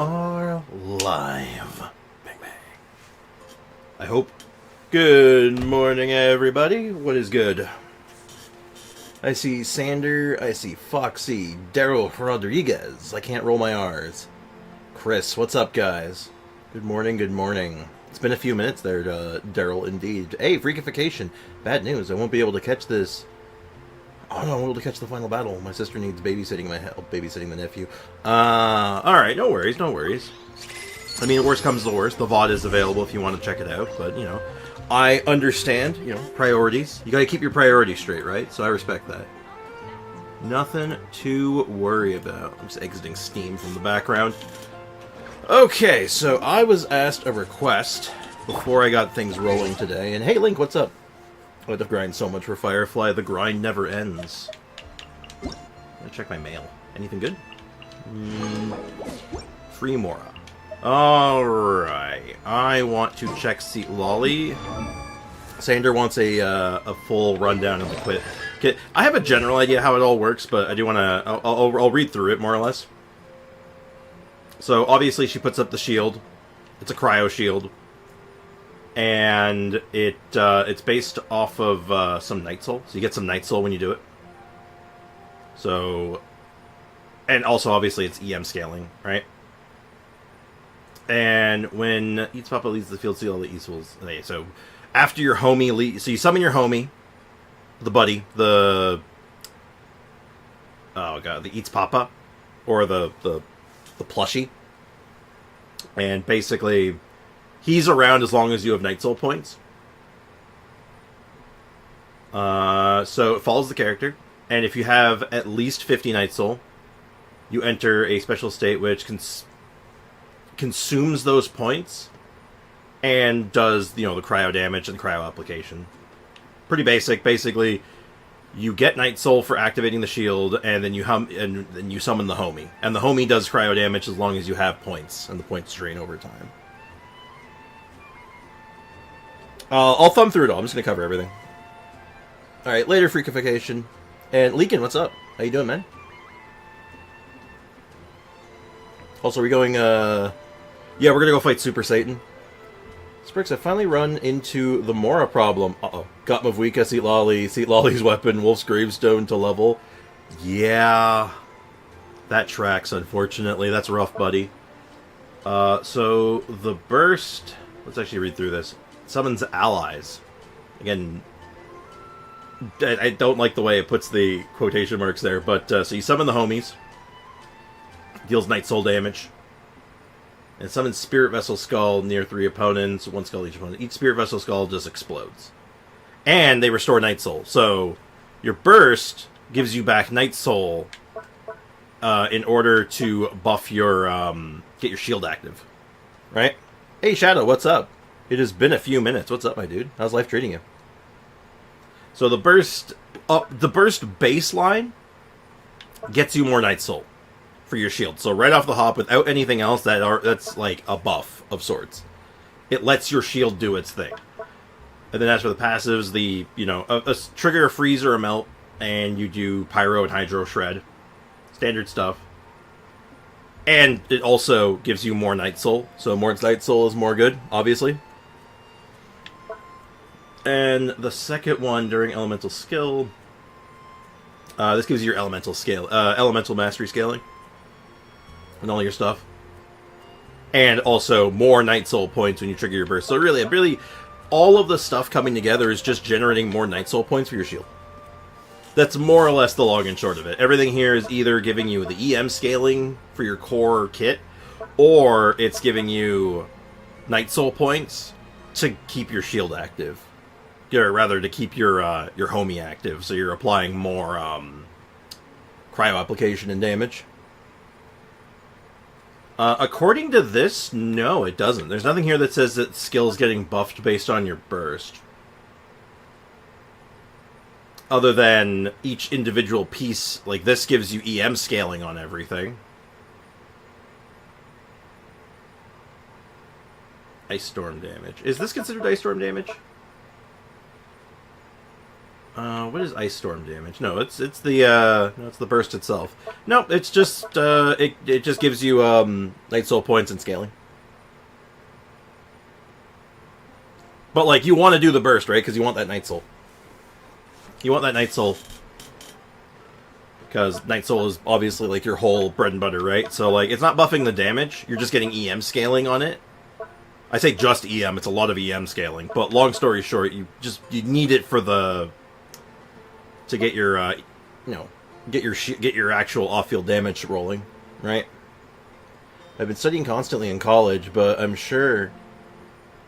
are live. Bang, bang. I hope. Good morning, everybody. What is good? I see Sander. I see Foxy. Daryl Rodriguez. I can't roll my R's. Chris, what's up, guys? Good morning, good morning. It's been a few minutes there, Daryl, indeed. Hey, freakification. Bad news. I won't be able to catch this. Oh no, I won't be able to catch the final battle. My sister needs babysitting babysitting the nephew. Alright, no worries, no worries. I mean, worst comes to worst, the VOD is available if you want to check it out, but, you know, I understand, you know, priorities. You gotta keep your priorities straight, right? So I respect that. Nothing to worry about. I'm just exiting Steam from the background. Okay, so I was asked a request before I got things rolling today, and hey Link, what's up? I would have grinded so much for Firefly, the grind never ends. I'm gonna check my mail. Anything good? Free Mora. Alright. I want to check Seat Lolly. Sander wants a full rundown of the quit kit. I have a general idea how it all works, but I do want to... I'll read through it, more or less. So, obviously, she puts up the shield. It's a cryo shield. And it's based off of some Night Soul. So you get some Night Soul when you do it. So... And also, obviously, it's EM scaling, right? And when Eats Papa leads the field, see all the equals. Okay, so, after your homie so you summon your homie, the buddy, the... Oh, God, the Eats Papa. Or the plushie. And basically... He's around as long as you have Night Soul points. So it follows the character. And if you have at least 50 Night Soul, you enter a special state which consumes those points and does, you know, the cryo damage and cryo application. Pretty basic. Basically, you get Night Soul for activating the shield, and then you then you summon the homie. And the homie does cryo damage as long as you have points, and the points drain over time. I'll thumb through it all. I'm just going to cover everything. Alright, later, freakification. And Leakin, what's up? How you doing, man? Also, are we going, Yeah, we're going to go fight Super Satan. Sprix, I finally run into the Mora problem. Uh-oh. Got Mavwika, Seat Lolly's weapon, Wolf's Gravestone to level. Yeah. That tracks, unfortunately. That's rough, buddy. So, the burst... Let's actually read through this. Summons allies. Again, I don't like the way it puts the quotation marks there, but so you summon the homies, deals Night Soul damage, and summons Spirit Vessel Skull near 3 opponents, 1 skull each opponent. Each Spirit Vessel Skull just explodes. And they restore Night Soul, so your burst gives you back Night Soul in order to buff your, get your shield active. Right? Hey Shadow, what's up? It has been a few minutes. What's up, my dude? How's life treating you? So the burst baseline gets you more Night Soul for your shield. So right off the hop, without anything else, that's like a buff of sorts. It lets your shield do its thing. And then as for the passives, a trigger, a freeze, or a melt, and you do Pyro and Hydro Shred. Standard stuff. And it also gives you more Night Soul. So more Night Soul is more good, obviously. And the second one during Elemental Skill, this gives you your Elemental Scale, Elemental Mastery Scaling, and all your stuff. And also more Night Soul points when you trigger your burst. So really, all of the stuff coming together is just generating more Night Soul points for your shield. That's more or less the long and short of it. Everything here is either giving you the EM scaling for your core kit, or it's giving you Night Soul points to keep your shield active. Or rather, to keep your homie active, so you're applying more cryo application and damage. According to this, no, it doesn't. There's nothing here that says that skill's getting buffed based on your burst. Other than each individual piece, like this gives you EM scaling on everything. Ice Storm damage. Is this considered Ice Storm damage? What is Ice Storm damage? No, it's the burst itself. Nope, it's just it just gives you Night Soul points and scaling. But like you want to do the burst, right? Because you want that Night Soul. You want that Night Soul because Night Soul is obviously like your whole bread and butter, right? So like it's not buffing the damage; you're just getting EM scaling on it. I say just EM; it's a lot of EM scaling. But long story short, you need it for the to get your get your actual off-field damage rolling, right? I've been studying constantly in college, but I'm sure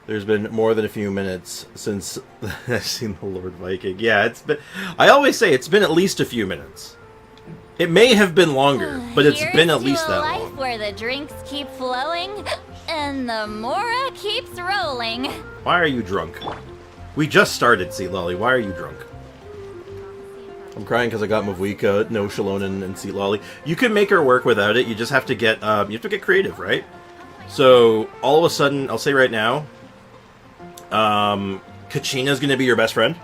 there's been more than a few minutes since I've seen the Lord Viking. Yeah, it's been. I always say it's been at least a few minutes. It may have been longer, but it's been at least that long. Life where the drinks keep flowing and the Mora keeps rolling. Why are you drunk? We just started, Sea Lolly. Why are you drunk? I'm crying because I got Mavuika, no Shalonen, and Sea Lolly. You can make her work without it. You just have to get creative, right? So all of a sudden, I'll say right now, Kachina's going to be your best friend.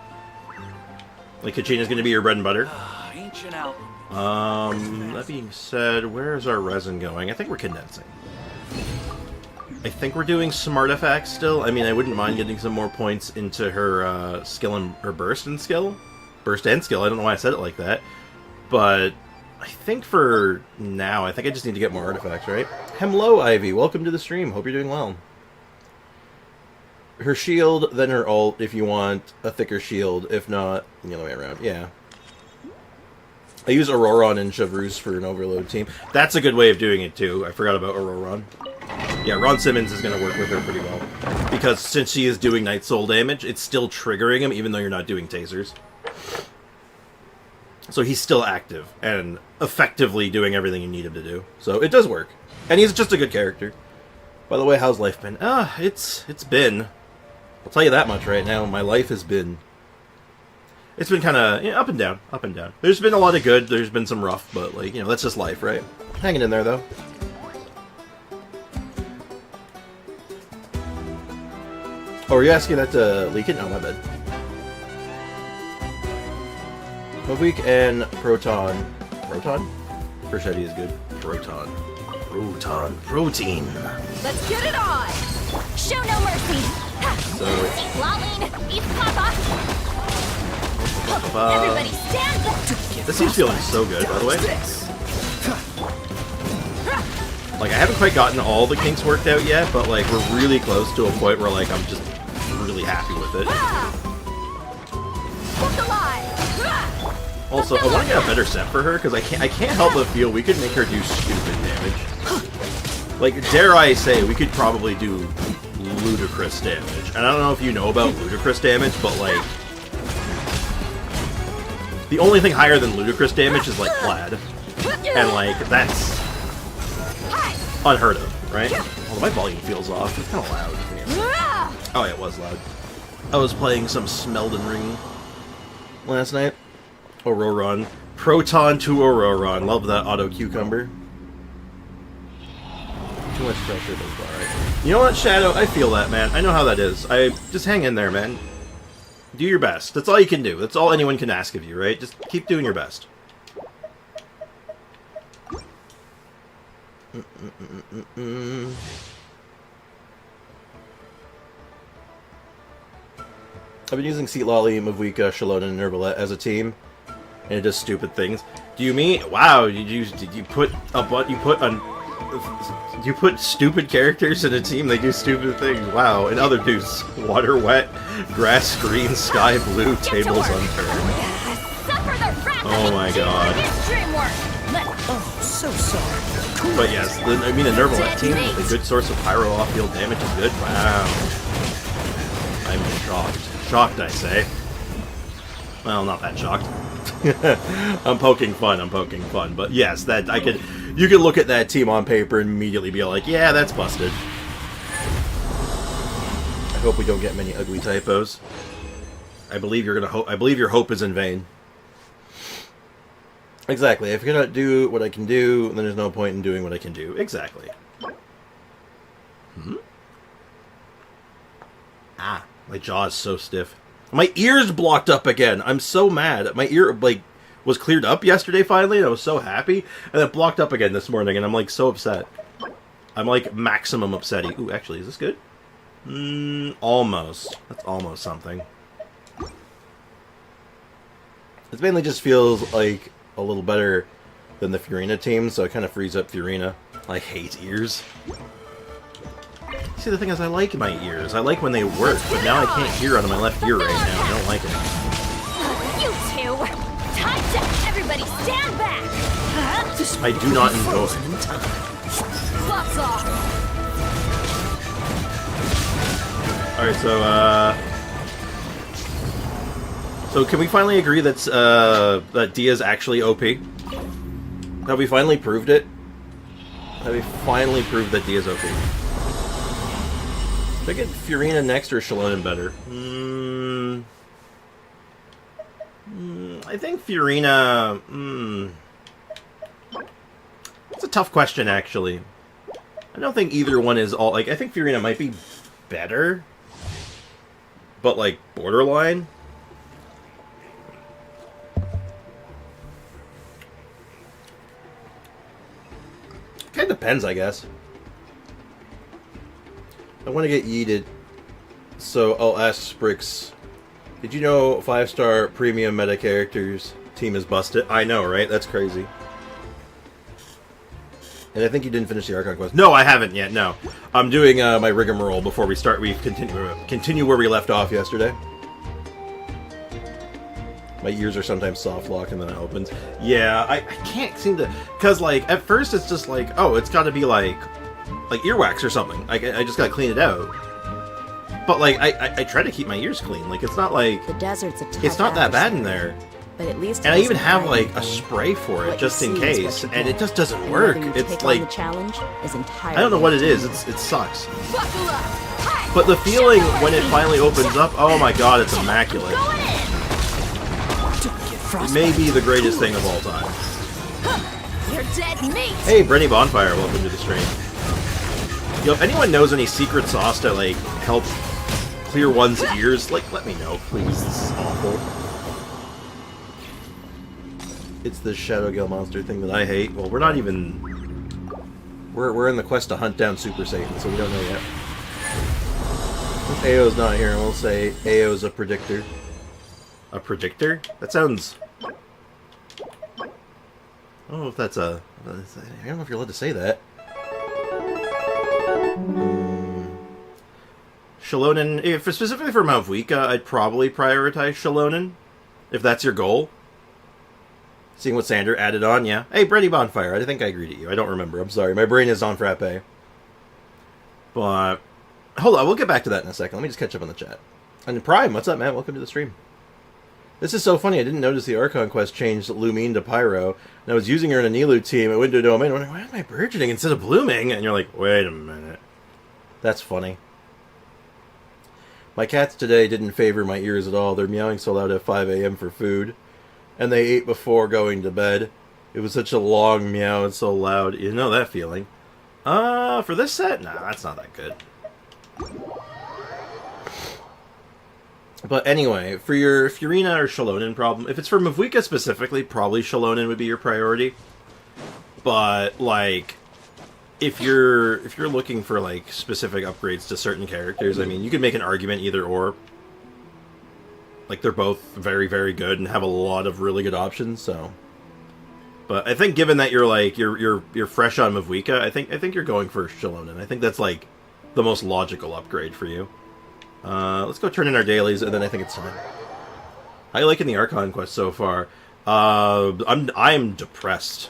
Like Kachina's going to be your bread and butter. Ancient out. That being said, where's our resin going? I think we're condensing. I think we're doing some artifacts still. I mean, I wouldn't mind getting some more points into her skill and her burst and skill. Burst and skill. I don't know why I said it like that. But I think for now, I think I just need to get more artifacts, right? Hello, Ivy. Welcome to the stream. Hope you're doing well. Her shield, then her ult if you want a thicker shield. If not, the other way around. Yeah. I use Auroron and Chevreuse for an overload team. That's a good way of doing it, too. I forgot about Auroron. Yeah, Ron Simmons is going to work with her pretty well. Because since she is doing Night Soul damage, it's still triggering him, even though you're not doing tasers. So he's still active, and effectively doing everything you need him to do. So it does work. And he's just a good character. By the way, how's life been? It's been. I'll tell you that much right now. My life has been... It's been kind of up and down, up and down. There's been a lot of good, there's been some rough, but, like, that's just life, right? Hanging in there, though. Oh, are you asking that to leak it? No, my bad. Mavuik and Proton. Proton? Perchetti is good. Proton. Protein. Let's get it on! Show no mercy! So... Laline, eat Papa! Everybody stand up! This seems feeling so good, by the way. Like, I haven't quite gotten all the kinks worked out yet, but, like, we're really close to a point where, like, I'm just really happy with it. Also, I want to get a better set for her, because I can't help but feel we could make her do stupid damage. Like, dare I say, we could probably do ludicrous damage. And I don't know if you know about ludicrous damage, but, like... The only thing higher than ludicrous damage is, like, Plaid. And, like, that's unheard of, right? Although my volume feels off. It's kind of loud. Oh, yeah, it was loud. I was playing some Smeldon Ring last night. Auroron. Proton to Auroron. Love that auto cucumber. Too much pressure, but alright. You know what, Shadow? I feel that, man. I know how that is. Just hang in there, man. Do your best. That's all you can do. That's all anyone can ask of you, right? Just keep doing your best. I've been using Seat Lolly, Mavuika, Shalonen, and Herbalette as a team, and it does stupid things. Do you mean? Wow! Did you put you put stupid characters in a team? They do stupid things. Wow! And other dudes: water wet, grass green, sky blue, tables unturned. Oh my god! Oh, so sorry. But yes, the Herbalette team with a good source of Pyro off-field damage is good. Wow! I'm shocked. Shocked, I say. Well, not that shocked. I'm poking fun, but yes, you could look at that team on paper and immediately be like, yeah, that's busted. I hope we don't get many ugly typos. I believe your hope is in vain. Exactly. If I cannot do what I can do, then there's no point in doing what I can do. Exactly. My jaw is so stiff. My ear's blocked up again. I'm so mad. My ear, like, was cleared up yesterday finally, and I was so happy. And it blocked up again this morning, and I'm, like, so upset. I'm, like, maximum upsetty. Ooh, actually, is this good? Almost. That's almost something. It mainly just feels like a little better than the Furina team, so it kind of frees up Furina. I hate ears. See, the thing is, I like my ears. I like when they work, but now I can't hear out of my left ear right now. I don't like it. You two! Time to everybody stand back! I do not enjoy it. Gloves off! Alright, so can we finally agree that Dehya's actually OP? Have we finally proved it? Have we finally proved that Dehya's OP? Should I get Furina next or Shalonen better? I think Furina... It's a tough question, actually. I don't think either one is all... Like, I think Furina might be better, but, like, borderline. Kind of depends, I guess. I want to get yeeted, so I'll ask Sprix. Did you know 5-star premium meta characters team is busted? I know, right? That's crazy. And I think you didn't finish the Archon quest. No, I haven't yet, no. I'm doing my rigmarole before we start. We continue where we left off yesterday. My ears are sometimes soft lock and then it opens. Yeah, I can't seem to... Because, like, at first it's just like, oh, it's got to be, like earwax or something. I just got to clean it out. But, like, I try to keep my ears clean. Like, it's not like... The desert's a tough it's not that bad in there. But at least and I even have, like, a spray for it, just in case. And it just doesn't work. It's like... The challenge is entirely I don't know what it is. It sucks. But the feeling when it finally opens up, oh my god, it's immaculate. It may be the greatest thing of all time. You're dead meat! Hey, Brenny Bonfire, welcome to the stream. Yo, if anyone knows any secret sauce to, like, help clear one's ears, like, let me know, please. This is awful. It's the Shadowgale monster thing that I hate. Well, we're not even... We're in the quest to hunt down Super Satan, so we don't know yet. Since Ao's not here, we'll say Ao's a predictor. A predictor? That sounds... I don't know if that's a... I don't know if you're allowed to say that. Shalonen... If specifically for Malvika, I'd probably prioritize Shalonen. If that's your goal. Seeing what Sander added on, yeah. Hey, Brady Bonfire, I think I agree to you. I don't remember. I'm sorry. My brain is on frappe. But... Hold on, we'll get back to that in a second. Let me just catch up on the chat. And Prime, what's up, man? Welcome to the stream. This is so funny. I didn't notice the Archon quest changed Lumine to Pyro. And I was using her in a Nilu team. I went to a domain. I'm like, why am I burgeoning instead of blooming? And you're like, wait a minute. That's funny. My cats today didn't favor my ears at all. They're meowing so loud at 5 a.m. for food. And they ate before going to bed. It was such a long meow and so loud. You know that feeling. For this set? Nah, that's not that good. But anyway, for your Furina or Shalonen problem, if it's for Mavuika specifically, probably Shalonen would be your priority. But, like, if you're looking for, like, specific upgrades to certain characters, I mean, you could make an argument either or. Like, they're both very, very good and have a lot of really good options, so... But I think given that you're, like, you're fresh on Mavuika, I think you're going for Shalonen. I think that's, like, the most logical upgrade for you. Let's go turn in our dailies, and then I think it's time. How you liking the Archon quest so far? I'm depressed.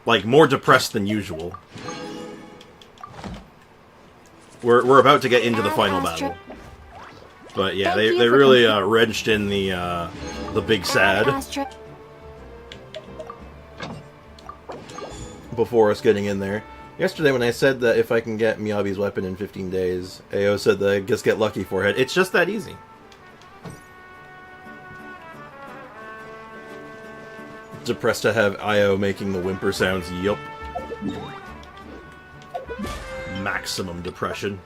Like, more depressed than usual. We're about to get into the final battle. But yeah, they really wrenched in the big sad before us getting in there. Yesterday when I said that if I can get Miyabi's weapon in 15 days, AO said that I just get lucky for it. It's just that easy. Depressed to have IO making the whimper sounds, yup. Maximum depression.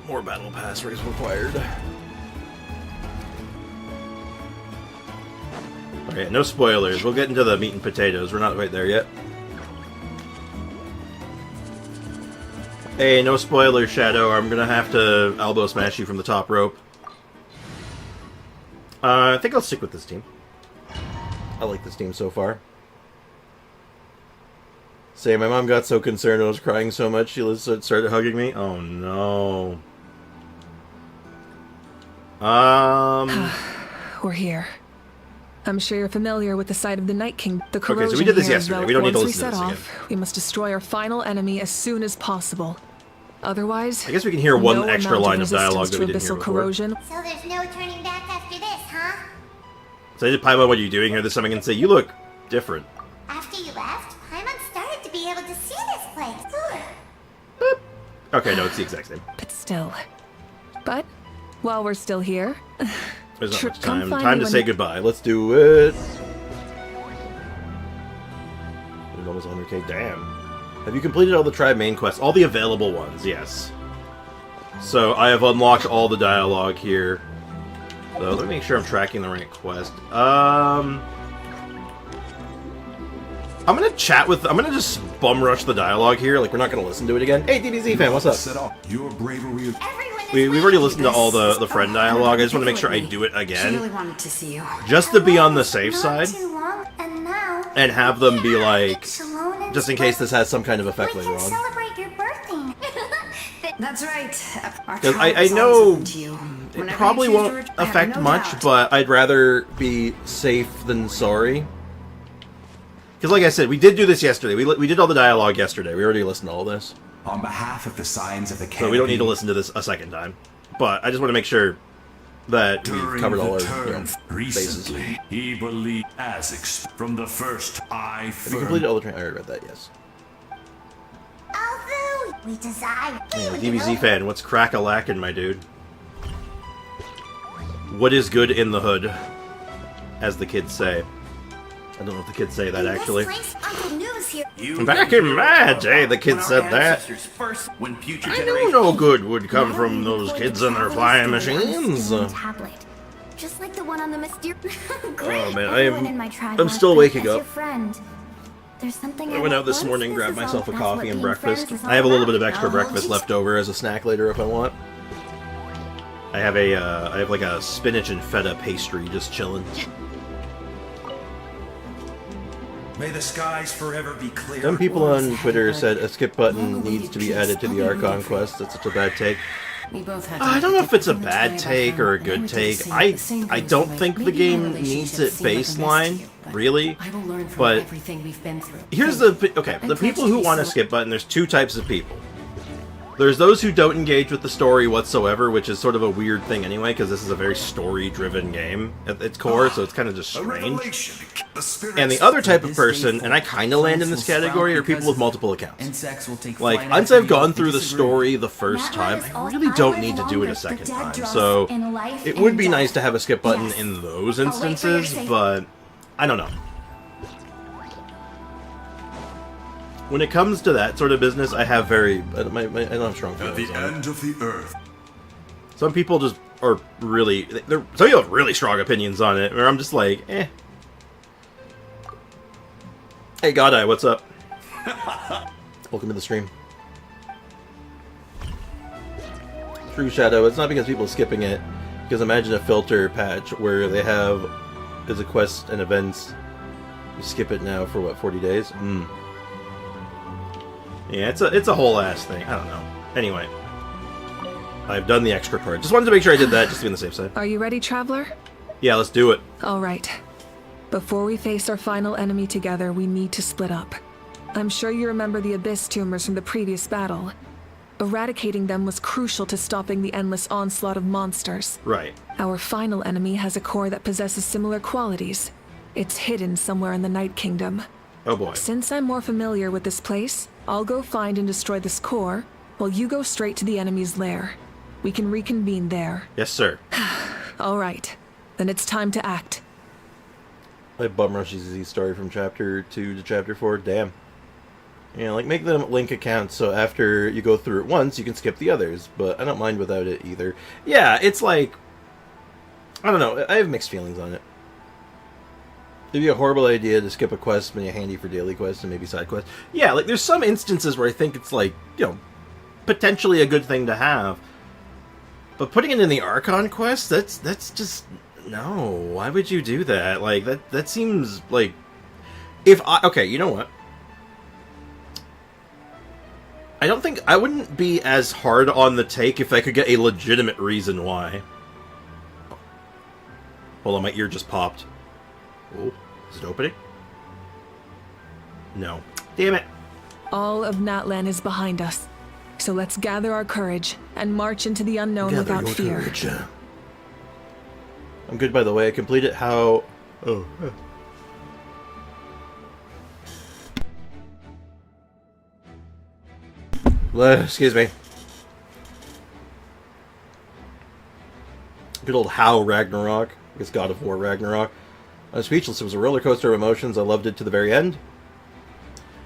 More battle pass is required. Alright, no spoilers. We'll get into the meat and potatoes. We're not quite there yet. Hey, no spoilers, Shadow. I'm gonna have to elbow smash you from the top rope. I think I'll stick with this team. I like this team so far. Say, my mom got so concerned I was crying so much she started hugging me. Oh no. We're here. I'm sure you're familiar with the site of the Night King. The corrosion Okay, so we did this here is yesterday. We don't need to once listen to we this set again. off, we must destroy our final enemy as soon as possible. Otherwise, I guess we can hear one no extra amount line of dialogue resistance that to we didn't hear abyssal before. corrosion. So there's no turning back after this, huh? So I did Paimon, what are you doing here this time? I can say, you look different. After you left, Paimon started to be able to see this place. Boop. Okay, no, it's the exact same. But still. But while we're still here, There's not much come time. find Time me to when say you- goodbye. Let's do it. There's almost 100k. Damn. Have you completed all the tribe main quests? All the available ones, yes. So I have unlocked all the dialogue here. So let me make sure I'm tracking the right quest. I'm gonna just bum rush the dialogue here. Like, we're not gonna listen to it again. Hey, DBZ fan, what's up? Set up your bravery. We've already listened to all the friend dialogue. I just want to make sure I do it She really again, wanted to see you. just to be on the safe side, Too long, and now and have them be like, it's alone and just in case this has some kind of effect we later can on. celebrate your birthday. That's right. Our 'Cause trial I is know always open to you. It Whenever probably you choose to won't I have affect no much, doubt. but I'd rather be safe than sorry. Because like I said, we did do this yesterday. We did all the dialogue yesterday. We already listened to all this. On behalf of the signs of the So we don't need to listen to this a second time. But I just want to make sure that we've covered all our bases. Recently, he believed from the first I Have you completed all the training? I already read that, yes. Although we desire. Yeah, DBZ fan, what's crack-a-lackin', my dude? What is good in the hood? As the kids say. I don't know if the kids say that, actually. Back in my day, the kids said that. I knew no good would come from those kids and their flying machines. Tablet. Just like the one on the mysterious. Oh man, I'm still waking up. There's something I went out this morning, grabbed myself a coffee and breakfast. I have a little bit of extra breakfast left over as a snack later if I want. I have like a spinach and feta pastry just chilling. May the skies forever be clear. Some people on Twitter said a skip button needs to be added to the Archon quest. That's such a bad take. We both had I don't know if it's a bad take or a good take. I don't think the game needs it baseline, really. I will learn from But everything we've been through. here's the people who want a skip button. There's two types of people. There's those who don't engage with the story whatsoever, which is sort of a weird thing anyway, because this is a very story-driven game at its core, so it's kind of just strange. And the other type of person, and I kind of land in this category, are people with multiple accounts. Like, once I've gone through the story the first time, I really don't need to do it a second time. So, it would be nice to have a skip button in those instances, but I don't know. When it comes to that sort of business, I have I don't have strong At feelings the on it. end of the earth. Some people just are really... some people have really strong opinions on it, where I'm just like, eh. Hey, Godeye, what's up? Welcome to the stream. True Shadow, it's not because people are skipping it, because imagine a filter patch where they have as a quest and events, you skip it now for what, 40 days? Yeah, it's a whole ass thing. I don't know. Anyway, I've done the extra part. Just wanted to make sure I did that, just to be on the safe side. Are you ready, traveler? Yeah, let's do it. All right. Before we face our final enemy together, we need to split up. I'm sure you remember the Abyss tumors from the previous battle. Eradicating them was crucial to stopping the endless onslaught of monsters. Right. Our final enemy has a core that possesses similar qualities. It's hidden somewhere in the Night Kingdom. Oh boy. Since I'm more familiar with this place, I'll go find and destroy this core, while you go straight to the enemy's lair. We can reconvene there. Yes, sir. All right. Then it's time to act. I bum rushes Z story from chapter 2 to chapter 4. Damn. Yeah, like make them link accounts so after you go through it once, you can skip the others. But I don't mind without it either. Yeah, it's like... I don't know, I have mixed feelings on it. It'd be a horrible idea to skip a quest when you're handy for daily quests and maybe side quests. Yeah, like there's some instances where I think it's like, you know, potentially a good thing to have. But putting it in the Archon quest, that's just... No, why would you do that? Like, that seems like... If I... Okay, you know what? I don't think... I wouldn't be as hard on the take if I could get a legitimate reason why. Hold on, my ear just popped. Oh, is it opening? No. Damn it. All of Natlan is behind us. So let's gather our courage and march into the unknown without fear. Courage. I'm good, by the way. I completed how... Oh. Excuse me. Good old How Ragnarok. I guess God of War Ragnarok. I'm speechless. It was a roller coaster of emotions. I loved it to the very end.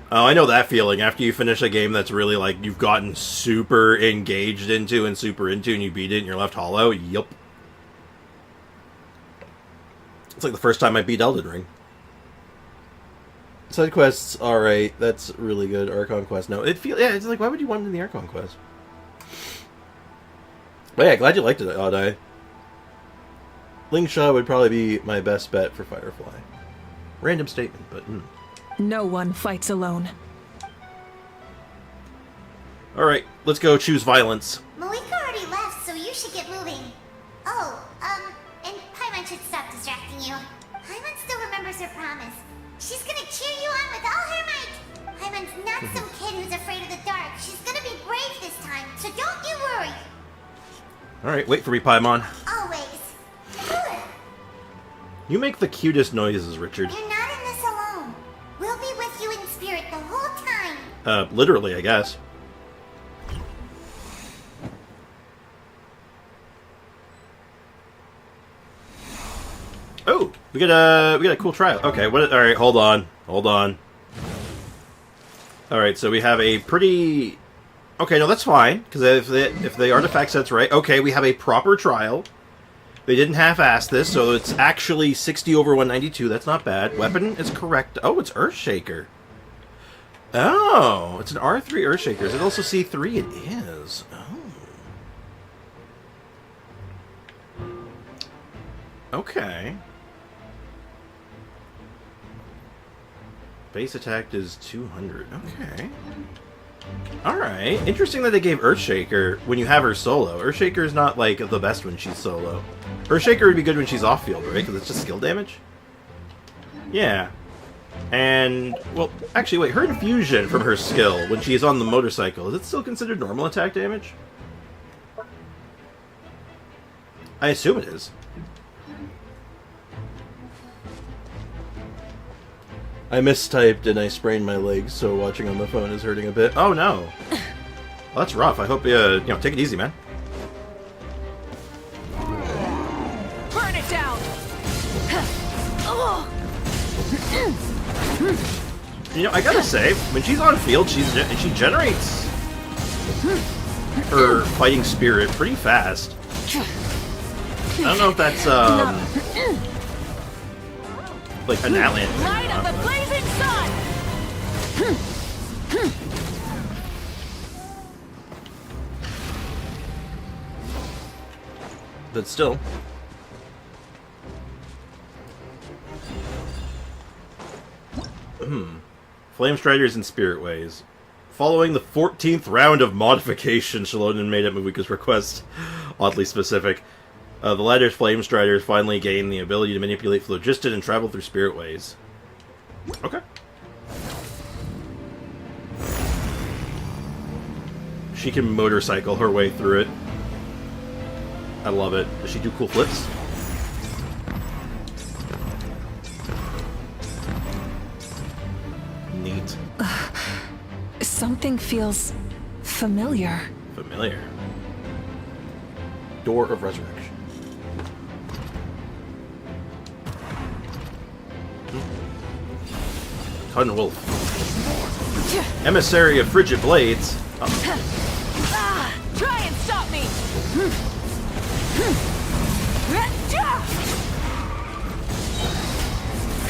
Oh, I know that feeling. After you finish a game that's really, like, you've gotten super engaged into and super into, and you beat it and you're left hollow. Yup. It's like the first time I beat Elden Ring. Side quests, alright. That's really good. Archon quest, no. Yeah, it's like, why would you want it in the Archon quest? But yeah, glad you liked it, Oddeye. Lingshaw would probably be my best bet for Firefly. Random statement, but... No one fights alone. Alright, let's go choose violence. Malika already left, so you should get moving. Oh, and Paimon should stop distracting you. Paimon still remembers her promise. She's gonna cheer you on with all her might. Paimon's not some kid who's afraid of the dark. She's gonna be brave this time, so don't you worry. Alright, wait for me, Paimon. Always. You make the cutest noises, Richard. You're not in this alone. We'll be with you in spirit the whole time. Literally, I guess. Oh, we got a cool trial. Okay, all right, hold on. All right, so we have a pretty... Okay, no, that's fine, because if the artifact set's right... Okay, we have a proper trial. They didn't half-ass this, so it's actually 60 over 192. That's not bad. Weapon is correct. Oh, it's Earthshaker. Oh, it's an R3 Earthshaker. Is it also C3? It is. Oh. Okay. Base attack is 200. Okay. Alright. Interesting that they gave Earthshaker when you have her solo. Earthshaker is not, like, the best when she's solo. Earthshaker would be good when she's off-field, right? Because it's just skill damage? Yeah. And, well, actually, wait. Her infusion from her skill when she's on the motorcycle, is it still considered normal attack damage? I assume it is. I mistyped and I sprained my leg, so watching on the phone is hurting a bit. Oh no! Well, that's rough. I hope you know, take it easy, man. Burn it down. You know, I gotta say, when she's on field, she generates her fighting spirit pretty fast. I don't know if that's like an Atlant thing. Light of the blazing sun. But still. Flame Striders and Spirit Ways. Following the 14th round of modification, Shalodin made at Mavika's request, oddly specific. The latter's Flame Striders finally gain the ability to manipulate phlogiston and travel through Spirit Ways. Okay. She can motorcycle her way through it. I love it. Does she do cool flips? Neat. Something feels familiar. Familiar. Door of Resurrection. Cotton Wolf. Emissary of Frigid Blades. Try and stop me!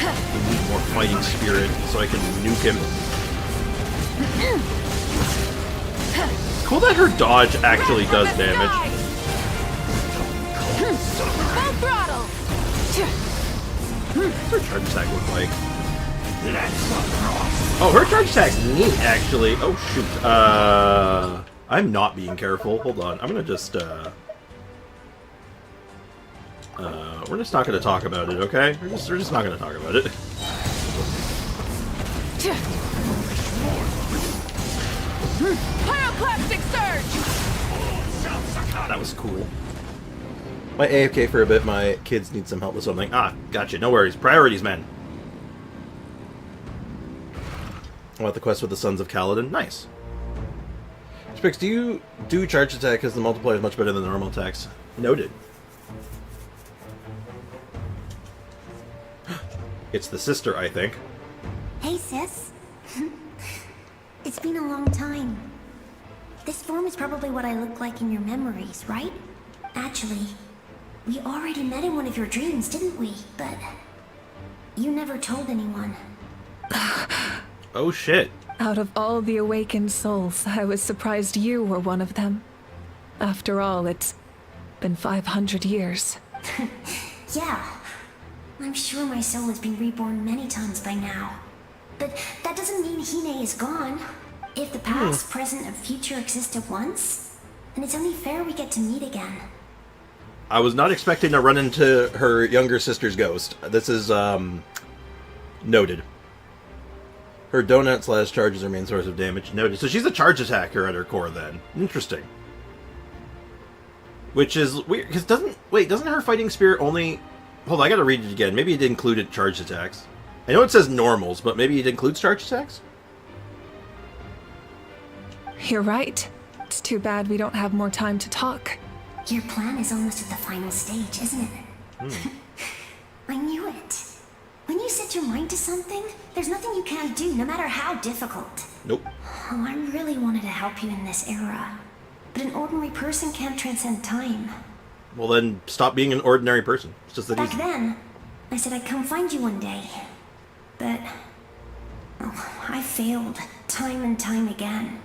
I need more fighting spirit so I can nuke him. Cool that her dodge actually does damage. Full throttle! What's her charge attack look like? Oh, her charge attack's neat, actually. Oh, shoot. I'm not being careful. Hold on. I'm gonna just, we're just not gonna talk about it, okay? We're just not gonna talk about it. Pyroclastic surge! That was cool. My AFK for a bit. My kids need some help with something. Ah, gotcha. No worries. Priorities, man. I want the quest with the Sons of Kaladin. Nice. Spix, do you do charge attack because the multiplier is much better than the normal attacks? Noted. It's the sister, I think. Hey, sis. It's been a long time. This form is probably what I look like in your memories, right? Actually, we already met in one of your dreams, didn't we? But you never told anyone. Oh, shit. Out of all the awakened souls, I was surprised you were one of them. After all, it's been 500 years. Yeah. I'm sure my soul has been reborn many times by now. But that doesn't mean Hine is gone. If the past, present, and future exist at once, then it's only fair we get to meet again. I was not expecting to run into her younger sister's ghost. This is, noted. Her donut slash charge is her main source of damage. Noted. So she's a charge attacker at her core, then. Interesting. Which is weird, because doesn't her fighting spirit only... Hold on, I gotta read it again. Maybe it included charge attacks. I know it says normals, but maybe it includes charge attacks? You're right. It's too bad we don't have more time to talk. Your plan is almost at the final stage, isn't it? I knew it. When you set your mind to something, there's nothing you can't do, no matter how difficult. Nope. Oh, I really wanted to help you in this era. But an ordinary person can't transcend time. Well then, stop being an ordinary person. It's just that Back easy. then, I said I'd come find you one day. But... oh, I failed. Time and time again.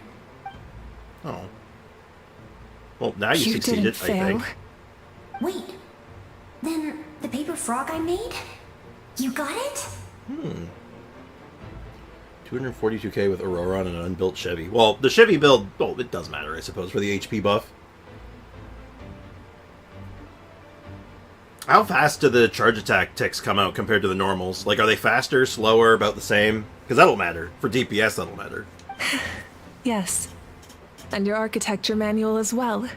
Oh. Well, now you didn't succeeded, I fail. think. Wait. Then, the paper frog I made? You got it? 242k with Aurora on an unbuilt Chevy. Well, the Chevy build, well, it does matter, I suppose, for the HP buff. How fast do the charge attack ticks come out compared to the normals? Like, are they faster, slower, about the same? Because that'll matter. For DPS, that'll matter. Yes. And your architecture manual as well.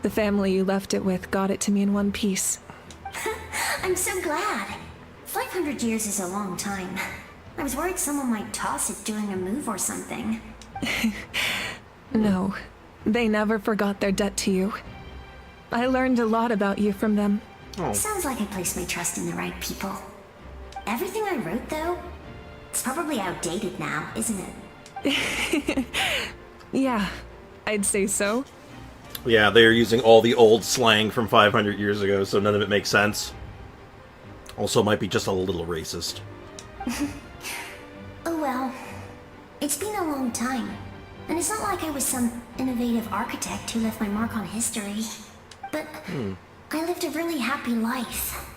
The family you left it with got it to me in one piece. I'm so glad. 500 years is a long time. I was worried someone might toss it during a move or something. No, they never forgot their debt to you. I learned a lot about you from them. Oh. Sounds like I placed my trust in the right people. Everything I wrote, though, it's probably outdated now, isn't it? Yeah, I'd say so. Yeah, they're using all the old slang from 500 years ago, so none of it makes sense. Also might be just a little racist. Oh well. It's been a long time. And it's not like I was some innovative architect who left my mark on history. But I lived a really happy life.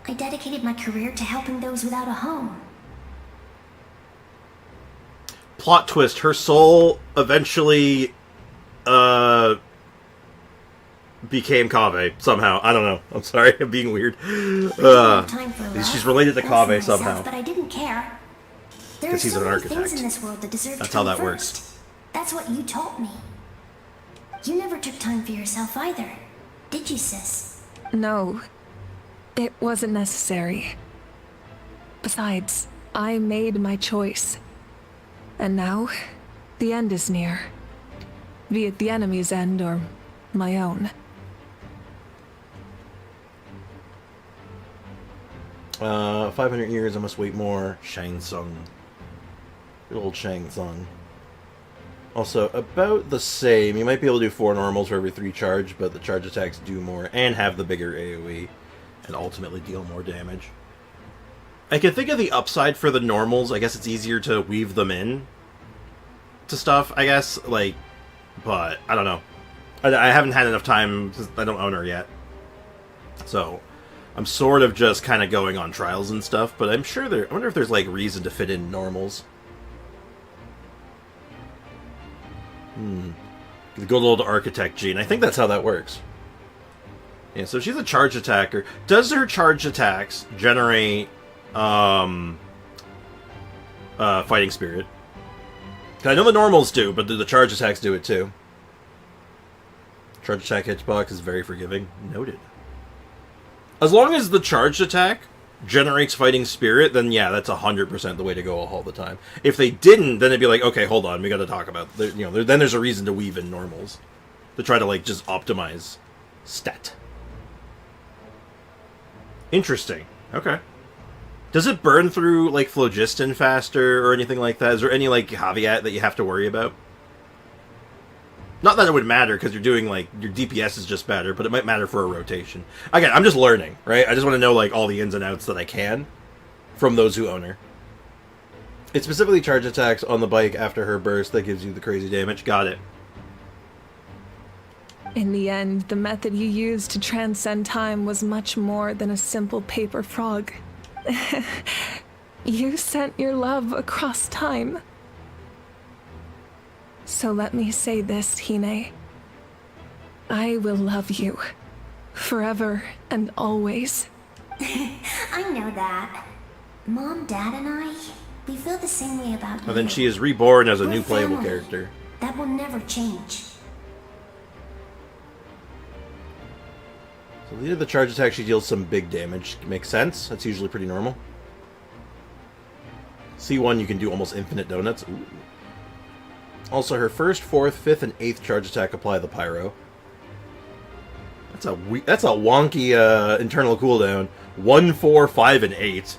I dedicated my career to helping those without a home. Plot twist, her soul eventually, became Kaveh somehow. I don't know. I'm sorry, I'm being weird. Time for love, She's related to love Kaveh for myself, somehow. But I didn't care. There are 'Cause he's so an many architect. things in this world that deserve That's to how come that first. works. That's what you taught me. You never took time for yourself either, did you, sis? No, it wasn't necessary. Besides, I made my choice. And now, the end is near. Be it the enemy's end or my own. 500 years, I must wait more. Shang Tsung. Good old Shang Tsung. Also, about the same. You might be able to do 4 normals for every 3 charge, but the charge attacks do more and have the bigger AoE and ultimately deal more damage. I can think of the upside for the normals. I guess it's easier to weave them in to stuff, I guess. Like, but I don't know. I haven't had enough time. I don't own her yet. So, I'm sort of just kind of going on trials and stuff, but I'm sure I wonder if there's, like, reason to fit in normals. The good old architect gene. I think that's how that works. Yeah, so she's a charge attacker. Does her charge attacks generate fighting spirit? 'Cause I know the normals do, but the charge attacks do it too. Charge attack hitbox is very forgiving. Noted. As long as the charge attack generates fighting spirit, then yeah, that's 100% the way to go all the time. If they didn't, then it'd be like, okay, hold on, we got to talk about, then there's a reason to weave in normals to try to like just optimize stat. Interesting. Okay. Does it burn through like phlogiston faster or anything like that? Is there any like caveat that you have to worry about? Not that it would matter, because you're doing, like, your DPS is just better, but it might matter for a rotation. Again, I'm just learning, right? I just want to know, like, all the ins and outs that I can from those who own her. It specifically charge attacks on the bike after her burst that gives you the crazy damage. Got it. In the end, the method you used to transcend time was much more than a simple paper frog. You sent your love across time. So let me say this, Hine. I will love you. Forever and always. I know that. Mom, Dad, and I, we feel the same way about you. And then she is reborn as a We're new playable family. character. That will never change. So leader the charge attack, she deals some big damage. Makes sense. That's usually pretty normal. C1, you can do almost infinite donuts. Ooh. Also, her first, 4th, 5th, and 8th charge attack apply the Pyro. That's a wonky internal cooldown. 1, 4, 5, and 8.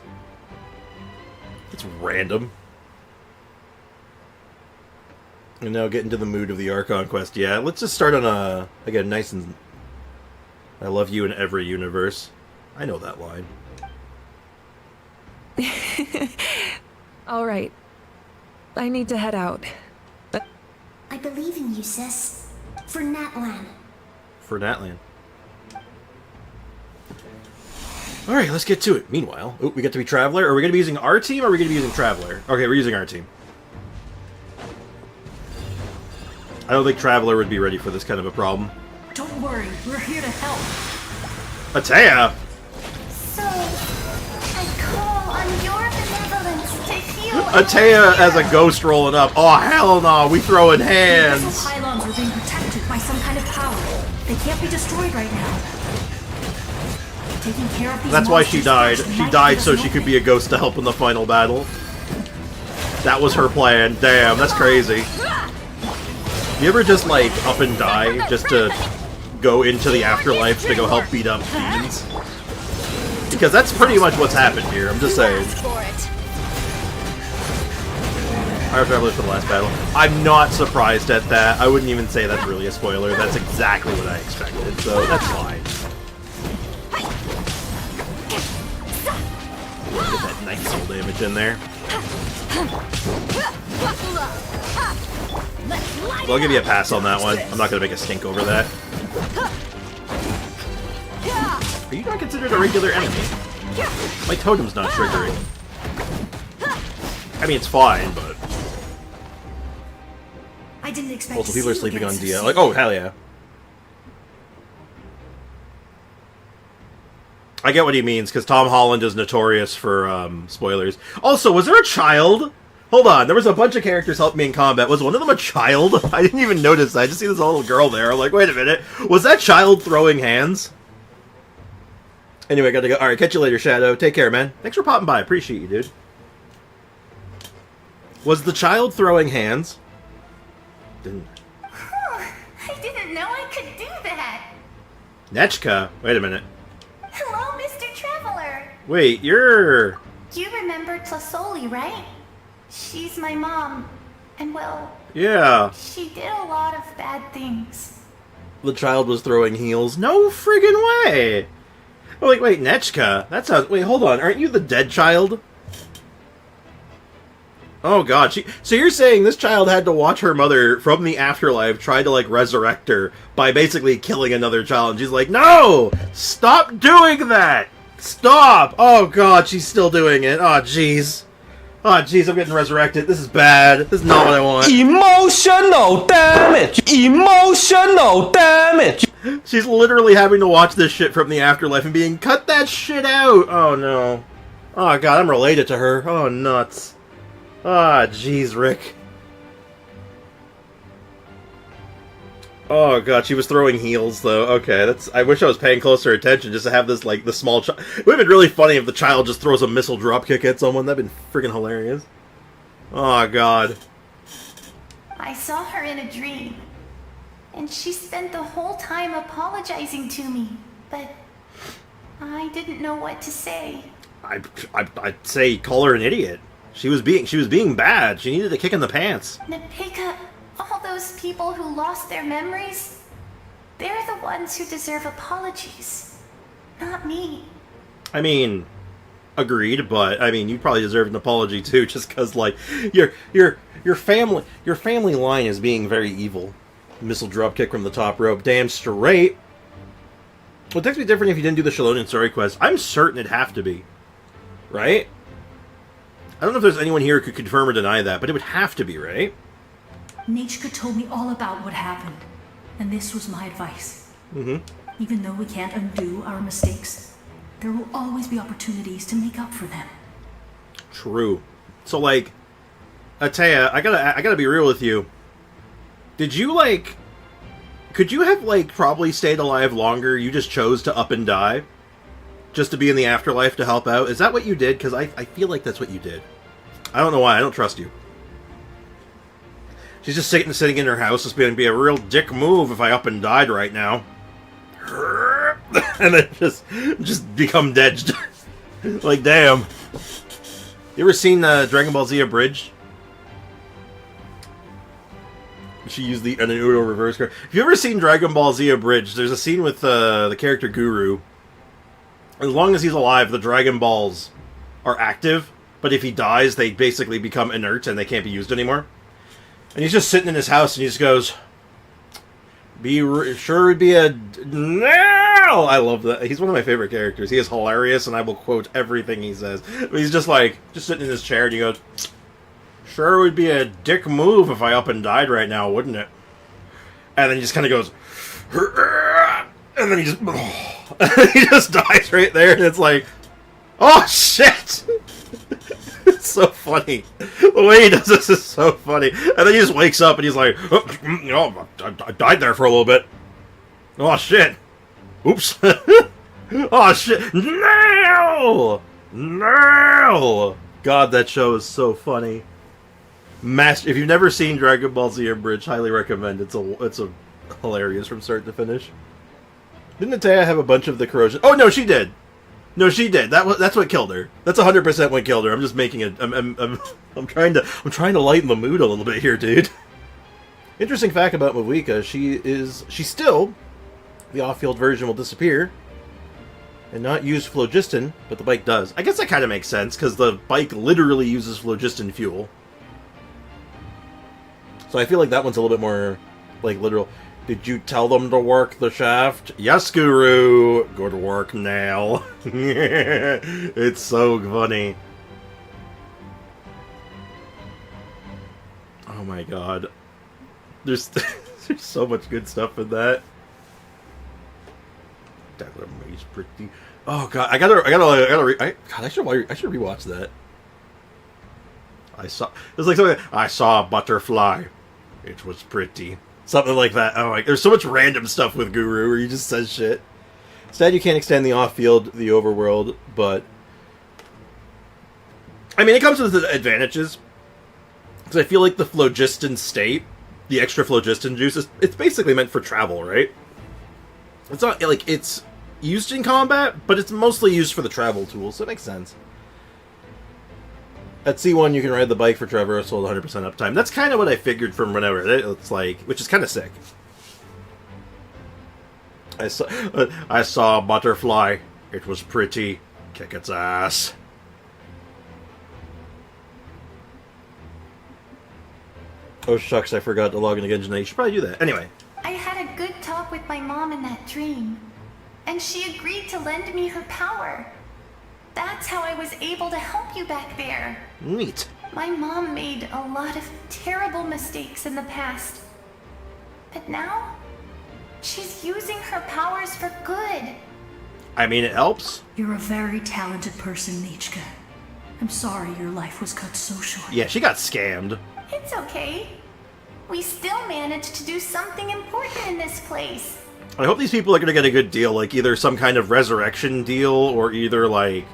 It's random. And now get into the mood of the Archon quest. Yeah, let's just start on a again nice and. I love you in every universe. I know that line. All right. I need to head out. I believe in you, sis. For Natlan. For Natlan. Alright, let's get to it. Meanwhile, we get to be Traveler. Are we going to be using our team or are we going to be using Traveler? Okay, we're using our team. I don't think Traveler would be ready for this kind of a problem. Don't worry, we're here to help. Dehya! So, I call on your benevolence to heal. Dehya as a ghost rolling up. Oh, hell no, we throwing The hands! vessel pylons are being protected by some kind of power. They can't be destroyed right now. Taking care of these That's why she monsters died. first She might died give so us she an could be a ghost to help in the final battle. That was her plan. Damn, that's crazy. You ever just, like, up and die just to go into the afterlife to go help beat up demons? Because that's pretty much what's happened here, I'm just saying. Fire Travelers for the last battle. I'm not surprised at that. I wouldn't even say that's really a spoiler. That's exactly what I expected, so that's fine. Get that nice soul damage in there. Well, I'll give you a pass on that one. I'm not going to make a stink over that. Are you not considered a regular enemy? My totem's not triggering. I mean, it's fine, but... I didn't expect Also, to people are see you sleeping again on so Dehya. soon. Like, oh, hell yeah. I get what he means, because Tom Holland is notorious for spoilers. Also, was there a child? Hold on, there was a bunch of characters helping me in combat. Was one of them a child? I didn't even notice that. I just see this little girl there. I'm like, wait a minute. Was that child throwing hands? Anyway, gotta go. Alright, catch you later, Shadow. Take care, man. Thanks for popping by. Appreciate you, dude. Was the child throwing hands? Didn't... I didn't know I could do that. Nechka? Wait a minute. Hello, Mr. Traveler. Wait, you're... You remember Tlasoli, right? She's my mom. And well, Yeah. she did a lot of bad things. The child was throwing heels. No friggin' way! Oh, wait, Nechka. That sounds... Wait, hold on. Aren't you the dead child? Oh, God. So you're saying this child had to watch her mother from the afterlife try to, like, resurrect her by basically killing another child. And she's like, no! Stop doing that! Stop! Oh, God, she's still doing it. Oh, jeez. Oh, jeez, I'm getting resurrected. This is bad. This is not what I want. Emotional damage! Emotional damage! She's literally having to watch this shit from the afterlife and being, cut that shit out! Oh, no. Oh, God, I'm related to her. Oh, nuts. Ah, jeez, Rick. Oh, God, she was throwing heels, though. Okay, that's... I wish I was paying closer attention just to have this, like, the small child... It would have been really funny if the child just throws a missile dropkick at someone. That'd been freaking hilarious. Oh, God. I saw her in a dream. And she spent the whole time apologizing to me. But I didn't know what to say. I'd say call her an idiot. She was being bad. She needed a kick in the pants. Napika, all those people who lost their memories, they're the ones who deserve apologies, not me. I mean, agreed, but I mean, you probably deserve an apology too, just because like your family line is being very evil. Missile dropkick from the top rope, damn straight. Well, it'd be different if you didn't do the Shalonian story quest. I'm certain it'd have to be, right? I don't know if there's anyone here who could confirm or deny that, but it would have to be, right? Nachka told me all about what happened, and this was my advice. Even though we can't undo our mistakes, there will always be opportunities to make up for them. True. So, like, Atea, I gotta be real with you. Did you, like... Could you have, like, probably stayed alive longer? You just chose to up and die? Just to be in the afterlife to help out? Is that what you did? Because I feel like that's what you did. I don't know why. I don't trust you. She's just sitting in her house. It's going to be a real dick move if I up and died right now. And then just become dead. Like, damn. You ever seen Dragon Ball Z Abridged? She used the Uno reverse card. If you ever seen Dragon Ball Z Abridged, there's a scene with the character Guru. As long as he's alive, the Dragon Balls are active, but if he dies, they basically become inert and they can't be used anymore. And he's just sitting in his house and he just goes, sure would be a... No! I love that. He's one of my favorite characters. He is hilarious and I will quote everything he says. But he's just like, just sitting in his chair and he goes, sure would be a dick move if I up and died right now, wouldn't it? And then he just kind of goes, and then he just... he just dies right there, and it's like, oh shit! It's so funny. The way he does this is so funny. And then he just wakes up and he's like, oh, I died there for a little bit. Oh shit. Oops. Oh shit. No! No! God, that show is so funny. If you've never seen Dragon Ball Z Abridged, highly recommend. It's a hilarious from start to finish. Didn't Dehya have a bunch of the corrosion? Oh no, she did. No, she did. That's what killed her. That's 100% what killed her. I'm just making it. I'm trying to lighten the mood a little bit here, dude. Interesting fact about Mavika: she's still the off-field version will disappear and not use phlogiston, but the bike does. I guess that kind of makes sense because the bike literally uses phlogiston fuel. So I feel like that one's a little bit more like literal. Did you tell them to work the shaft? Yes, Guru! Good work, Noelle. It's so funny. Oh my god. There's so much good stuff in that. That little maze pretty. Oh god, I should rewatch that. I saw a butterfly. It was pretty. Something like that. Oh, there's so much random stuff with Guru where he just says shit. Instead, you can't extend the off-field, the overworld, but... I mean, it comes with advantages. Because I feel like the phlogiston state, the extra phlogiston juice, it's basically meant for travel, right? It's not, like, it's used in combat, but it's mostly used for the travel tools, so it makes sense. At C1, you can ride the bike for traversal at 100% uptime. That's kind of what I figured from whenever. It's like, which is kind of sick. I saw a butterfly. It was pretty. Kick its ass. Oh shucks, I forgot to log in again tonight. You should probably do that. Anyway. I had a good talk with my mom in that dream, and she agreed to lend me her power. That's how I was able to help you back there. Neat. My mom made a lot of terrible mistakes in the past. But now, she's using her powers for good. I mean, it helps. You're a very talented person, Nichka. I'm sorry your life was cut so short. Yeah, she got scammed. It's okay. We still managed to do something important in this place. I hope these people are going to get a good deal, like either some kind of resurrection deal or either like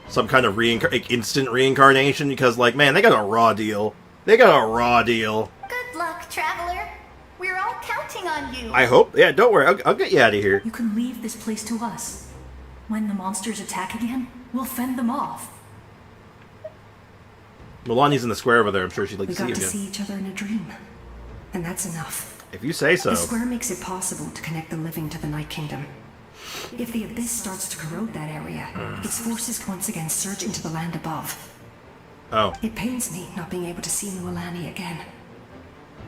some kind of instant reincarnation, because like, man, they got a raw deal. They got a raw deal. Good luck, traveler. We're all counting on you. I hope. Yeah, don't worry. I'll get you out of here. You can leave this place to us. When the monsters attack again, we'll fend them off. Milani's in the square over there. I'm sure she'd like We to see you got to again. see each other in a dream. And that's enough. If you say so. The square makes it possible to connect the living to the Night Kingdom. If the Abyss starts to corrode that area, its forces once again surge into the land above. Oh. It pains me not being able to see Noelle again.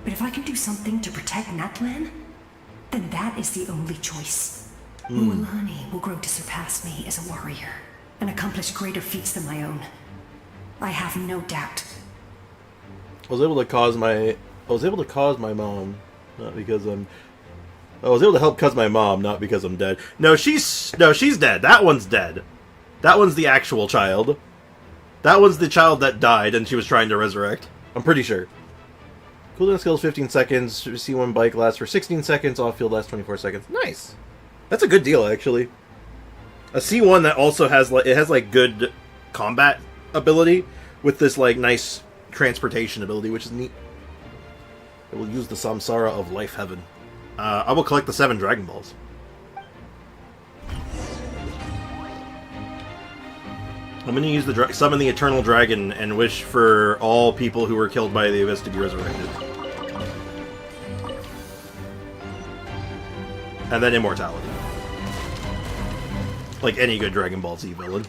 But if I can do something to protect Natlan, then that is the only choice. Noelle will grow to surpass me as a warrior and accomplish greater feats than my own. I have no doubt. I was able to cause my mom, not because I was able to help cause my mom, not because I'm dead. No, she's dead. That one's dead. That one's the actual child. That one's the child that died and she was trying to resurrect. I'm pretty sure. Cooldown skill is 15 seconds. C1 bike lasts for 16 seconds. Off field lasts 24 seconds. Nice. That's a good deal, actually. A C1 that also has like good combat ability with this like nice transportation ability, which is neat. It will use the Samsara of Life Heaven. I will collect the 7 Dragon Balls. I'm going to use the summon the Eternal Dragon and wish for all people who were killed by the Abyss to be resurrected. And then immortality. Like any good Dragon Ball Z villain.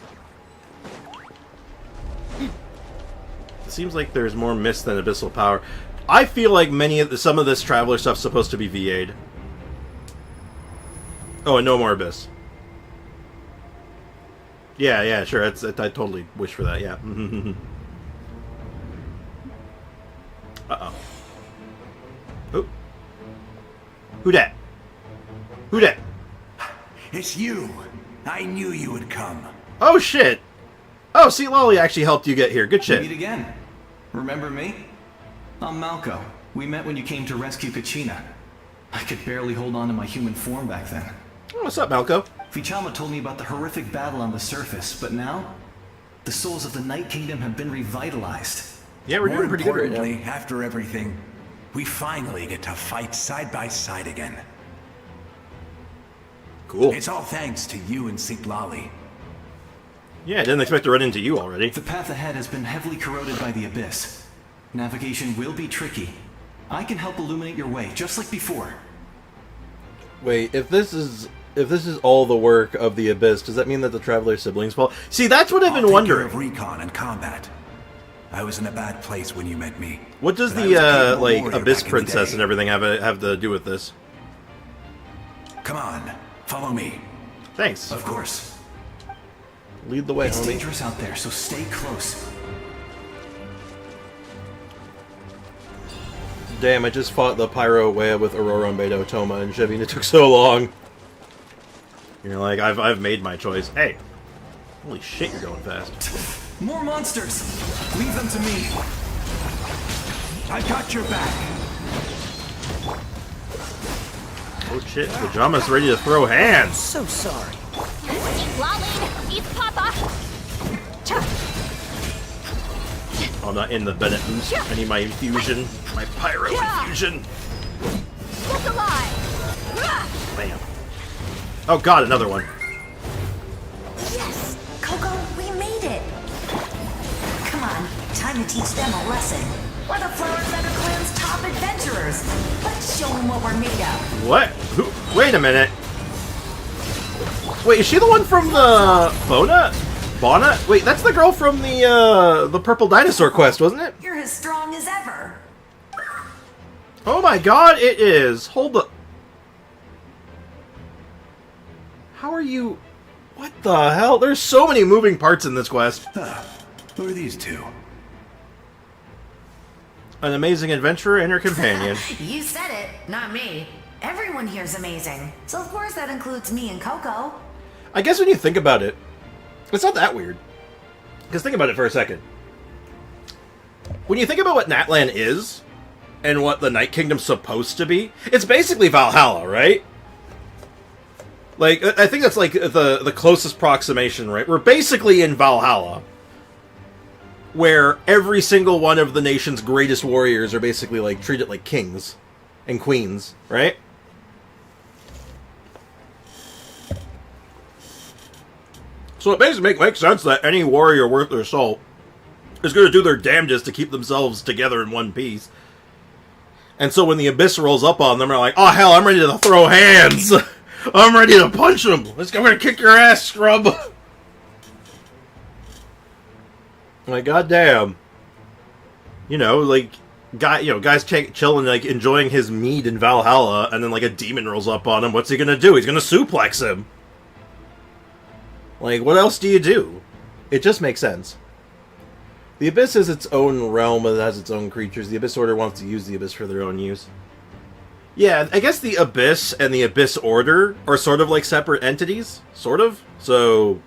It seems like there's more mist than abyssal power. I feel like some of this Traveler stuff's supposed to be VA'd. Oh, and no more Abyss. Yeah, sure. I totally wish for that, yeah. Uh-oh. Oh. Who dat? Who dat? It's you. I knew you would come. Oh, shit. Oh, see, Lolly actually helped you get here. Good shit. Meet again. Remember me? I'm Malco. We met when you came to rescue Kachina. I could barely hold on to my human form back then. Oh, what's up, Malco? Vichama told me about the horrific battle on the surface, but now, the souls of the Night Kingdom have been revitalized. Yeah, we're doing pretty good right now. More importantly, after everything, we finally get to fight side by side again. Cool. It's all thanks to you and St. Lolly. Yeah, I didn't expect to run into you already. The path ahead has been heavily corroded by the Abyss. Navigation will be tricky. I can help illuminate your way, just like before. Wait, if this is all the work of the Abyss, does that mean that the Traveler siblings fall? See, that's what I've been wondering. I'll take care of recon and combat. I was in a bad place when you met me. What does the Abyss Princess and everything have to do with this? Come on, follow me. Thanks. Of course. Lead the way, It's homie. dangerous out there, so stay close. Damn, I just fought the Pyro Wea with Aurora and Beto Toma and Chevy, and it took so long. You're like, I've made my choice. Hey. Holy shit, you're going fast. More monsters! Leave them to me! I got your back. Oh shit, Pajama's ready to throw hands! So sorry. Lolly, eat Papa. Oh, not in the Benetton. I need my infusion. My Pyro infusion. Look alive. Bam. Oh god, another one. Yes! Coco, we made it! Come on, time to teach them a lesson. We're the Flower Feather Clan's top adventurers. Let's show them what we're made of. What? Who? Wait a minute. Wait, is she the one from the Bona? Wait, that's the girl from the Purple Dinosaur quest, wasn't it? You're as strong as ever. Oh my god, it is. Hold up. How are you... What the hell? There's so many moving parts in this quest. Who are these two? An amazing adventurer and her companion. You said it, not me. Everyone here's amazing. So of course that includes me and Coco. I guess when you think about it, it's not that weird. Because think about it for a second. When you think about what Natlan is, and what the Night Kingdom's supposed to be, it's basically Valhalla, right? Like, I think that's like the closest approximation, right? We're basically in Valhalla, where every single one of the nation's greatest warriors are basically like treated like kings and queens, right? So it basically makes sense that any warrior worth their salt is going to do their damnedest to keep themselves together in one piece. And so when the Abyss rolls up on them, they're like, oh hell, I'm ready to throw hands! I'm ready to punch them! I'm gonna kick your ass, scrub! Like, goddamn. You know, like, guys chilling, like, enjoying his mead in Valhalla, and then, like, a demon rolls up on him. What's he gonna do? He's gonna suplex him! Like, what else do you do? It just makes sense. The Abyss is its own realm, and it has its own creatures. The Abyss Order wants to use the Abyss for their own use. Yeah, I guess the Abyss and the Abyss Order are sort of like separate entities. Sort of. So,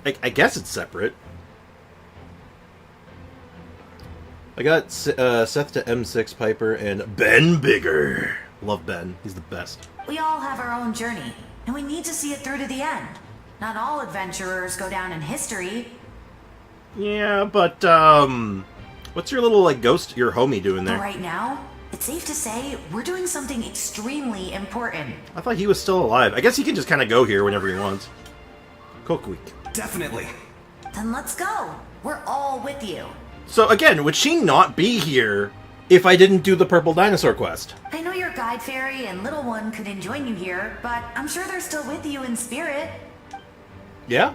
I guess it's separate. I got Seth to M6 Piper and Ben Bigger. Love Ben. He's the best. We all have our own journey, and we need to see it through to the end. Not all adventurers go down in history. Yeah, but, what's your little, like, ghost, your homie doing there? But right now, it's safe to say we're doing something extremely important. I thought he was still alive. I guess he can just kind of go here whenever he wants. Coke Week. Definitely. Then let's go. We're all with you. So, again, would she not be here if I didn't do the Purple Dinosaur quest? I know your guide fairy and little one couldn't join you here, but I'm sure they're still with you in spirit. Yeah?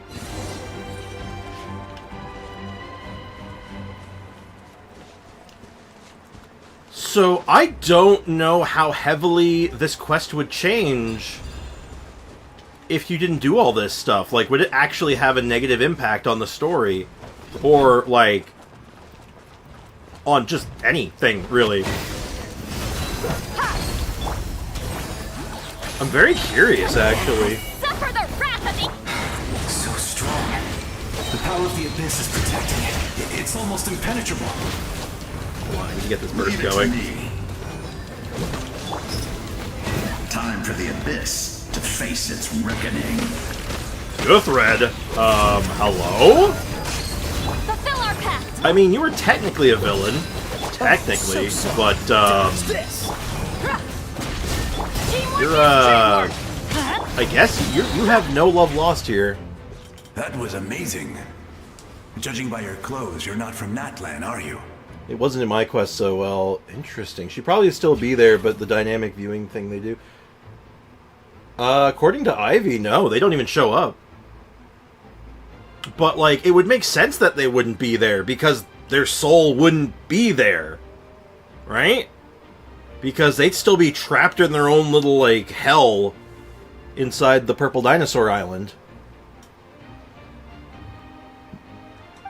So, I don't know how heavily this quest would change if you didn't do all this stuff. Like, would it actually have a negative impact on the story? Or, like, on just anything, really? I'm very curious, actually. Suffer the wrath of the... So strong. The power of the Abyss is protecting it. It's almost impenetrable. Hold on, I need to get this burst going. Time for the Abyss to face its reckoning. Guthred, hello? Fulfill our pact. I mean, you were technically a villain. Technically, but, you're, I guess you have no love lost here. That was amazing. Judging by your clothes, you're not from Natlan, are you? It wasn't in my quest so well. Interesting. She'd probably still be there, but the dynamic viewing thing they do. According to Ivy, no, they don't even show up. But, like, it would make sense that they wouldn't be there, because their soul wouldn't be there. Right? Because they'd still be trapped in their own little, like, hell inside the Purple Dinosaur Island.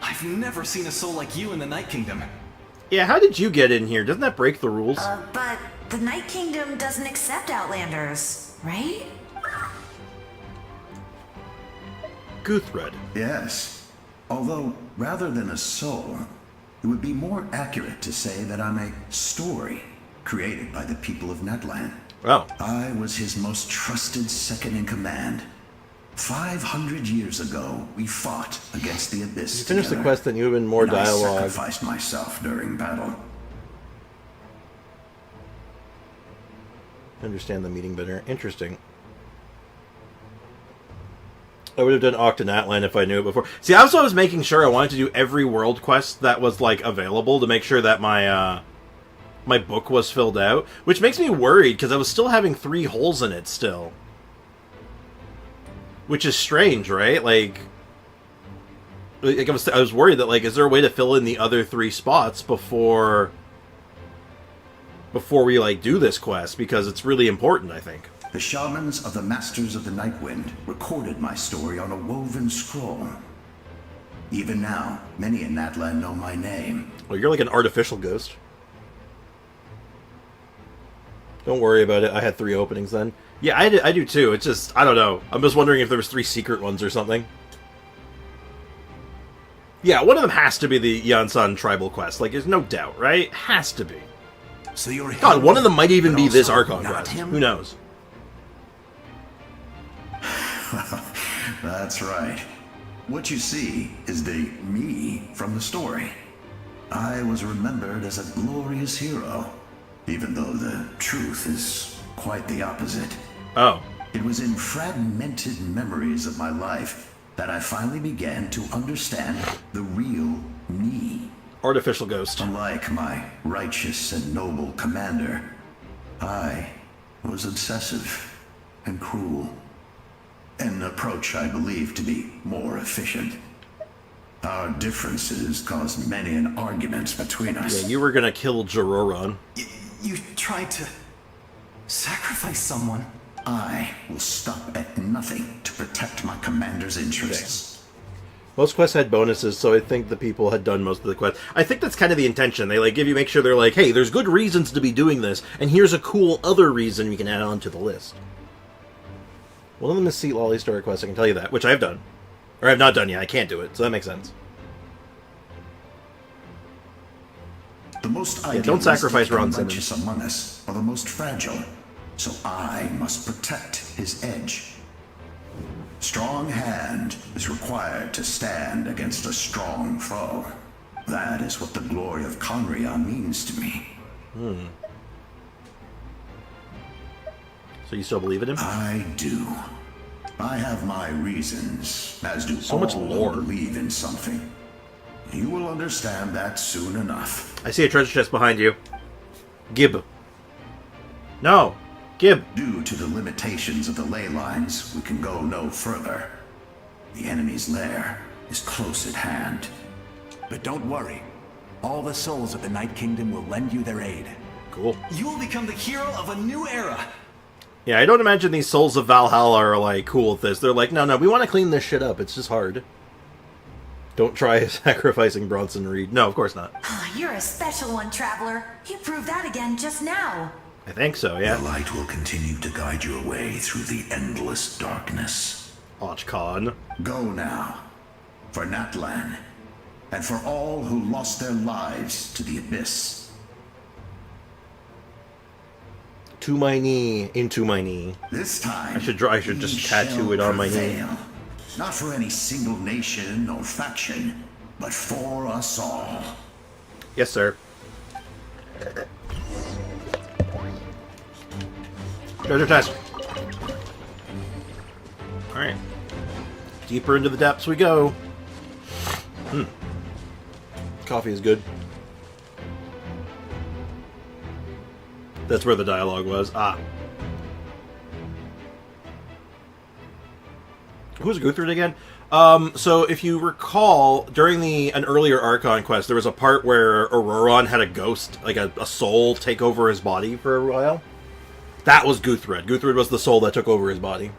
I've never seen a soul like you in the Night Kingdom. Yeah, how did you get in here? Doesn't that break the rules? But the Night Kingdom doesn't accept Outlanders, right? Guthred. Yes. Although, rather than a soul, it would be more accurate to say that I'm a story created by the people of Natlan. Oh. I was his most trusted second-in-command. 500 years ago, we fought against the Abyss. You finished the quest, then you have been more dialogue. I sacrificed myself during battle. Understand the meeting better. Interesting. I would have done Octonatland if I knew it before. See, I was making sure I wanted to do every world quest that was, like, available to make sure that my, my book was filled out. Which makes me worried, because I was still having 3 holes in it still. Which is strange, right? Like I was worried that, like, is there a way to fill in the other 3 spots before we, like, do this quest? Because it's really important, I think. The shamans of the Masters of the Nightwind recorded my story on a woven scroll. Even now, many in Natlan know my name. Well, you're like an artificial ghost. Don't worry about it. I had 3 openings then. Yeah, I do too. It's just, I don't know. I'm just wondering if there was 3 secret ones or something. Yeah, one of them has to be the Yansan tribal quest. Like, there's no doubt, right? Has to be. So you're God, one of them might even be this Archon quest. him? Who knows? That's right. What you see is the me from the story. I was remembered as a glorious hero, even though the truth is quite the opposite. Oh. It was in fragmented memories of my life that I finally began to understand the real me. Artificial ghost. Unlike my righteous and noble commander, I was obsessive and cruel. An approach I believe to be more efficient. Our differences caused many an arguments between us. Yeah, you were gonna kill Jororon. You tried to sacrifice someone. I will stop at nothing to protect my commander's interests. Most quests had bonuses, so I think the people had done most of the quests. I think that's kind of the intention. They like make sure they're like, hey, there's good reasons to be doing this, and here's a cool other reason we can add on to the list. One of them is Seat Lolly story quest, I can tell you that, which I've done. Or I've not done yet, I can't do it, so that makes sense. The most don't sacrifice Ron righteous Simmons. among us are the most fragile, so I must protect his edge. Strong hand is required to stand against a strong foe. That is what the glory of Conria means to me. So you still believe in him? I do. I have my reasons, as do So much all lore. who believe in something. You will understand that soon enough. I see a treasure chest behind you. Gib. No. Gib. Due to the limitations of the ley lines, we can go no further. The enemy's lair is close at hand. But don't worry. All the souls of the Night Kingdom will lend you their aid. Cool. You will become the hero of a new era. Yeah, I don't imagine these Souls of Valhalla are, like, cool with this. They're like, no, we want to clean this shit up. It's just hard. Don't try sacrificing Bronson Reed. No, of course not. You're a special one, Traveler. You proved that again just now. I think so, yeah. The light will continue to guide your way through the endless darkness. Ochcon. Go now. For Natlan. And for all who lost their lives to the abyss. To my knee, into my knee. This time, I should just tattoo it on my knee. Not for any single nation or faction, but for us all. Yes, sir. Treasure chest. Alright. Deeper into the depths we go. Coffee is good. That's where the dialogue was. Ah. Who's Guthrid again? So if you recall, during an earlier Archon quest, there was a part where Auroron had a ghost, like a soul, take over his body for a while. That was Guthrid. Guthrid was the soul that took over his body.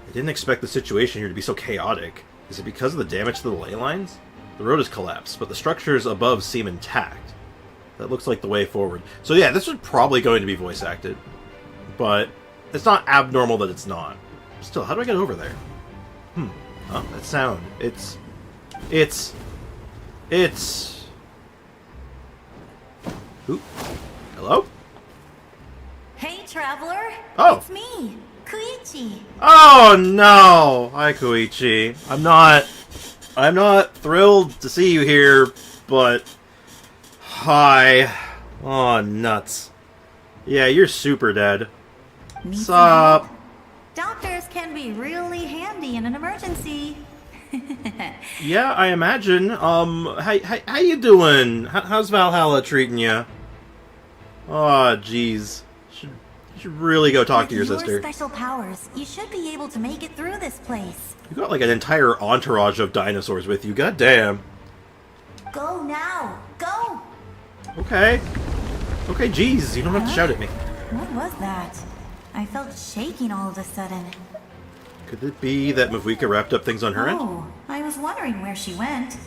I didn't expect the situation here to be so chaotic. Is it because of the damage to the ley lines? The road has collapsed, but the structures above seem intact. That looks like the way forward. So yeah, this was probably going to be voice acted. But it's not abnormal that it's not. Still, how do I get over there? Oh, that sound. It's... Ooh. Hello? Hey, Traveler. Oh. It's me, Koichi. Oh no! Hi, Koichi. I'm not thrilled to see you here, but... Hi. Oh, nuts. Yeah, you're super dead. Need some Sup? help? Doctors can be really handy in an emergency. Yeah, I imagine. How you doing? How's Valhalla treating you? Oh, jeez. You should really go talk to your With sister. special powers, you should be able to make it through this place. You got like an entire entourage of dinosaurs with you. God damn. Go now! Go! Okay. Okay, jeez. You don't have to shout at me. What was that? I felt shaking all of a sudden. Could it be that Mavuika wrapped up things on her end? Oh, I was wondering where she went.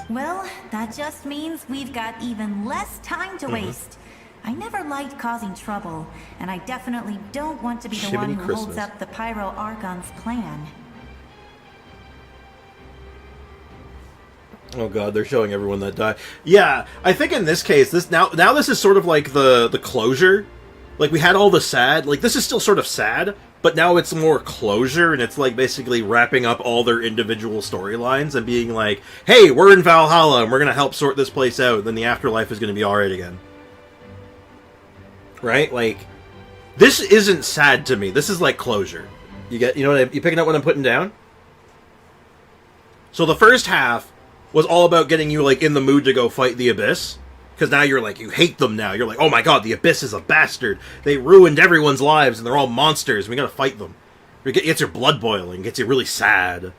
Well, that just means we've got even less time to waste. I never liked causing trouble, and I definitely don't want to be the Jiminy one who holds Christmas. up the Pyro Archon's plan. Oh god, they're showing everyone that die. Yeah, I think in this case, this now this is sort of like the closure. Like, we had all the sad, like, this is still sort of sad, but now it's more closure, and it's like basically wrapping up all their individual storylines and being like, hey, we're in Valhalla, and we're gonna help sort this place out, then the afterlife is gonna be alright again. Right? Like, this isn't sad to me. This is like closure. You know what you picking up what I'm putting down? So the first half was all about getting you, like, in the mood to go fight the Abyss. Because now you're like, you hate them now. You're like, oh my god, the Abyss is a bastard. They ruined everyone's lives, and they're all monsters. We gotta fight them. It gets your blood boiling. Gets you really sad.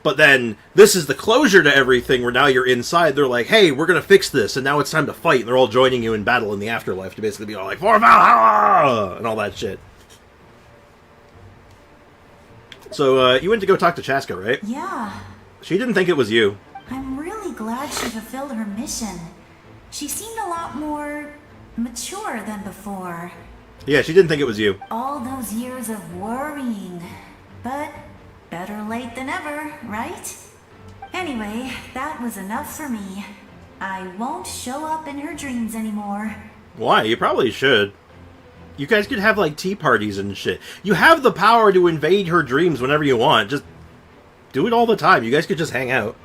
But then, this is the closure to everything, where now you're inside. They're like, hey, we're gonna fix this, and now it's time to fight. And they're all joining you in battle in the afterlife to basically be all like, for Valhalla! And all that shit. So, you went to go talk to Chaska, right? Yeah, She didn't think it was you. I'm really glad she fulfilled her mission. She seemed a lot more mature than before. Yeah, she didn't think it was you. All those years of worrying. But better late than ever, right? Anyway, that was enough for me. I won't show up in her dreams anymore. Why? You probably should. You guys could have, like, tea parties and shit. You have the power to invade her dreams whenever you want. Just do it all the time. You guys could just hang out.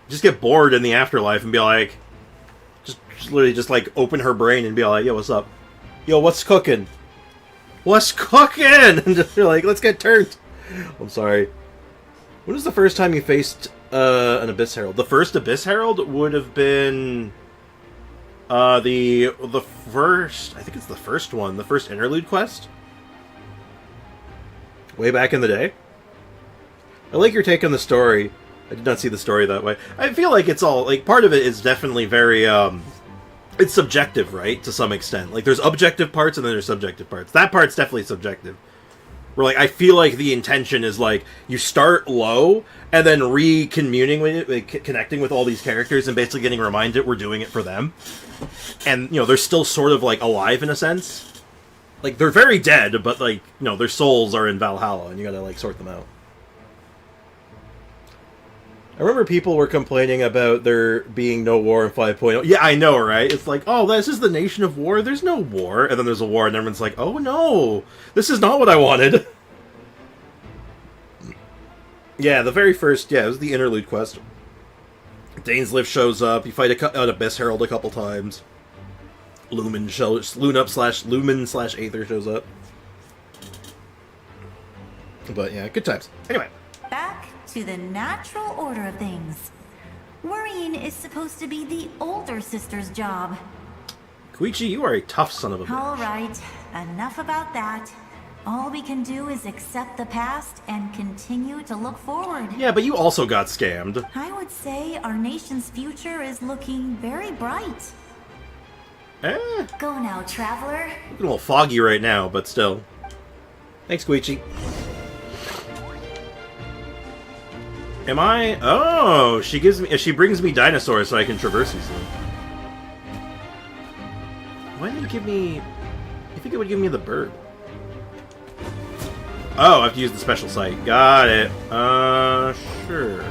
Just get bored in the afterlife and be like... Just literally just, like, open her brain and be like, yo, what's up? Yo, what's cooking? What's cooking? And just be like, let's get turned. I'm sorry. When was the first time you faced an Abyss Herald? The first Abyss Herald would have been... the first... I think it's the first one. The first interlude quest? Way back in the day? I like your take on the story. I did not see the story that way. I feel like it's all... Like, part of it is definitely very, it's subjective, right? To some extent. Like, there's objective parts and then there's subjective parts. That part's definitely subjective. Where, like, I feel like the intention is, like, you start low and then re-communing with it, like, connecting with all these characters and basically getting reminded we're doing it for them. And, you know, they're still sort of, like, alive in a sense. Like, they're very dead, but, like, you know, their souls are in Valhalla and you gotta, like, sort them out. I remember people were complaining about there being no war in 5.0. Yeah, I know, right? It's like, oh, this is the nation of war. There's no war. And then there's a war, and everyone's like, oh, no. This is not what I wanted. Yeah, the very first, it was the interlude quest. Dainslift shows up. You fight an Abyss Herald a couple times. Lumen slash Aether shows up. But, yeah, good times. Anyway. Back to the natural order of things. Worrying is supposed to be the older sister's job. Koichi, you are a tough son of a bitch. Alright, enough about that. All we can do is accept the past and continue to look forward. Yeah, but you also got scammed. I would say our nation's future is looking very bright. Go now, traveler. Looking a little foggy right now, but still. Thanks, Koichi. Am I? Oh, she brings me dinosaurs so I can traverse easily. Why did it give me... I think it would give me the bird. Oh, I have to use the special site. Got it. Sure.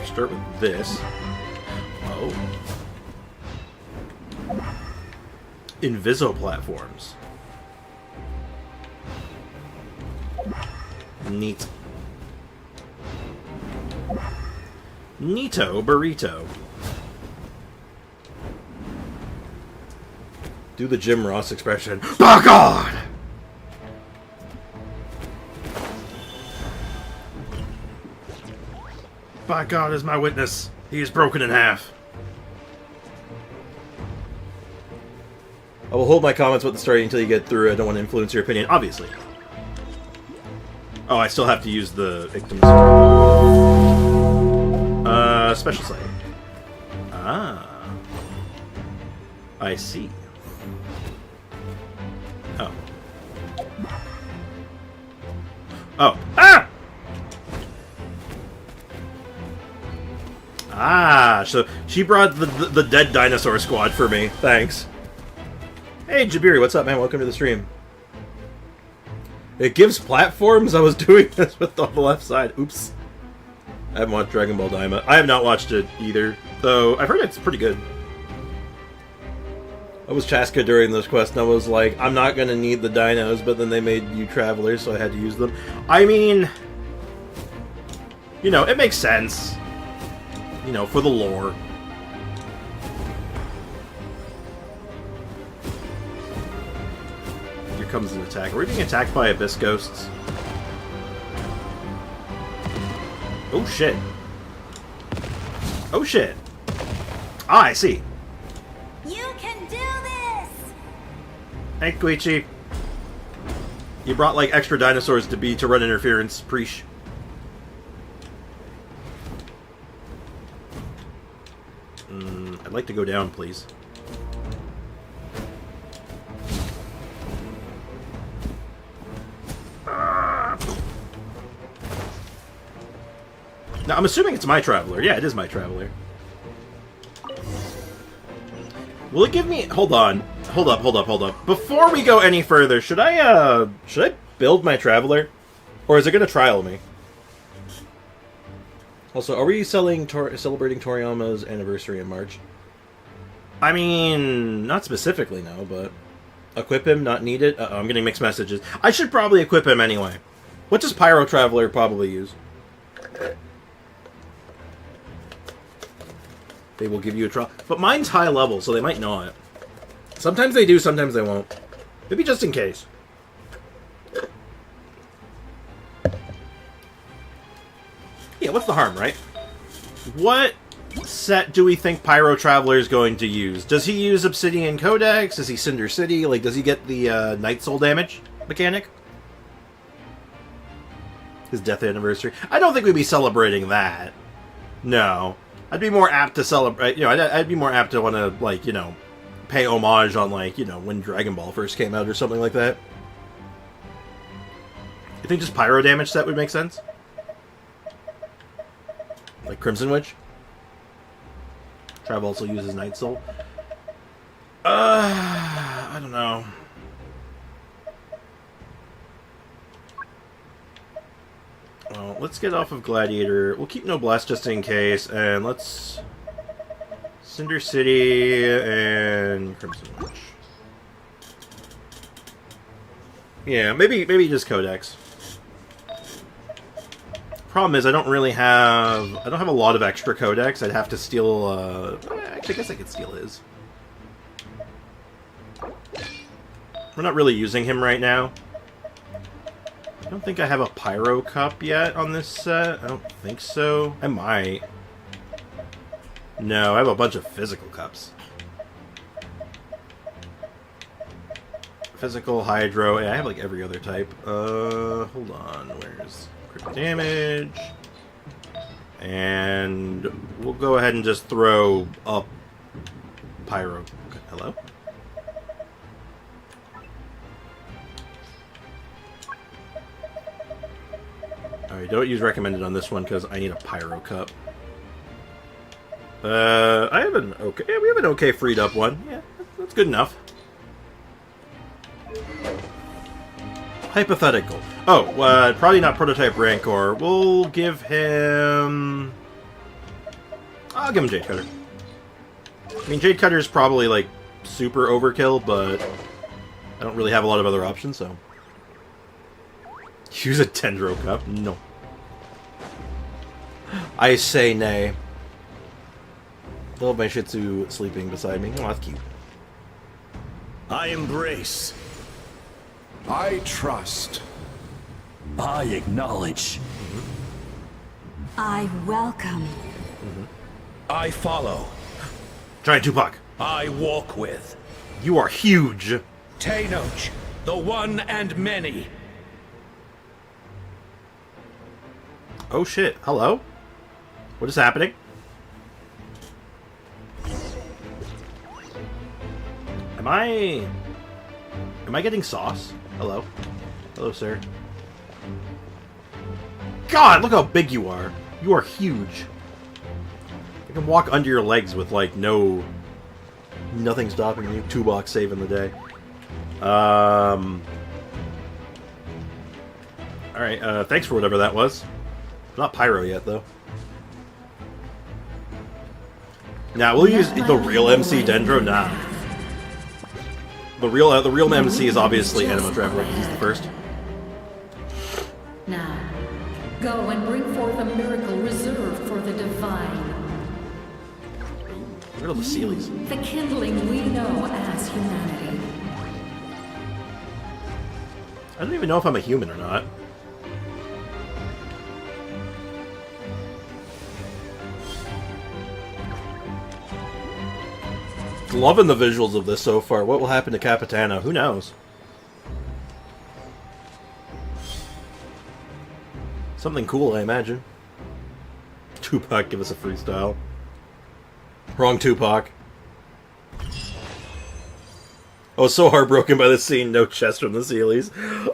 Start with this. Oh. Inviso platforms. Neat. Neato burrito. Do the Jim Ross expression. Oh God! By God is my witness. He is broken in half. I will hold my comments about the story until you get through. I don't want to influence your opinion, obviously. Oh, I still have to use the victim's special sight. Ah. I see. Oh. Oh. Ah! Ah, so she brought the dead dinosaur squad for me. Thanks. Hey, Jabiri, what's up, man? Welcome to the stream. It gives platforms? I was doing this with on the left side. Oops. I haven't watched Dragon Ball Daima. I have not watched it either, though I've heard it's pretty good. I was Chaska during this quest, and I was like, I'm not going to need the dinos, but then they made you travelers, so I had to use them. I mean, you know, it makes sense. You know, for the lore. Here comes an attack. Are we being attacked by abyss ghosts? Oh shit. Oh shit. Ah, I see. You can do this! Hey, Koichi. You brought like extra dinosaurs to run interference, preesh. I'd like to go down, please. Now, I'm assuming it's my Traveler. Yeah, it is my Traveler. Will it give me... Hold on. Hold up. Before we go any further, should I build my Traveler? Or is it going to trial me? Also, are we celebrating Toriyama's anniversary in March? I mean, not specifically, no, but... Equip him, not needed? Uh-oh, I'm getting mixed messages. I should probably equip him anyway. What does Pyro Traveler probably use? They will give you a trial. But mine's high level, so they might not. Sometimes they do, sometimes they won't. Maybe just in case. Yeah, what's the harm, right? What set do we think Pyro Traveler is going to use? Does he use Obsidian Codex? Does he Cinder City? Like, does he get the Night Soul damage mechanic? His death anniversary? I don't think we'd be celebrating that. No. I'd be more apt to celebrate, you know, I'd be more apt to want to, like, you know, pay homage on, like, you know, when Dragon Ball first came out or something like that. You think just Pyro damage set would make sense? Like Crimson Witch? Trav also uses Night Soul. I don't know. Well, let's get off of Gladiator. We'll keep Noblesse just in case, and let's... Cinder City and Crimson Witch. Yeah, maybe just Codex. Problem is, I don't have a lot of extra Codex. I'd have to steal, actually, I guess I could steal his. We're not really using him right now. I don't think I have a Pyro Cup yet on this set. I don't think so. I might. No, I have a bunch of physical cups. Physical, Hydro. Yeah, I have like every other type. Hold on. Where's crit damage? And we'll go ahead and just throw up Pyro. Okay, hello? Alright, don't use recommended on this one because I need a Pyro Cup. I have an okay. Yeah, we have an okay freed up one. Yeah, that's good enough. Hypothetical. Oh, probably not prototype Rancor. We'll give him... I'll give him Jade Cutter. I mean, Jade Cutter is probably, like, super overkill, but I don't really have a lot of other options, so... Use a Tendro Cup? No. I say nay. I love my Shih Tzu sleeping beside me. Oh, that's cute. I embrace. I trust. I acknowledge. I welcome. I follow. Giant Tupac. I walk with. You are huge. Tenoch, the one and many. Oh shit. Hello? What is happening? Am I getting sauce? Hello? Hello, sir. God, look how big you are. You are huge. I can walk under your legs with, like, nothing stopping you. 2-box saving the day. Alright, thanks for whatever that was. Not Pyro yet, though. Now, we'll use the real MC Dendro? Nah. The real MC is obviously Anima Traveler. He's the first. Now, go and bring forth a miracle reserved for the divine. Get rid of the Sealies. The kindling we know as humanity. I don't even know if I'm a human or not. Loving the visuals of this so far. What will happen to Capitano? Who knows? Something cool, I imagine. Tupac, give us a freestyle. Wrong Tupac. I was so heartbroken by this scene. No chest from the Sealies.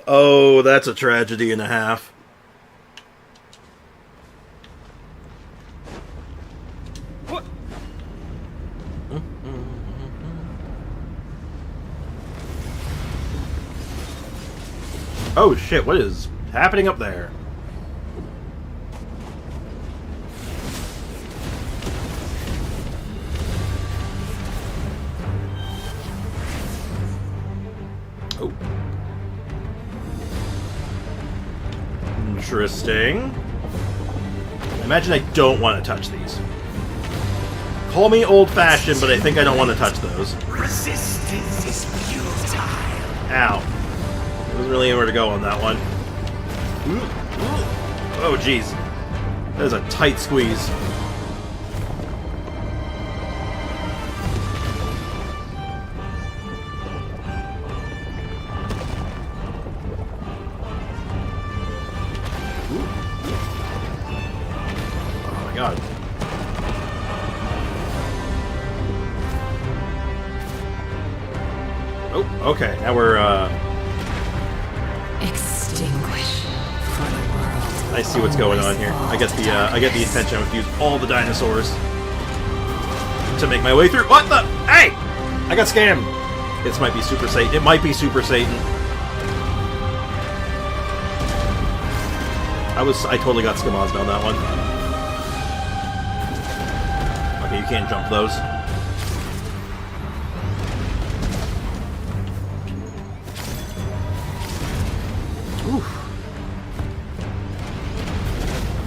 Oh, that's a tragedy and a half. Oh shit, what is happening up there? Oh. Interesting. Imagine I don't want to touch these. Call me old-fashioned, but I think I don't want to touch those. Resistance is futile. Ow. There wasn't really anywhere to go on that one. Oh, jeez. That is a tight squeeze. Oh my god. Oh, okay. Now we're, Extinguish for the world. I see what's going on here. I get the attention. I have to use all the dinosaurs to make my way through. What the? Hey! I got scammed. This might be Super Satan. It might be Super Satan. I totally got skamazed on that one. Okay, you can't jump those.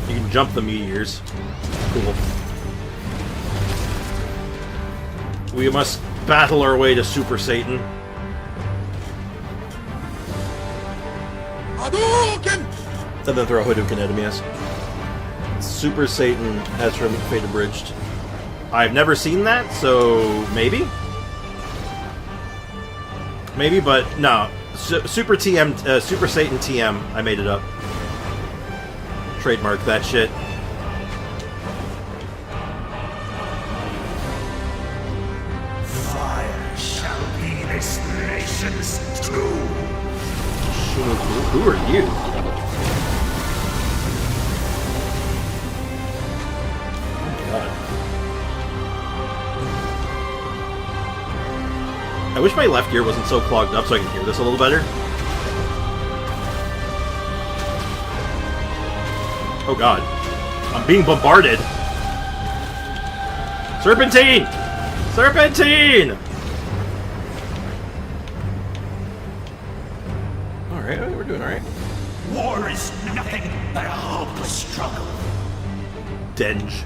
You can jump the meteors. Cool. We must battle our way to Super Satan. Hadoken! And then throw Hadoken at him, yes. Super Satan has from Fate Abridged. I've never seen that, so maybe? Maybe, but no. Super Satan TM. I made it up. Trademark that shit. Fire shall be this nation's tomb. Who are you? Oh my god. I wish my left ear wasn't so clogged up so I can hear this a little better. Oh god. I'm being bombarded. Serpentine! Serpentine! Alright, we're doing alright. War is nothing but a hopeless struggle. Denge.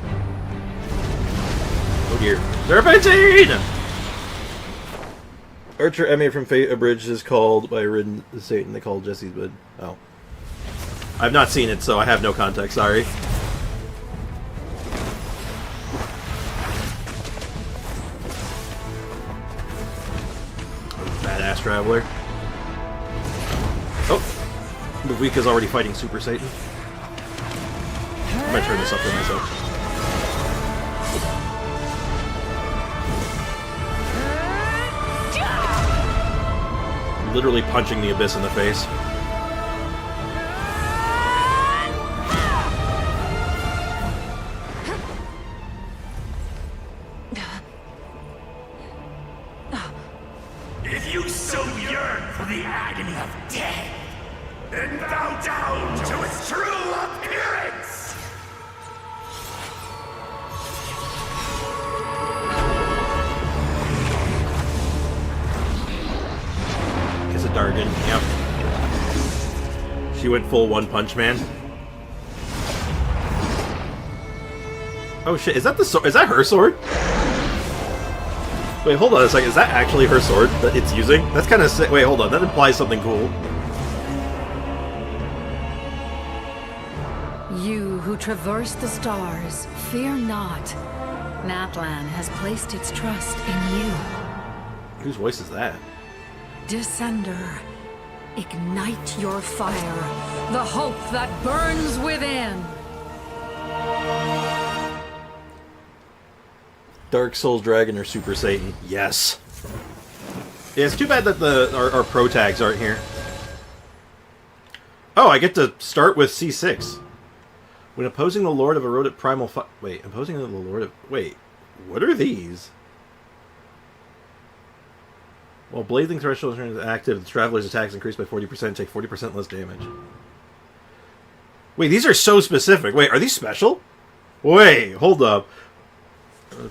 Oh dear. Serpentine! Archer Emmy from Fate Abridged is called by Ridden Satan. They call Jesse's bed. Oh. I've not seen it, so I have no context. Sorry. Badass Traveler. Oh! Mavika's already fighting Super Satan. I might turn this up for myself. Literally punching the Abyss in the face. If you so yearn for the agony of death, then bow down to its true appearance! It's a Dargan, yep. She went full One Punch Man. Oh shit, is that the sword? Is that her sword? Wait, hold on a second. Is that actually her sword that it's using? That's kind of sick. Wait, hold on. That implies something cool. You who traverse the stars, fear not. Natlan has placed its trust in you. Whose voice is that? Descender, ignite your fire, the hope that burns within. Dark Souls Dragon or Super Satan? Yes. Yeah, it's too bad that our pro tags aren't here. Oh, I get to start with C6. When opposing the Lord of Eroded Primal Wait, opposing the Lord of... Wait, what are these? While Blazing Threshold is active, the Traveler's attacks increase by 40%, take 40% less damage. Wait, these are so specific. Wait, are these special? Wait, hold up.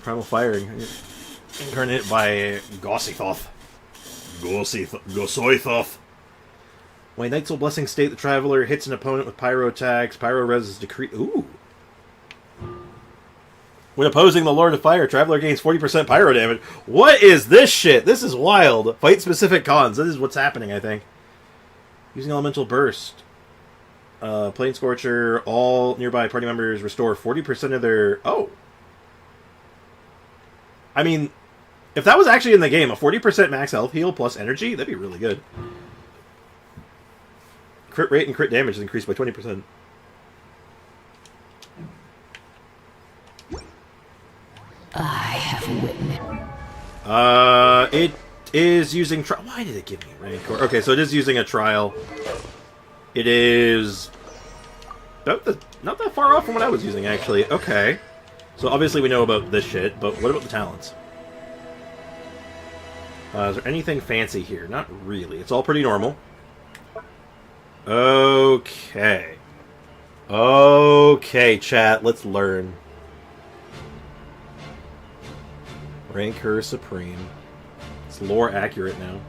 Primal Fire incarnated by Gossithoth. Gosoithoth. When Night Soul Blessing state, the Traveler hits an opponent with Pyro attacks. Pyro res is decreased. Ooh. When opposing the Lord of Fire, Traveler gains 40% Pyro damage. What is this shit? This is wild. Fight specific cons. This is what's happening, I think. Using Elemental Burst. Plane Scorcher. All nearby party members restore 40% of their... Oh. I mean, if that was actually in the game, a 40% max health heal plus energy, that'd be really good. Crit rate and crit damage is increased by 20%. I have witnessed. It is using... Why did it give me Rancor? Okay, so it is using a trial. It is... not that far off from what I was using, actually. Okay. So obviously we know about this shit, but what about the talents? Is there anything fancy here? Not really. It's all pretty normal. Okay. Okay, chat. Let's learn. Rancor Supreme. It's lore accurate now.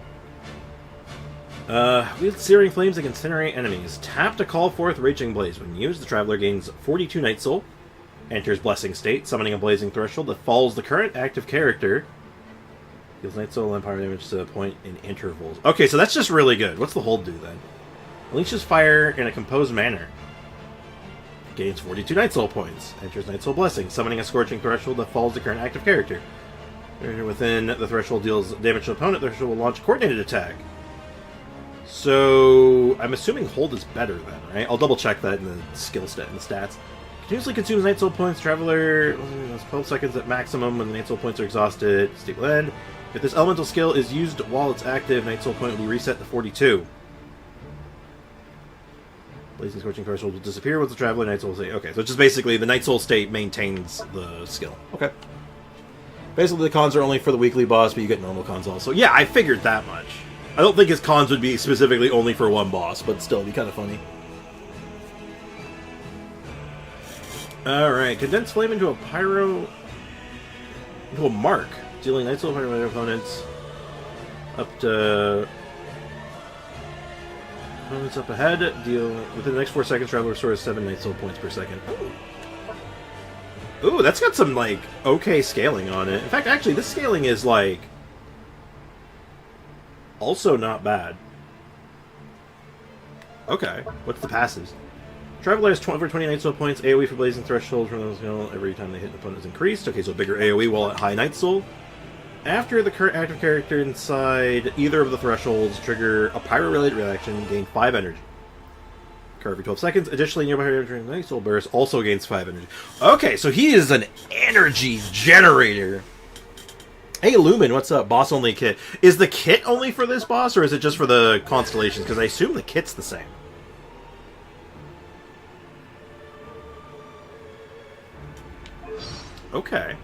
Wield Searing Flames to incinerate enemies. Tap to call forth Raging Blaze. When used, the Traveler gains 42 Night Soul. Enters Blessing State, summoning a Blazing Threshold that follows the current active character. Deals Night Soul and Power damage to a point in intervals. Okay, so that's just really good. What's the hold do then? Unleashes fire in a composed manner. Gains 42 Night Soul points. Enters Night Soul Blessing, summoning a Scorching Threshold that follows the current active character. Within the threshold deals damage to the opponent, the threshold will launch a coordinated attack. So I'm assuming hold is better then, right? I'll double check that in the skill stat and the stats. Continuously consumes Night Soul points. Traveler 12 seconds at maximum when the Night Soul points are exhausted. State will end. If this elemental skill is used while it's active, Night Soul point will be reset to 42. Blazing Scorching Threshold will disappear once the Traveler Night Soul state. Okay, so it's just basically the Night Soul state maintains the skill. Okay. Basically, the cons are only for the weekly boss, but you get normal cons also. Yeah, I figured that much. I don't think his cons would be specifically only for one boss, but still, it'd be kind of funny. Alright, Condense Flame into a Pyro... into a Mark. Dealing Night Soul Pyro to opponents. Up to... opponents up ahead. Deal... within the next 4 seconds, Traveler restores 7 Night Soul points per second. Ooh, that's got some, like, okay scaling on it. In fact, actually, this scaling is, like... Also not bad. Okay, what's the passives? Traveler has over 20 Night Soul points, AoE for Blazing Threshold from those, every time they hit an opponent is increased. Okay, so bigger AoE while at high Night Soul. After the current active character inside either of the thresholds trigger a Pyro-related reaction, gain 5 energy. Occur every 12 seconds. Additionally, nearby Night Soul Burst also gains 5 energy. Okay, so he is an energy generator. Hey, Lumen, what's up? Boss only kit. Is the kit only for this boss, or is it just for the constellations? Because I assume the kit's the same. Okay.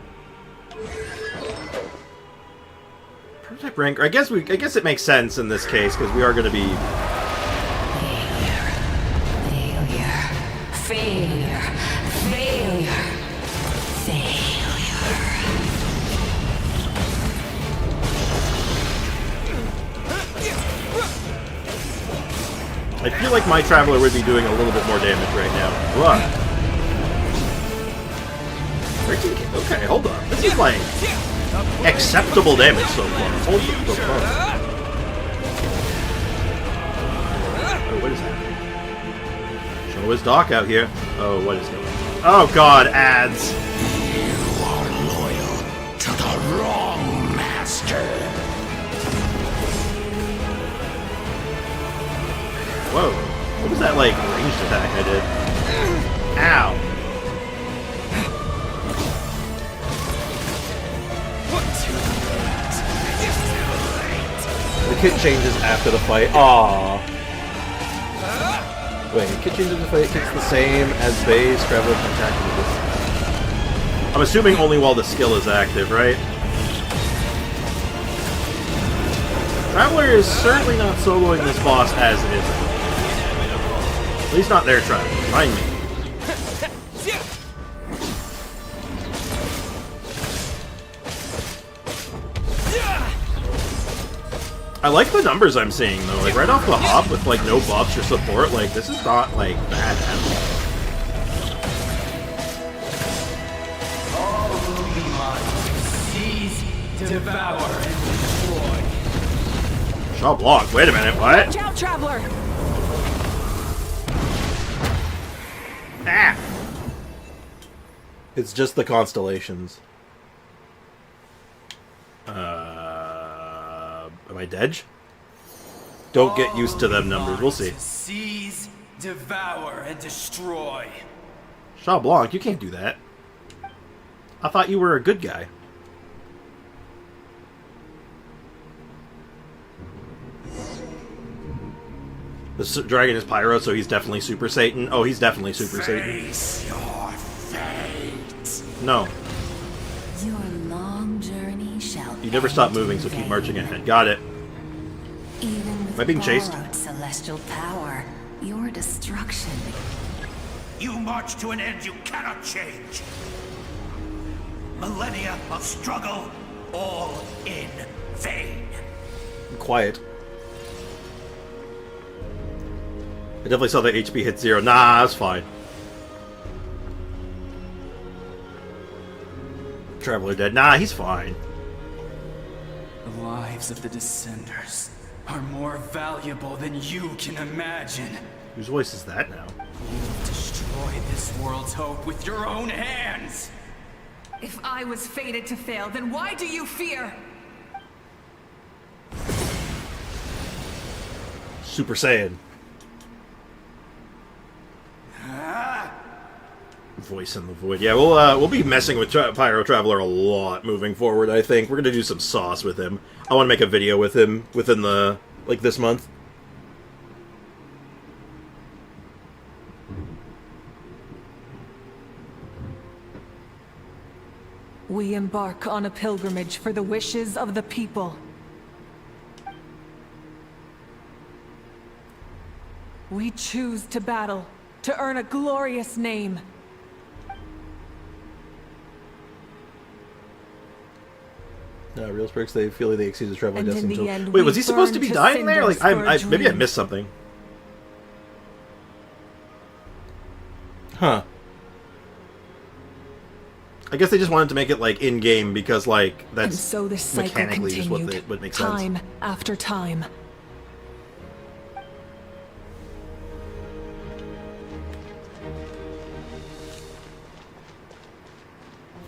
Prototype rank. I guess it makes sense in this case because we are going to be Failure. I feel like my Traveler would be doing a little bit more damage right now. What? Okay, hold on. This is like acceptable damage so far. Hold the phone. Oh, what is happening? Show his dock out here. Oh, what is going on? Oh god, ads. You are loyal to the wrong master. Whoa. What was that, like, ranged attack I did? Ow. The kit changes after the fight. Aww. Wait, kit changes in the fight. Kit's the same as base. Traveler can attack with this. I'm assuming only while the skill is active, right? Traveler is certainly not soloing this boss as it is. At least not their tribe. Mind me. I like the numbers I'm seeing though. Like right off the hop with like no buffs or support, like this is not like bad at all. All will be mine. Seize, devour, and destroy. Shaw block. Wait a minute. What? Watch out, Traveler! Ah! It's just the constellations. Am I dead? Don't get used to them numbers. We'll see. Seize, devour, and destroy. Shaw Blanc, you can't do that. I thought you were a good guy. The dragon is Pyro, so he's definitely Super Satan. Oh, he's definitely Super Satan. Face your fate. No. Your long journey shall You never stop moving, so keep marching ahead. Got it. even with Am I being chased? borrowed celestial power, your destruction. You march to an end you cannot change. Millennia of struggle, all in vain. Quiet. I definitely saw the HP hit 0. Nah, that's fine. Traveler dead. Nah, he's fine. The lives of the Descenders are more valuable than you can imagine. Whose voice is that now? You've destroyed this world's hope with your own hands! If I was fated to fail, then why do you fear? Super Saiyan. Voice in the void. Yeah, we'll be messing with Pyro Traveler a lot moving forward, I think. We're gonna do some sauce with him. I want to make a video with him within the, like, this month. We embark on a pilgrimage for the wishes of the people. We choose to battle, to earn a glorious name. No, real Sprix, they feel like they exceed the traveling And in distance. the end, Wait, we was he supposed to burn be to dying there? Like, cinders for a maybe I dream. missed something. Huh. I guess they just wanted to make it like in game because like that's and so this cycle mechanically just continued, what makes sense. time after time.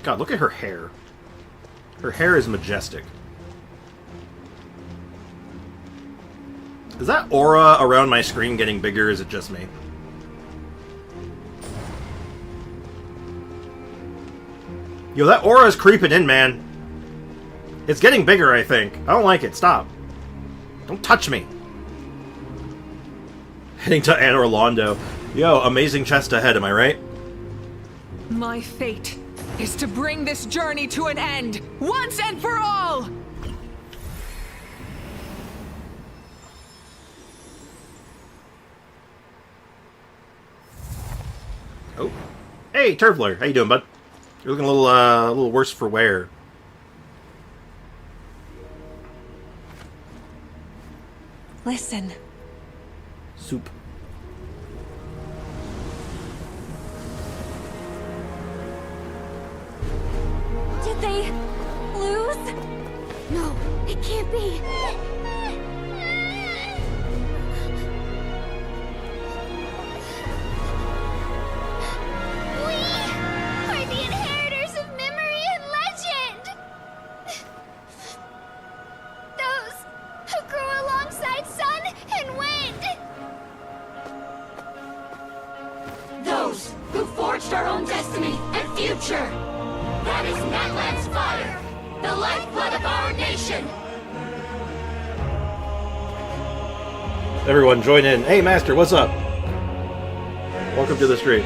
God, look at her hair. Her hair is majestic. Is that aura around my screen getting bigger, or is it just me? Yo, that aura is creeping in, man. It's getting bigger, I think. I don't like it. Stop. Don't touch me. Heading to Anne Orlando. Yo, amazing chest ahead, am I right? My fate is to bring this journey to an end, once and for all! Oh. Hey, Turfler. How you doing, bud? You're looking a little worse for wear. Listen. Soup. Did they lose? No, it can't be. We are the inheritors of memory and legend. Those who grew alongside sun and wind. Those who forged our own destiny and future. That is Natlan's fire, the lifeblood of our nation. Everyone, join in. Hey, Master, what's up? Welcome to the stream.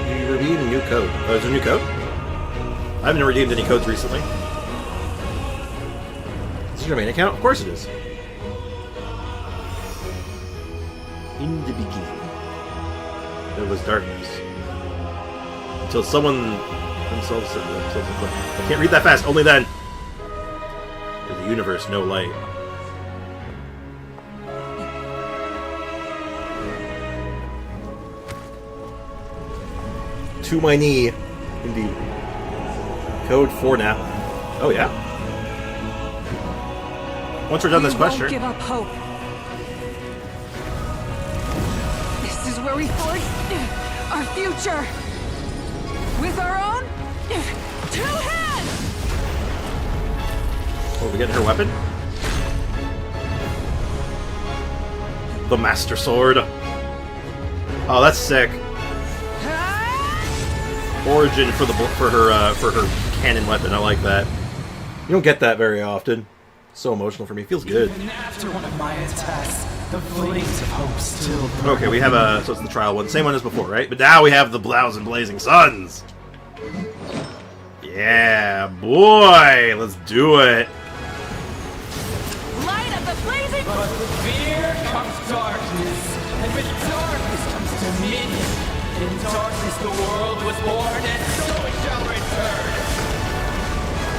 You redeemed a new code. Oh, there's a new code? I haven't redeemed any codes recently. Is this your main account? Of course it is. In the beginning, there was darkness. Until someone themselves said themselves a question. I can't read that fast. Only then. In the universe, no light. To my knee. Indeed. Code 4 now. Oh, yeah. Once we're done this quest, We sure. won't give up hope. This is where we forge our future. With our own 2 hands! Oh, we getting her weapon? The Master Sword. Oh, that's sick. Origin for her cannon weapon. I like that. You don't get that very often. So emotional for me. Feels good. Even after one of my attacks, the flames of hope still burn. Okay, we have a so it's the trial one, same one as before, right? But now we have the Blouse and Blazing Suns. Yeah, boy, let's do it. Light of the blazing. But with fear comes darkness, and with darkness comes dominion. In darkness the world was born, and so it shall return.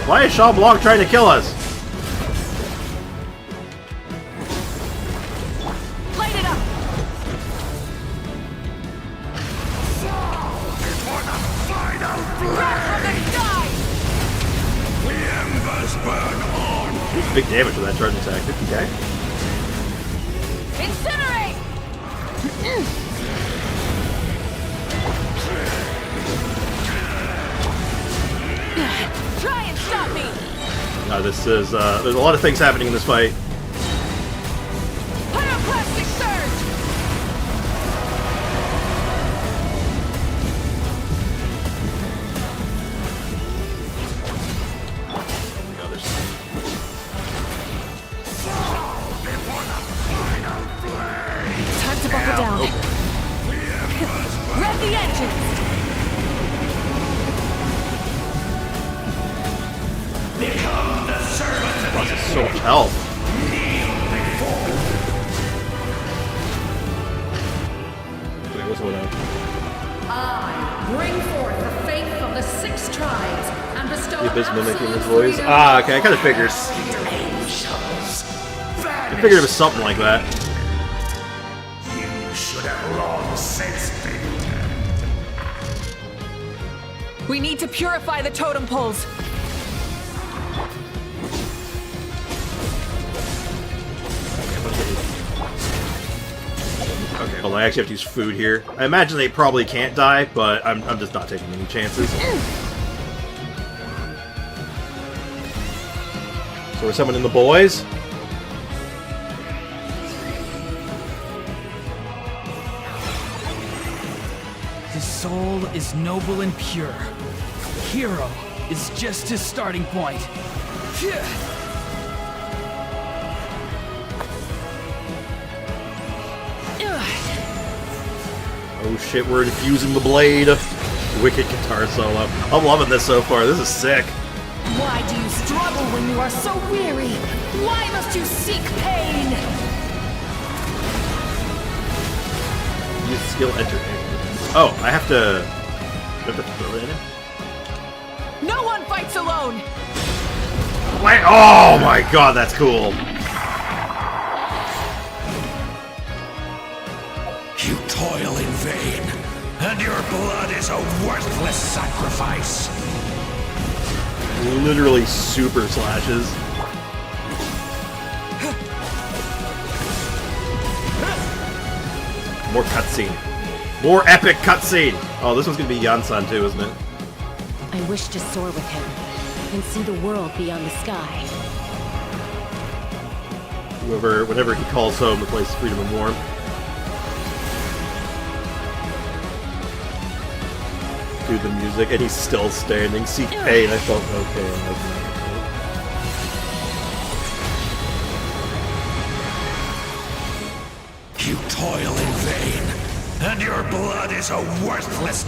Why is Shaw Blanc trying to kill us? Light it up. For the final Wrath from the sky. the embers burn on. Big damage with that charge attack. 50k. Incinerate. Try and stop me. This is there's a lot of things happening in this fight. Pyroclastic surge. Time to buckle down. Rev the engines. Become the servant of Process so much health. Wait, what's going on? I bring forth the faith of the 6 tribes and bestow The Abyss mimicking his absolute voice. freedom Ah, okay, I kind of figured. I figured it was something like that. You should have long since been dead. We need to purify the totem poles. Okay, hold on. I actually have to use food here. I imagine they probably can't die, but I'm just not taking any chances. So we're summoning the boys. His soul is noble and pure. Hero is just his starting point. Oh shit, we're infusing the blade. Wicked guitar solo. I'm loving this so far. This is sick. Why do you struggle when you are so weary? Why must you seek pain? Use skill enter. Oh, I have to throw it in? No one fights alone! Wait, oh my god, that's cool. You toil in vain, and your blood is a worthless sacrifice. Literally super slashes. More cutscene. More epic cutscene! Oh, this one's gonna be Yansan too, isn't it? I wish to soar with him and see the world beyond the sky. Whenever he calls home, the place is freedom and warm. Dude, the music, and he's still standing. Seek pain, I felt no pain. You toil in vain, and your blood is a worthless...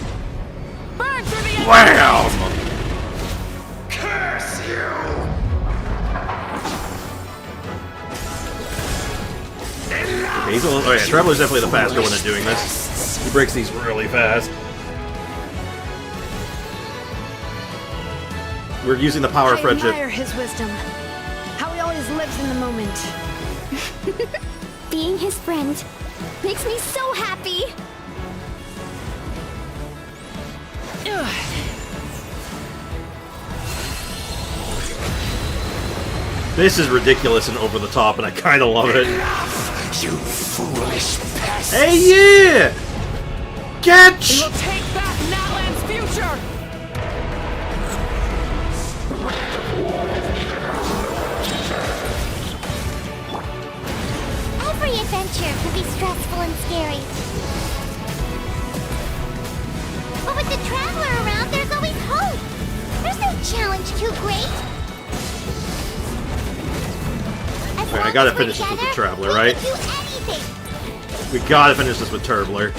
Burn through the enemy! Wham! Curse you! Okay, he's a little, oh yeah, Traveler's definitely the faster one at doing this. He breaks these really fast. We're using the power of friendship. I admire his wisdom. How he always lives in the moment. Being his friend makes me so happy. This is ridiculous and over the top, and I kind of love it. You foolish pest! Hey, yeah! Catch! We will take back Natlan's future! Every adventure can be stressful and scary. But with the Traveler around, there's always hope. There's no challenge too great. Okay, I gotta finish this with the Traveler, right? We gotta finish this with Turbler.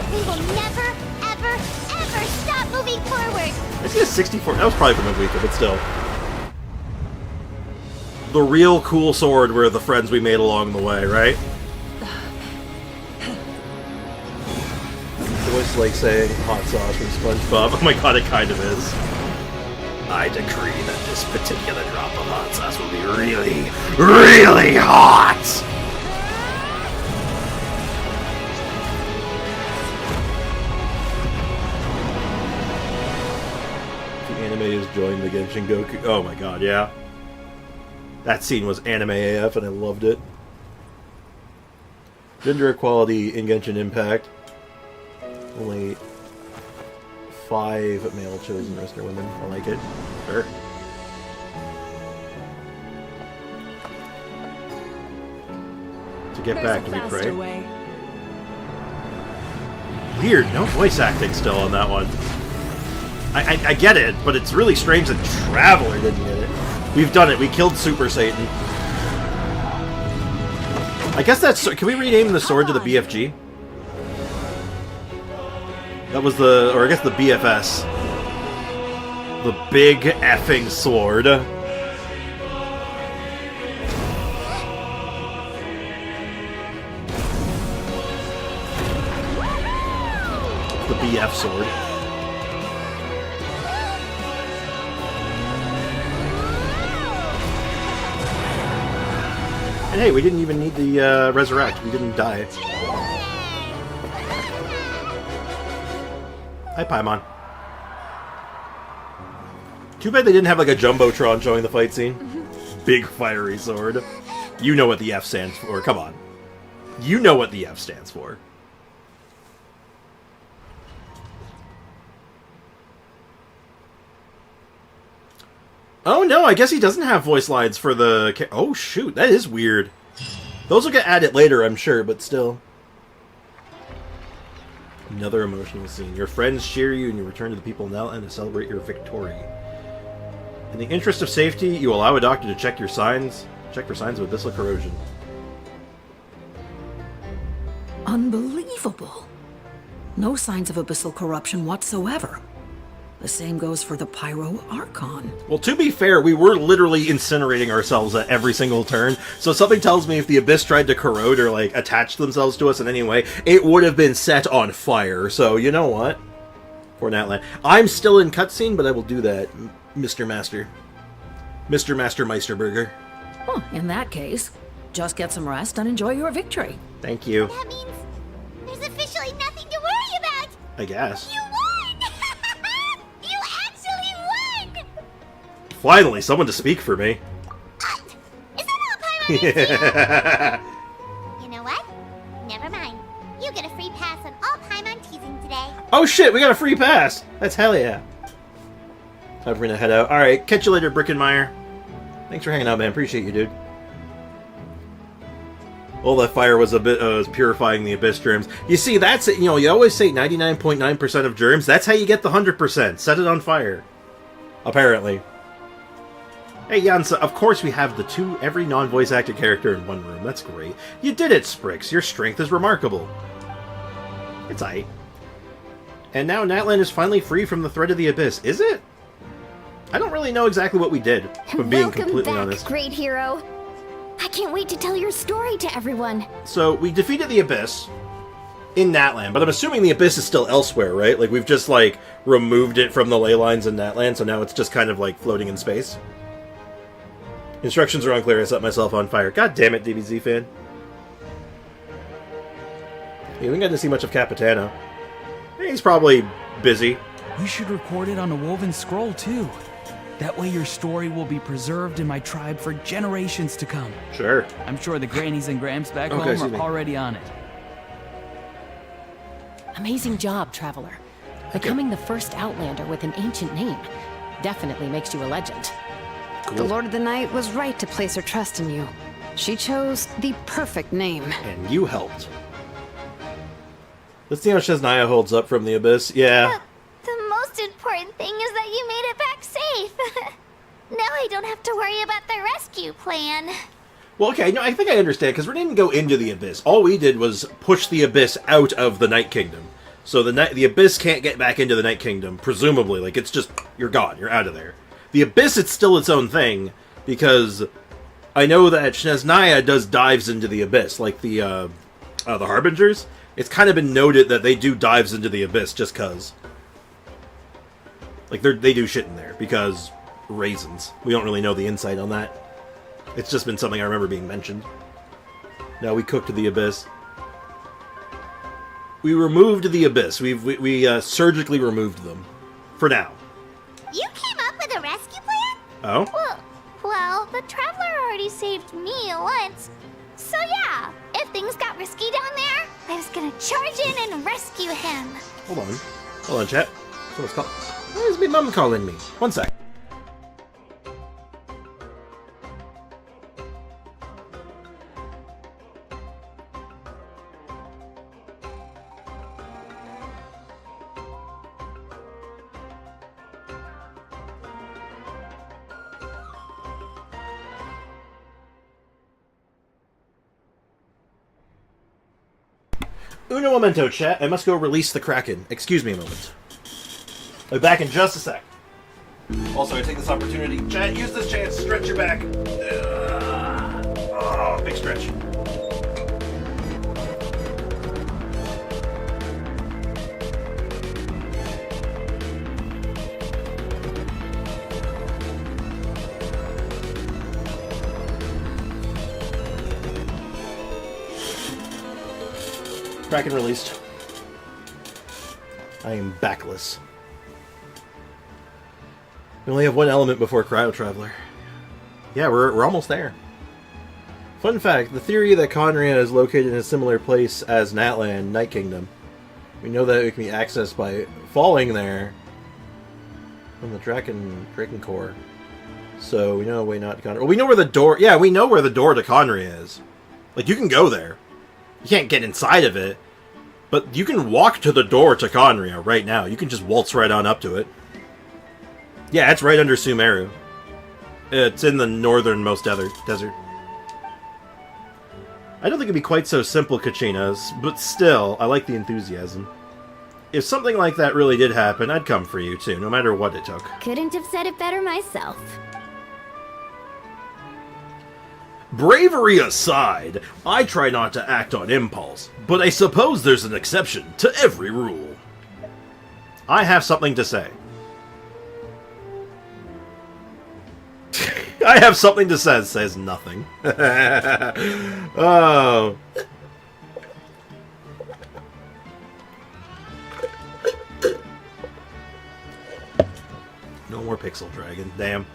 We will never, ever, ever stop moving forward. I see a 64. That was probably from a week, but still. The real cool sword were the friends we made along the way, right? Voice like saying hot sauce from SpongeBob. Oh my god, it kind of is. I decree that this particular drop of hot sauce will be really, really hot! The anime is joined the Genshin Goku. Oh my god, yeah. That scene was anime AF and I loved it. Gender equality in Genshin Impact. Only 5 male chosen, rest are women. I like it. Sure. To get back, do we pray? Weird, no voice acting still on that one. I get it, but it's really strange that Traveler didn't get it. We've done it. We killed Super Satan. I guess that's... Can we rename the sword to the BFG? That was the... Or I guess the BFS. The big effing sword. The BF sword. And hey, we didn't even need the resurrect. We didn't die. Hi, Paimon. Too bad they didn't have like a jumbotron showing the fight scene. Big fiery sword. You know what the F stands for. Come on. You know what the F stands for. Oh no, I guess he doesn't have voice lines for the... Oh shoot, that is weird. Those will get added later, I'm sure, but still. Another emotional scene. Your friends cheer you and you return to the people of Nella to celebrate your victory. In the interest of safety, you allow a doctor to check your signs. Check for signs of abyssal corrosion. Unbelievable. No signs of abyssal corruption whatsoever. The same goes for the Pyro Archon. Well, to be fair, we were literally incinerating ourselves at every single turn, so something tells me if the Abyss tried to corrode or, like, attach themselves to us in any way, it would have been set on fire. So, you know what? For Natlan. I'm still in cutscene, but I will do that, Mr. Master. Mr. Master Meisterburger. Well, in that case, just get some rest and enjoy your victory. Thank you. That means there's officially nothing to worry about. I guess. You won! You actually won! Finally, someone to speak for me. Is that all Paimon? You know what? Never mind. You get a free pass on all Paimon teasing today. Oh shit, we got a free pass! That's hell yeah. Time for me to head out. Alright, catch you later, Brickenmeyer. Thanks for hanging out, man. Appreciate you, dude. All that fire was a bit purifying the Abyss germs. You see, that's it. You know, you always say 99.9% of germs. That's how you get the 100%. Set it on fire. Apparently. Hey, Jansa, of course we have every non-voice acted character in one room. That's great. You did it, Sprix. Your strength is remarkable. It's aight. And now Natlan is finally free from the threat of the Abyss. Is it? I don't really know exactly what we did, if I'm being completely honest. Great hero. I can't wait to tell your story to everyone. So, we defeated the Abyss in Natlan, but I'm assuming the Abyss is still elsewhere, right? Like, we've just, like, removed it from the ley lines in Natlan, so now it's just kind of, like, floating in space. Instructions are unclear. I set myself on fire. God damn it, DBZ fan. Yeah, we didn't get to see much of Capitano. He's probably busy. You should record it on a woven scroll, too. That way your story will be preserved in my tribe for generations to come. Sure. I'm sure the grannies and gramps back home are already on it. Amazing job, Traveler. Becoming the first Outlander with an ancient name definitely makes you a legend. Cool. The Lord of the Night was right to place her trust in you. She chose the perfect name. And you helped. Let's see how Shesnaya holds up from the Abyss. Yeah. The most important thing is that you made it back safe. Now I don't have to worry about the rescue plan. Well, okay, no, I think I understand, because we didn't go into the Abyss. All we did was push the Abyss out of the Night Kingdom. So the Abyss can't get back into the Night Kingdom, presumably. Like, it's just, you're gone, you're out of there. The Abyss, it's still its own thing, because I know that Shesnaya does dives into the Abyss, like the Harbingers. It's kind of been noted that they do dives into the Abyss just because. Like, they do shit in there, because raisins. We don't really know the insight on that. It's just been something I remember being mentioned. No, we cooked the Abyss. We removed the Abyss. We surgically removed them. For now. You came up with a rescue plan? Oh? Well, the Traveler already saved me once. So yeah, if things got risky down there, I was gonna charge in and rescue him. Hold on. Hold on, chat. Someone's calling. Why is my mum calling me? One sec. Uno momento, chat. I must go release the Kraken. Excuse me a moment. I'll be back in just a sec. Also, I take this opportunity. Chat, use this chance. Stretch your back. Oh, big stretch. Kraken released. I am backless. We only have one element before Cryo Traveler. Yeah, we're almost there. Fun fact, the theory that Conria is located in a similar place as Natlan, Night Kingdom. We know that it can be accessed by falling there from the Draken Core. So we know a way not to Conria. Well, we know where the door... Yeah, we know where the door to Conria is. Like, you can go there. You can't get inside of it. But you can walk to the door to Conria right now. You can just waltz right on up to it. Yeah, it's right under Sumeru. It's in the northernmost desert. I don't think it'd be quite so simple, Kachinas, but still, I like the enthusiasm. If something like that really did happen, I'd come for you too, no matter what it took. Couldn't have said it better myself. Bravery aside, I try not to act on impulse, but I suppose there's an exception to every rule. I have something to say. I have something to say, says nothing. Oh. No more Pixel Dragon, damn.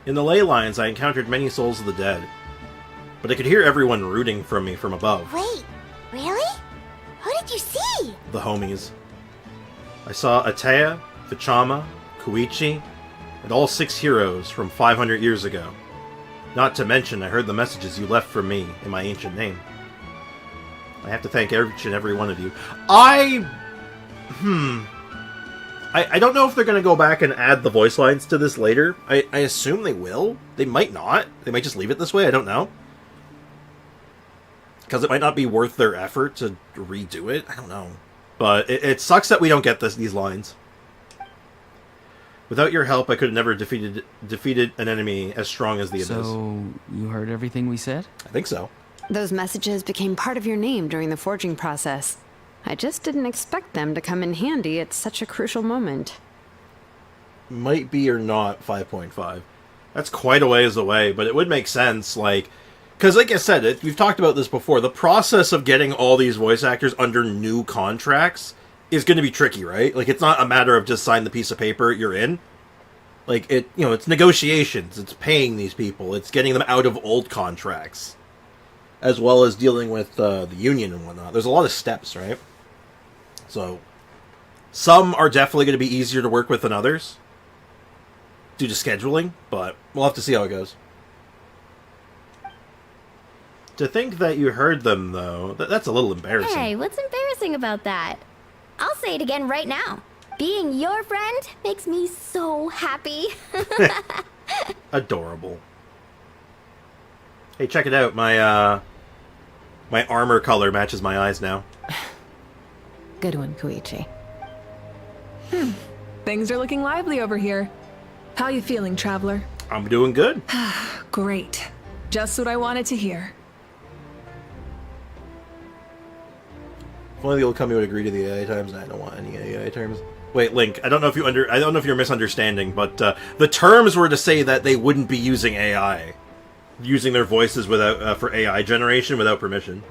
In the ley lines, I encountered many souls of the dead, but I could hear everyone rooting for me from above. Wait, really? Who did you see? The homies. I saw Ataya, Vichama, Koichi, and all 6 heroes from 500 years ago. Not to mention, I heard the messages you left for me in my ancient name. I have to thank each and every one of you. I don't know if they're going to go back and add the voice lines to this later. I assume they will. They might not. They might just leave it this way. I don't know. Because it might not be worth their effort to redo it. I don't know. But it sucks that we don't get these lines. Without your help, I could have never defeated an enemy as strong as the Abyss. So, you heard everything we said? I think so. Those messages became part of your name during the forging process. I just didn't expect them to come in handy at such a crucial moment. Might be or not 5.5. That's quite a ways away, but it would make sense, like... Because, like I said, we've talked about this before, the process of getting all these voice actors under new contracts is going to be tricky, right? Like, it's not a matter of just sign the piece of paper, you're in. Like, it's negotiations, it's paying these people, it's getting them out of old contracts. As well as dealing with the union and whatnot. There's a lot of steps, right? So, some are definitely going to be easier to work with than others. Due to scheduling, but we'll have to see how it goes. To think that you heard them, though, that's a little embarrassing. Hey, what's embarrassing about that? I'll say it again right now. Being your friend makes me so happy. Adorable. Hey, check it out. My armor color matches my eyes now. Good one, Koichi. Things are looking lively over here. How you feeling, Traveler? I'm doing good. Great. Just what I wanted to hear. If only the old company would agree to the AI terms. I don't want any AI terms. Wait, Link. I don't know if you're misunderstanding, but the terms were to say that they wouldn't be using AI, using their voices without for AI generation without permission.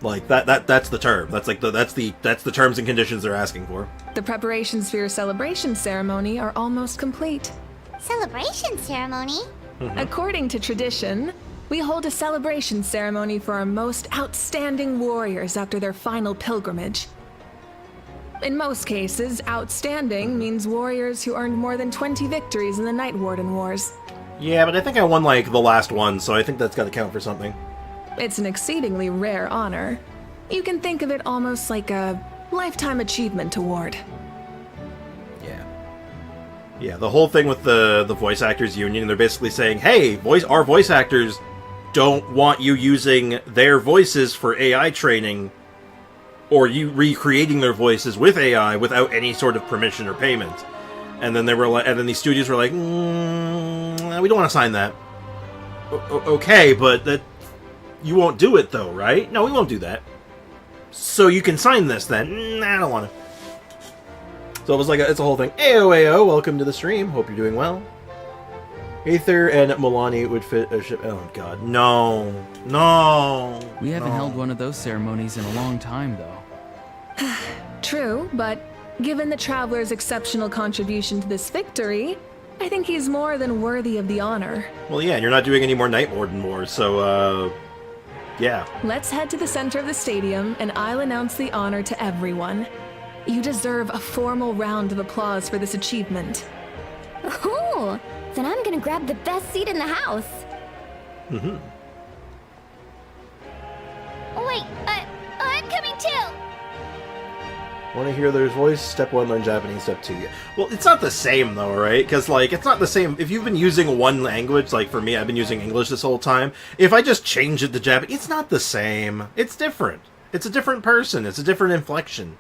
Like that's the term. That's like that's the terms and conditions they're asking for. The preparations for your celebration ceremony are almost complete. Celebration ceremony? According to tradition, we hold a celebration ceremony for our most outstanding warriors after their final pilgrimage. In most cases, outstanding means warriors who earned more than 20 victories in the Night Warden Wars. Yeah, but I think I won, like, the last one, so I think that's got to count for something. It's an exceedingly rare honor. You can think of it almost like a lifetime achievement award. Yeah, the whole thing with the voice actors union, they're basically saying, hey, our voice actors don't want you using their voices for AI training, or you recreating their voices with AI without any sort of permission or payment. And then these studios were like, we don't want to sign that. Okay, but you won't do it though, right? No, we won't do that. So you can sign this then. I don't want to. So it was like it's a whole thing. Ayo, welcome to the stream. Hope you're doing well. Aether and Milani would fit a ship. Oh god, no. We haven't held one of those ceremonies in a long time, though. True, but Given the Traveler's exceptional contribution to this victory, I think he's more than worthy of the honor. Well, yeah, and you're not doing any more Night Warden Wars, so, yeah. Let's head to the center of the stadium, and I'll announce the honor to everyone. You deserve a formal round of applause for this achievement. Ooh, then I'm gonna grab the best seat in the house. Mm-hmm. Oh, wait, I'm coming too! Want to hear their voice? Step 1, learn Japanese. Step 2, yeah. Well, it's not the same, though, right? Because, like, it's not the same. If you've been using one language, like, for me, I've been using English this whole time. If I just change it to Japanese, it's not the same. It's different. It's a different person. It's a different inflection.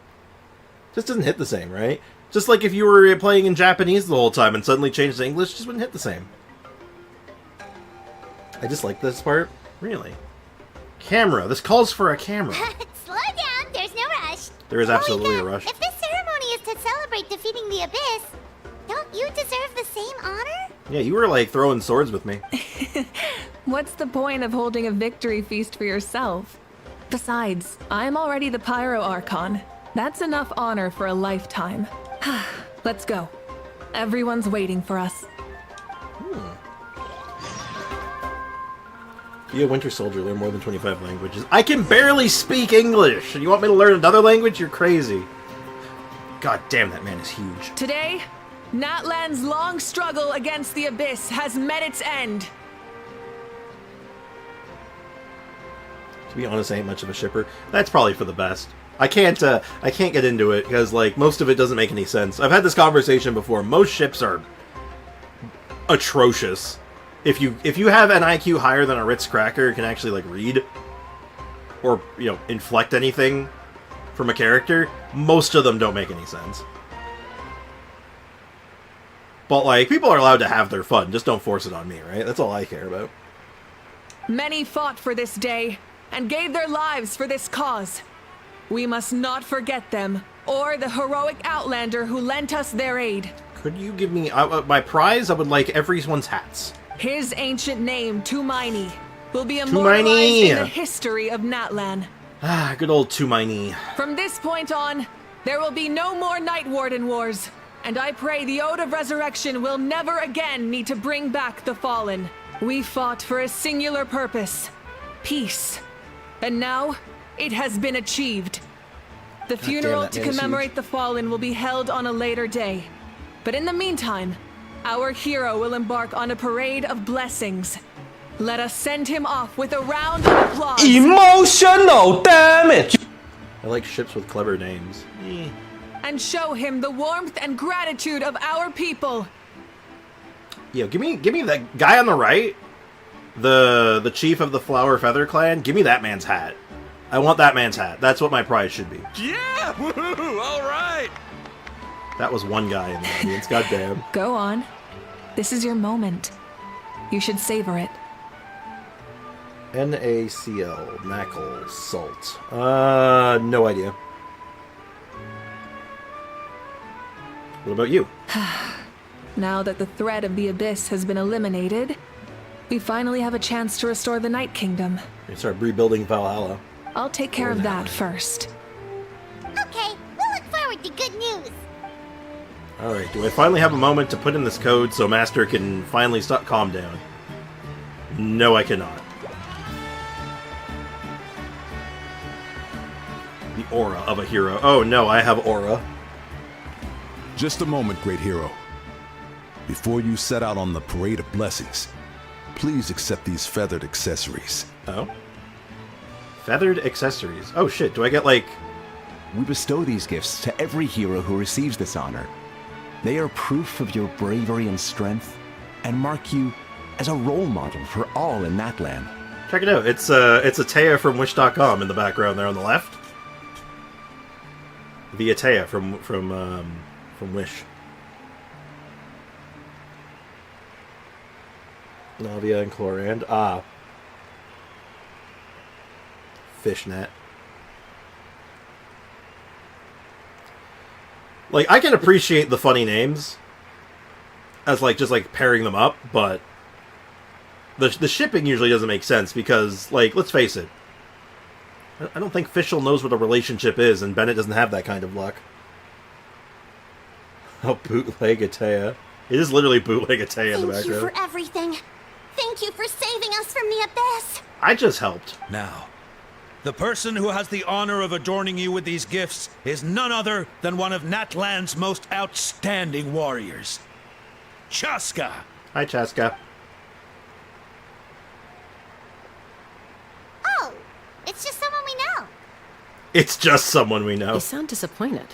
Just doesn't hit the same, right? Just like if you were playing in Japanese the whole time and suddenly changed to English, it just wouldn't hit the same. I just like this part. Really. Camera. This calls for a camera. Slow down, there's no rush. There is absolutely a rush. If this ceremony is to celebrate defeating the Abyss, don't you deserve the same honor? Yeah, you were like throwing swords with me. What's the point of holding a victory feast for yourself? Besides, I'm already the Pyro Archon. That's enough honor for a lifetime. Let's go. Everyone's waiting for us. Be a Winter Soldier, learn more than 25 languages. I can barely speak English! And you want me to learn another language? You're crazy. God damn, that man is huge. Today, Natlan's long struggle against the Abyss has met its end. To be honest, I ain't much of a shipper. That's probably for the best. I can't get into it, because, like, most of it doesn't make any sense. I've had this conversation before. Most ships are atrocious. If you have an IQ higher than a Ritz cracker, you can actually, like, read or, you know, inflect anything from a character, most of them don't make any sense. But, like, people are allowed to have their fun. Just don't force it on me, right? That's all I care about. Many fought for this day and gave their lives for this cause. We must not forget them, or the heroic Outlander who lent us their aid. Could you give me my prize? I would like everyone's hats. His ancient name, Tumaini, will be immortalized in the history of Natlan. Ah, good old Tumaini. From this point on, there will be no more Night Warden Wars, and I pray the Ode of Resurrection will never again need to bring back the Fallen. We fought for a singular purpose, peace. And now, it has been achieved. The funeral to commemorate the Fallen will be held on a later day. But in the meantime, our hero will embark on a parade of blessings. Let us send him off with a round of applause. Emotional damage! I like ships with clever names. And show him the warmth and gratitude of our people. Yo, give me that guy on the right. The chief of the Flower Feather clan. Give me that man's hat. I want that man's hat. That's what my prize should be. Yeah! Woohoo! All right! That was one guy in the audience. Goddamn. Go on. This is your moment. You should savor it. NaCl. Knuckle. Salt. No idea. What about you? Now that the threat of the Abyss has been eliminated, we finally have a chance to restore the Night Kingdom. We start rebuilding Valhalla. I'll take care of that first. Okay, we'll look forward to good news. Alright, do I finally have a moment to put in this code so Master can finally calm down? No, I cannot. The aura of a hero. Oh no, I have aura. Just a moment, great hero. Before you set out on the parade of blessings, please accept these feathered accessories. Oh? Feathered accessories? Oh shit, do I get like... We bestow these gifts to every hero who receives this honor. They are proof of your bravery and strength, and mark you as a role model for all in Natlan. Check it out, it's Ataya from Wish.com in the background there on the left. The Ataya from Wish. Navia and Chlorand. Ah. Fishnet. Like, I can appreciate the funny names as, like, just, like, pairing them up, but the shipping usually doesn't make sense because, like, let's face it, I don't think Fischl knows what a relationship is, and Bennett doesn't have that kind of luck. Oh, bootleg Dehya. It is literally bootleg Dehya in the Thank you background. for everything. Thank you for saving us from the abyss. I just helped. Now, the person who has the honor of adorning you with these gifts is none other than one of Natlan's most outstanding warriors, Chaska. Hi, Chaska. Oh, it's just someone we know. It's just someone we know. You sound disappointed.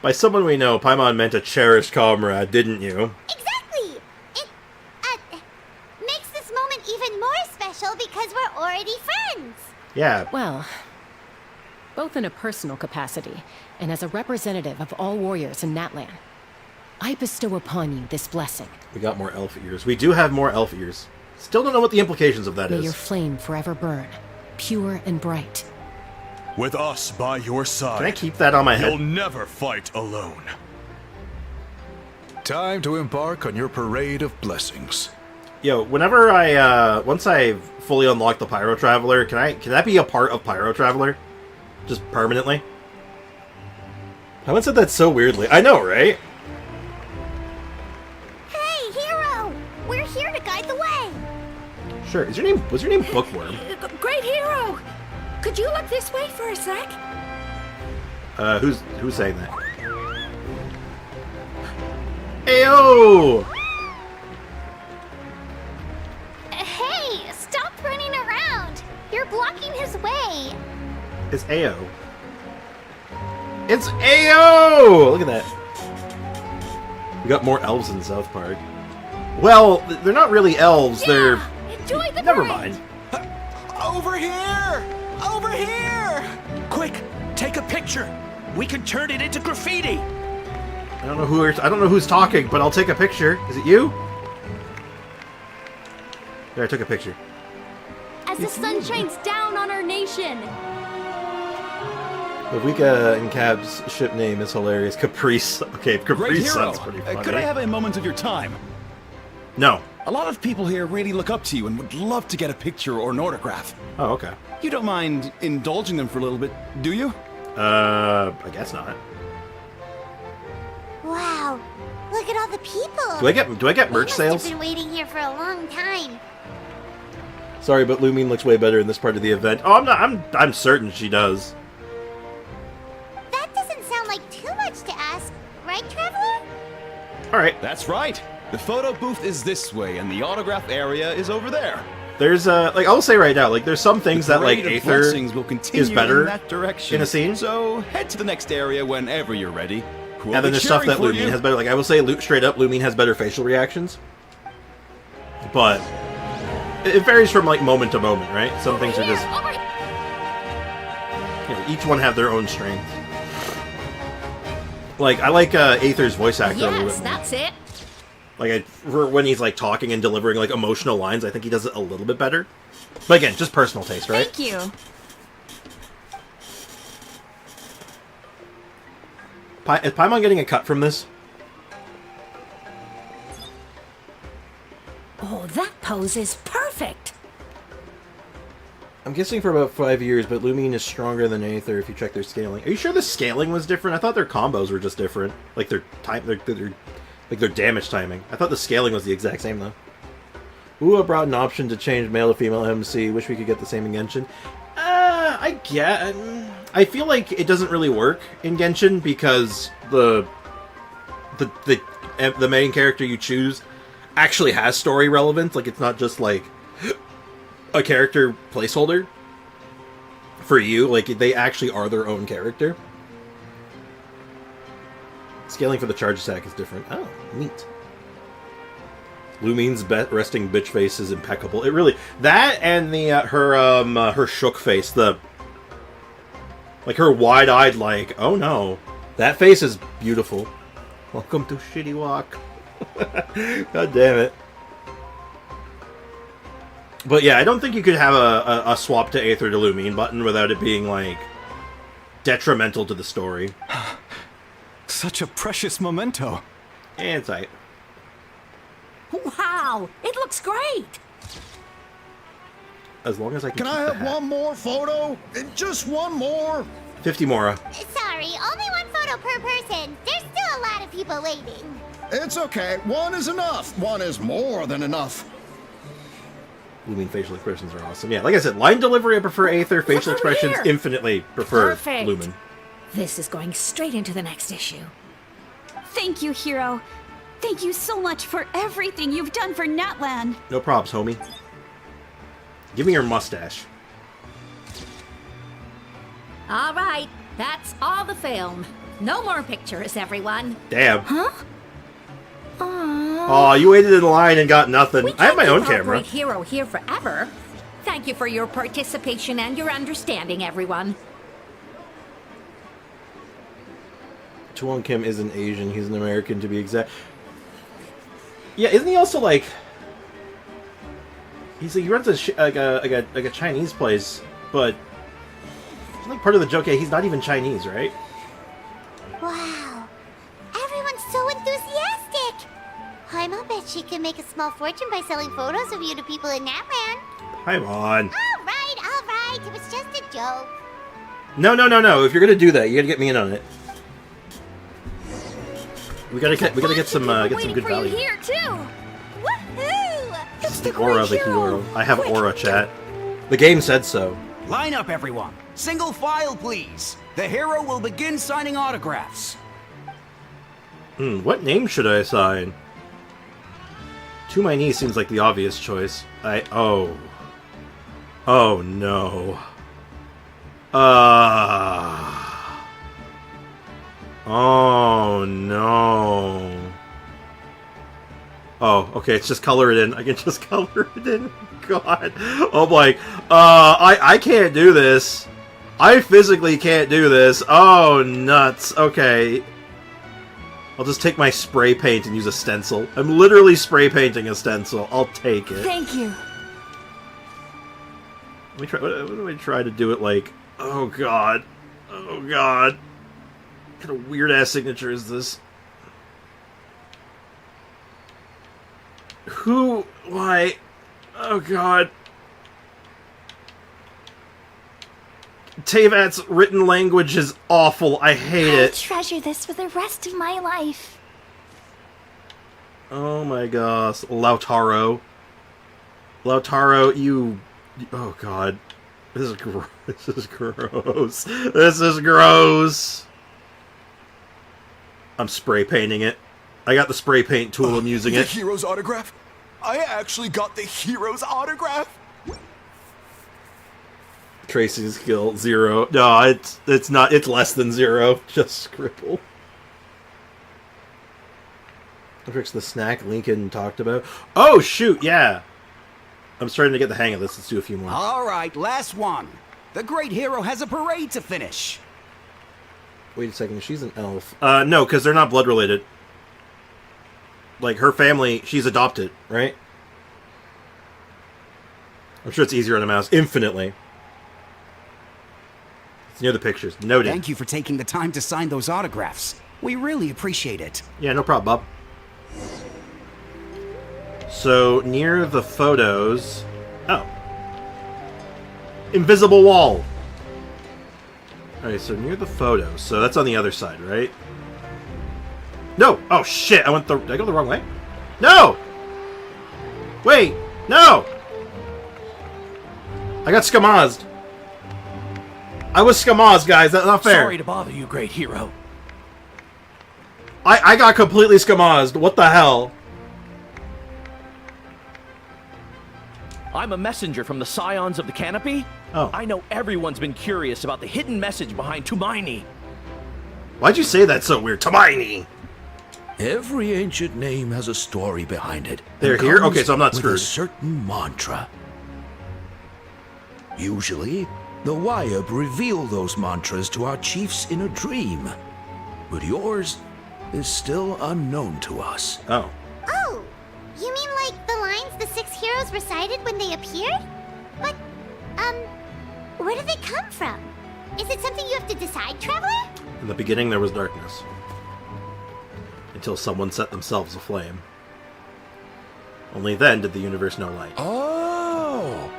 By someone we know, Paimon meant a cherished comrade, didn't you? Exactly. It makes this moment even more special because we're already friends. Yeah. Well, both in a personal capacity and as a representative of all warriors in Natlan, I bestow upon you this blessing. We got more elf ears. We do have more elf ears. Still don't know what the implications of that May is. your flame forever burn, pure and bright. With us by your side. Can I keep that on my head? You'll never fight alone. Time to embark on your parade of blessings. Yo, whenever once I fully unlock the Pyro Traveler, can that be a part of Pyro Traveler? Just permanently? Paimon said that so weirdly. I know, right? Hey, hero! We're here to guide the way. Sure. Was your name Bookworm? Great hero! Could you look this way for a sec? Who's saying that? Ayo! Hey, stop running around. You're blocking his way. It's Ayo. It's Ayo! Look at that. We got more elves in South Park. Well, they're not really elves. They're... Enjoy the Never parade. mind. Over here! Over here! Quick, take a picture. We can turn it into graffiti. I don't know who's talking, but I'll take a picture. Is it you? There, I took a picture. As the sun shines down on our nation. The Vika and Cab's ship name is hilarious. Caprice. Okay, Great Caprice hero. sounds pretty funny. Could I have a moment of your time? No. A lot of people here really look up to you and would love to get a picture or an autograph. Oh, okay. You don't mind indulging them for a little bit, do you? I guess not. Wow, look at all the people. Do I get merch We sales? must have been waiting here for a long time. Sorry, but Lumine looks way better in this part of the event. Oh, I'm certain she does. That doesn't sound like too much to ask, right, Traveler? All right. That's right. The photo booth is this way, and the autograph area is over there. There's like I'll say right now, like there's some things that like Parade of Aether blessings will continue is better in that direction. in a scene. So head to the next area whenever you're ready. We'll And then be there's stuff cheering that for Lumine you. has better. Like I will say, straight up, Lumine has better facial reactions. But it varies from like moment to moment, right? Some things are just each one have their own strength. Like I like Aether's voice actor a little bit Yes, more. that's it. Like for when he's like talking and delivering like emotional lines, I think he does it a little bit better. But again, just personal taste, right? Thank you. Is Paimon getting a cut from this? Oh, that pose is perfect. I'm guessing for about 5 years, but Lumine is stronger than Aether if you check their scaling. Are you sure the scaling was different? I thought their combos were just different. Like their time, their damage timing. I thought the scaling was the exact same though. Ooh, I brought an option to change male to female MC. Wish we could get the same in Genshin. I feel like it doesn't really work in Genshin because the main character you choose actually has story relevance. Like it's not just like a character placeholder for you. Like they actually are their own character. Scaling for the charge attack is different. Oh, neat. Lumine's resting bitch face is impeccable. It really that and the her shook face, the like her wide-eyed like, oh no, that face is beautiful. Welcome to Shitty Walk. God damn it. But yeah, I don't think you could have a swap to Aether to Lumine button without it being like detrimental to the story. Such a precious memento. And tight. Wow, it looks great. As long as I can Can keep I the have hat. one more photo? Just one more? 50 Mora. Sorry, only one photo per person. There's still a people waiting. It's okay. One is enough. One is more than enough. Lumen facial expressions are awesome. Yeah, like I said, line delivery I prefer Aether, facial expressions here. infinitely prefer Perfect. Lumen. This is going straight into the next issue. Thank you, Hero. Thank you so much for everything you've done for Natlan. No probs, homie. Give me your mustache. All right, that's all the film. No more pictures, everyone. Damn. Huh? Aw, you waited in line and got nothing. I have my own camera. Great Hero here forever. Thank you for your participation and your understanding, everyone. Chuan Kim isn't Asian, he's an American to be exact. Yeah, isn't he also like... he runs a Chinese place, but... like part of the joke, yeah, he's not even Chinese, right? Wow. Everyone's so enthusiastic. Paimon bet she can make a small fortune by selling photos of you to people in Natlan. Paimon. All right. It was just a joke. No. If you're gonna do that, you gotta get me in on it. We gotta get some good value. Here too. Woohoo! It's the aura of the hero. I have aura, chat. The game said so. Line up, everyone. Single file, please. The hero will begin signing autographs. What name should I assign? To my knee seems like the obvious choice. Oh no. Oh no. Oh, okay, it's just color it in. I can just color it in. God. Oh boy. I can't do this. I physically can't do this. Oh, nuts. Okay. I'll just take my spray paint and use a stencil. I'm literally spray painting a stencil. I'll take it. Thank you. Let me try. What do I try to do it like? Oh god. Oh god. What kind of weird ass signature is this? Who? Why? Oh god. Teyvat's written language is awful. I hate it. I'll treasure this for the rest of my life. Oh my gosh. Lautaro. Lautaro, you... Oh god. This is gross. This is gross. This is gross. I'm spray painting it. I got the spray paint tool. I'm using the it. The hero's autograph? I actually got the hero's autograph? Tracy's skill 0. No, it's not. It's less than 0. Just scribble. Tricks the snack Lincoln talked about. Oh shoot! Yeah, I'm starting to get the hang of this. Let's do a few more. All right, last one. The great hero has a parade to finish. Wait a second. She's an elf. No, because they're not blood related. Like her family, she's adopted, right? I'm sure it's easier on the mouse. Infinitely. It's near the pictures. Noted. Thank you for taking the time to sign those autographs. We really appreciate it. Yeah, no problem, Bob. So, near the photos... Oh. Invisible wall! Alright, so near the photos. So that's on the other side, right? No! Oh, shit! Did I go the wrong way? No! Wait! No! I got skamazed. I was skamazed, guys. That's not fair. Sorry to bother you, great hero. I got completely skamazed. What the hell? I'm a messenger from the Scions of the Canopy. Oh. I know everyone's been curious about the hidden message behind Tumaini. Why'd you say that so weird? Tumaini! Every ancient name has a story behind it. They're here? Okay, so I'm not screwed. With a certain mantra. Usually, the Wayab reveal those mantras to our chiefs in a dream. But yours is still unknown to us. Oh. Oh! You mean like the lines the 6 heroes recited when they appeared? But, where do they come from? Is it something you have to decide, Traveler? In the beginning, there was darkness. Until someone set themselves aflame. Only then did the universe know light. Oh!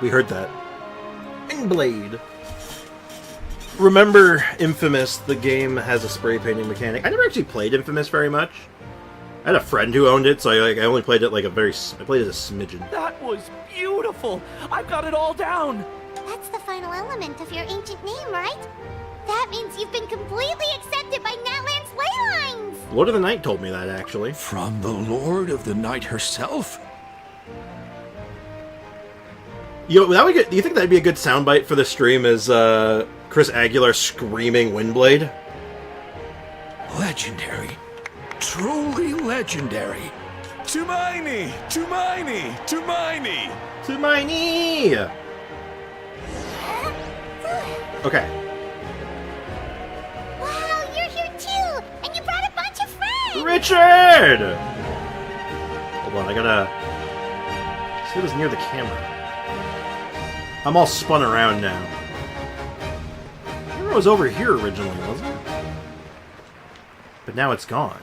We heard that. And Blade. remember Infamous, the game has a spray painting mechanic. I never actually played Infamous very much. I had a friend who owned it, so I only played it like I played it a smidgen. That was beautiful! I've got it all down! That's the final element of your ancient name, right? That means you've been completely accepted by Natlan's ley lines! Lord of the Night told me that, actually. From the Lord of the Night herself? Yo, do you think that'd be a good soundbite for the stream? Is Chris Aguilar screaming Windblade? Legendary. Truly legendary. Tumaini! Tumaini! Tumaini! Tumaini! Okay. Wow, you're here too! And you brought a bunch of friends! Richard! Hold on, I gotta see what's near the camera. I'm all spun around now. I remember it was over here originally, wasn't it? But now it's gone.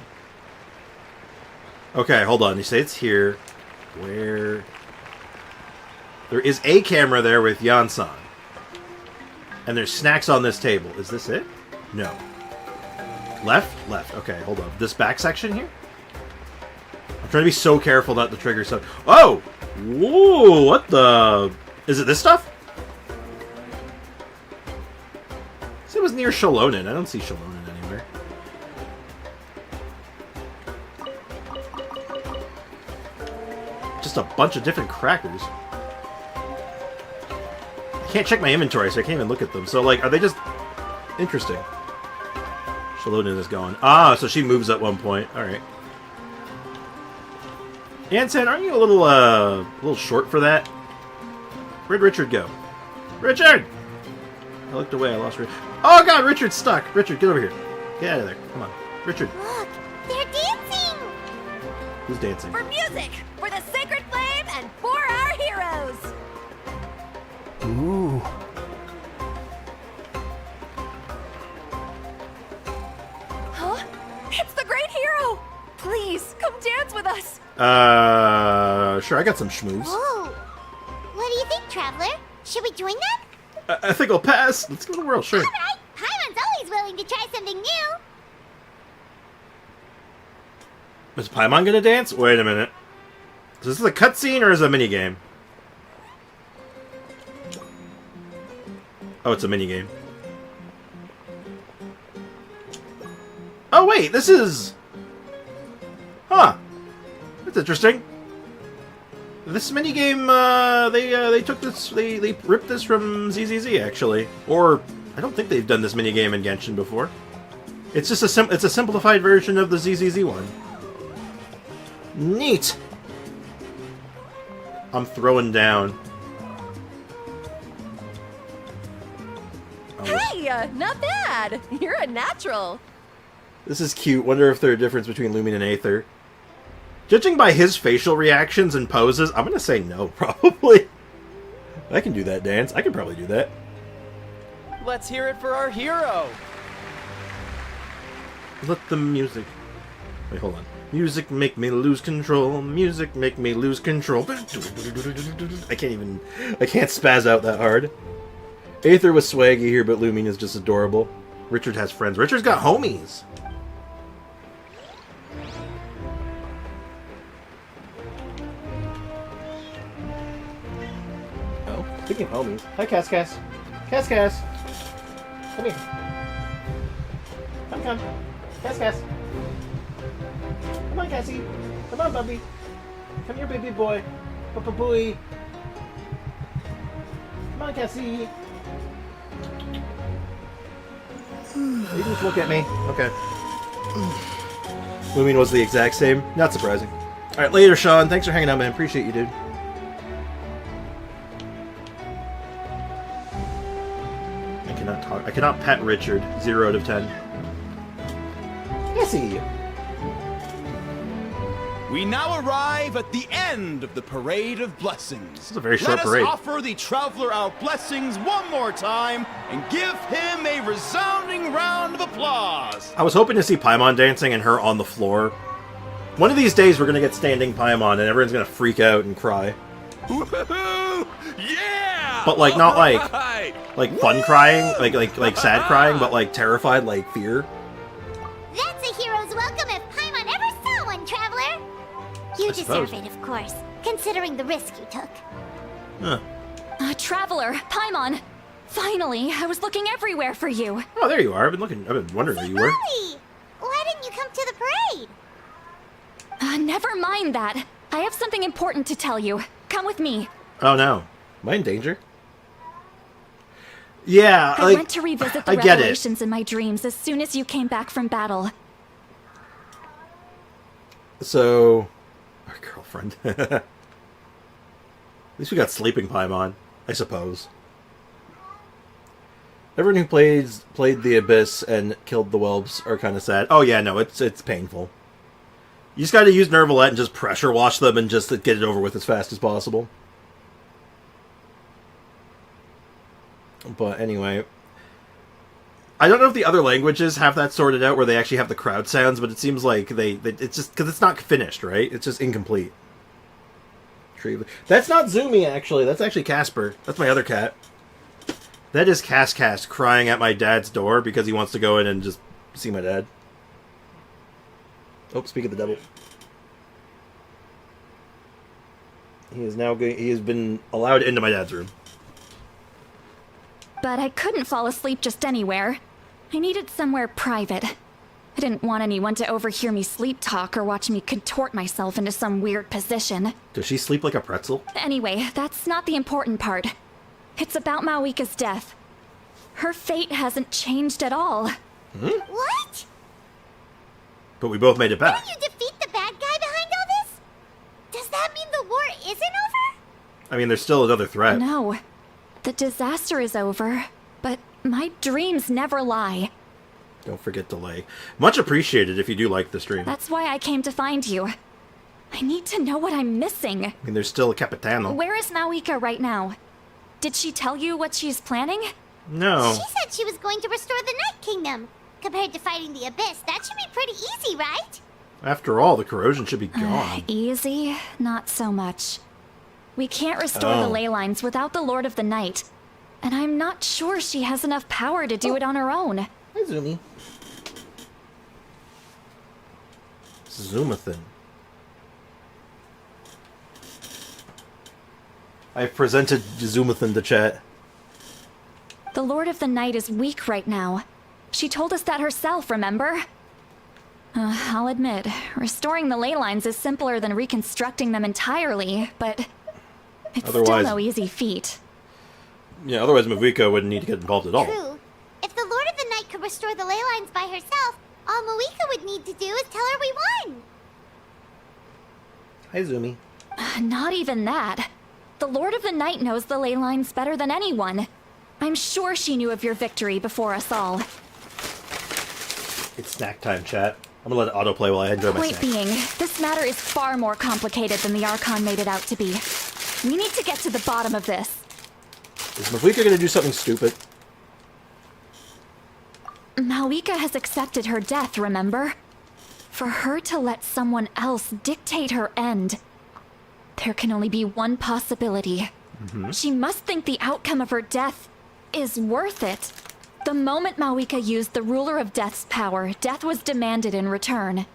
Okay, hold on. You say it's here. Where? There is a camera there with Yansan. And there's snacks on this table. Is this it? No. Left? Left. Okay, hold on. This back section here? I'm trying to be so careful not to trigger stuff. Oh! Whoa! What the... Is it this stuff? It was near Shalonen. I don't see Shalonen anywhere. Just a bunch of different crackers. I can't check my inventory, so I can't even look at them. So, like, are they just... Interesting. Shalonen is gone. Ah, so she moves at one point. Alright. Anson, aren't you a little short for that? Where'd Richard go? Richard! I looked away, I lost Richard. Oh god, Richard's stuck! Richard, get over here. Get out of there. Come on. Richard. Look, they're dancing! Who's dancing? For music, for the sacred flame, and for our heroes! Ooh. Huh? It's the great hero! Please, come dance with us! Sure, I got some schmooze. Whoa! What do you think, Traveler? Should we join them? I think I'll pass. Let's go to the world, sure. Alright, Paimon's always willing to try something new. Is Paimon gonna dance? Wait a minute. Is this a cutscene or is it a minigame? Oh, it's a minigame. Oh wait, this is... Huh. That's interesting. This minigame, they took this, they ripped this from ZZZ, actually. Or, I don't think they've done this minigame in Genshin before. It's just it's a simplified version of the ZZZ one. Neat! I'm throwing down. Oh, Hey, not bad! You're a natural! this is cute. Wonder if there's a difference between Lumin and Aether. Judging by his facial reactions and poses, I'm gonna say no, probably. I can do that dance. I can probably do that. Let's hear it for our hero! Let the music... Wait, hold on. Music make me lose control. Music make me lose control. I can't spaz out that hard. Aether was swaggy here, but Lumin is just adorable. Richard has friends. Richard's got homies. Oh, speaking of homies. Hi, Cass. Cass. Come here. Come. Cass. Come on, Cassie. Come on, Bubby. Come here, baby boy. Papa boy. Come on, Cassie. You just look at me. Okay. Lumin was the exact same. Not surprising. Alright, later, Sean. Thanks for hanging out, man. Appreciate you, dude. I cannot talk. I cannot pet Richard. 0 out of 10. Cassie! We now arrive at the end of the Parade of Blessings. This is a very short parade. Let us offer the Traveler our blessings one more time and give him a resounding round of applause. I was hoping to see Paimon dancing and her on the floor. One of these days we're going to get standing Paimon and everyone's going to freak out and cry. Woohoo! Yeah! But, like, not like... Right. Like fun crying, like sad crying, but like terrified, like fear. That's a hero's welcome if Paimon ever saw one, traveler. You deserve it, of course, considering the risk you took. Huh. Traveler, Paimon. Finally, I was looking everywhere for you. Oh, there you are. I've been wondering where you were. Why didn't you come to the parade? Never mind that. I have something important to tell you. Come with me. Oh no. Am I in danger? Yeah, I went to revisit the revelations in my dreams as soon as you came back from battle. So, our girlfriend. At least we got sleeping Paimon, I suppose. Everyone who played the Abyss and killed the whelps are kind of sad. Oh yeah, no, it's painful. You just got to use Nervalette and just pressure wash them and just get it over with as fast as possible. But anyway, I don't know if the other languages have that sorted out where they actually have the crowd sounds, but it seems like it's just because it's not finished, right? It's just incomplete. That's not Zumi, actually. That's actually Casper. That's my other cat. That is Cast crying at my dad's door because he wants to go in and just see my dad. Oh, speak of the devil. He has been allowed into my dad's room. But I couldn't fall asleep just anywhere. I needed somewhere private. I didn't want anyone to overhear me sleep talk or watch me contort myself into some weird position. Does she sleep like a pretzel? Anyway, that's not the important part. It's about Mawika's death. Her fate hasn't changed at all. What? But we both made it back. Didn't you defeat the bad guy behind all this? Does that mean the war isn't over? I mean, there's still another threat. No. The disaster is over, but my dreams never lie. Don't forget to lay. Much appreciated if you do like the stream. That's why I came to find you. I need to know what I'm missing. I mean, there's still a Capitano. Where is Mawika right now? Did she tell you what she's planning? No. She said she was going to restore the Night Kingdom. Compared to fighting the Abyss, that should be pretty easy, right? After all, the corrosion should be gone. Easy? Not so much. We can't restore the ley lines without the Lord of the Night. And I'm not sure she has enough power to do it on her own. Hi, Zumi. Zoomathan. I've presented Zoomathan to chat. The Lord of the Night is weak right now. She told us that herself, remember? I'll admit, restoring the ley lines is simpler than reconstructing them entirely, but it's still no easy feat. Yeah, otherwise Mawika wouldn't need to get involved at all. True. If the Lord of the Night could restore the ley lines by herself, all Mawika would need to do is tell her we won. Hi, Zumi. Not even that. The Lord of the Night knows the ley lines better than anyone. I'm sure she knew of your victory before us all. It's snack time, chat. I'm gonna let it autoplay while I enjoy my Point snack. being, this matter is far more complicated than the Archon made it out to be. We need to get to the bottom of this. Is Mawika gonna do something stupid? Mawika has accepted her death, remember? For her to let someone else dictate her end, there can only be one possibility. She must think the outcome of her death is worth it. The moment Mawika used the Ruler of Death's power, death was demanded in return.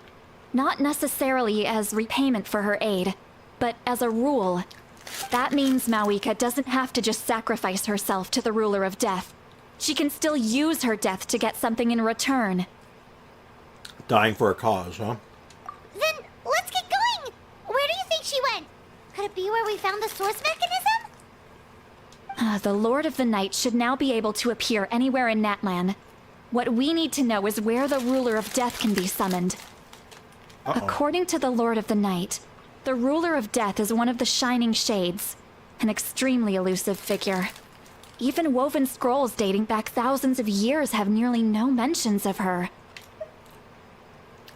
Not necessarily as repayment for her aid, but as a rule. That means Mawika doesn't have to just sacrifice herself to the Ruler of Death. She can still use her death to get something in return. Dying for a cause, huh? Then let's get going! Where do you think she went? Could it be where we found the source mechanism? The Lord of the Night should now be able to appear anywhere in Natlan. What we need to know is where the Ruler of Death can be summoned. According to the Lord of the Night, the Ruler of Death is one of the Shining Shades, an extremely elusive figure. Even woven scrolls dating back thousands of years have nearly no mentions of her.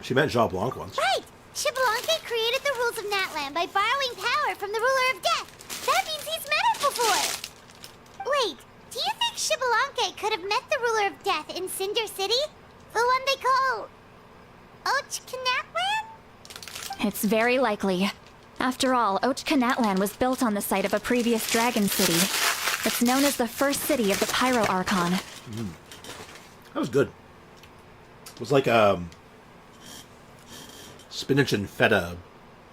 She met Jean Blanc once. Right! Xbalanque created the rules of Natlan by borrowing power from the Ruler of Death. That means he's met her before! Wait, do you think Xbalanque could have met the Ruler of Death in Cinder City? The one they call... Ochkanatlan? It's very likely. After all, Ochkanatlan was built on the site of a previous dragon city. It's known as the first city of the Pyro Archon. That was good. It was like spinach and feta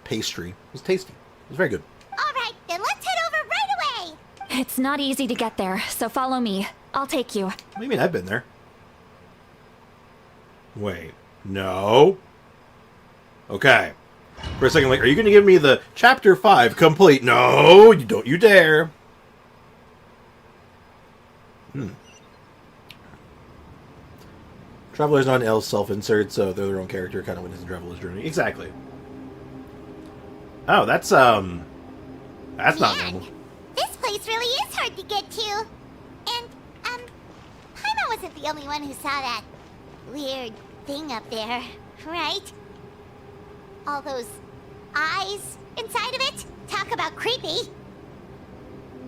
pastry. It was tasty. It was very good. Alright, then let's head over right away! It's not easy to get there, so follow me. I'll take you. What do you mean? I've been there. Wait. No. Okay. For a second, like, are you going to give me the Chapter 5 complete? No, you don't you dare. Traveler's not an L self-insert, so they're their own character, kind of witness the traveler's journey. Exactly. Oh, that's not normal. This place really is hard to get to. And, Paimon wasn't the only one who saw that weird thing up there, right? All those eyes inside of it? Talk about creepy.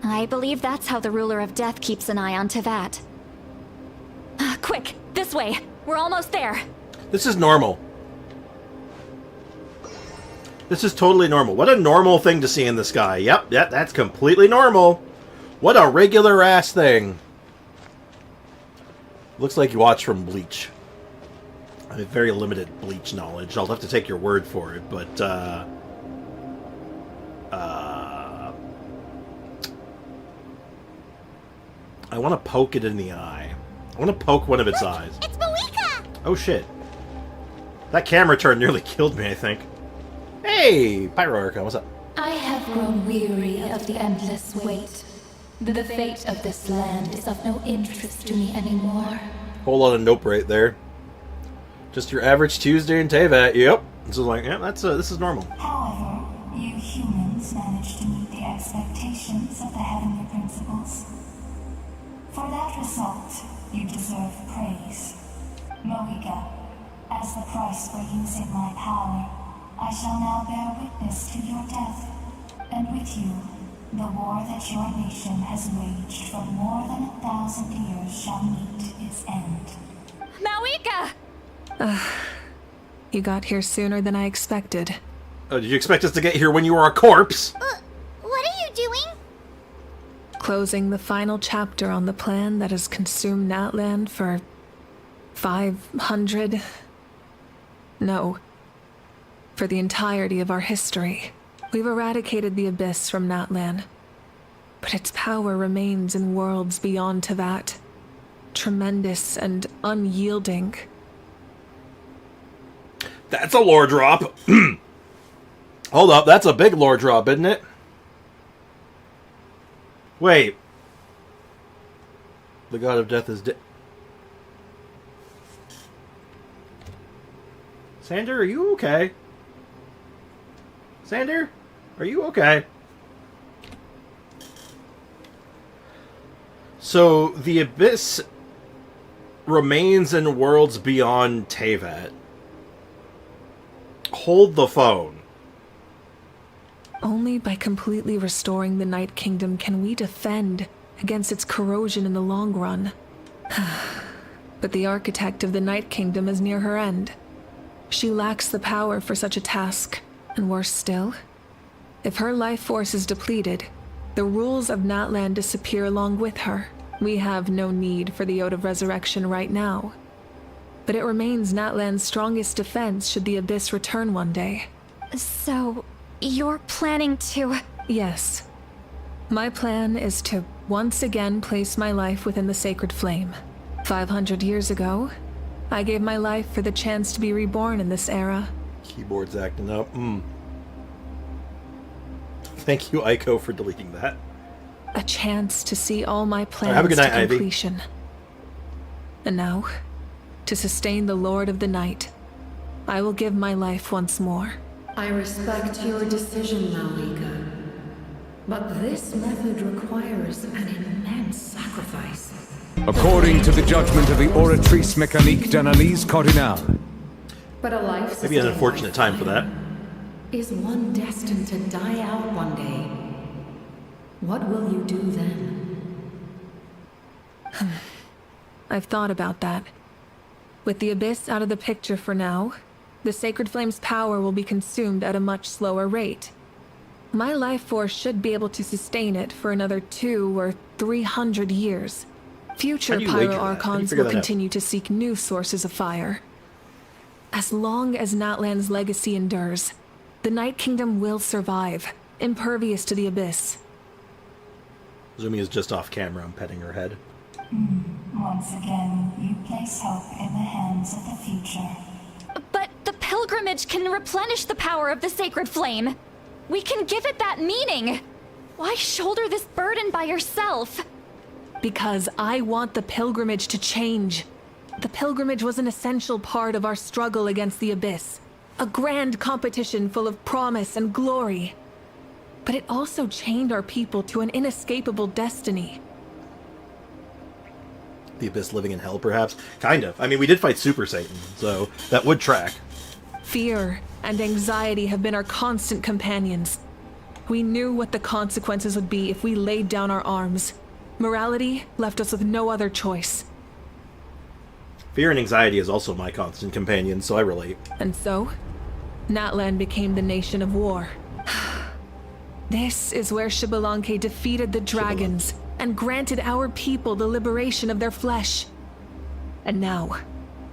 I believe that's how the ruler of death keeps an eye on Tevat. Quick, this way. We're almost there. This is normal. This is totally normal. What a normal thing to see in the sky. Yep, that's completely normal. What a regular ass thing. Looks like you watch from Bleach. I have very limited Bleach knowledge. I'll have to take your word for it, but I want to poke it in the eye. I want to poke one of its eyes. It's Moika! Oh shit. That camera turn nearly killed me, I think. Hey, Pyro Archon, what's up? I have grown weary of the endless wait. The fate of this land is of no interest to me anymore. Whole lot of nope right there. Just your average Tuesday in Tevat. Yep. This is like, yeah, this is normal. However, you humans managed to meet the expectations of the heavenly principles. For that result, you deserve praise. Moika, as the price for using my power, I shall now bear witness to your death, and with you, the war that your nation has waged for more than 1,000 years shall meet its end. Mawika! You got here sooner than I expected. Oh, did you expect us to get here when you were a corpse? What are you doing? Closing the final chapter on the plan that has consumed Natlan for 500... No. For the entirety of our history. We've eradicated the Abyss from Natlan. But its power remains in worlds beyond Tevat. Tremendous and unyielding. That's a lore drop. Hold up, that's a big lore drop, isn't it? Wait. The god of death is dead. Sander, are you okay? Sander, are you okay? So, the Abyss remains in worlds beyond Tevat. Hold the phone. Only by completely restoring the Night Kingdom can we defend against its corrosion in the long run. But the architect of the Night Kingdom is near her end. She lacks the power for such a task, and worse still, if her life force is depleted, the rules of Natlan disappear along with her. We have no need for the Ode of Resurrection right now. But it remains Natlan's strongest defense should the Abyss return one day. So, you're planning to... Yes. My plan is to once again place my life within the sacred flame. 500 years ago, I gave my life for the chance to be reborn in this era. Keyboard's acting up. Thank you, Aiko, for deleting that. A chance to see all my plans have a good night, to completion. Ivy. And now, to sustain the Lord of the Night, I will give my life once more. I respect your decision, Mawika. But this method requires an immense sacrifice. According to the judgment of the oratrice mécanique d'analyse cardinale. But a life maybe an unfortunate time for that. Is one destined to die out one day? What will you do then? I've thought about that. With the Abyss out of the picture for now, the Sacred Flame's power will be consumed at a much slower rate. My life force should be able to sustain it for another 200 or 300 years. Future Pyro Archons will continue to seek new sources of fire. As long as Natlan's legacy endures, the Night Kingdom will survive, impervious to the Abyss. Zumi is just off camera. I'm petting her head. Once again, you place hope in the hands of the future. But the pilgrimage can replenish the power of the sacred flame. We can give it that meaning. Why shoulder this burden by yourself? Because I want the pilgrimage to change. The pilgrimage was an essential part of our struggle against the Abyss. A grand competition full of promise and glory. But it also chained our people to an inescapable destiny. The Abyss living in hell, perhaps? Kind of. I mean, we did fight Super Satan, so that would track. Fear and anxiety have been our constant companions. We knew what the consequences would be if we laid down our arms. Morality left us with no other choice. Fear and anxiety is also my constant companion, so I relate. And so, Natlan became the nation of war. This is where Xbalanque defeated the dragons and granted our people the liberation of their flesh. And now,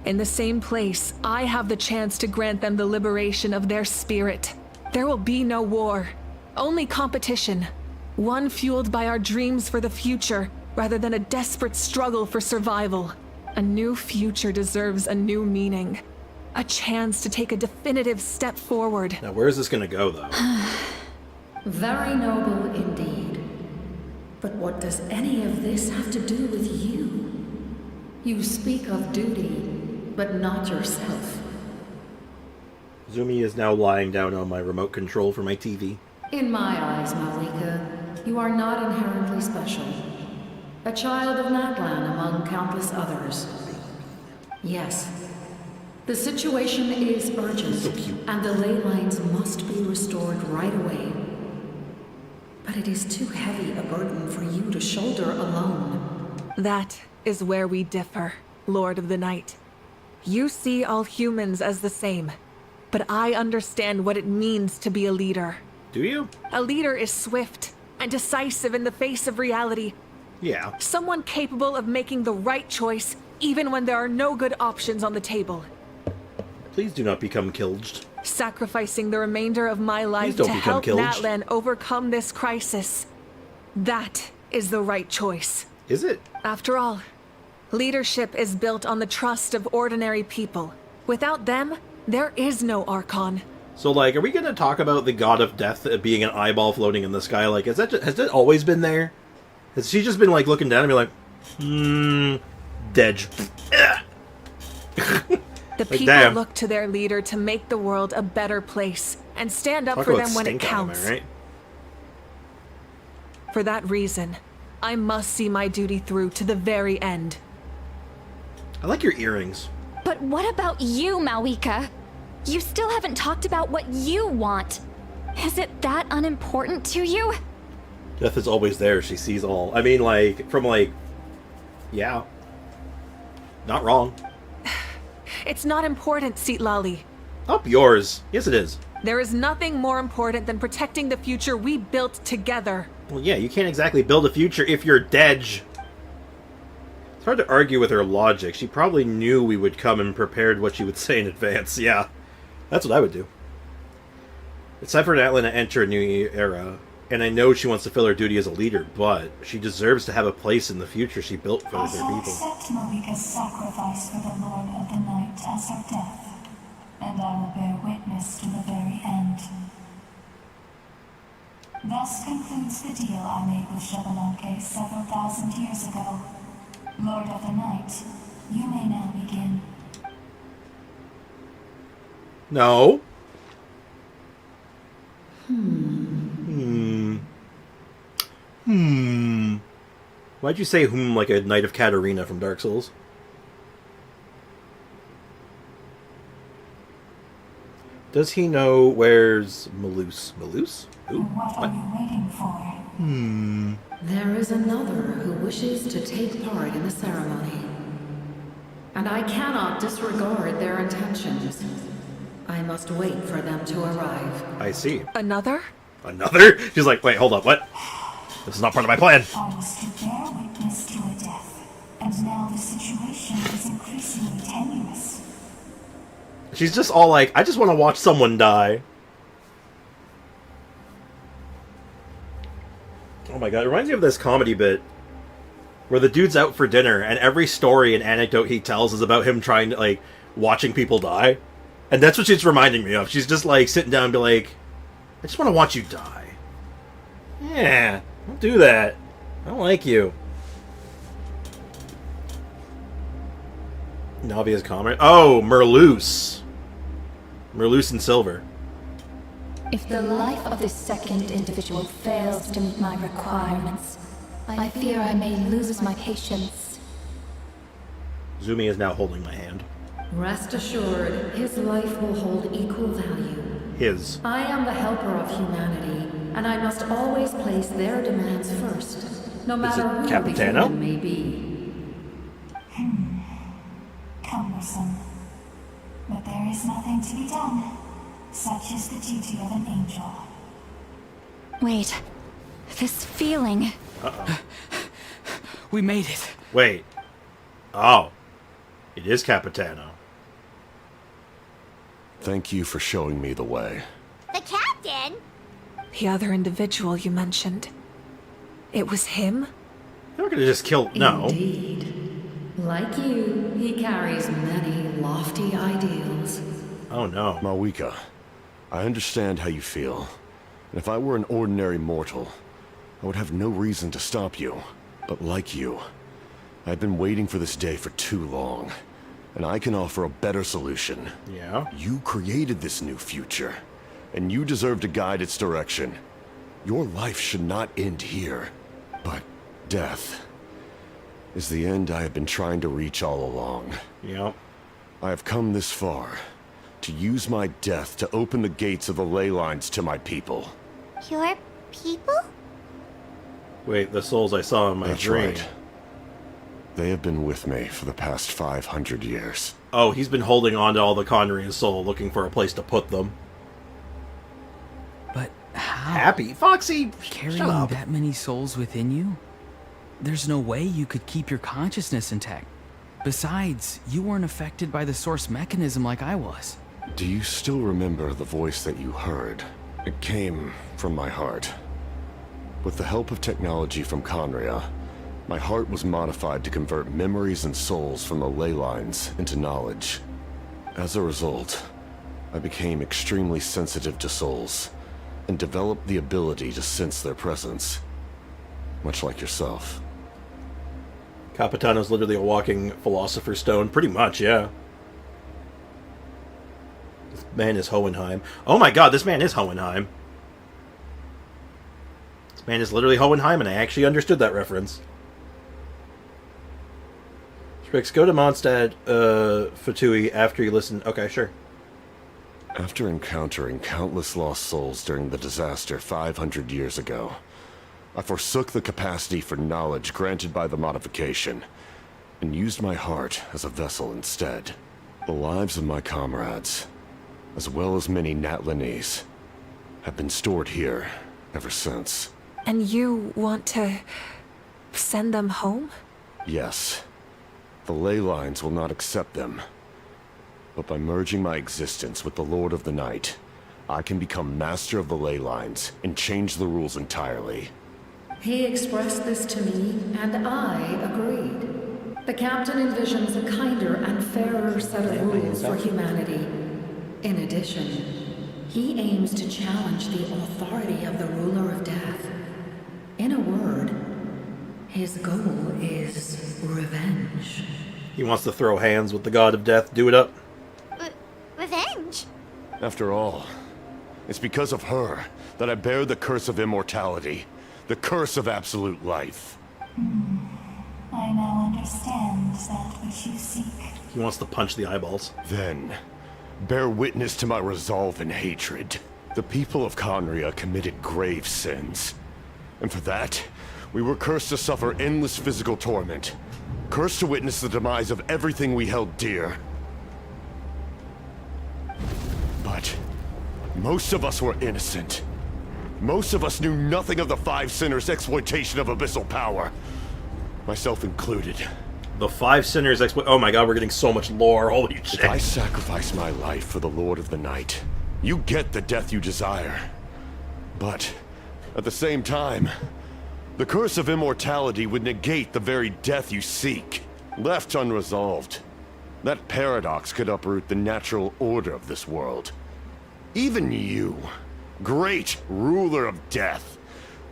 in the same place, I have the chance to grant them the liberation of their spirit. There will be no war, only competition. One fueled by our dreams for the future, rather than a desperate struggle for survival. A new future deserves a new meaning. A chance to take a definitive step forward. Now, where is this gonna go, though? Very noble indeed. But what does any of this have to do with you? You speak of duty, but not yourself. Zumi is now lying down on my remote control for my TV. In my eyes, Malika, you are not inherently special. A child of Natlan among countless others. Yes, the situation is urgent, and the ley lines must be restored right away. But it is too heavy a burden for you to shoulder alone. That is where we differ, Lord of the Night. You see all humans as the same, but I understand what it means to be a leader. Do you? A leader is swift and decisive in the face of reality. Yeah. Someone capable of making the right choice, even when there are no good options on the table. Please do not become Kilged. Sacrificing the remainder of my life to help Natlan overcome this crisis. That is the right choice. Is it? After all, leadership is built on the trust of ordinary people. Without them, there is no Archon. So, like, are we going to talk about the god of death being an eyeball floating in the sky? Like, has that always been there? Has she just been, like, looking down and be like, dead. The like, people damn. look to their leader to make the world a better place and stand up Talk for about them when it stink on counts. them, right? For that reason, I must see my duty through to the very end. I like your earrings. But what about you, Malika? You still haven't talked about what you want. Is it that unimportant to you? Death is always there. She sees all. I mean, like, from, like, yeah. Not wrong. It's not important, Citlali. Up yours. Yes, it is. There is nothing more important than protecting the future we built together. Well, yeah, you can't exactly build a future if you're dead. It's hard to argue with her logic. She probably knew we would come and prepared what she would say in advance. Yeah, that's what I would do. It's time for Natlan to enter a new era, and I know she wants to fill her duty as a leader, but she deserves to have a place in the future she built for her people. Accept Malika's sacrifice for the Lord of the Night as her death, and I will bear witness to the very end. Thus concludes the deal I made with Xbalanque several thousand years ago. Lord of the Night, you may now begin. No. Why'd you say like a Knight of Katarina from Dark Souls? Does he know where's Malus? Malus? Who? What are you waiting for? There is another who wishes to take part in the ceremony. And I cannot disregard their intentions. I must wait for them to arrive. I see. Another? Another? She's like, wait, hold up, what? This is not part of my plan. I was to bear witness to a death, and now the situation is increasingly tenuous. She's just all like, I just want to watch someone die. Oh my god, it reminds me of this comedy bit where the dude's out for dinner and every story and anecdote he tells is about him trying to, like, watching people die. And that's what she's reminding me of. She's just, like, sitting down and be like, I just want to watch you die. Yeah, don't do that. I don't like you. Navia's comment. Oh, Merluce. Merluce and Silver. If the life of this second individual fails to meet my requirements, I fear I may lose my patience. Zumi is now holding my hand. Rest assured, his life will hold equal value. His. I am the helper of humanity, and I must always place their demands first, no matter who the Capitano? human may be. Cumbersome. But there is nothing to be done. Such is the duty of an angel. Wait. This feeling. Uh-oh. We made it. Wait. Oh. It is Capitano. Thank you for showing me the way. The captain? The other individual you mentioned. It was him? They're not gonna just kill... No. Indeed. Like you, he carries many lofty ideals. Oh no. Mawika, I understand how you feel. And if I were an ordinary mortal, I would have no reason to stop you. But like you, I've been waiting for this day for too long. And I can offer a better solution. Yeah? You created this new future, and you deserve to guide its direction. Your life should not end here. But death is the end I have been trying to reach all along. Yep. I have come this far to use my death to open the gates of the ley lines to my people. Your people? Wait, the souls I saw in my That's dream. right. They have been with me for the past 500 years. Oh, he's been holding on to all the Conrian soul, looking for a place to put them. But how? Happy? Foxy, carrying shut up. that many souls within you? There's no way you could keep your consciousness intact. Besides, you weren't affected by the source mechanism like I was. Do you still remember the voice that you heard? It came from my heart. With the help of technology from Conria, my heart was modified to convert memories and souls from the ley lines into knowledge. As a result, I became extremely sensitive to souls, and developed the ability to sense their presence. Much like yourself. Capitano's literally a walking philosopher's stone. Pretty much, yeah. This man is Hohenheim. Oh my god, this man is Hohenheim. This man is literally Hohenheim, and I actually understood that reference. Strix, go to Mondstadt, Fatui after you listen. Okay, sure. After encountering countless lost souls during the disaster 500 years ago, I forsook the capacity for knowledge granted by the modification, and used my heart as a vessel instead. The lives of my comrades, as well as many Natlanese, have been stored here ever since. And you want to send them home? Yes. The ley lines will not accept them. But by merging my existence with the Lord of the Night, I can become master of the ley lines and change the rules entirely. He expressed this to me, and I agreed. The captain envisions a kinder and fairer set of rules for humanity. In addition, he aims to challenge the authority of the ruler of death. In a word, his goal is revenge. He wants to throw hands with the god of death. Do it up. Revenge? After all, it's because of her that I bear the curse of immortality. The curse of absolute life. I now understand that which you seek. He wants to punch the eyeballs. Then, bear witness to my resolve and hatred. The people of Conria committed grave sins. And for that, we were cursed to suffer endless physical torment. Cursed to witness the demise of everything we held dear. But most of us were innocent. Most of us knew nothing of the Five Sinners' exploitation of abyssal power. Myself included. The Five Sinners oh my god, we're getting so much lore, holy shit. If I sacrifice my life for the Lord of the Night, you get the death you desire. But, at the same time, the curse of immortality would negate the very death you seek. Left unresolved, that paradox could uproot the natural order of this world. Even you, great ruler of death,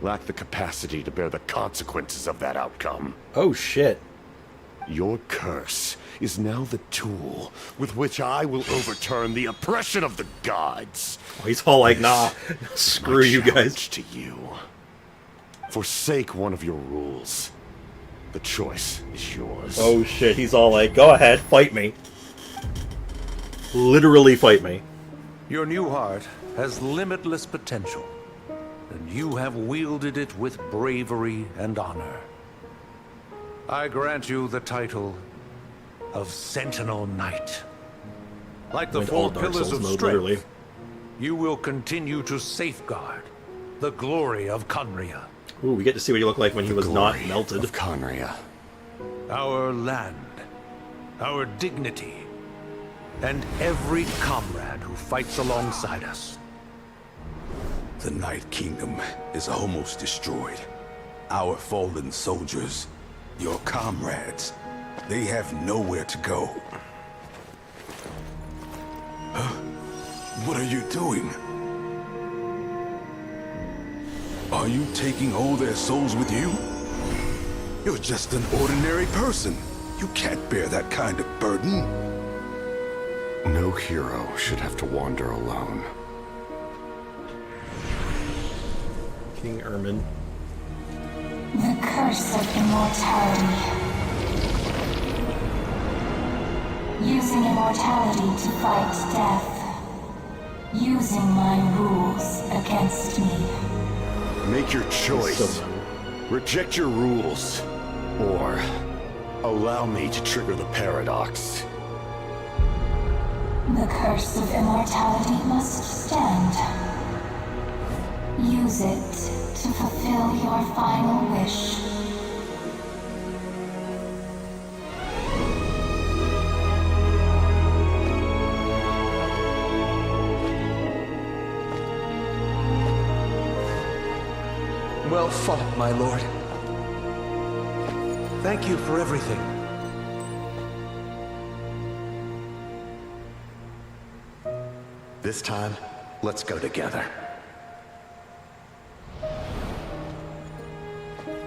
lack the capacity to bear the consequences of that outcome. Oh shit. Your curse is now the tool with which I will overturn the oppression of the gods. Oh, he's all like, nah, screw you guys. To you. Forsake one of your rules. The choice is yours. Oh shit, he's all like, go ahead, fight me. Literally fight me. Your new heart has limitless potential, and you have wielded it with bravery and honor. I grant you the title of Sentinel Knight. Like the four pillars of strength, literally, you will continue to safeguard the glory of Khaenri'ah. Ooh, we get to see what he looked like when he was not melted. Of Khaenri'ah. Our land, our dignity, and every comrade who fights alongside us. The Night Kingdom is almost destroyed. Our fallen soldiers, your comrades, they have nowhere to go. What are you doing? Are you taking all their souls with you? You're just an ordinary person. You can't bear that kind of burden. No hero should have to wander alone. King Ermin. The curse of immortality. Using immortality to fight death. Using my rules against me. Make your choice. Reject your rules. Or allow me to trigger the paradox. The curse of immortality must stand. Use it to fulfill your final wish. Well fought, my lord. Thank you for everything. This time, let's go together.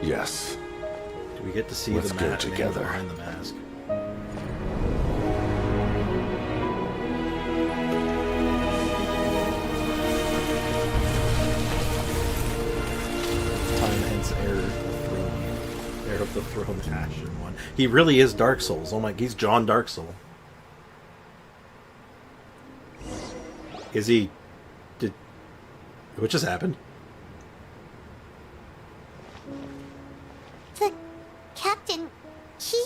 Yes. Do we get to see Let's the go man together. behind the mask? Time hence heir of the throne. Heir of the throne, Ashen One. He really is Dark Souls. Oh my, he's John Dark Soul. Is he... What just happened? The captain, he...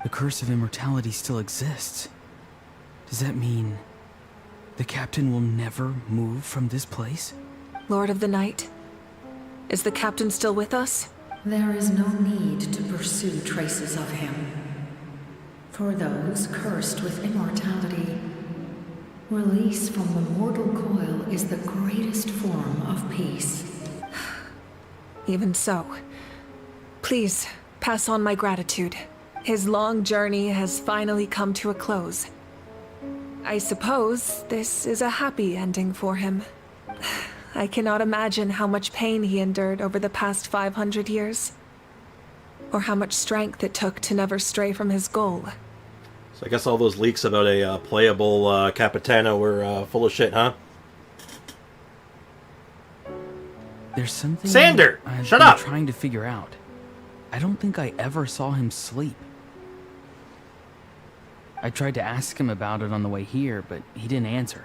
The curse of immortality still exists. Does that mean the captain will never move from this place? Lord of the Night, is the captain still with us? There is no need to pursue traces of him. For those cursed with immortality, release from the mortal coil is the greatest form of peace. Even so, please pass on my gratitude. His long journey has finally come to a close. I suppose this is a happy ending for him. I cannot imagine how much pain he endured over the past 500 years, or how much strength it took to never stray from his goal. So I guess all those leaks about a playable Capitano were full of shit, huh? There's something Sander! I've Shut been up! trying to figure out. I don't think I ever saw him sleep. I tried to ask him about it on the way here, but he didn't answer.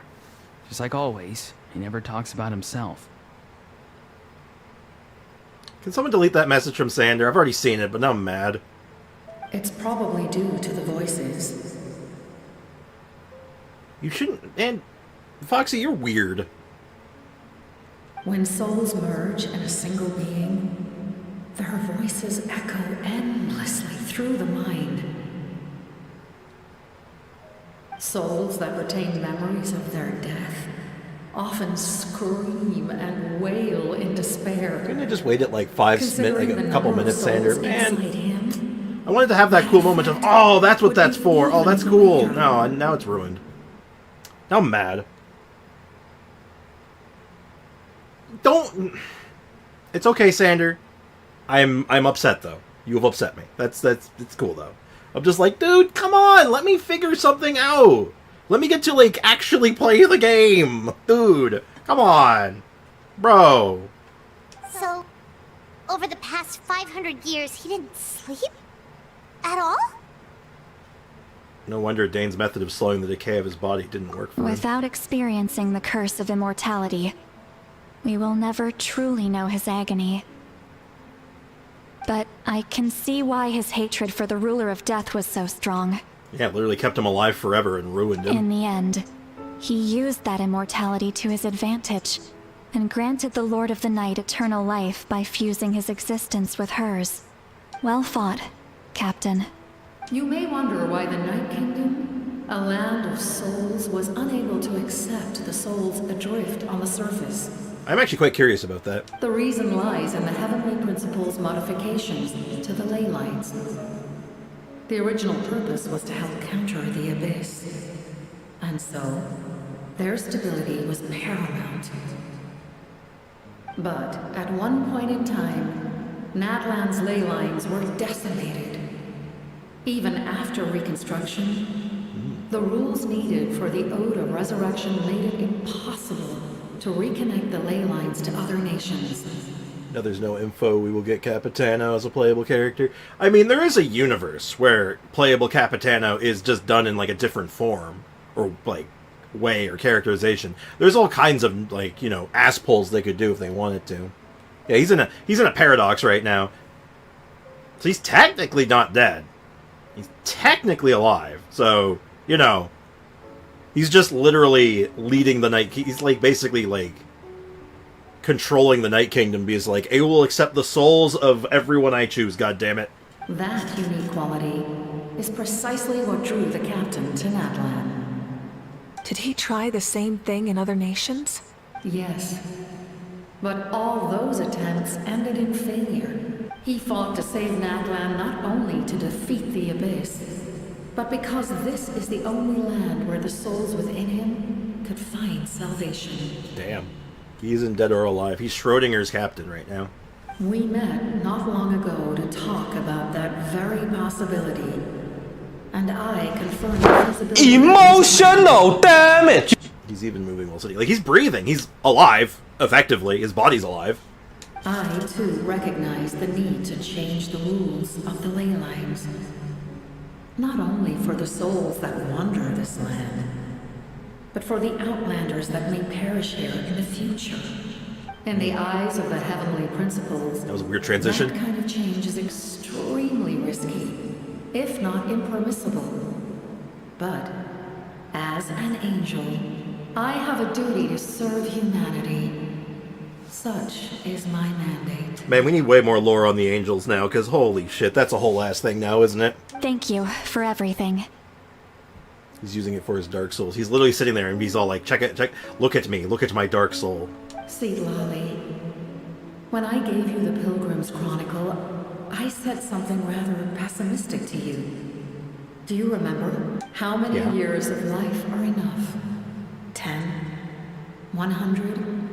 Just like always, he never talks about himself. Can someone delete that message from Sander? I've already seen it, but now I'm mad. It's probably due to the voices. You shouldn't... And, Foxy, you're weird. When souls merge in a single being, their voices echo endlessly through the mind. Souls that retain memories of their death often scream and wail in despair. Couldn't I just waited like 5 minutes, like a couple minutes, Sander? Man, him, I wanted to have that cool moment of, oh, that's what that's for. Oh, that's cool. No, now it's ruined. Now I'm mad. Don't. It's okay, Sander. I'm upset though. You have upset me. It's cool though. I'm just like, dude, come on, let me figure something out. Let me get to like actually play the game, dude. Come on, bro. So, over the past 500 years, he didn't sleep at all? No wonder Dane's method of slowing the decay of his body didn't work for him. Without experiencing the curse of immortality, we will never truly know his agony. But I can see why his hatred for the ruler of death was so strong. Yeah, it literally kept him alive forever and ruined him. In the end, he used that immortality to his advantage, and granted the Lord of the Night eternal life by fusing his existence with hers. Well fought, Captain. You may wonder why the Night Kingdom, a land of souls, was unable to accept the souls adrift on the surface. I'm actually quite curious about that. The reason lies in the Heavenly Principle's modifications to the ley lines. The original purpose was to help counter the Abyss. And so, their stability was paramount. But at one point in time, Natlan's ley lines were decimated. Even after reconstruction, the rules needed for the Ode of Resurrection made it impossible to reconnect the ley lines to other nations. Now there's no info we will get Capitano as a playable character. I mean, there is a universe where playable Capitano is just done in like a different form, or like way or characterization. There's all kinds of like, you know, ass pulls they could do if they wanted to. Yeah, he's in a paradox right now. So he's technically not dead. He's technically alive. So, you know, he's just literally leading the Night. He's like basically like controlling the Night Kingdom, because like, I will accept the souls of everyone I choose, God damn it. That unique quality is precisely what drew the captain to Natlan. Did he try the same thing in other nations? Yes. But all those attempts ended in failure. He fought to save Natlan not only to defeat the Abyss, but because this is the only land where the souls within him could find salvation. Damn. He isn't dead or alive. He's Schrodinger's captain right now. We met not long ago to talk about that very possibility. And I confirmed the feasibility. Emotional damage! He's even moving while sitting. Like, he's breathing. He's alive, effectively. His body's alive. I, too, recognize the need to change the rules of the ley lines. Not only for the souls that wander this land, but for the outlanders that may perish here in the future. In the eyes of the Heavenly Principles, that was a weird transition. That kind of change is extremely risky, if not impermissible. But, as an angel, I have a duty to serve humanity. Such is my mandate. Man, we need way more lore on the angels now, because holy shit, that's a whole ass thing now, isn't it? Thank you for everything. He's using it for his dark souls. He's literally sitting there and he's all like, check it, look at me, look at my dark soul. See, Lolly, when I gave you the Pilgrim's Chronicle, I said something rather pessimistic to you. Do you remember? How many years of life are enough? 10? 100?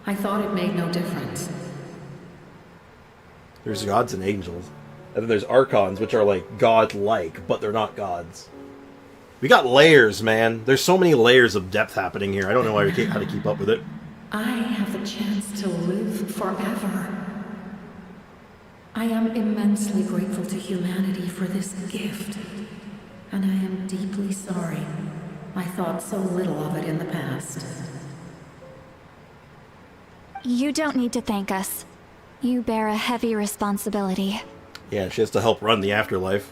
I thought it made no difference. There's gods and angels. And then there's archons, which are like god-like, but they're not gods. We got layers, man. There's so many layers of depth happening here. I don't know how to keep up with it. I have the chance to live forever. I am immensely grateful to humanity for this gift. And I am deeply sorry I thought so little of it in the past. You don't need to thank us. You bear a heavy responsibility. Yeah, she has to help run the afterlife.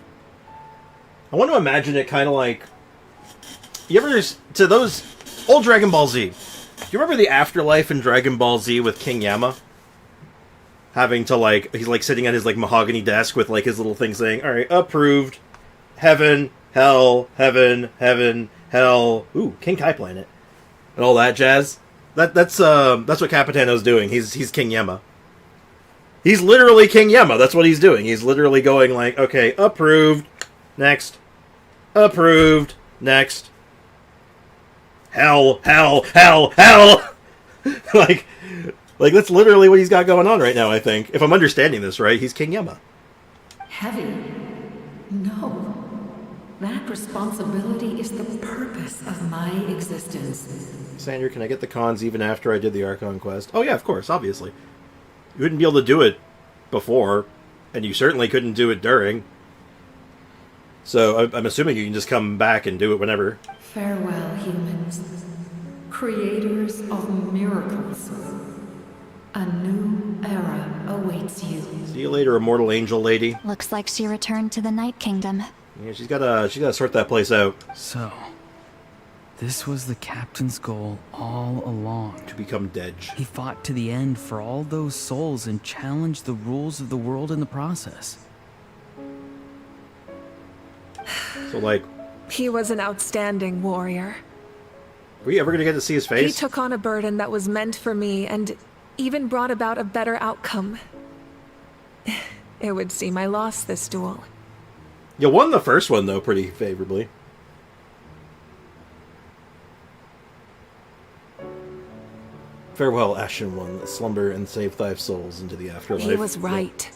I want to imagine it kind of like... You ever... To those... Old Dragon Ball Z. you remember the afterlife in Dragon Ball Z with King Yama? Having to, like, he's, like, sitting at his, like, mahogany desk with, like, his little thing saying, alright, approved, heaven, hell, heaven, heaven, hell, ooh, King Kai Planet, and all that jazz. That's what Capitano's doing. He's King Yama. He's literally King Yama. That's what he's doing. He's literally going like, okay, approved, next, approved, next, hell, hell, hell, hell. like that's literally what he's got going on right now. I think, if I'm understanding this right, he's King Yama. Heavy? No. That responsibility is the purpose of my existence. Sandra, can I get the cons even after I did the Archon quest? Oh yeah, of course, obviously. You wouldn't be able to do it before, and you certainly couldn't do it during. So I'm assuming you can just come back and do it whenever. Farewell, humans. Creators of miracles. A new era awaits you. See you later, immortal angel lady. Looks like she returned to the Night Kingdom. Yeah, she's gotta sort that place out. So, this was the captain's goal all along. To become dead. He fought to the end for all those souls and challenged the rules of the world in the process. So, like... He was an outstanding warrior. Were you ever gonna get to see his face? He took on a burden that was meant for me and even brought about a better outcome. It would seem I lost this duel. You won the first one, though, pretty favorably. Farewell, Ashen One. Slumber and save thy souls into the afterlife. He was right.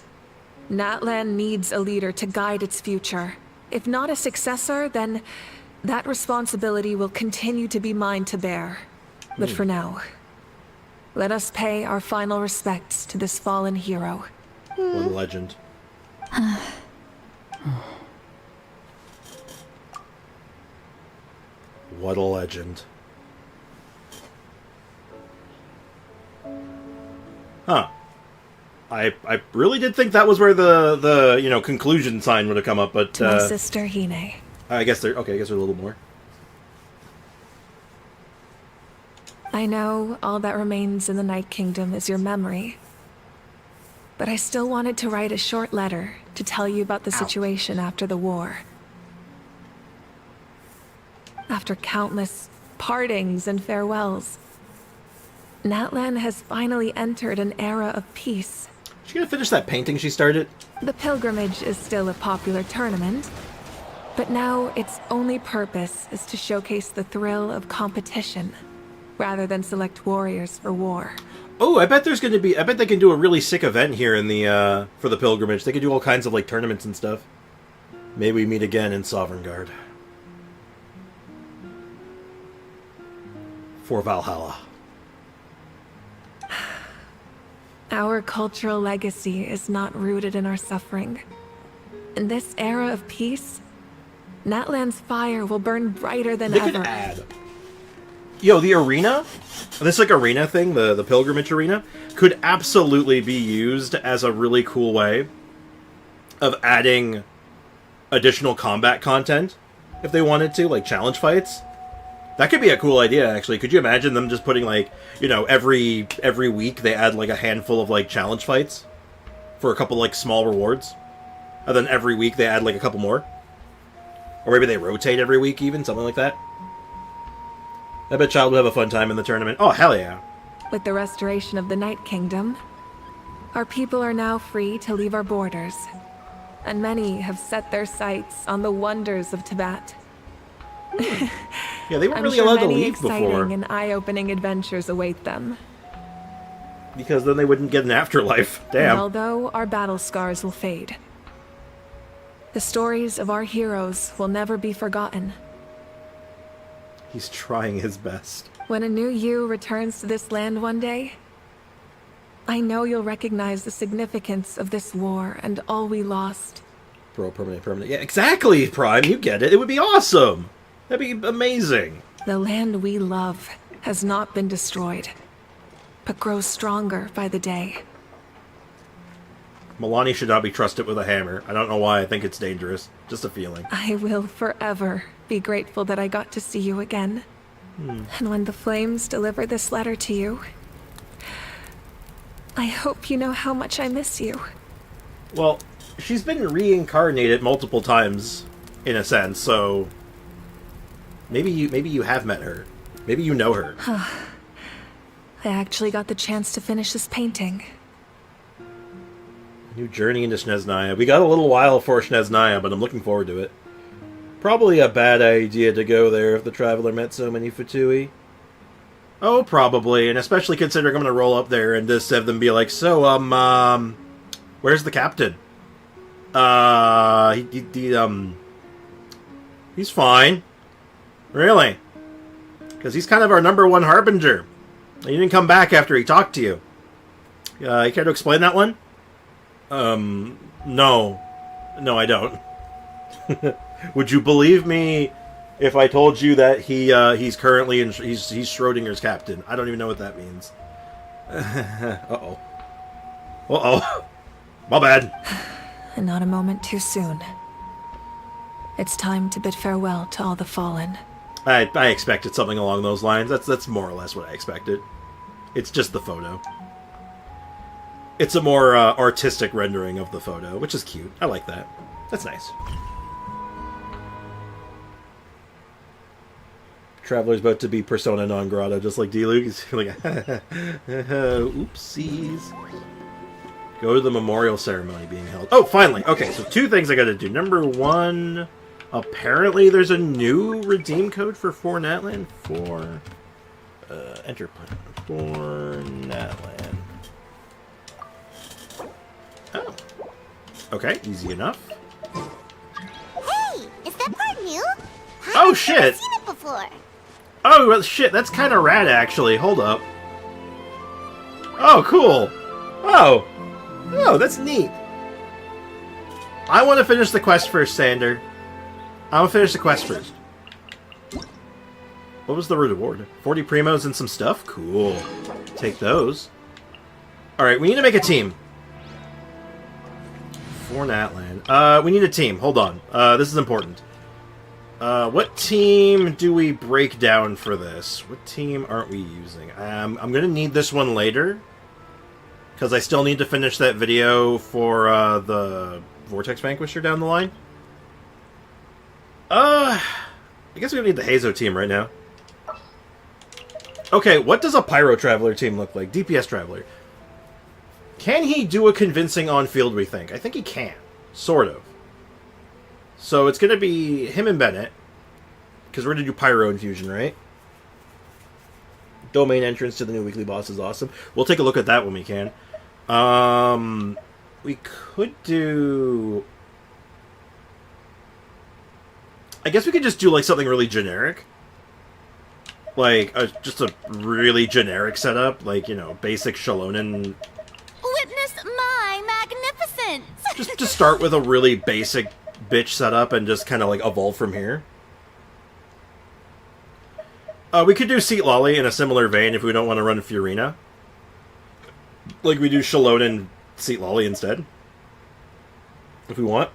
Natlan needs a leader to guide its future. If not a successor, then that responsibility will continue to be mine to bear. But for now, let us pay our final respects to this fallen hero. One legend. What a legend. Huh. I really did think that was where the conclusion sign would have come up, but To my sister Hine. I guess there's a little more. I know all that remains in the Night Kingdom is your memory. But I still wanted to write a short letter to tell you about the situation after the war. After countless partings and farewells, Natlan has finally entered an era of peace. She gonna finish that painting she started? The pilgrimage is still a popular tournament, but now its only purpose is to showcase the thrill of competition, rather than select warriors for war. Oh, I bet there's gonna be. I bet they can do a really sick event here in the for the pilgrimage. They could do all kinds of like tournaments and stuff. May we meet again in Sovereign Guard. For Valhalla. Our cultural legacy is not rooted in our suffering. In this era of peace, Natlan's fire will burn brighter than ever. They could add. Yo, the arena, this like arena thing, the pilgrimage arena, could absolutely be used as a really cool way of adding additional combat content if they wanted to, like challenge fights. That could be a cool idea, actually. Could you imagine them just putting, like, every week they add, like, a handful of, like, challenge fights for a couple, like, small rewards? And then every week they add, like, a couple more? Or maybe they rotate every week, even, something like that? I bet Child would have a fun time in the tournament. Oh, hell yeah. With the restoration of the Night Kingdom, our people are now free to leave our borders. And many have set their sights on the wonders of Tibet. Yeah, they weren't really allowed to leave before. Exciting and eye-opening adventures await them. Because then they wouldn't get an afterlife. Damn. And although our battle scars will fade, the stories of our heroes will never be forgotten. He's trying his best. When a new you returns to this land one day, I know you'll recognize the significance of this war and all we lost. Bro, permanent. Yeah, exactly, Prime. You get it. It would be awesome. That'd be amazing. The land we love has not been destroyed, but grows stronger by the day. Milani should not be trusted with a hammer. I don't know why. I think it's dangerous. Just a feeling. I will forever be grateful that I got to see you again. And when the flames deliver this letter to you, I hope you know how much I miss you. Well, she's been reincarnated multiple times, in a sense, so maybe you have met her. Maybe you know her. I actually got the chance to finish this painting. New journey into Snezhnaya. We got a little while for Snezhnaya, but I'm looking forward to it. Probably a bad idea to go there if the Traveler met so many Fatui. Oh, probably, and especially considering I'm going to roll up there and just have them be like, so, where's the captain? He's fine. Really? Because he's kind of our #1 harbinger. He didn't come back after he talked to you. You care to explain that one? No. No, I don't. Would you believe me if I told you that he's currently he's Schrodinger's captain? I don't even know what that means. Uh-oh. Uh-oh. My bad. And not a moment too soon. It's time to bid farewell to all the fallen. I expected something along those lines. That's more or less what I expected. It's just the photo. It's a more artistic rendering of the photo, which is cute. I like that. That's nice. Traveler's about to be persona non grata, just like D-Luke. He's like, oopsies. Go to the memorial ceremony being held. Oh, finally! Okay, so 2 things I gotta do. Number 1, apparently there's a new redeem code for Natlan. For enter plan. For Natlan. Oh. Okay, easy enough. Hey, is that part new? Oh, shit! I've seen it before. Oh, well, shit, that's kind of rad, actually. Hold up. Oh, cool. Oh. Oh, that's neat. I want to finish the quest first, Sander. I want to finish the quest first. What was the reward? 40 primos and some stuff? Cool. Take those. Alright, we need to make a team. For Natlan. We need a team. Hold on. This is important. What team do we break down for this? What team aren't we using? I'm going to need this one later. Because I still need to finish that video for the Vortex Vanquisher down the line. I guess we don't need the Hazo team right now. Okay, what does a Pyro Traveler team look like? DPS Traveler. Can he do a convincing on-field, we think? I think he can. Sort of. So it's going to be him and Bennett. Because we're going to do Pyro Infusion, right? Domain entrance to the new weekly boss is awesome. We'll take a look at that when we can. We could do... I guess we could just do like something really generic. Like, just a really generic setup. Like, you know, basic Shalonen. Witness my magnificence! Just start with a really basic bitch setup and just kind of like evolve from here. We could do Seat Lolly in a similar vein if we don't want to run Furina. Like we do Shalonen Seat Lolly instead. If we want.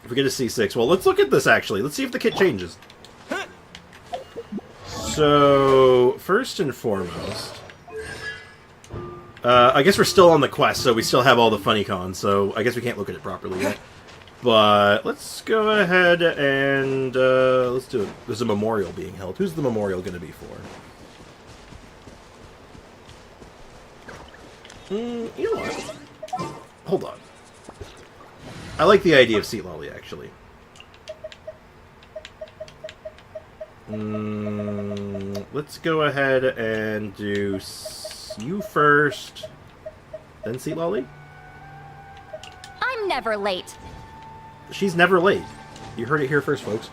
If we get a C6. Well, let's look at this actually. Let's see if the kit changes. So, first and foremost... I guess we're still on the quest, so we still have all the funny cons, so I guess we can't look at it properly yet. But let's go ahead and let's do it. There's a memorial being held. Who's the memorial going to be for? You know what? Hold on. I like the idea of Seat Lolly, actually. Let's go ahead and do you first, then Seat Lolly? I'm never late. She's never late. You heard it here first, folks.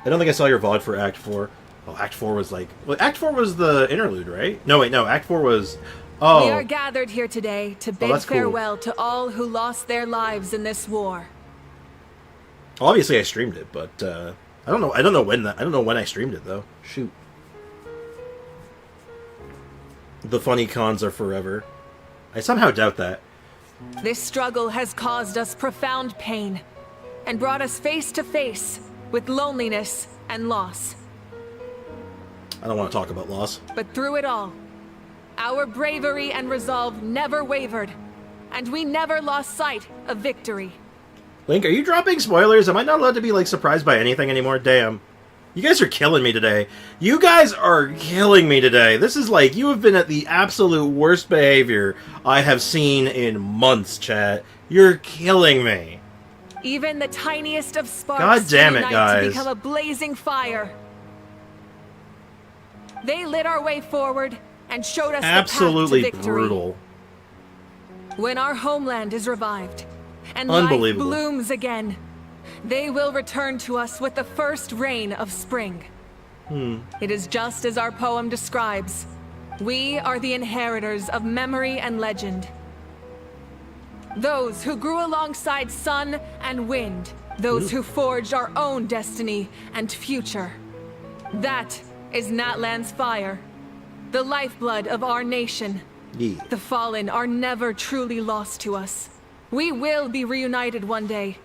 I don't think I saw your VOD for Act 4. Oh, Act 4 was like... Well, Act 4 was the interlude, right? No, wait, no. Act 4 was... Oh. We are gathered here today to bid farewell to all who lost their lives in this war. Well, obviously, I streamed it, but I don't know. I don't know when I streamed it though. Shoot. The funny cons are forever. I somehow doubt that. This struggle has caused us profound pain. and brought us face to face with loneliness and loss. I don't want to talk about loss. But through it all, our bravery and resolve never wavered, and we never lost sight of victory. Link, are you dropping spoilers? Am I not allowed to be, like, surprised by anything anymore? Damn. You guys are killing me today. You guys are killing me today. This is like, you have been at the absolute worst behavior I have seen in months, chat. You're killing me. Even the tiniest of sparks God damn it, unite guys. to become a blazing fire. They lit our way forward and showed us absolutely the path to victory. Brutal. When our homeland is revived and life Unbelievable. blooms again, they will return to us with the first rain of spring. It is just as our poem describes. We are the inheritors of memory and legend. Those who grew alongside sun and wind. Those who forged our own destiny and future. That is Natlan's fire. The lifeblood of our nation. Yeah. The fallen are never truly lost to us. We will be reunited one day.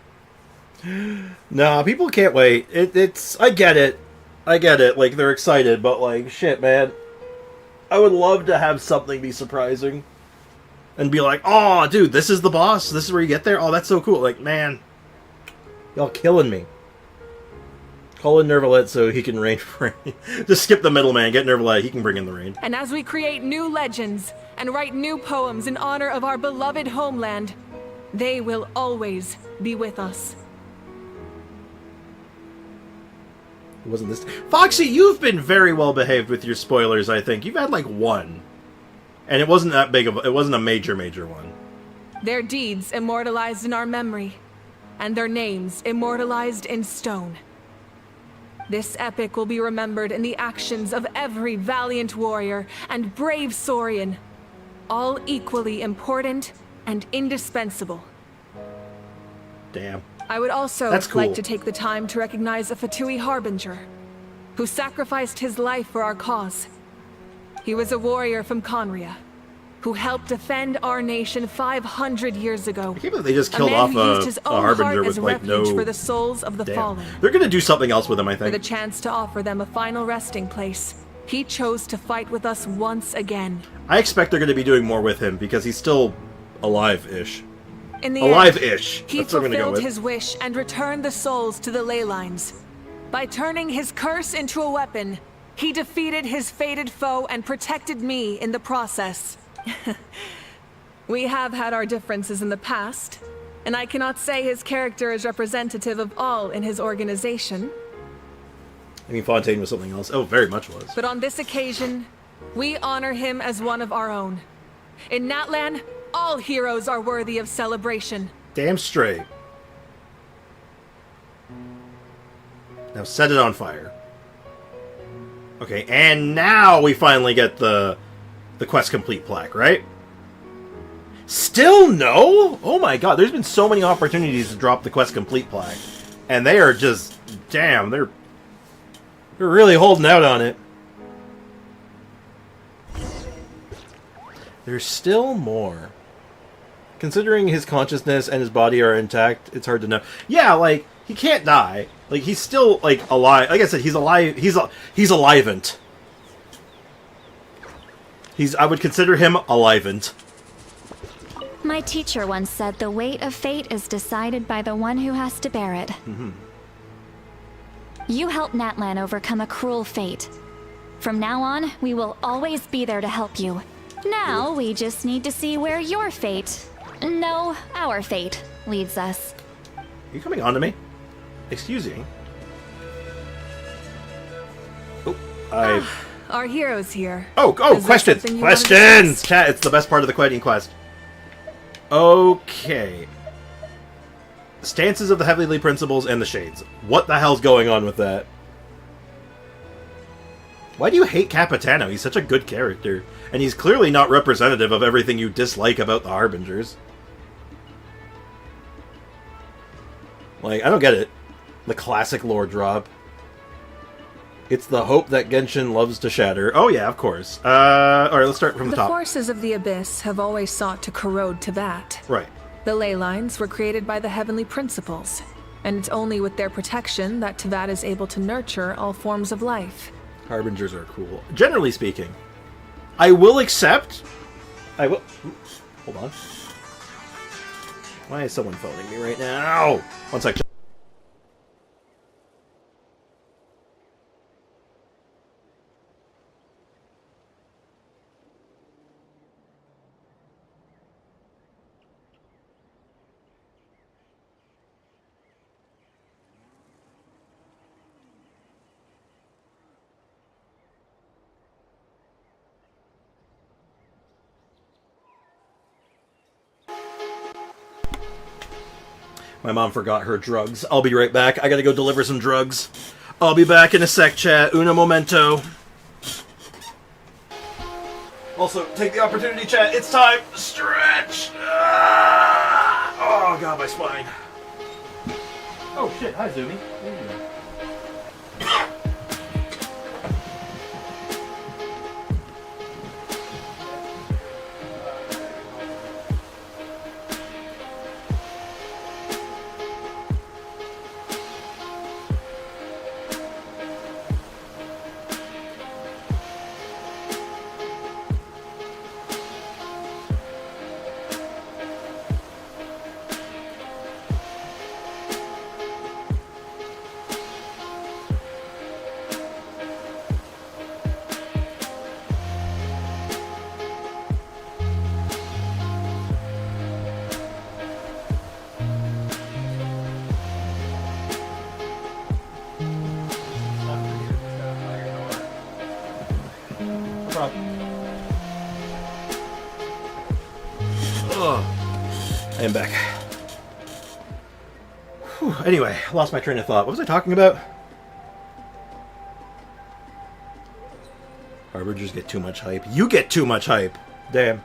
Nah, people can't wait. It's I get it. I get it. Like, they're excited, but, like, shit, man. I would love to have something be surprising. And be like, oh, dude, this is the boss? This is where you get there? Oh, that's so cool. Like, man. Y'all killing me. Call in Nervalette so he can rain for rain. Just skip the middleman, get Nervalette, he can bring in the rain. And as we create new legends and write new poems in honor of our beloved homeland, they will always be with us. It wasn't this... Foxy, you've been very well behaved with your spoilers, I think. You've had, like, one. And it wasn't that big of a... It wasn't a major one. Their deeds immortalized in our memory, and their names immortalized in stone. This epic will be remembered in the actions of every valiant warrior and brave Saurian, all equally important and indispensable. Damn. I would also That's cool. like to take the time to recognize a Fatui Harbinger, who sacrificed his life for our cause. He was a warrior from Conria, who helped defend our nation 500 years ago. I can't believe they just killed off a Harbinger with, like, no... for the souls of the fallen. They're gonna do something else with him, I For the think. chance to offer them a final resting place, he chose to fight with us once again. I expect they're gonna be doing more with him, because he's still alive-ish. In the Alive-ish. end, he That's what I'm gonna go fulfilled with. his wish and returned the souls to the ley lines. By turning his curse into a weapon, he defeated his fated foe and protected me in the process. We have had our differences in the past, and I cannot say his character is representative of all in his organization. I mean, Fontaine was something else. Oh, very much was. But on this occasion, we honor him as one of our own. In Natlan, all heroes are worthy of celebration. Damn straight. Now set it on fire. Okay, and now we finally get the quest complete plaque, right? Still no? Oh my god, there's been so many opportunities to drop the quest complete plaque. And they are just, damn, they're really holding out on it. There's still more. Considering his consciousness and his body are intact, it's hard to know. Yeah, like, he can't die. Like, he's still, like, alive. Like I said, he's alive. He's alivent. I would consider him alivent. My teacher once said the weight of fate is decided by the one who has to bear it. You helped Natlan overcome a cruel fate. From now on, we will always be there to help you. Now, we just need to see where your fate, no, our fate, leads us. Are you coming on to me? Excuse me. Oh, Our hero's here. Oh, questions! Questions! Chat, it's the best part of the questing quest. Okay. Stances of the Heavenly Principles and the Shades. What the hell's going on with that? Why do you hate Capitano? He's such a good character. And he's clearly not representative of everything you dislike about the Harbingers. Like, I don't get it. The classic lore drop. It's the hope that Genshin loves to shatter. Oh yeah, of course. Alright, let's start from the top. The forces of the Abyss have always sought to corrode Teyvat. Right. The ley lines were created by the Heavenly Principles, And it's only with their protection that Tavad is able to nurture all forms of life. Harbingers are cool. Generally speaking. I will accept... I will... Hold on. Why is someone phoning me right now? One sec. My mom forgot her drugs. I'll be right back. I gotta go deliver some drugs. I'll be back in a sec, chat. Uno momento. Also, take the opportunity, chat. It's time. Stretch. Oh, God, my spine. Oh, shit. Hi, Zumi. I am back. Whew. Anyway, lost my train of thought. What was I talking about? Harbingers get too much hype. You get too much hype. Damn.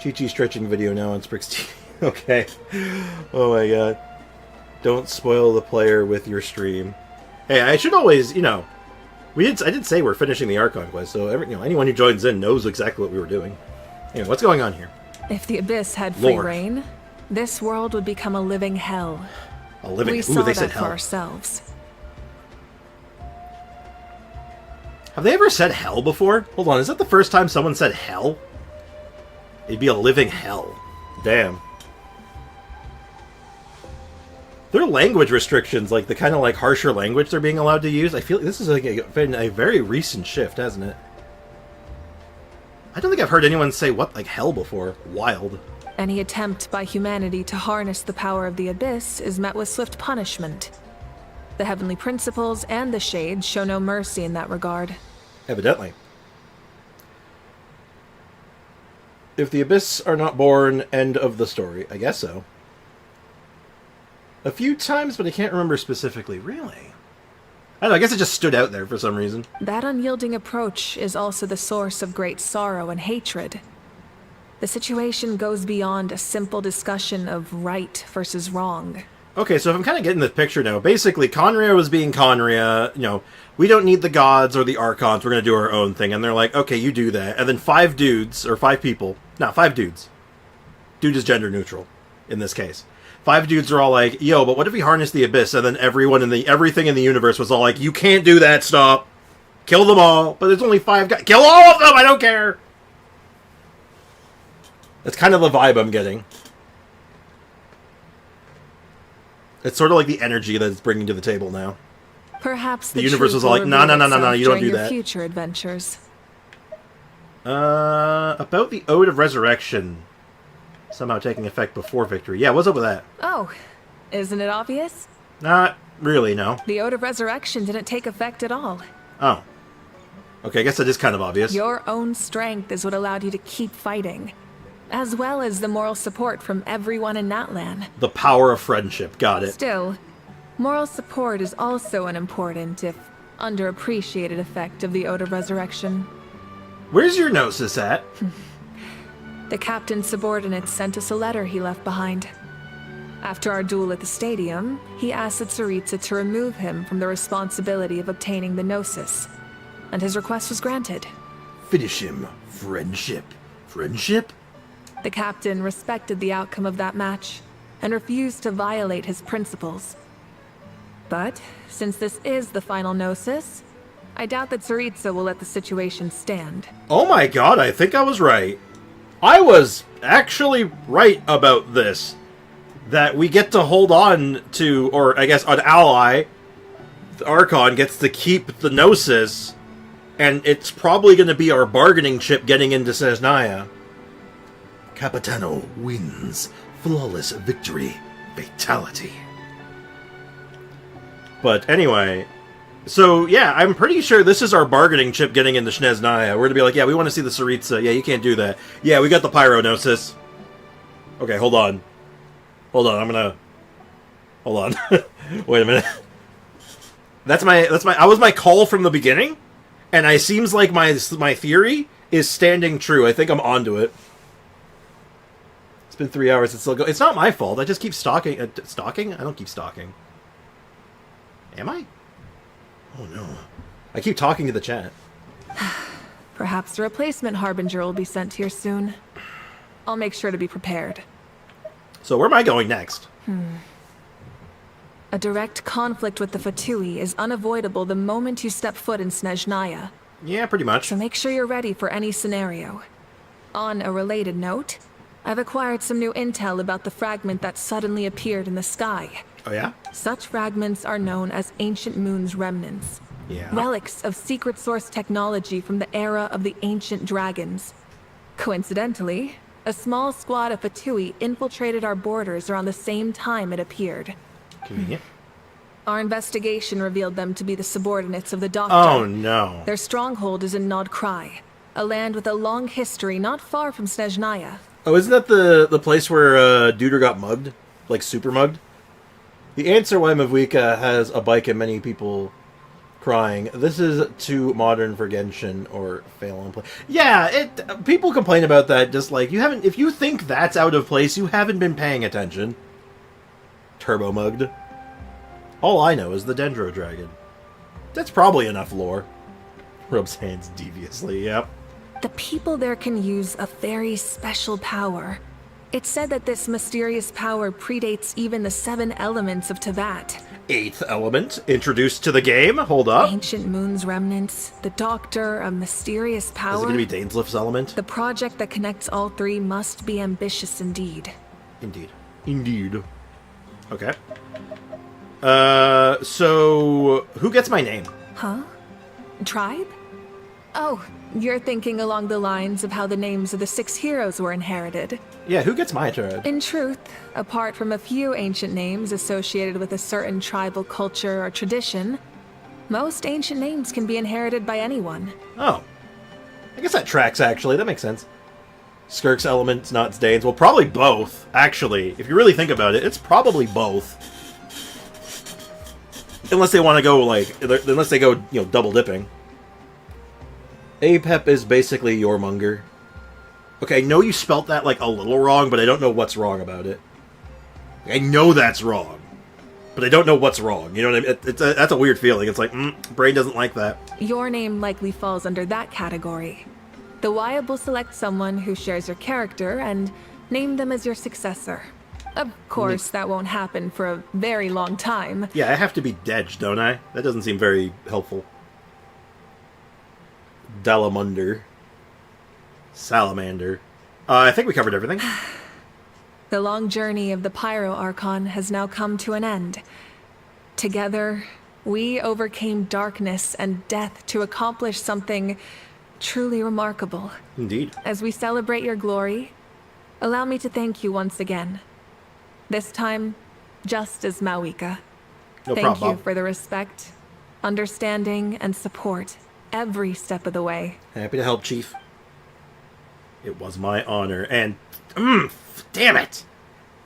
Chi-Chi stretching video now on Sprix TV. Okay. Oh my god. Don't spoil the player with your stream. Hey, I should always, you know... I did say we're finishing the Archon quest, so anyone who joins in knows exactly what we were doing. Anyway, what's going on here? If the Abyss had free reign, this world would become a living hell. A living... We saw that for ourselves. Have they ever said hell before? Hold on, is that the first time someone said hell? It'd be a living hell. Damn. There are language restrictions, like the kind of like harsher language they're being allowed to use. I feel like this is like been a very recent shift, hasn't it? I don't think I've heard anyone say what like hell before. Wild. Any attempt by humanity to harness the power of the Abyss is met with swift punishment. The Heavenly Principles and the Shades show no mercy in that regard. Evidently. If the Abyss are not born, end of the story. I guess so. A few times, but I can't remember specifically. Really? I don't know, I guess it just stood out there for some reason. That unyielding approach is also the source of great sorrow and hatred. The situation goes beyond a simple discussion of right versus wrong. Okay, so if I'm kind of getting the picture now, basically Conria was being Conria, you know, we don't need the gods or the Archons, we're going to do our own thing. And they're like, okay, you do that. And then 5 dudes, or 5 people, no, 5 dudes. Dude is gender neutral, in this case. 5 dudes are all like, yo, but what if we harness the Abyss? And then everything in the universe was all like, you can't do that, stop. Kill them all. But there's only 5 guys. Kill all of them, I don't care. That's kind of the vibe I'm getting. It's sort of like the energy that it's bringing to the table now. Perhaps the universe was all like, no, you don't do that. Future adventures. About the Ode of Resurrection somehow taking effect before victory. Yeah, what's up with that? Oh, isn't it obvious? Not really, no. The Ode of Resurrection didn't take effect at all. Oh. Okay, I guess that is kind of obvious. Your own strength is what allowed you to keep fighting, as well as the moral support from everyone in Natlan. The power of friendship, got it. Still, moral support is also an important, if underappreciated, effect of the Ode of Resurrection. Where's your Gnosis at? The captain's subordinates sent us a letter he left behind. After our duel at the stadium, he asked the Tsaritsa to remove him from the responsibility of obtaining the Gnosis, and his request was granted. Finish him. Friendship. Friendship? The captain respected the outcome of that match and refused to violate his principles. But since this is the final gnosis, I doubt that Tsaritsa will let the situation stand. Oh my god, I think I was right. I was actually right about this. That we get to hold on to, or I guess an ally, the Archon, gets to keep the Gnosis, and it's probably going to be our bargaining chip getting into Snezhnaya. Capitano wins. Flawless victory. Fatality. But anyway, so yeah, I'm pretty sure this is our bargaining chip getting into Snezhnaya. We're going to be like, yeah, we want to see the Tsaritsa. Yeah, you can't do that. Yeah, we got the Pyro Gnosis. Okay, hold on. Hold on, I'm gonna... Hold on. Wait a minute. That was my call from the beginning, and it seems like my theory is standing true. I think I'm onto it. It's been 3 hours, it's still going. It's not my fault, I just keep stalking. Stalking? I don't keep stalking. Am I? Oh no. I keep talking to the chat. Perhaps a replacement Harbinger will be sent here soon. I'll make sure to be prepared. So where am I going next? A direct conflict with the Fatui is unavoidable the moment you step foot in Snezhnaya. Yeah, pretty much. So make sure you're ready for any scenario. On a related note, I've acquired some new intel about the fragment that suddenly appeared in the sky. Oh yeah? Such fragments are known as Ancient Moon's remnants. Yeah. Relics of secret source technology from the era of the ancient dragons. Coincidentally, a small squad of Fatui infiltrated our borders around the same time it appeared. Convenient. Our investigation revealed them to be the subordinates of the Doctor. Oh no. Their stronghold is in Nod Krai, a land with a long history not far from Snezhnaya. Oh, isn't that the place where Duder got mugged? Like, super mugged? The answer why Mavuika has a bike and many people crying. This is too modern for Genshin or fail on play. Yeah, people complain about that, just like, you haven't... If you think that's out of place, you haven't been paying attention. Turbo mugged. All I know is the Dendro Dragon. That's probably enough lore. Rubs hands deviously, yep. The people there can use a very special power. It's said that this mysterious power predates even the 7 elements of Tevat. 8th element, introduced to the game. Hold up. Ancient Moon's remnants, the Doctor, a mysterious power. Is it going to be Dainsliff's element? The project that connects all 3 must be ambitious indeed. Indeed. Indeed. Okay. So who gets my name? Huh? Tribe? Oh, you're thinking along the lines of how the names of the 6 heroes were inherited. Yeah, who gets my tribe? In truth, apart from a few ancient names associated with a certain tribal culture or tradition, most ancient names can be inherited by anyone. Oh. I guess that tracks, actually. That makes sense. Skirk's elements, not Dane's. Well, probably both, actually. If you really think about it, it's probably both. Unless they want to go, like... Unless they go, you know, double dipping. Apep is basically Yormonger. Okay, I know you spelt that, like, a little wrong, but I don't know what's wrong about it. I know that's wrong. But I don't know what's wrong. You know what I mean? That's a weird feeling. It's like, brain doesn't like that. Your name likely falls under that category. The Wyab will select someone who shares your character and name them as your successor. Of course, that won't happen for a very long time. Yeah, I have to be Dedge, don't I? That doesn't seem very helpful. Dalamunder. Salamander. I think we covered everything. The long journey of the Pyro Archon has now come to an end. Together, we overcame darkness and death to accomplish something truly remarkable. Indeed. As we celebrate your glory, allow me to thank you once again. This time, just as Mawika. Thank you for the respect, understanding, and support every step of the way. Happy to help, Chief. It was my honor, and... damn it!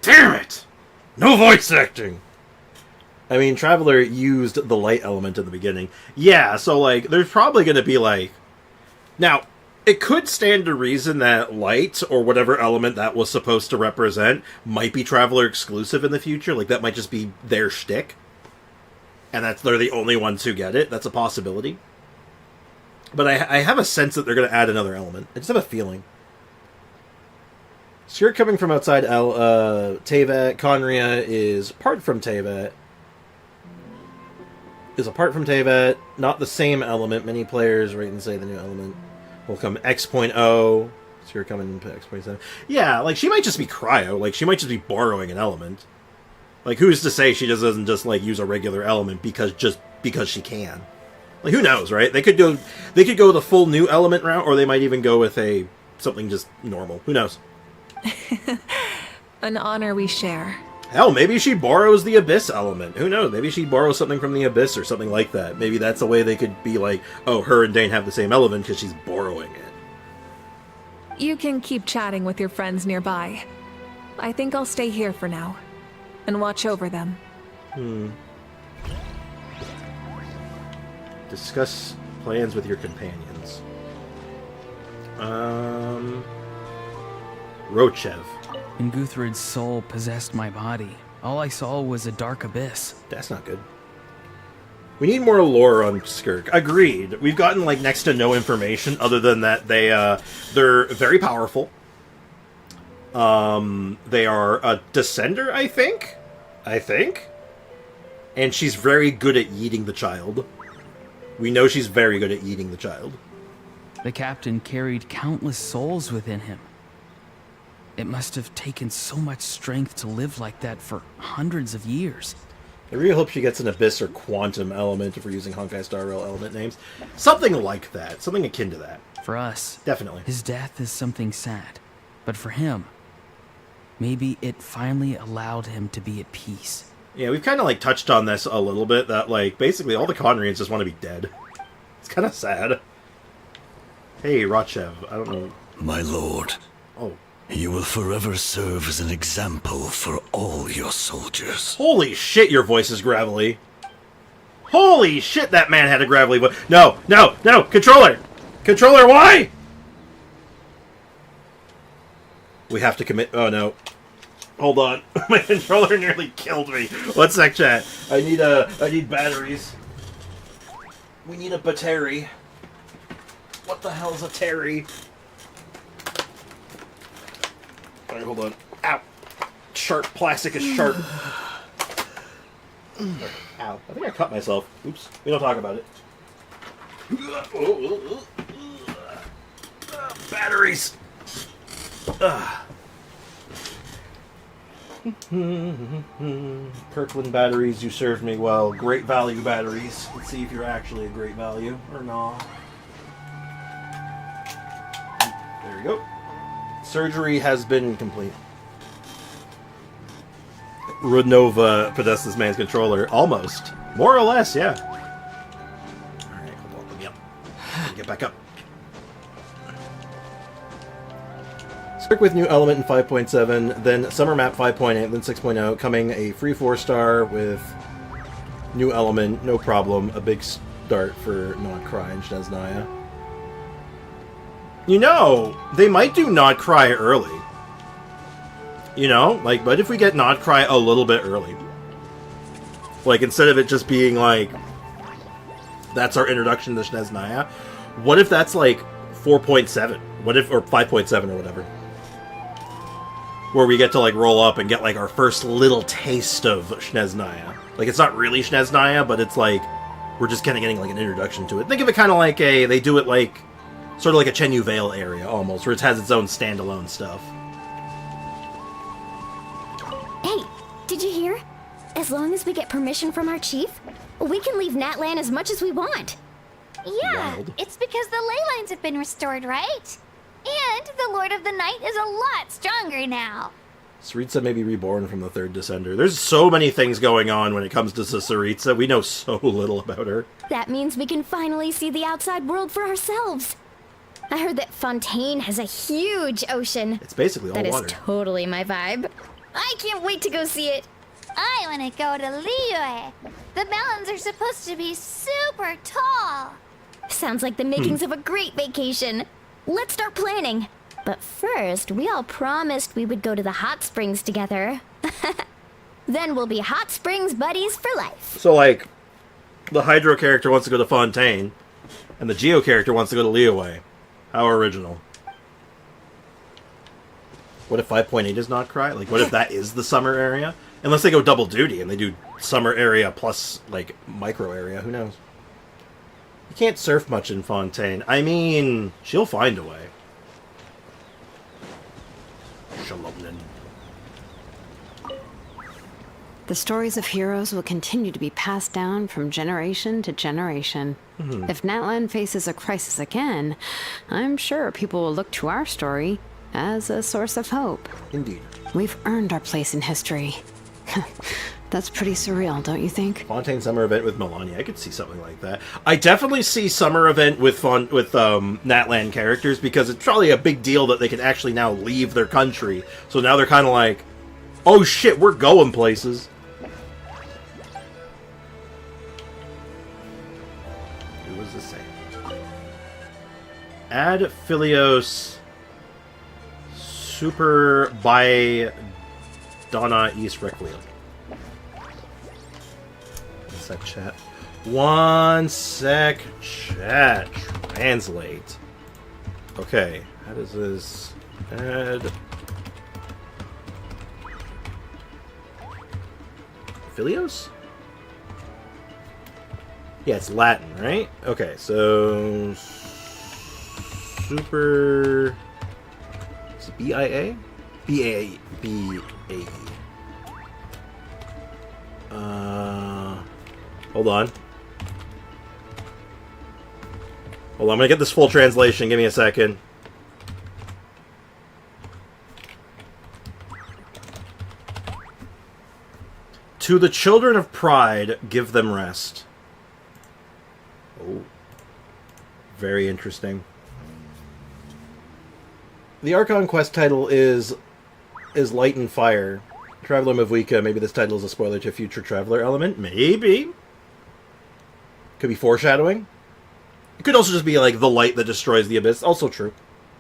Damn it! No voice acting! I mean, Traveler used the light element in the beginning. Yeah, so, like, there's probably going to be, like... Now, it could stand to reason that light, or whatever element that was supposed to represent, might be Traveler exclusive in the future. Like, that might just be their shtick. And they're the only ones who get it. That's a possibility. But I have a sense that they're going to add another element. I just have a feeling. Skirt coming from outside Tevat. Conria is apart from Tevat. Not the same element. Many players rate and say the new element will come X.0. Skirt coming into X.7. Yeah, like, she might just be cryo. Like, she might just be borrowing an element. Like, who's to say she just doesn't just, like, use a regular element because she can? Like, who knows, right? They could go the full new element route, or they might even go with something just normal. Who knows? An honor we share. Hell, maybe she borrows the Abyss element. Who knows? Maybe she borrows something from the Abyss or something like that. Maybe that's a way they could be like, oh, her and Dane have the same element because she's borrowing it. You can keep chatting with your friends nearby. I think I'll stay here for now and watch over them. Discuss plans with your companions. Rochev. When Guthred's soul possessed my body, all I saw was a dark abyss. That's not good. We need more lore on Skirk. Agreed. We've gotten, like, next to no information other than that they're very powerful. They are a descender, I think? And she's very good at eating the child. We know she's very good at eating the child. The captain carried countless souls within him. It must have taken so much strength to live like that for hundreds of years. I really hope she gets an Abyss or Quantum element if we're using Honkai Star Rail element names. Something like that. Something akin to that. For us, definitely. His death is something sad. But for him, maybe it finally allowed him to be at peace. Yeah, we've kind of, like, touched on this a little bit, that, like, basically all the Conrians just want to be dead. It's kind of sad. Hey, Rochev, I don't know. My lord. Oh. You will forever serve as an example for all your soldiers. Holy shit, your voice is gravelly. Holy shit, that man had a gravelly voice. No! Controller! Controller, why? We have to commit. Oh, no. Hold on. My controller nearly killed me. One sec, chat. I need batteries. We need a battery. What the hell is a Terry? Alright, hold on. Ow! Sharp. Plastic is sharp. Ow. I think I cut myself. Oops. We don't talk about it. Batteries! Kirkland batteries, you served me well. Great value batteries. Let's see if you're actually a great value or not. There we go. Surgery has been complete. Rudnova possessed this man's controller. Almost. More or less, yeah. Alright, hold on. Let me up. Get back up. Stick with new element in 5.7, then summer map 5.8, then 6.0, coming a free 4-star with new element, no problem. A big start for Not Cry and Shneznaya. You know, they might do Not Cry early. You know, like, but if we get Not Cry a little bit early, like, instead of it just being like, that's our introduction to Shneznaya, what if that's like 4.7? What if, or 5.7 or whatever? Where we get to, like, roll up and get, like, our first little taste of Shneznaya. Like, it's not really Shneznaya, but it's like, we're just kind of getting, like, an introduction to it. Think of it kind of like they do it like, sort of like a Chenyu Vale area, almost, where it has its own standalone stuff. Hey, did you hear? As long as we get permission from our chief, we can leave Natlan as much as we want. Yeah, Wild. it's because the ley lines have been restored, right? And the Lord of the Night is a lot stronger now. Saritsa may be reborn from the third Descender. There's so many things going on when it comes to Saritsa. We know so little about her. That means we can finally see the outside world for ourselves. I heard that Fontaine has a huge ocean. It's basically all That water. is totally my vibe. I can't wait to go see it. I want to go to Liyue. The mountains are supposed to be super tall. Sounds like the makings of a great vacation. Let's start planning. But first, we all promised we would go to the hot springs together. Then we'll be hot springs buddies for life. So, like, the Hydro character wants to go to Fontaine, and the Geo character wants to go to Liyue. How original. What if 5.8 is not Cry? Like, what if that is the summer area? Unless they go double duty and they do summer area plus, like, micro area. Who knows? You can't surf much in Fontaine. I mean, she'll find a way. Shalomnin. The stories of heroes will continue to be passed down from generation to generation. If Natlan faces a crisis again, I'm sure people will look to our story as a source of hope. Indeed. We've earned our place in history. That's pretty surreal, don't you think? Fontaine summer event with Melania. I could see something like that. I definitely see summer event with Natlan characters because it's probably a big deal that they can actually now leave their country. So now they're kind of like, oh shit, we're going places. Who was this say? Add Philios Super by Donna East Requiem. Chat. One sec, chat. Translate. Okay, how does this add Philios? Yeah, it's Latin, right? Okay, so super. Is it BIA? BAE. BAE. Hold on. I'm gonna get this full translation. Give me a second. To the children of pride, give them rest. Oh. Very interesting. The Archon quest title is Light and Fire. Traveler Mavuika, maybe this title is a spoiler to a future Traveler element. Maybe. Could be foreshadowing. It could also just be like the light that destroys the abyss. Also true.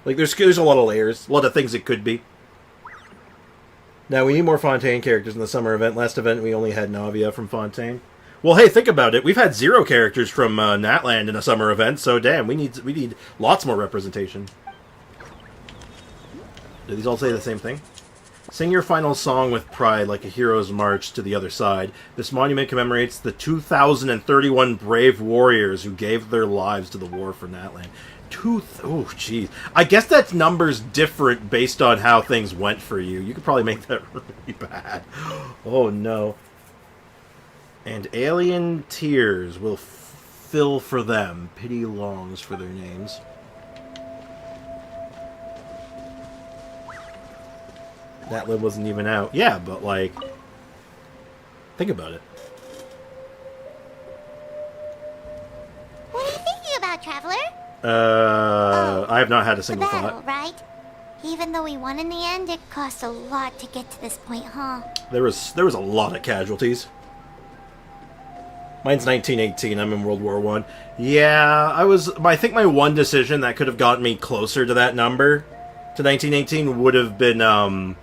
Like there's a lot of layers, a lot of things it could be. Now we need more Fontaine characters in the summer event. Last event we only had Navia from Fontaine. Well, hey, think about it. We've had 0 characters from Natland in a summer event, so damn, we need lots more representation. Do these all say the same thing? Sing your final song with pride like a hero's march to the other side. This monument commemorates the 2,031 brave warriors who gave their lives to the war for Natlan. Oh, jeez. I guess that number's different based on how things went for you. You could probably make that really bad. Oh, no. And alien tears will fill for them. Pity longs for their names. Natlan wasn't even out. Yeah, but like, think about it. What are you thinking about, Traveler? I have not had a single the battle, thought. Right? Even though we won in the end, it cost a lot to get to this point, huh? There was a lot of casualties. Mine's 1918. I'm in World War I. Yeah, I think my one decision that could have gotten me closer to that number, to 1918, would have been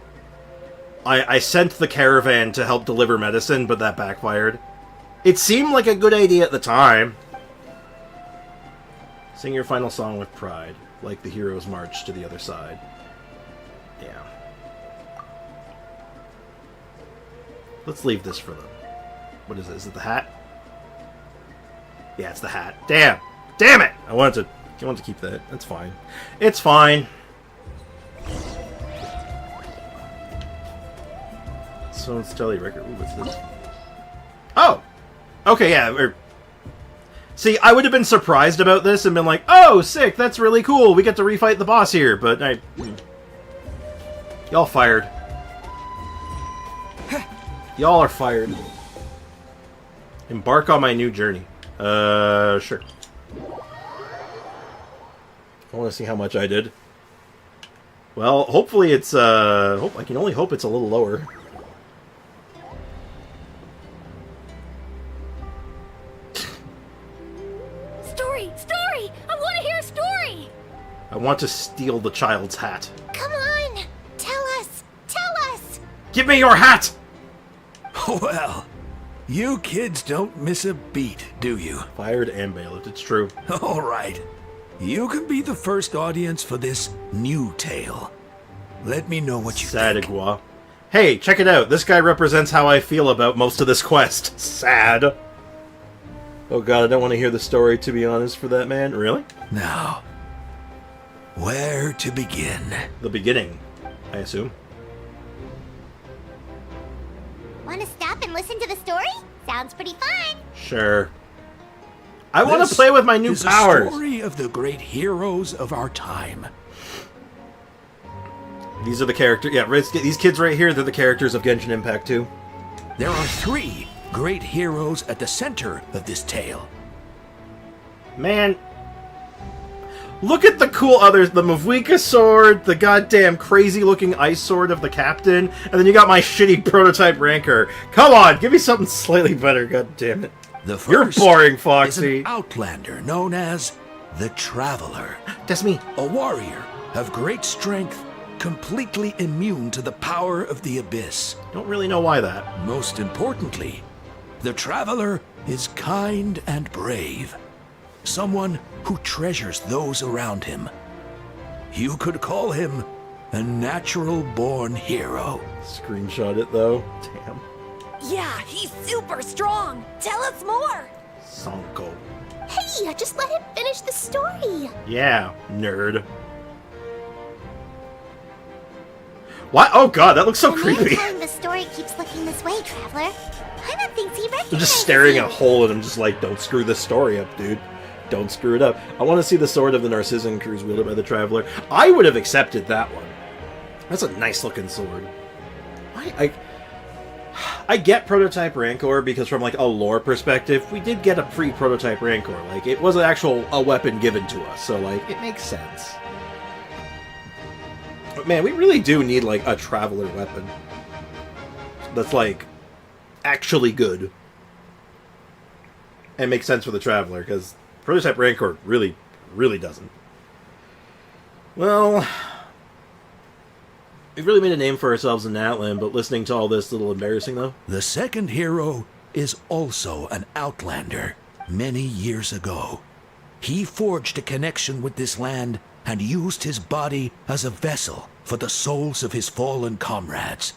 I sent the caravan to help deliver medicine, but that backfired. It seemed like a good idea at the time. Sing your final song with pride, like the hero's march to the other side. Yeah. Let's leave this for them. What is it? Is it the hat? Yeah, it's the hat. Damn! Damn it! I wanted to keep that. That's fine. It's fine. So it's Telly Record. Ooh, what's this? Oh! Okay, yeah. See, I would have been surprised about this and been like, oh, sick, that's really cool. We get to refight the boss here, but y'all fired. Y'all are fired. Embark on my new journey. Sure. I want to see how much I did. Well, hopefully it's, I can only hope it's a little lower. Story! I want to hear a story! I want to steal the child's hat. Come on! Tell us! Tell us! Give me your hat! Well, you kids don't miss a beat, do you? Fired and bailiffed, it's true. All right. You can be the first audience for this new tale. Let me know what you Sadigua. Hey, check it out. This guy represents how I feel about most of this quest. Sad. Oh god, I don't want to hear the story, to be honest, for that man. Really? Now, where to begin? The beginning, I assume. Want to stop and listen to the story? Sounds pretty fun. Sure. I want to play with my new powers. The story of the great heroes of our time. These are the characters. Yeah, these kids right here, they're the characters of Genshin Impact 2. There are 3 great heroes at the center of this tale. Man. Look at the cool others. The Mavuika sword, the goddamn crazy-looking ice sword of the captain, and then you got my shitty prototype Rancor. Come on, give me something slightly better, god damn it. The first You're boring, is Foxy. an outlander known as the Traveler. That's me. A warrior of great strength, completely immune to the power of the Abyss. Don't really know why that. Most importantly, the Traveler is kind and brave. Someone who treasures those around him. You could call him a natural-born hero. Screenshot it, though. Damn. Yeah, he's super strong. Tell us more. Sonko. Hey, just let him finish the story. Yeah, nerd. What? Oh god, that looks so The man creepy. telling the story keeps looking this way, Traveler. Paimon thinks he recognizes I'm just staring you. at a hole and I'm just like, don't screw this story up, dude. Don't screw it up. I want to see the sword of the Narcissan Cruz wielded by the Traveler. I would have accepted that one. That's a nice looking sword. I get prototype Rancor because from like a lore perspective, we did get a pre-prototype Rancor. Like it was a weapon given to us, so like it makes sense. But man, we really do need like a Traveler weapon that's like actually good and makes sense for the Traveler, because prototype Rancor really doesn't. Well, we've really made a name for ourselves in Natlan, but listening to all this, a little embarrassing, though. The second hero is also an outlander. Many years ago, he forged a connection with this land and used his body as a vessel for the souls of his fallen comrades.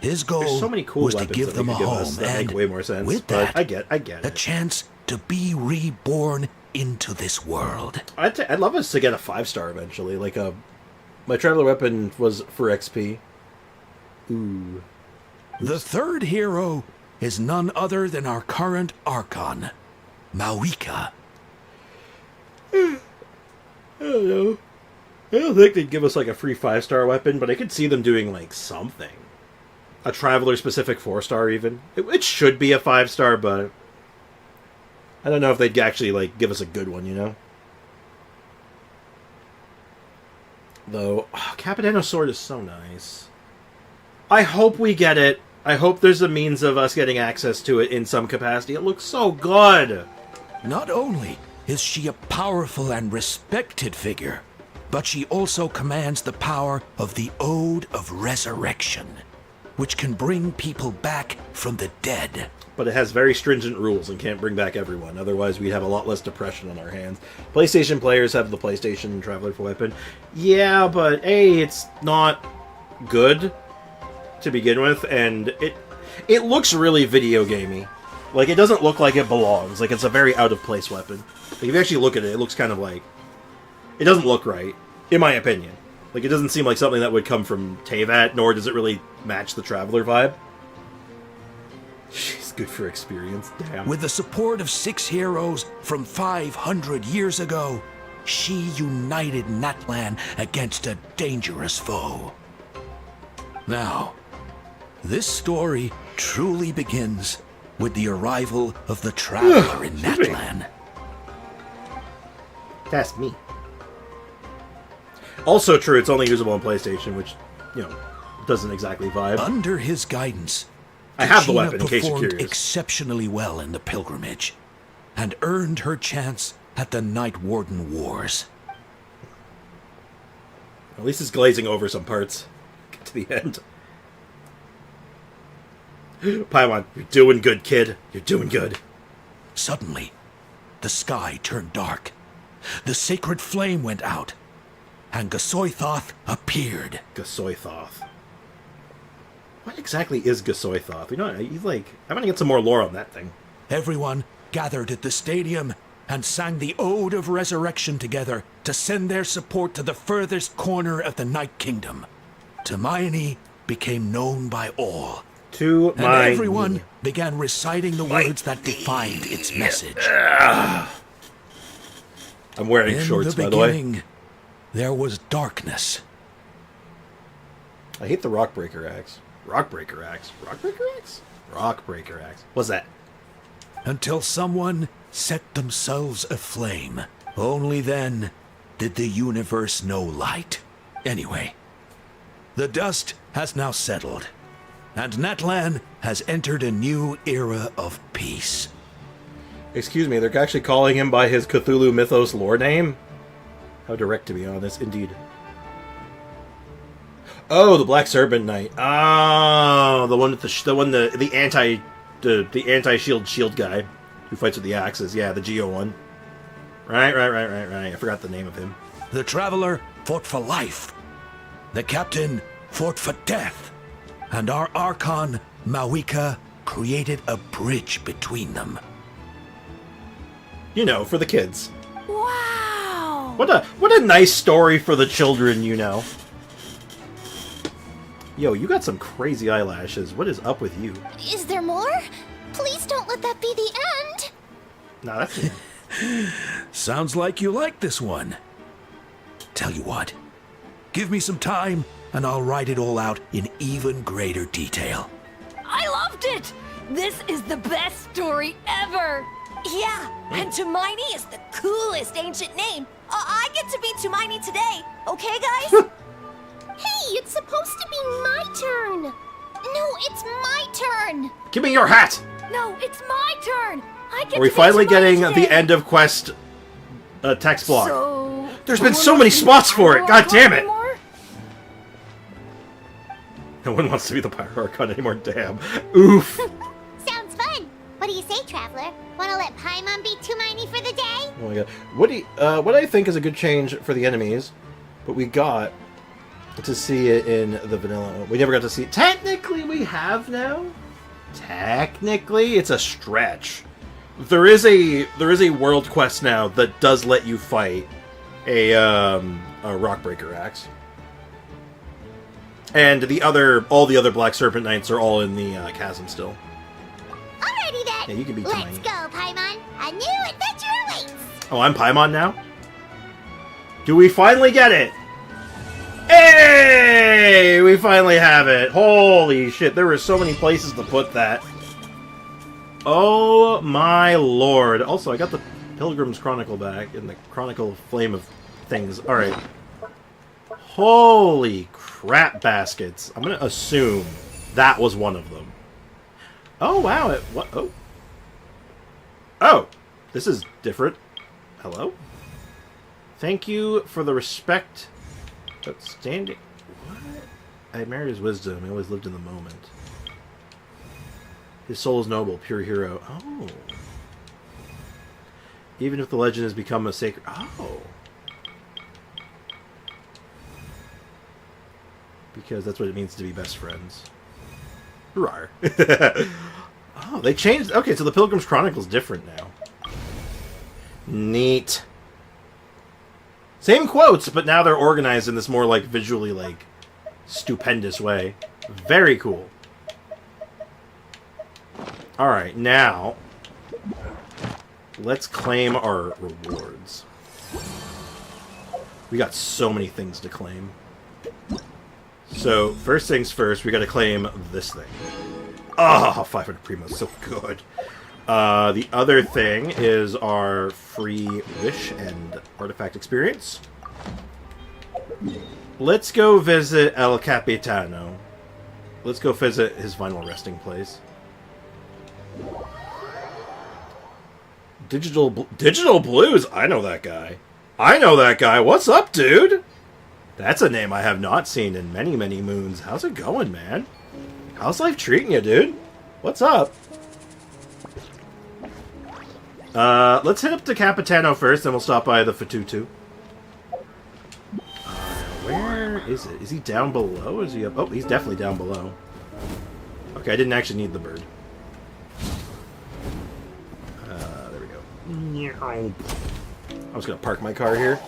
His goal There's so many cool was to weapons give that them they a could give home, us that and make way more sense. with But that, I get a it. chance to be reborn into this world. I'd love us to get a 5-star eventually. Like my Traveler weapon was for XP. Ooh. The third hero is none other than our current Archon, Mawika. I don't know. I don't think they'd give us like a free 5-star weapon, but I could see them doing like something. A Traveler-specific 4-star even. It should be a 5-star, but I don't know if they'd actually like give us a good one, you know? Though, Capitano's sword is so nice. I hope we get it. I hope there's a means of us getting access to it in some capacity. It looks so good! Not only is she a powerful and respected figure, but she also commands the power of the Ode of Resurrection, which can bring people back from the dead. But it has very stringent rules and can't bring back everyone. Otherwise, we'd have a lot less depression on our hands. PlayStation players have the PlayStation Traveler for weapon. Yeah, but A, it's not good to begin with, and it looks really video gamey. Like, it doesn't look like it belongs. Like, it's a very out-of-place weapon. Like, if you actually look at it, it looks kind of like... It doesn't look right, in my opinion. Like, it doesn't seem like something that would come from Teyvat, nor does it really match the Traveler vibe. She's good for experience, damn. With the support of 6 heroes from 500 years ago, she united Natlan against a dangerous foe. Now, this story truly begins with the arrival of the Traveler in Natlan. That's me. Also true, it's only usable on PlayStation, which, you know, doesn't exactly vibe. Under his guidance, I have the Kachina weapon, in case you're performed curious. exceptionally well in the pilgrimage, and earned her chance at the Night Warden Wars. At least it's glazing over some parts. Get to the end. Paimon, you're doing good, kid. You're doing good. Suddenly, the sky turned dark. The sacred flame went out, and Gasoithoth appeared. Gasoithoth. What exactly is Gasoithoth? You know, he's like... I want to get some more lore on that thing. Everyone gathered at the stadium and sang the Ode of Resurrection together to send their support to the furthest corner of the Night Kingdom. Hermione became known by all. And everyone began reciting the words that defined its message. I'm wearing shorts, by the way. In the beginning, there was darkness. I hate the Rockbreaker axe. Rockbreaker axe? Rockbreaker axe? Rockbreaker axe. What's that? Until someone set themselves aflame. Only then did the universe know light. Anyway, the dust has now settled, and Natlan has entered a new era of peace. Excuse me, they're actually calling him by his Cthulhu Mythos lore name? How direct, to be honest, indeed. Oh, the Black Serpent Knight. Oh, the one with the anti shield guy who fights with the axes. Yeah, the Geo one. Right. I forgot the name of him. The Traveler fought for life. The Captain fought for death. And our Archon, Mawika, created a bridge between them. You know, for the kids. Wow! What a nice story for the children, you know. Yo, you got some crazy eyelashes. What is up with you? Is there more? Please don't let that be the end. Nah, that's it. Sounds like you like this one. Tell you what, give me some time and I'll write it all out in even greater detail. I loved it! This is the best story ever! Yeah, and Tumaini is the coolest ancient name. I get to be Tumaini today, okay, guys? Hey, it's supposed to be my turn. No, it's my turn. Give me your hat! No, it's my turn. I get Are we to be finally Tumaini getting today. the end of quest text block? So, there's been so many spots for it. God damn it! Anymore? No one wants to be the Pyro Archon anymore. Damn. Oof. Sounds fun. What do you say, Traveler? Want to let Paimon be Tumaini for the day? Oh my god. What I think is a good change for the enemies, but we got to see it in the vanilla. We never got to see it. Technically, we have now. Technically, it's a stretch. There is a world quest now that does let you fight a Rockbreaker axe. And all the other Black Serpent Knights are all in the chasm still. Alrighty then. Yeah, you can be Let's Tumaini. go, Paimon. A new adventure awaits. Oh, I'm Paimon now? Do we finally get it? Hey! We finally have it. Holy shit, there were so many places to put that. Oh my lord. Also, I got the Pilgrim's Chronicle back and the Chronicle Flame of Things. Alright. Holy crap baskets. I'm gonna assume that was one of them. Oh, wow. What? Oh. Oh! This is different. Hello? Thank you for the respect. Outstanding. What? I admired his wisdom. He always lived in the moment. His soul is noble, pure hero. Oh. Even if the legend has become a sacred... Oh. Because that's what it means to be best friends. Rawr. Oh, they changed... Okay, so the Pilgrim's Chronicle is different now. Neat. Same quotes, but now they're organized in this more, like, visually, like, stupendous way. Very cool. Alright, now, let's claim our rewards. We got so many things to claim. So, first things first, we gotta claim this thing. Oh, 500 Primo is so good. The other thing is our free wish and artifact experience. Let's go visit El Capitano. Let's go visit his final resting place. Digital Blues? I know that guy. I know that guy. What's up, dude? That's a name I have not seen in many, many moons. How's it going, man? How's life treating you, dude? What's up? Let's head up to Capitano first, then we'll stop by the Fatutu. is it? Is he down below? Is he up? Oh, he's definitely down below. Okay, I didn't actually need the bird. There we go. I was gonna park my car here.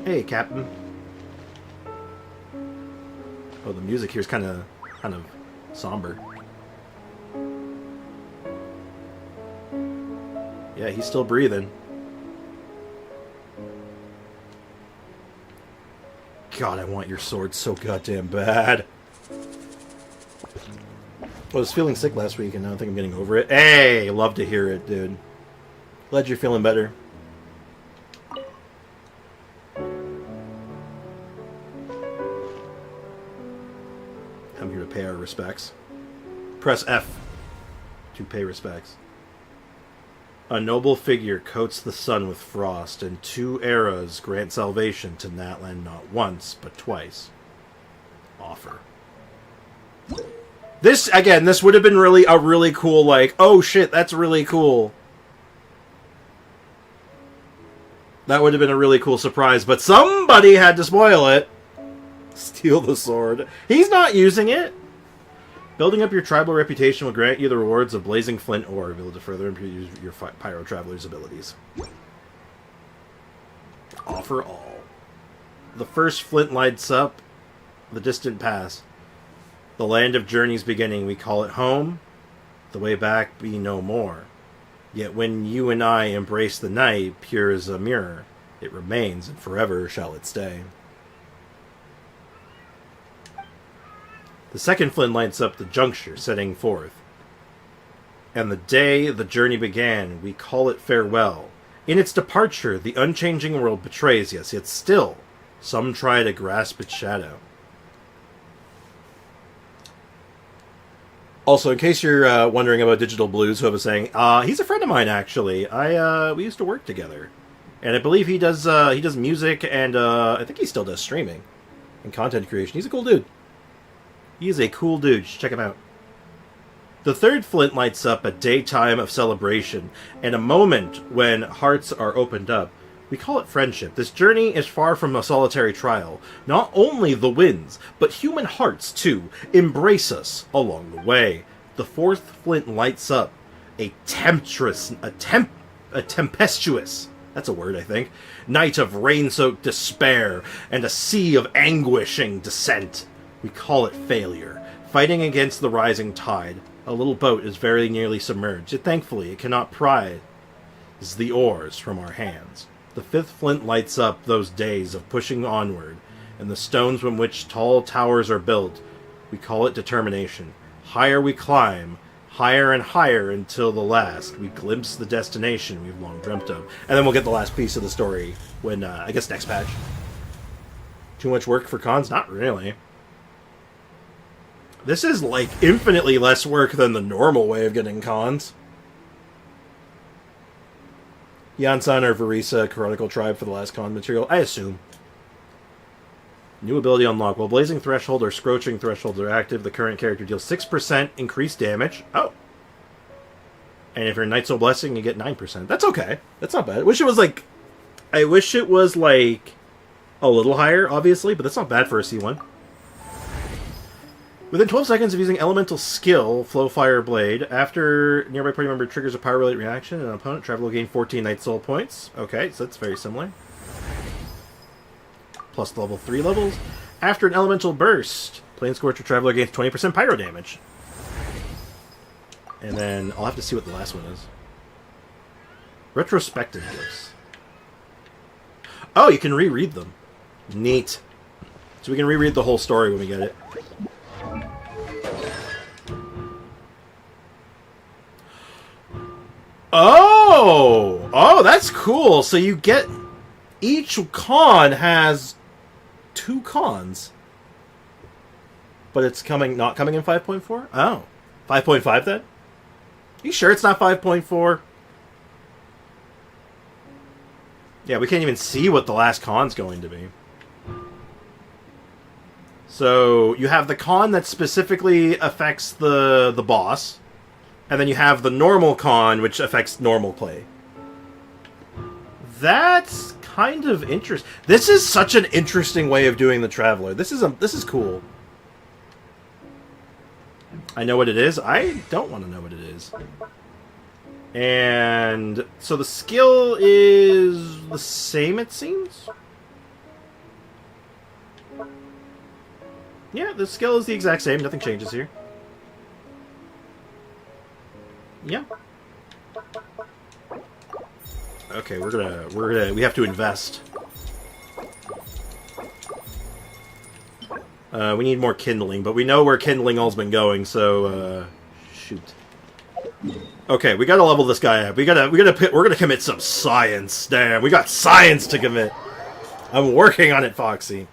Hey, Captain. Oh, the music here is kind of somber. Yeah, he's still breathing. God, I want your sword so goddamn bad. I was feeling sick last week, and now I think I'm getting over it. Hey, love to hear it, dude. Glad you're feeling better. I'm here to pay our respects. Press F to pay respects. A noble figure coats the sun with frost, and 2 eras grant salvation to Natlan not once, but twice. Offer. This, again, this would have been really a really cool, like, oh shit, that's really cool. That would have been a really cool surprise, but somebody had to spoil it. Steal the sword. He's not using it. Building up your tribal reputation will grant you the rewards of blazing flint ore, able to further improve your pyro traveler's abilities. Offer all. The first flint lights up the distant past. The land of journey's beginning, we call it home. The way back be no more. Yet when you and I embrace the night, pure as a mirror, it remains, and forever shall it stay. The second flint lights up the juncture, setting forth. And the day the journey began, we call it farewell. In its departure, the unchanging world betrays us, yet still, some try to grasp its shadow. Also, in case you're wondering about Digital Blues, who I was saying, he's a friend of mine, actually. We used to work together. And I believe he does music, and I think he still does streaming and content creation. He's a cool dude. He is a cool dude. Check him out. The third flint lights up a daytime of celebration, and a moment when hearts are opened up. We call it friendship. This journey is far from a solitary trial. Not only the winds, but human hearts, too, embrace us along the way. The fourth flint lights up a tempestuous, that's a word, I think, night of rain-soaked despair, and a sea of anguishing descent. We call it failure. Fighting against the rising tide. A little boat is very nearly submerged, yet thankfully it cannot pry the oars from our hands. The fifth flint lights up those days of pushing onward, and the stones from which tall towers are built. We call it determination. Higher we climb, higher and higher, until the last we glimpse the destination we've long dreamt of. And then we'll get the last piece of the story when, I guess, next patch. Too much work for cons? Not really. This is, like, infinitely less work than the normal way of getting cons. Yansan or Varisa, Chronicle Tribe for the last con material, I assume. New ability unlocked. While Blazing Threshold or Scorching Thresholds are active, the current character deals 6% increased damage. Oh. And if you're Knight's Soul Blessing, you get 9%. That's okay. That's not bad. I wish it was, like, a little higher, obviously, but that's not bad for a C1. Within 12 seconds of using Elemental Skill, Flow Fire Blade, after nearby party member triggers a power-related reaction, an opponent travel will gain 14 Night Soul points. Okay, so that's very similar. Plus level 3 levels. After an Elemental Burst, Planescorcher Traveler gains 20% Pyro damage. And then I'll have to see what the last one is. Retrospective Gifts. Oh, you can reread them. Neat. So we can reread the whole story when we get it. Oh, that's cool. So you get, each con has 2 cons, but it's not coming in 5.4. Oh, 5.5 then? You sure it's not 5.4? Yeah, we can't even see what the last con's going to be. So you have the con that specifically affects the boss. And then you have the normal con, which affects normal play. That's kind of interest. This is such an interesting way of doing the Traveler. This is cool. I know what it is. I don't want to know what it is. And so the skill is the same, it seems. Yeah, the skill is the exact same. Nothing changes here. Yeah. Okay, we have to invest. We need more kindling, but we know where kindling all's been going, so shoot. Okay, we gotta level this guy up. We're gonna commit some science. Damn, we got science to commit. I'm working on it, Foxy.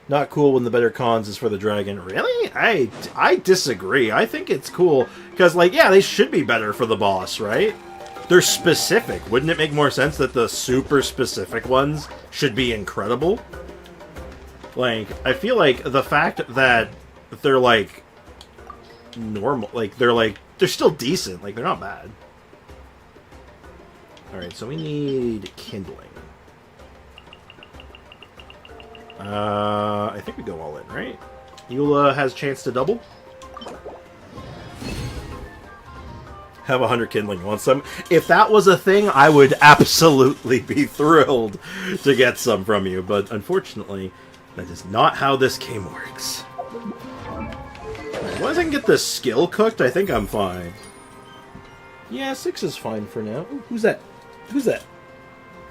Not cool when the better cons is for the dragon. Really? I disagree. I think it's cool because, like, yeah, they should be better for the boss, right? They're specific. Wouldn't it make more sense that the super specific ones should be incredible? Like, I feel like the fact that they're, like, normal, like, they're still decent. Like, they're not bad. Alright, so we need kindling. I think we go all in, right? Eula has a chance to double. Have 100 kindling on some. If that was a thing, I would absolutely be thrilled to get some from you. But unfortunately, that is not how this game works. As long as I can get the skill cooked, I think I'm fine. Yeah, 6 is fine for now. Ooh, who's that? Who's that?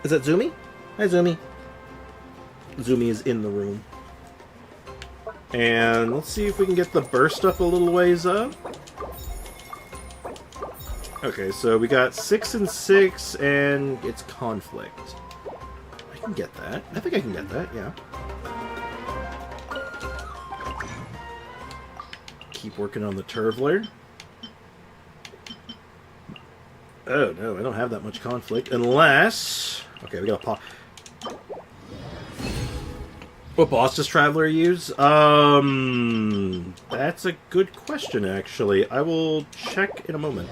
Is that Zumi? Hi, Zumi. Zumi is in the room. And let's see if we can get the burst up a little ways up. Okay, so we got 6 and 6, and it's conflict. I can get that. I think I can get that, yeah. Keep working on the Turvler. Oh, no, I don't have that much conflict. Unless... Okay, we gotta pop... What boss does Traveler use? That's a good question, actually. I will check in a moment.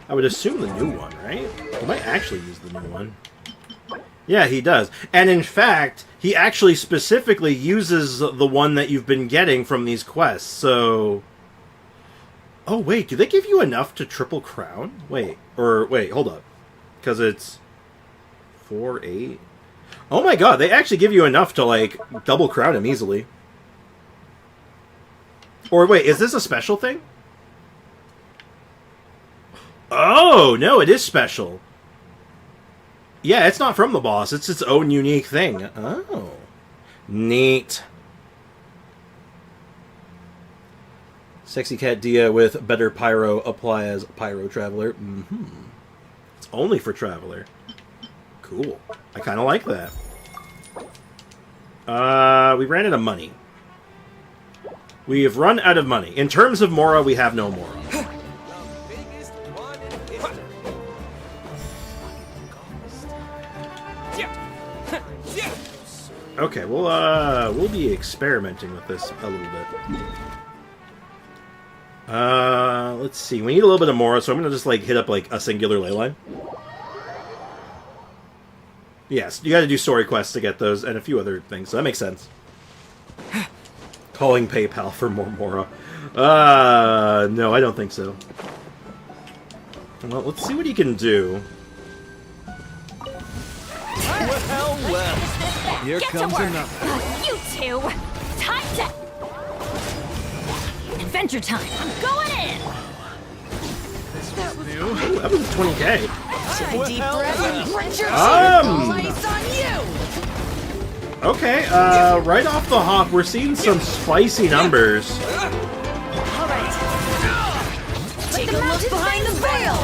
I would assume the new one, right? He might actually use the new one. Yeah, he does. And in fact, he actually specifically uses the one that you've been getting from these quests, so... Oh, wait, do they give you enough to triple crown? Wait, hold up. Because it's... 4, 8... Oh my god, they actually give you enough to, like, double crown him easily. Or wait, is this a special thing? Oh, no, it is special. Yeah, it's not from the boss. It's its own unique thing. Oh. Neat. Sexy cat Dehya with better Pyro apply as Pyro Traveler. Mm-hmm. It's only for Traveler. Cool. I kind of like that. We ran out of money. We have run out of money. In terms of Mora, we have no Mora. Okay, we'll be experimenting with this a little bit. Let's see. We need a little bit of Mora, so I'm gonna just like hit up like a singular ley line. Yes, you gotta do story quests to get those, and a few other things, so that makes sense. Calling PayPal for more Mora. No, I don't think so. Well, let's see what he can do. Well, here Get comes to work. another. You two! Time to... Adventure time! I'm going in! This was new. Ooh, that was 20k. Take a deep breath and grit your teeth. On you! Okay, right off the hop, we're seeing some spicy numbers. Alright. Take a look behind the veil!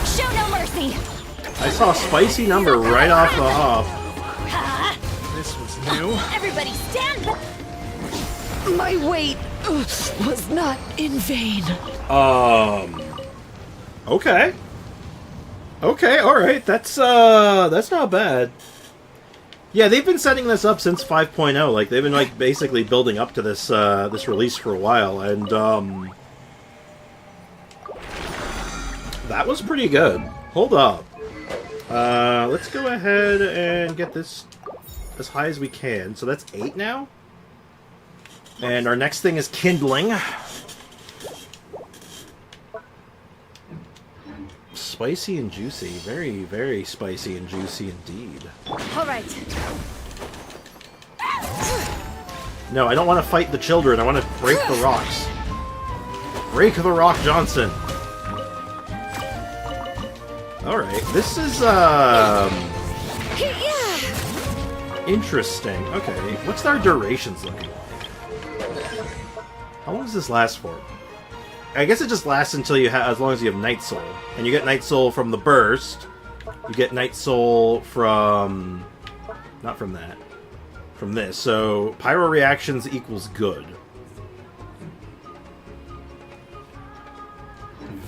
Show no mercy! I saw a spicy number right off the hop. This was new. Everybody stand back! My wait was not in vain. Okay. Okay, alright, that's not bad. Yeah, they've been setting this up since 5.0. Like, they've been, like, basically building up to this, this release for a while, and, that was pretty good. Hold up. Let's go ahead and get this as high as we can. So that's 8 now. And our next thing is kindling. Spicy and juicy. Very, very spicy and juicy indeed. All right. No, I don't want to fight the children. I want to break the rocks. Break the rock, Johnson. Alright, this is, interesting. Okay, what's our durations looking like? How long does this last for? I guess it just lasts until you have, as long as you have Night Soul. And you get Night Soul from the burst. You get Night Soul from... not from that. From this. So, Pyro reactions equals good.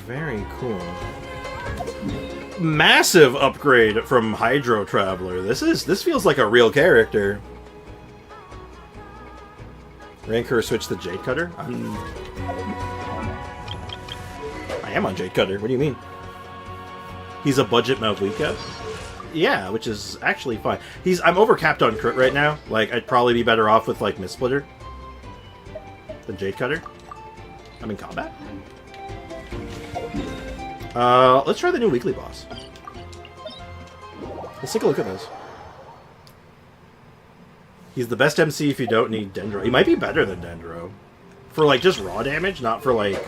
Very cool. Massive upgrade from Hydro Traveler. This feels like a real character. Rank her, switch to Jade Cutter? I am on Jade Cutter. What do you mean? He's a budget Malvika? Yeah, which is actually fine. I'm overcapped on crit right now. Like, I'd probably be better off with, like, Mist Splitter than Jade Cutter. I'm in combat. Let's try the new weekly boss. Let's take a look at this. He's the best MC if you don't need Dendro. He might be better than Dendro. For, like, just raw damage, not for, like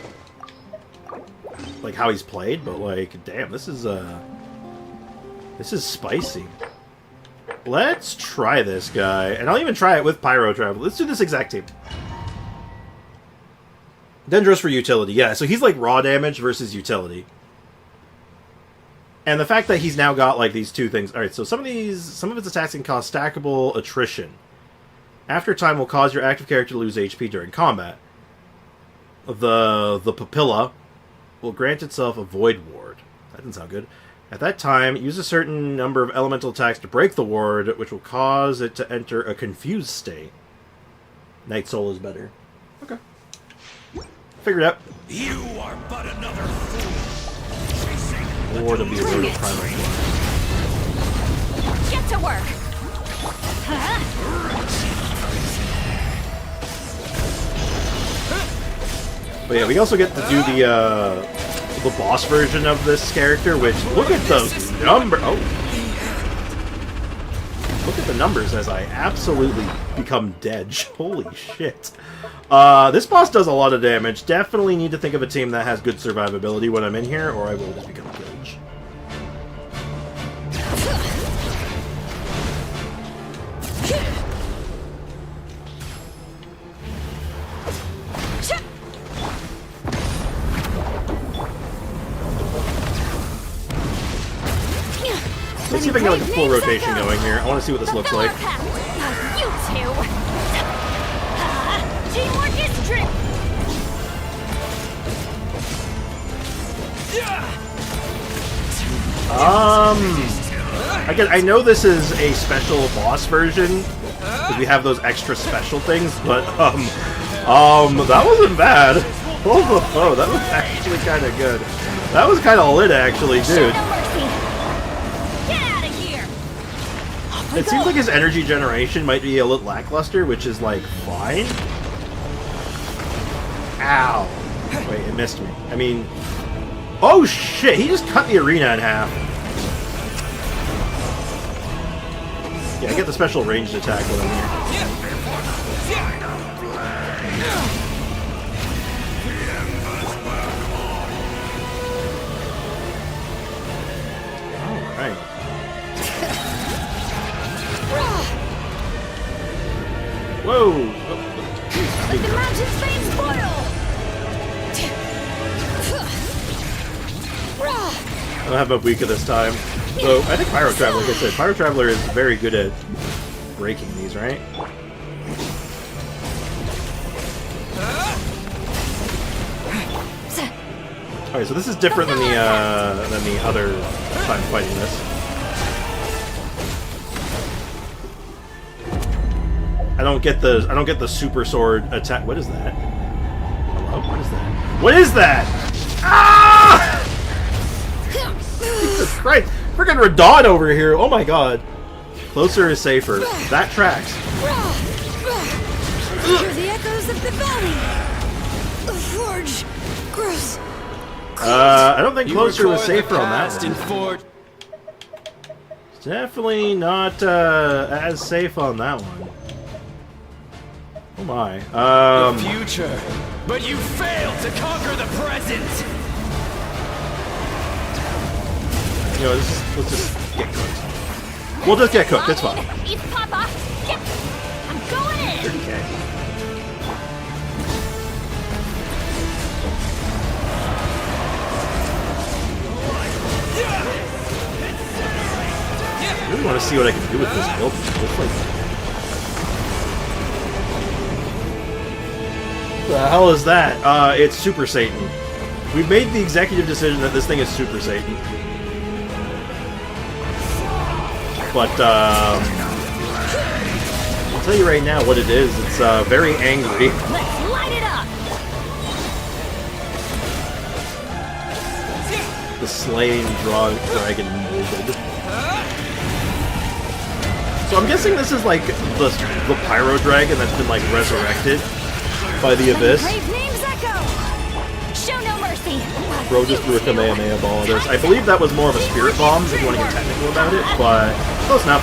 how he's played, but, like, damn, this is spicy. Let's try this guy. And I'll even try it with Pyro Travel. Let's do this exact team. Dendro's for utility. Yeah, so he's, like, raw damage versus utility. And the fact that he's now got, like, these two things... Alright, so some of its attacks can cause stackable attrition. After time will cause your active character to lose HP during combat. The Papilla will grant itself a Void Ward. That doesn't sound good. At that time, use a certain number of elemental attacks to break the ward, which will cause it to enter a confused state. Night Soul is better. Okay. Figured it out. You are but another fool. Lord of the Aurora Primal. Get to work. But yeah, we also get to do the boss version of this character, which, look at those numbers! Oh! Look at the numbers as I absolutely become dead. Holy shit. This boss does a lot of damage. Definitely need to think of a team that has good survivability when I'm in here, or I will just become a Gilge. Let's see if I can get like a full rotation going here. I want to see what this looks like. You two. Teamwork is trick. Again, I know this is a special boss version because we have those extra special things, but that wasn't bad. Oh, that was actually kind of good. That was kind of lit, actually, dude. It seems like his energy generation might be a little lackluster, which is, like, fine. Ow. Wait, it missed me. I mean... Oh, shit! He just cut the arena in half. Yeah, I get the special ranged attack when I'm here. Alright. Whoa! Let the mountain's veins boil! I don't have Mabuika this time. So, I think Pyro Traveler, like I said, Pyro Traveler is very good at breaking these, right? Alright, so this is different than the other time fighting this. I don't get the super sword attack. What is that? Hello? What is that? What is that? Ah! Jesus Freaking Radon over here! Oh my god. Closer is safer. That tracks. Hear the echoes of the valley. The forge. Gross. I don't think closer was safer on that one. It's definitely not as safe on that one. Oh my. The future, but you failed to conquer the present. You know, let's just get cooked. We'll just get cooked. It's fine. Eat Papa. Yeah. I'm going in. 30K. I really want to see what I can do with this build. What the hell is that? It's Super Satan. We've made the executive decision that this thing is Super Satan. But, I'll tell you right now what it is. It's, very angry. Let's light it up. The slain dragon molded. So I'm guessing this is like the Pyro dragon that's been like resurrected by the Abyss. Brave names echo. Show no mercy. Bro just threw a Kamehameha ball at us. I believe that was more of a spirit bomb if you want to get technical about it, but close enough.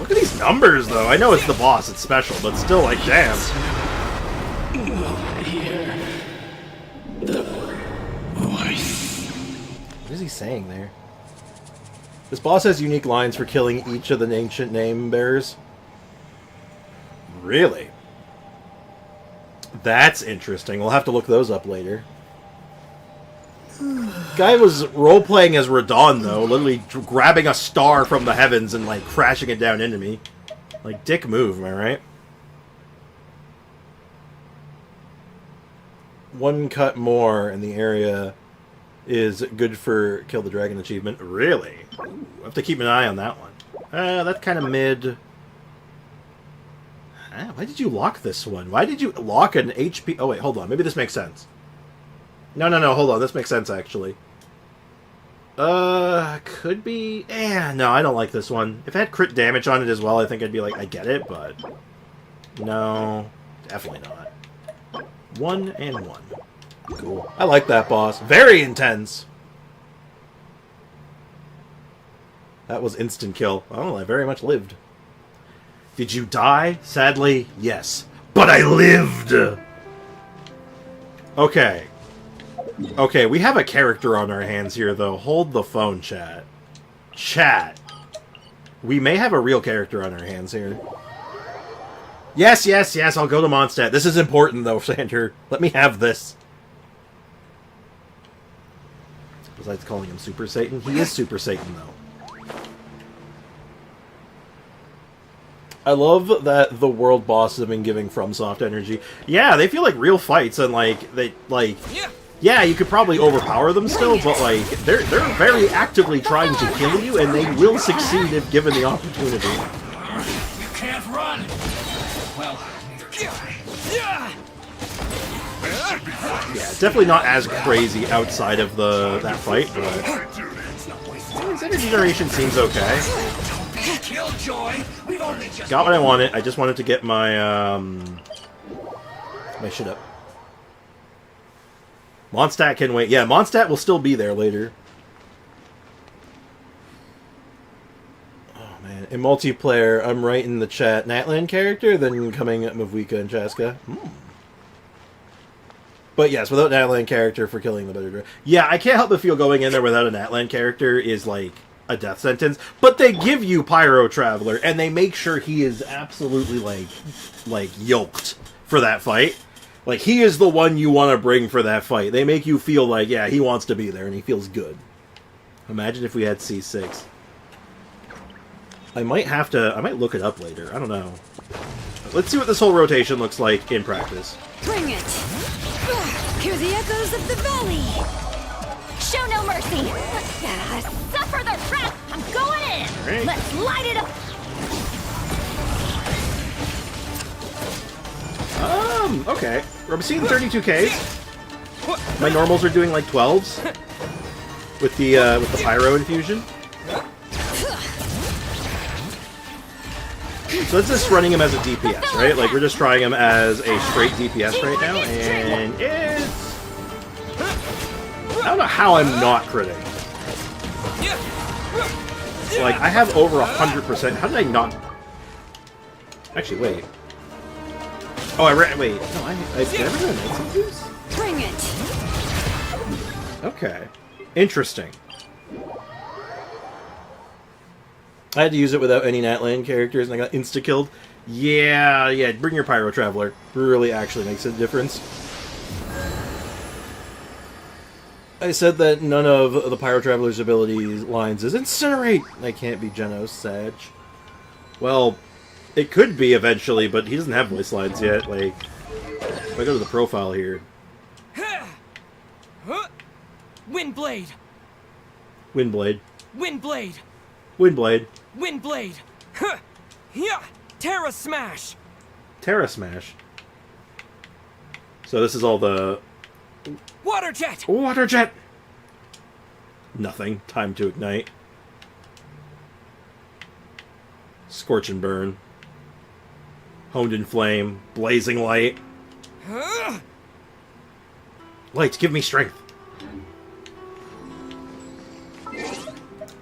Look at these numbers though. I know it's the boss, it's special, but still like damn. What is he saying there? This boss has unique lines for killing each of the ancient name bearers. Really? That's interesting. We'll have to look those up later. Guy was role-playing as Radon, though. Literally grabbing a star from the heavens and, like, crashing it down into me. Like, dick move, am I right? One cut more in the area is good for Kill the Dragon achievement. Really? Ooh, I have to keep an eye on that one. That's kind of mid. Why did you lock this one? Why did you lock an HP? Oh, wait, hold on. Maybe this makes sense. No, hold on. This makes sense, actually. Could be... no, I don't like this one. If it had crit damage on it as well, I think I'd be like, I get it, but... No, definitely not. 1 and 1. Cool. I like that boss. Very intense. That was instant kill. Oh, I very much lived. Did you die? Sadly, yes. But I lived! Okay. Okay, we have a character on our hands here, though. Hold the phone, chat. Chat. We may have a real character on our hands here. Yes, I'll go to Mondstadt. This is important, though, Sander. Let me have this. Besides calling him Super Satan, he is Super Satan, though. I love that the world bosses have been giving FromSoft energy. Yeah, they feel like real fights, and yeah, you could probably overpower them still, but like they're very actively trying to kill you, and they will succeed if given the opportunity. You can't run. Well, neither can I. Yeah, definitely not as crazy outside of that fight, but his energy generation seems okay. Got what I wanted. I just wanted to get my my shit up. Mondstadt can wait. Yeah, Mondstadt will still be there later. Oh man, in multiplayer, I'm right in the chat. Natlan character, then coming Mavuika and Chaska. But yes, without Natlan character for killing the better dragon. Yeah, I can't help but feel going in there without a Natlan character is like a death sentence. But they give you Pyro Traveler, and they make sure he is absolutely like yoked for that fight. Like, he is the one you want to bring for that fight. They make you feel like, yeah, he wants to be there, and he feels good. Imagine if we had C6. I might look it up later. I don't know. Let's see what this whole rotation looks like in practice. Bring it! Hear the echoes of the valley! Show no mercy! Suffer their trap! I'm going in! Right. Let's light it up! Okay. I'm seeing 32Ks. My normals are doing like 12s with the Pyro infusion. So that's just running him as a DPS, right? Like, we're just trying him as a straight DPS right now, and it's... I don't know how I'm not critting. Like, I have over 100%. How did I not... Actually, wait. Oh, wait. No, I did I ever do a Night Infuse? Bring it! Okay. Interesting. I had to use it without any Natlan characters, and I got insta-killed. Yeah, bring your Pyro Traveler. Really actually makes a difference. I said that none of the Pyro Traveler's abilities lines is Incinerate! I can't be Genos Sag. Well, it could be eventually, but he doesn't have voice lines yet. Like, if I go to the profile here... Windblade! Windblade. Windblade! Windblade. Windblade! Huh! Yeah! Terra Smash! Terra Smash. So this is all the... Water Jet! Water Jet! Nothing. Time to ignite. Scorch and Burn. Honed in Flame. Blazing Light. Lights, give me strength.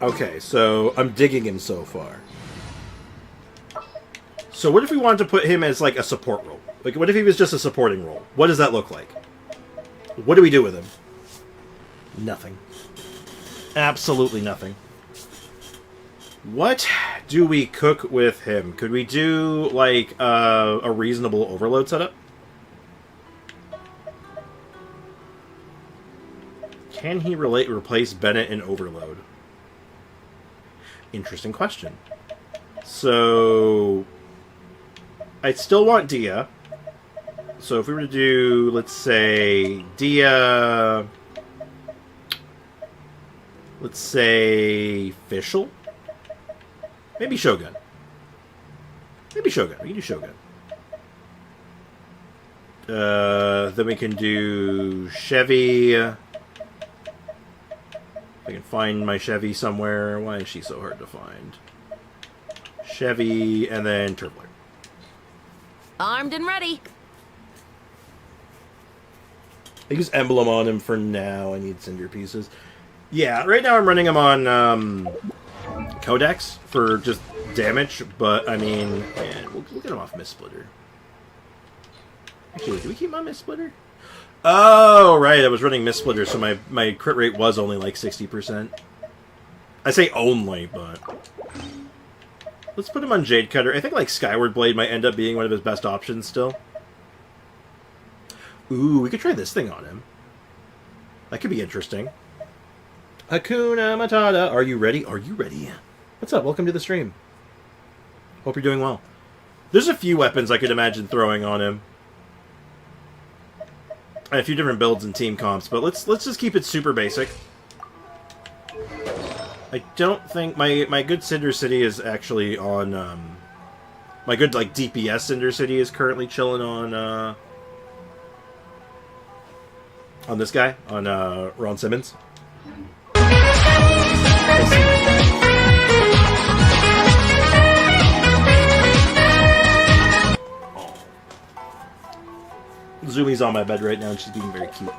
Okay, so I'm digging him so far. So what if we wanted to put him as, like, a support role? Like, what if he was just a supporting role? What does that look like? What do we do with him? Nothing. Absolutely nothing. What do we cook with him? Could we do, like, a reasonable overload setup? Can he replace Bennett in overload? Interesting question. So, I still want Dehya. So if we were to do, let's say, Dehya... Let's say... Fischl? Maybe Shogun. Maybe Shogun. We can do Shogun. Then we can do Chevy... If I can find my Chevy somewhere. Why is she so hard to find? Chevy, and then Turbler. Armed and ready. I use Emblem on him for now. I need Cinder Pieces. Yeah, right now I'm running him on Codex for just damage, but I mean, man, we'll get him off Mist Splitter. Actually, do we keep him on Mist Splitter? Oh, right, I was running Mist Splitter, so my crit rate was only like 60%. I say only, but... Let's put him on Jade Cutter. I think like Skyward Blade might end up being one of his best options still. Ooh, we could try this thing on him. That could be interesting. Hakuna Matata. Are you ready? Are you ready? What's up? Welcome to the stream. Hope you're doing well. There's a few weapons I could imagine throwing on him. And a few different builds and team comps, but let's just keep it super basic. I don't think my good Cinder City is actually on my good like DPS Cinder City is currently chilling on this guy, on Ron Simmons. Zumi's on my bed right now and she's being very cute.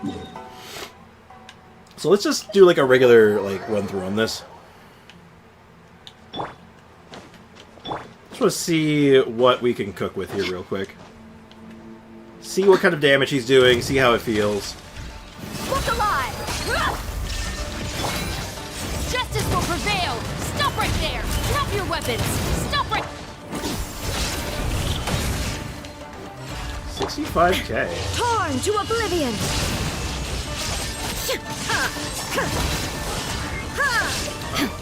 So let's just do like a regular like run through on this. Just want to see what we can cook with here real quick. See what kind of damage he's doing, see how it feels. Look alive! Justice will prevail! Stop right there! Drop your weapons! Stop right... 65k. Torn to oblivion!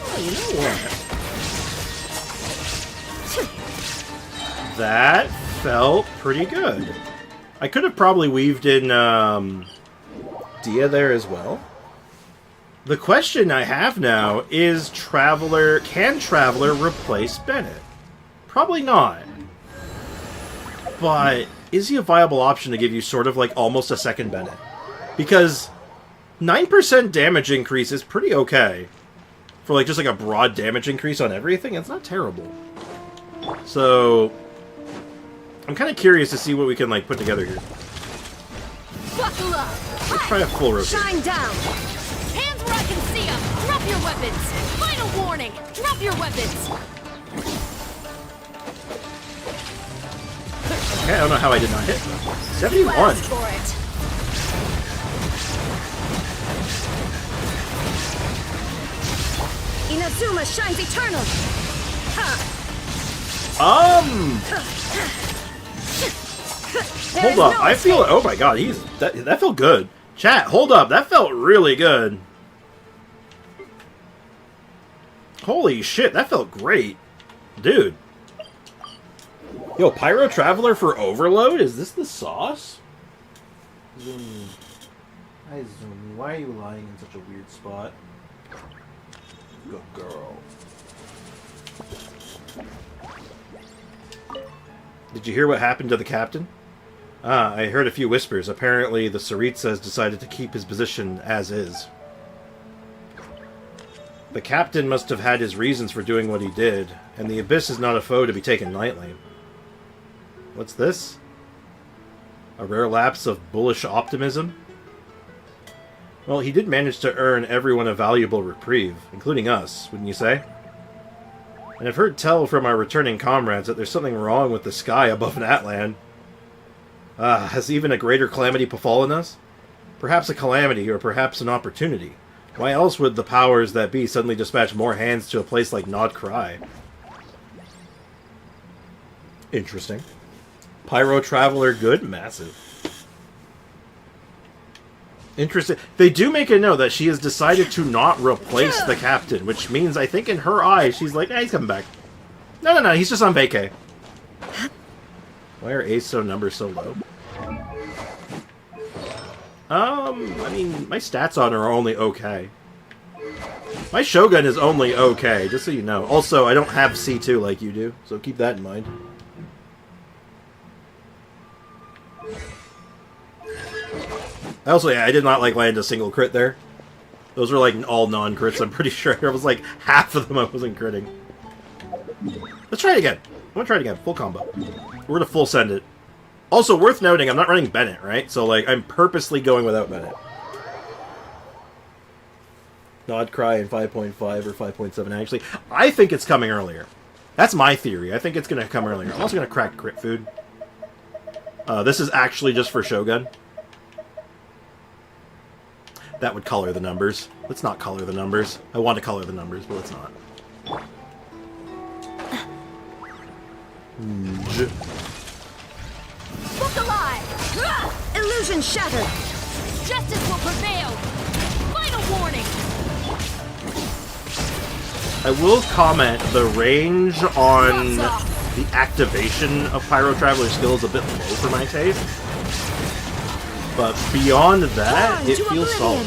Oh, you know what? That felt pretty good. I could have probably weaved in Dehya there as well. The question I have now is can Traveler replace Bennett? Probably not. But is he a viable option to give you sort of like almost a second Bennett? Because 9% damage increase is pretty okay. For like just like a broad damage increase on everything, it's not terrible. So I'm kind of curious to see what we can like put together here. Buckle up! Let's try a full rotation. Shine down! Hands where I can see them! Drop your weapons! Final warning! Drop your weapons! Okay, I don't know how I did not hit. 71! Blast for it! Inazuma shines eternal! Hold up, I feel... Oh my god, that felt good. Chat, hold up, that felt really good. Holy shit, that felt great. Dude. Yo, Pyro Traveler for Overload? Is this the sauce? Zumi. Hi, Zumi. Why are you lying in such a weird spot? Good girl. Did you hear what happened to the captain? Ah, I heard a few whispers. Apparently, the Tsaritsa has decided to keep his position as is. The captain must have had his reasons for doing what he did, and the Abyss is not a foe to be taken lightly. What's this? A rare lapse of bullish optimism? Well, he did manage to earn everyone a valuable reprieve, including us, wouldn't you say? And I've heard tell from our returning comrades that there's something wrong with the sky above Natlan. Has even a greater calamity befallen us? Perhaps a calamity, or perhaps an opportunity. Why else would the powers that be suddenly dispatch more hands to a place like Nod Cry? Interesting. Pyro Traveler good? Massive. Interesting. They do make a note that she has decided to not replace the captain, which means, I think in her eyes, she's like, he's coming back. No, he's just on vacay. Why are ASO numbers so low? I mean, my stats on her are only okay. My Shogun is only okay, just so you know. Also, I don't have C2 like you do, so keep that in mind. Also, yeah, I did not like land a single crit there. Those were like all non-crits, I'm pretty sure. There was like half of them I wasn't critting. Let's try it again. I'm gonna try it again. Full combo. We're gonna full send it. Also, worth noting, I'm not running Bennett, right? So, like, I'm purposely going without Bennett. Nod Cry in 5.5 or 5.7, actually. I think it's coming earlier. That's my theory. I think it's gonna come earlier. I'm also gonna crack crit food. This is actually just for Shogun. That would color the numbers. Let's not color the numbers. I want to color the numbers, but let's not. Book alive! Illusion shattered! Justice will prevail! Final warning! I will comment, the range on the activation of Pyro Traveler's skill is a bit low for my taste. But beyond that, it feels solid.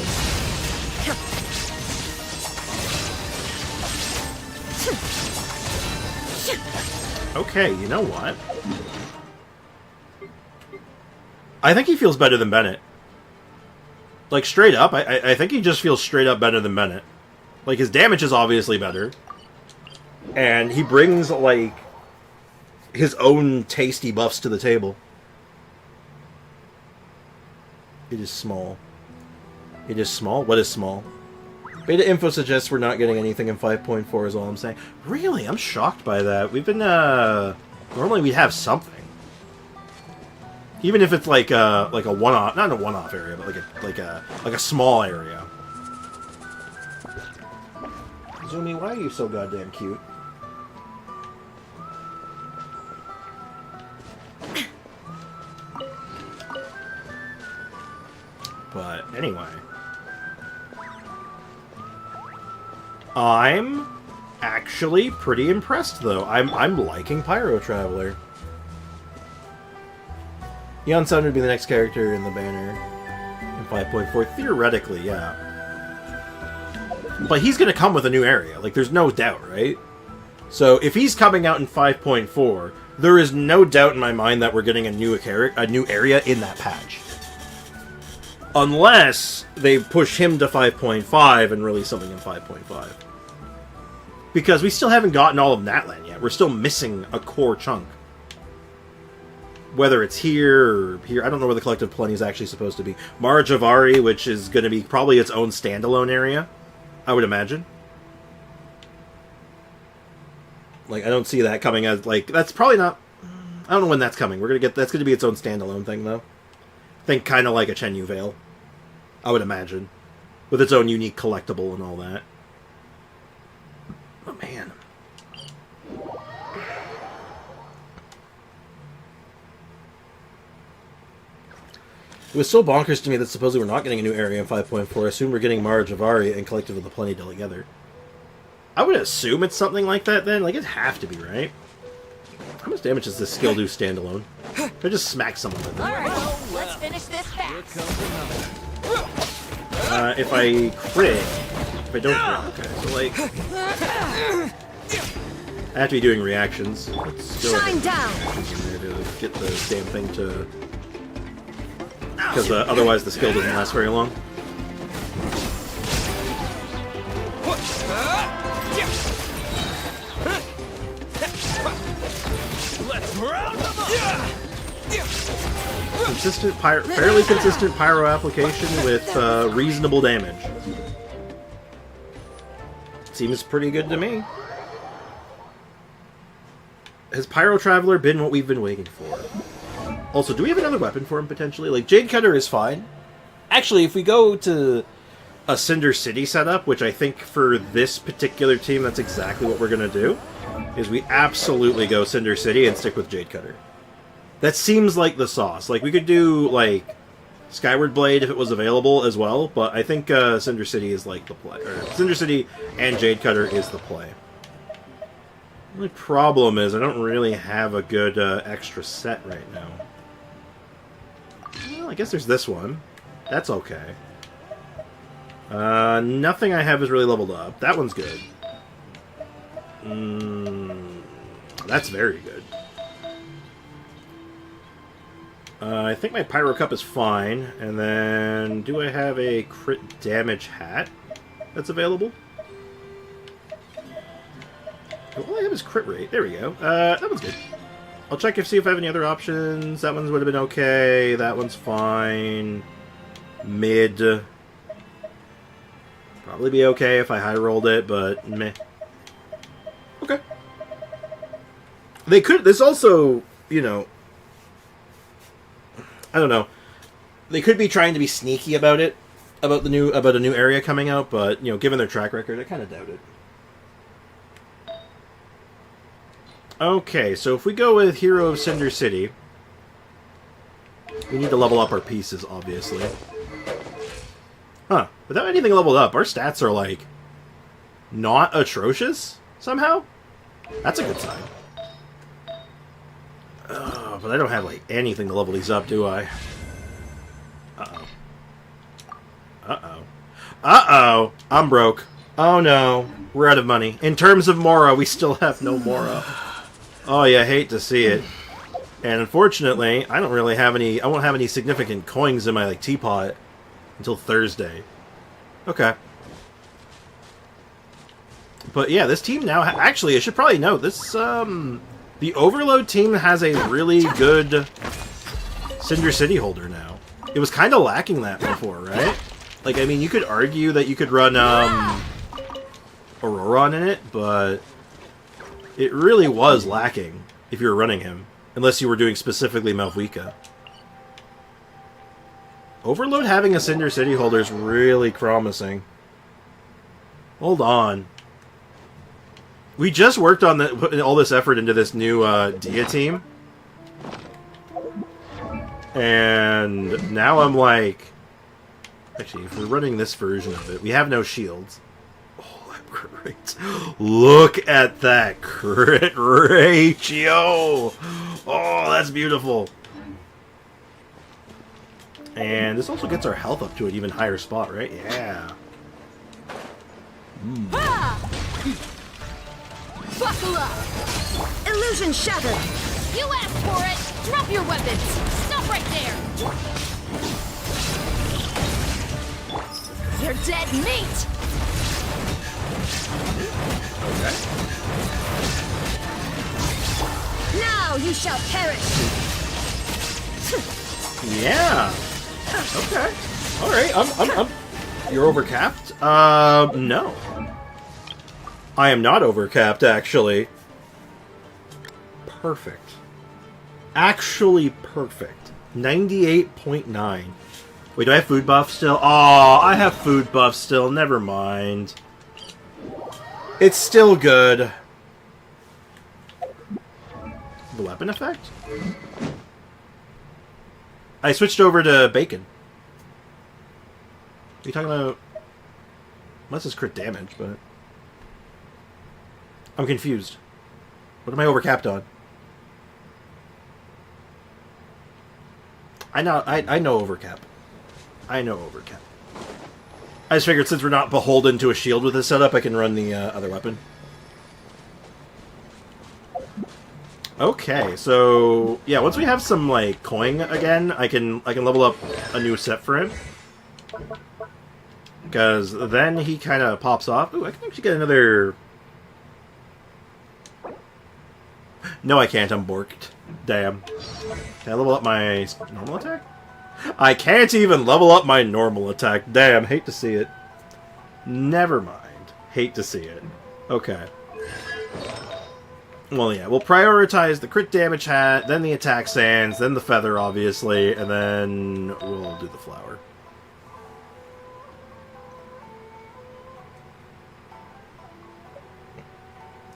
Okay, you know what? I think he feels better than Bennett. Like, straight up, I think he just feels straight up better than Bennett. Like, his damage is obviously better. And he brings, like, his own tasty buffs to the table. It is small. It is small? What is small? Beta info suggests we're not getting anything in 5.4 is all I'm saying. Really? I'm shocked by that. We've been, normally we'd have something. Even if it's like a one-off, not a one-off area, but like a small area. Zumi, why are you so goddamn cute? But anyway, I'm actually pretty impressed though. I'm liking Pyro Traveler. Yon Sun would be the next character in the banner in 5.4. Theoretically, yeah. But he's going to come with a new area. Like, there's no doubt, right? So, if he's coming out in 5.4, there is no doubt in my mind that we're getting a new area in that patch. Unless they push him to 5.5 and release something in 5.5. Because we still haven't gotten all of Natlan yet. We're still missing a core chunk. Whether it's here or here, I don't know where the Collective Plenty is actually supposed to be. Mara Javari, which is going to be probably its own standalone area, I would imagine. Like, I don't see that coming as, like, that's probably not... I don't know when that's coming. That's going to be its own standalone thing, though. Think kind of like a Chenyu Veil, I would imagine. With its own unique collectible and all that. Oh, man. It was so bonkers to me that supposedly we're not getting a new area in 5.4. I assume we're getting Mara Javari and Collective of the Plenty together. I would assume it's something like that then. Like, it'd have to be, right? How much damage does this skill do standalone? I just smack someone with it. Alright, let's finish this fast. If I crit... If I don't crit, okay. So, like... I have to be doing reactions. Let's go Shine down! in there to get the damn thing to... Because otherwise the skill doesn't last very long. Fairly consistent pyro application with reasonable damage. Seems pretty good to me. Has Pyro Traveler been what we've been waiting for? Also, do we have another weapon for him, potentially? Like, Jade Cutter is fine. Actually, if we go to a Cinder City setup, which I think for this particular team, that's exactly what we're going to do, is we absolutely go Cinder City and stick with Jade Cutter. That seems like the sauce. Like, we could do, like, Skyward Blade if it was available as well, but I think Cinder City is, like, the play. Or Cinder City and Jade Cutter is the play. The only problem is I don't really have a good extra set right now. Well, I guess there's this one. That's okay. Nothing I have is really leveled up. That one's good. That's very good. I think my Pyro Cup is fine. And then, do I have a crit damage hat that's available? All I have is crit rate. There we go. That one's good. I'll check see if I have any other options. That one would have been okay. That one's fine. Mid. Probably be okay if I high rolled it, but meh. Okay. They could. This also, you know, I don't know. They could be trying to be sneaky about it, about a new area coming out, but you know, given their track record, I kind of doubt it. Okay, so if we go with Hero of Cinder City, we need to level up our pieces, obviously. Huh. Without anything leveled up, our stats are, like, not atrocious, somehow? That's a good sign. But I don't have, like, anything to level these up, do I? Uh-oh. Uh-oh. Uh-oh! I'm broke. Oh, no. We're out of money. In terms of Mora, we still have no Mora. Oh, yeah, I hate to see it. And unfortunately, I don't really have any... I won't have any significant coins in my, like, teapot until Thursday. Okay. But, yeah, this team now... Actually, I should probably note, this, the Overload team has a really good Cinder City holder now. It was kind of lacking that before, right? Like, I mean, you could argue that you could run, Auroron in it, but... It really was lacking if you were running him. Unless you were doing specifically Malvika. Overload having a Cinder City holder is really promising. Hold on. We just worked on putting all this effort into this new Dehya team. And now I'm like... Actually, if we're running this version of it, we have no shields. Crit. Look at that crit ratio! Oh, that's beautiful. And this also gets our health up to an even higher spot, right? Yeah. Buckle up! Illusion shattered! You asked for it! Drop your weapons! Stop right there! dead meat! Okay. Now you shall perish! Yeah. Okay. All right. I'm. You're overcapped? No. I am not overcapped, actually. Perfect. Actually perfect. 98.9. Wait, do I have food buff still? Oh, I have food buff still. Never mind. It's still good. The weapon effect? I switched over to bacon. Are you talking about... Unless it's crit damage, but... I'm confused. What am I overcapped on? I know overcap. I know overcap. I just figured since we're not beholden to a shield with this setup, I can run the other weapon. Okay, so yeah, once we have some like coin again, I can level up a new set for him. Because then he kind of pops off. Ooh, I can actually get another... No, I can't. I'm borked. Damn. Can I level up my normal attack? I can't even level up my normal attack. Damn, hate to see it. Never mind. Hate to see it. Okay. Well, yeah, we'll prioritize the crit damage hat, then the attack sands, then the feather, obviously, and then we'll do the flower.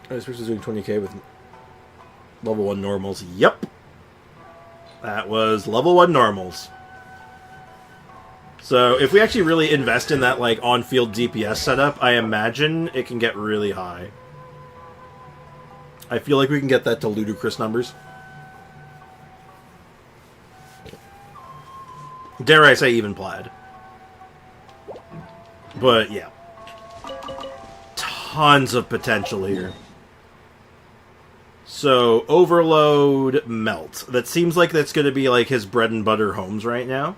This person's doing 20k with level 1 normals. Yep. That was level 1 normals. So, if we actually really invest in that, like, on-field DPS setup, I imagine it can get really high. I feel like we can get that to ludicrous numbers. Dare I say even plaid. But, yeah. Tons of potential here. So, Overload, Melt. That seems like that's going to be like his bread and butter homes right now.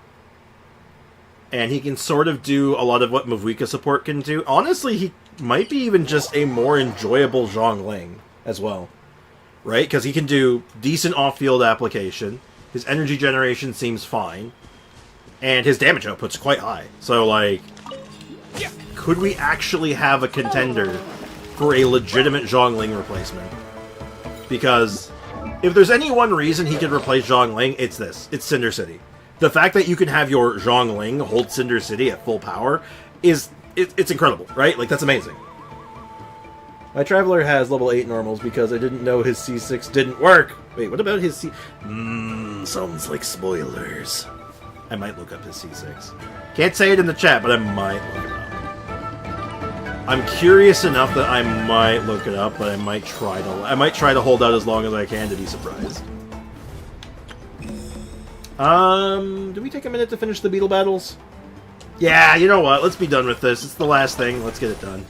And he can sort of do a lot of what Mavuika support can do. Honestly, he might be even just a more enjoyable Zhongling as well. Right? Because he can do decent off-field application. His energy generation seems fine. And his damage output's quite high. So, like... Could we actually have a contender for a legitimate Zhongling replacement? Because if there's any one reason he could replace Zhongling, it's this. It's Cinder City. The fact that you can have your Zhongling hold Cinder City at full power is... It's incredible, right? Like, that's amazing. My Traveler has level 8 normals because I didn't know his C6 didn't work. Wait, what about his C... sounds like spoilers. I might look up his C6. Can't say it in the chat, but I might look it up. I'm curious enough that I might look it up, but I might try to hold out as long as I can to be surprised. Do we take a minute to finish the beetle battles? Yeah, you know what? Let's be done with this. It's the last thing. Let's get it done.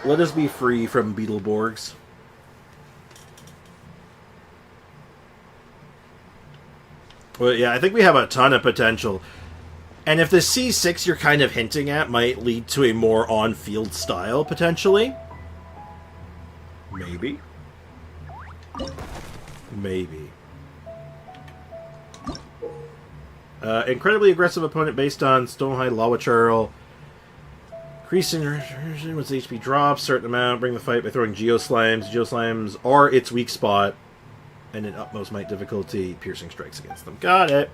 Let us be free from Beetleborgs. Well, yeah, I think we have a ton of potential. And if the C6 you're kind of hinting at might lead to a more on-field style, potentially. Maybe. Maybe. Incredibly aggressive opponent based on Stonehide Lawa Churl. Increasing once HP drops, certain amount, bring the fight by throwing Geoslimes. Geoslimes are its weak spot, and in utmost might difficulty, piercing strikes against them. Got it.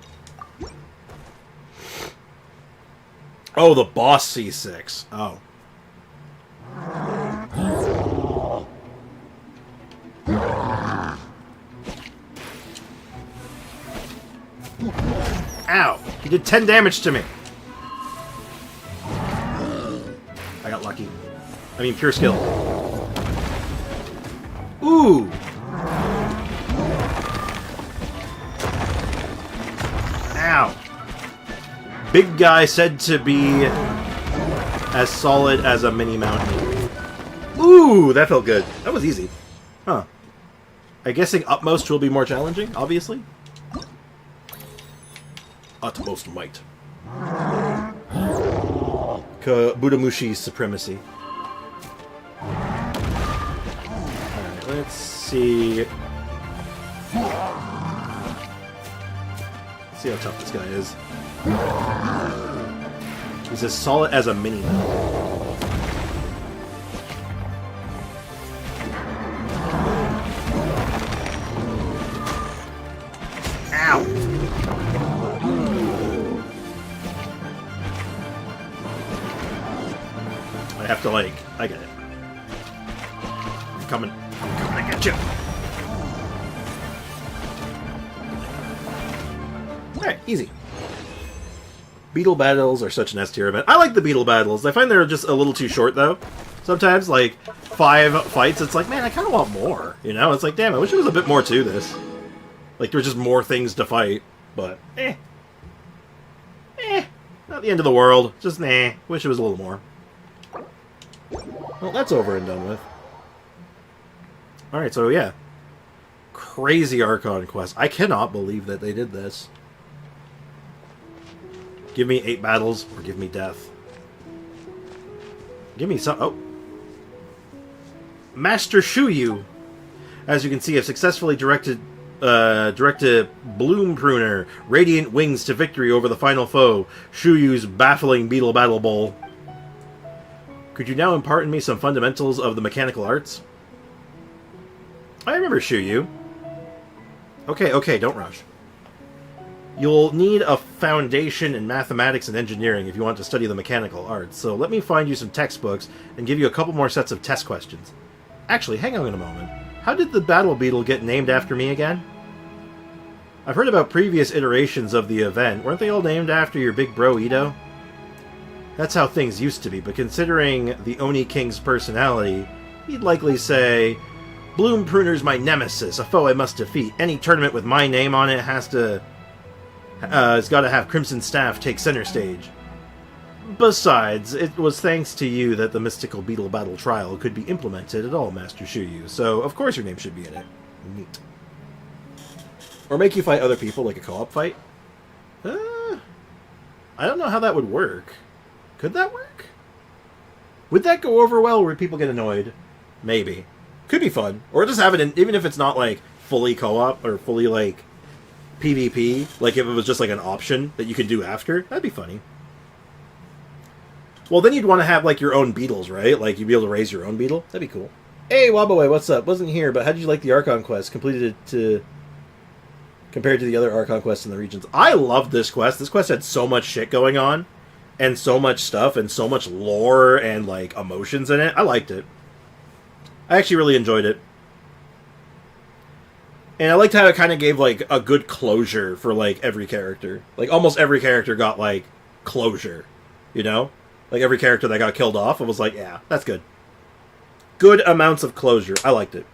Oh, the boss C6. Oh. Ow! He did 10 damage to me. I got lucky. I mean, pure skill. Ooh! Ow! Big guy said to be as solid as a mini mountain. Ooh! That felt good. That was easy. Huh. I'm guessing Utmost will be more challenging, obviously. Utmost might. Budamushi's supremacy. Alright, let's see. Let's see how tough this guy is. He's as solid as a mini now. Ow! I have to, like, I get it. I'm coming to get you. Alright, easy. Beetle battles are such an S tier event. I like the beetle battles. I find they're just a little too short, though. Sometimes, like, 5 fights, it's like, man, I kind of want more. You know? It's like, damn, I wish there was a bit more to this. Like, there were just more things to fight. But, not the end of the world. Just, wish it was a little more. Well, that's over and done with. Alright, so yeah. Crazy Archon quest. I cannot believe that they did this. Give me 8 battles, or give me death. Give me some... Oh. Master Shuyu! As you can see, I've successfully directed Bloom Pruner, Radiant Wings to victory over the final foe, Shuyu's baffling beetle battle bowl. Could you now impart in me some fundamentals of the mechanical arts? I remember Shuyu. Okay, don't rush. You'll need a foundation in mathematics and engineering if you want to study the mechanical arts, so let me find you some textbooks and give you a couple more sets of test questions. Actually, hang on a moment. How did the battle beetle get named after me again? I've heard about previous iterations of the event. Weren't they all named after your big bro Ito? That's how things used to be, but considering the Oni King's personality, he'd likely say, Bloom Pruner's my nemesis, a foe I must defeat. Any tournament with my name on it has to... it's got to have Crimson Staff take center stage. Besides, it was thanks to you that the mystical beetle battle trial could be implemented at all, Master Shuyu, so of course your name should be in it. Neat. Or make you fight other people, like a co-op fight? I don't know how that would work. Could that work? Would that go over well, or would people get annoyed? Maybe. Could be fun. Or just have it in, even if it's not, like, fully co-op, or fully, like, PvP, like if it was just like an option that you could do after, that'd be funny. Well, then you'd want to have like your own beetles, right? Like you'd be able to raise your own beetle. That'd be cool. Hey, Wabaway, what's up? Wasn't here, but how did you like the Archon quest? Completed it to compared to the other Archon quests in the regions. I loved this quest. This quest had so much shit going on, and so much stuff, and so much lore and like emotions in it. I liked it. I actually really enjoyed it. And I liked how it kind of gave, like, a good closure for, like, every character. Like, almost every character got, like, closure. You know? Like, every character that got killed off, I was like, yeah, that's good. Good amounts of closure. I liked it.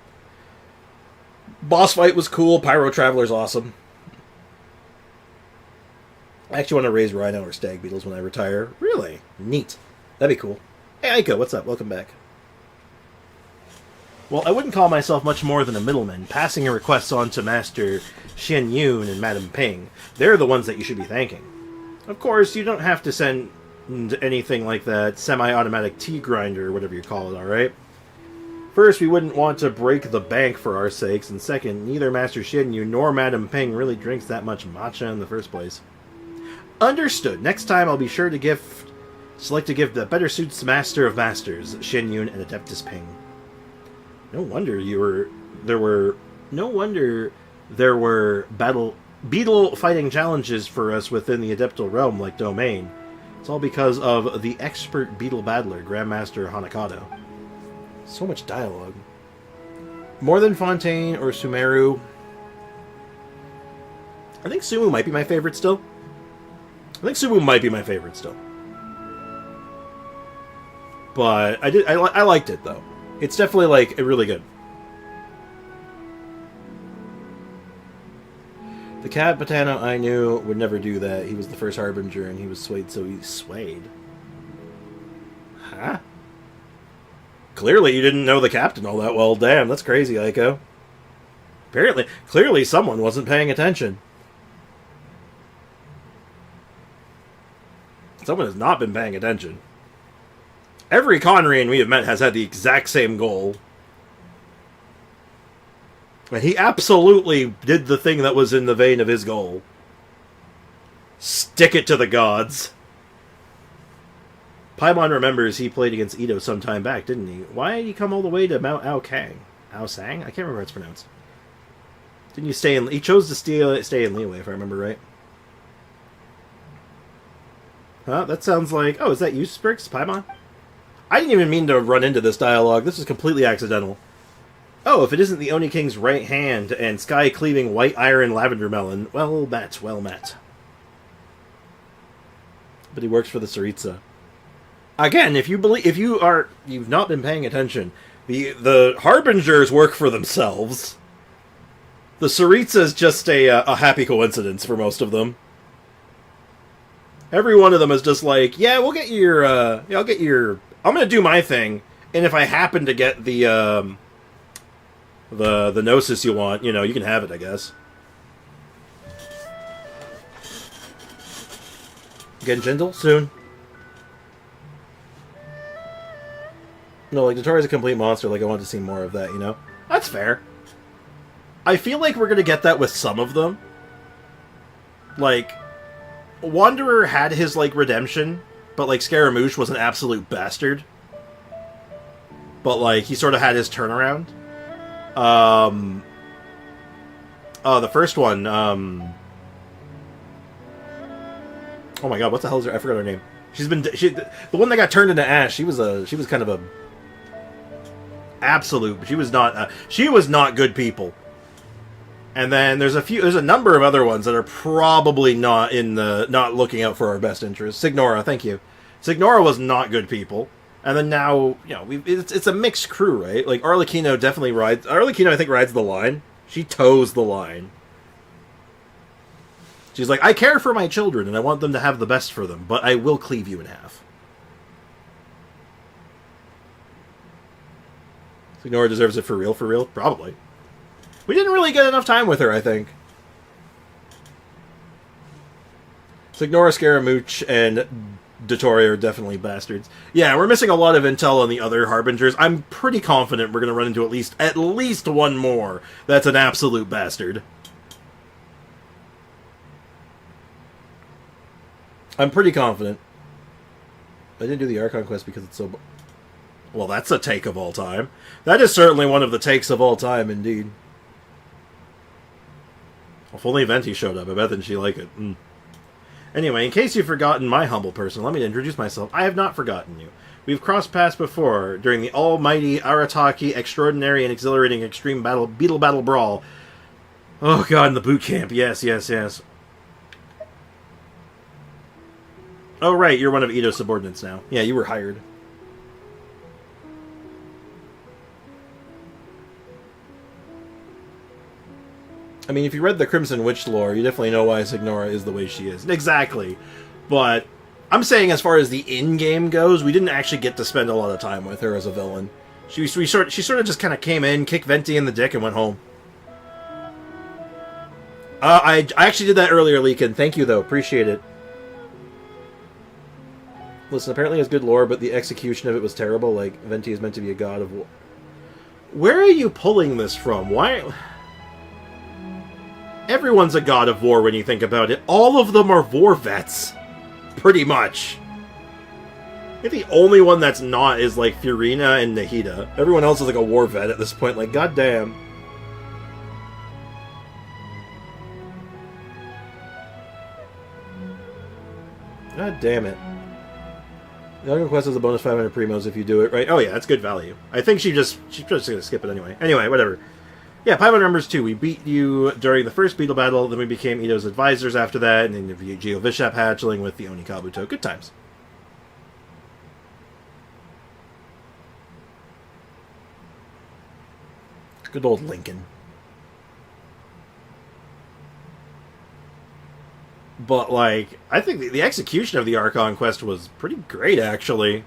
Boss fight was cool. Pyro Traveler's awesome. I actually want to raise Rhino or Stag Beetles when I retire. Really? Neat. That'd be cool. Hey, Aiko, what's up? Welcome back. Well, I wouldn't call myself much more than a middleman, passing your requests on to Master Xian Yun and Madame Ping. They're the ones that you should be thanking. Of course, you don't have to send anything like that semi-automatic tea grinder or whatever you call it, alright? First, we wouldn't want to break the bank for our sakes, and second, neither Master Xian Yun nor Madame Ping really drinks that much matcha in the first place. Understood. Next time, I'll be sure to select a gift that better suits Master of Masters, Xian Yun and Adeptus Ping. No wonder there were beetle fighting challenges for us within the Adeptal realm, like Domain. It's all because of the expert beetle battler, Grandmaster Hanakado. So much dialogue. More than Fontaine or Sumeru. I think Sumu might be my favorite still. But I liked it though. It's definitely, like, really good. The Capitano I knew would never do that. He was the first Harbinger, and he was swayed, so he swayed. Huh? Clearly you didn't know the Captain all that well. Damn, that's crazy, Aiko. Clearly someone wasn't paying attention. Someone has not been paying attention. Every Conrian we have met has had the exact same goal. And he absolutely did the thing that was in the vein of his goal. Stick it to the gods. Paimon remembers he played against Ito some time back, didn't he? Why did he come all the way to Mount Aokang? Aosang? I can't remember how it's pronounced. Didn't you stay in... He chose to stay in Liyue, if I remember right. Huh? That sounds like... Oh, is that you, Sprix? Paimon? I didn't even mean to run into this dialogue. This is completely accidental. Oh, if it isn't the Oni King's right hand and sky-cleaving white iron lavender melon, well met, well met. But he works for the Tsaritsa. Again, if you've not been paying attention, the Harbingers work for themselves. The Tsaritsa is just a happy coincidence for most of them. Every one of them is just like, yeah, we'll get your, I'll get your, I'm gonna do my thing, and if I happen to get the Gnosis you want, you can have it, I guess. Getting gentle? Soon. No, like, Dottore is a complete monster, like, I want to see more of that, That's fair. I feel like we're gonna get that with some of them. Like, Wanderer had his, like, redemption, but, like, Scaramouche was an absolute bastard. But, like, he sort of had his turnaround. The first one, oh my god, what the hell is her? I forgot her name. The one that got turned into ash. She was kind of a absolute. She was not good people. And then there's a number of other ones that are probably not looking out for our best interests. Signora, thank you. Signora was not good people. And then now, it's a mixed crew, right? Like, Arlecchino definitely rides... Arlecchino, I think, rides the line. She toes the line. She's like, I care for my children, and I want them to have the best for them, but I will cleave you in half. Signora deserves it for real? Probably. We didn't really get enough time with her, I think. Signora, Scaramouche, and Dottore are definitely bastards. Yeah, we're missing a lot of intel on the other Harbingers. I'm pretty confident we're going to run into at least one more that's an absolute bastard. I'm pretty confident. I didn't do the Archon quest because it's so... Well, that's a take of all time. That is certainly one of the takes of all time, indeed. If only Venti showed up, I bet then she'd like it. Anyway, in case you've forgotten my humble person, let me introduce myself. I have not forgotten you. We've crossed paths before during the almighty Arataki extraordinary and exhilarating extreme beetle battle brawl. Oh god, in the boot camp. Yes. Oh right, you're one of Ito's subordinates now. Yeah, you were hired. I mean, if you read the Crimson Witch lore, you definitely know why Signora is the way she is. Exactly. But I'm saying as far as the in-game goes, we didn't actually get to spend a lot of time with her as a villain. She sort of just kind of came in, kicked Venti in the dick, and went home. I actually did that earlier, Leakin. Thank you, though. Appreciate it. Listen, apparently it has good lore, but the execution of it was terrible. Like, Venti is meant to be a god of war. Where are you pulling this from? Why... Everyone's a god of war when you think about it. All of them are war vets. Pretty much. I think the only one that's not is, like, Furina and Nahida. Everyone else is, like, a war vet at this point. Like, goddamn. God damn it. The Hadoken quest is a bonus 500 primos if you do it right. Oh yeah, that's good value. I think she's just gonna skip it anyway. Anyway, whatever. Yeah, Paimon remembers too. We beat you during the first beetle battle, then we became Ito's advisors after that, and then the Geo Vishap hatchling with the Oni Kabuto. Good times. Good old Lincoln. But, like, I think the execution of the Archon quest was pretty great, actually.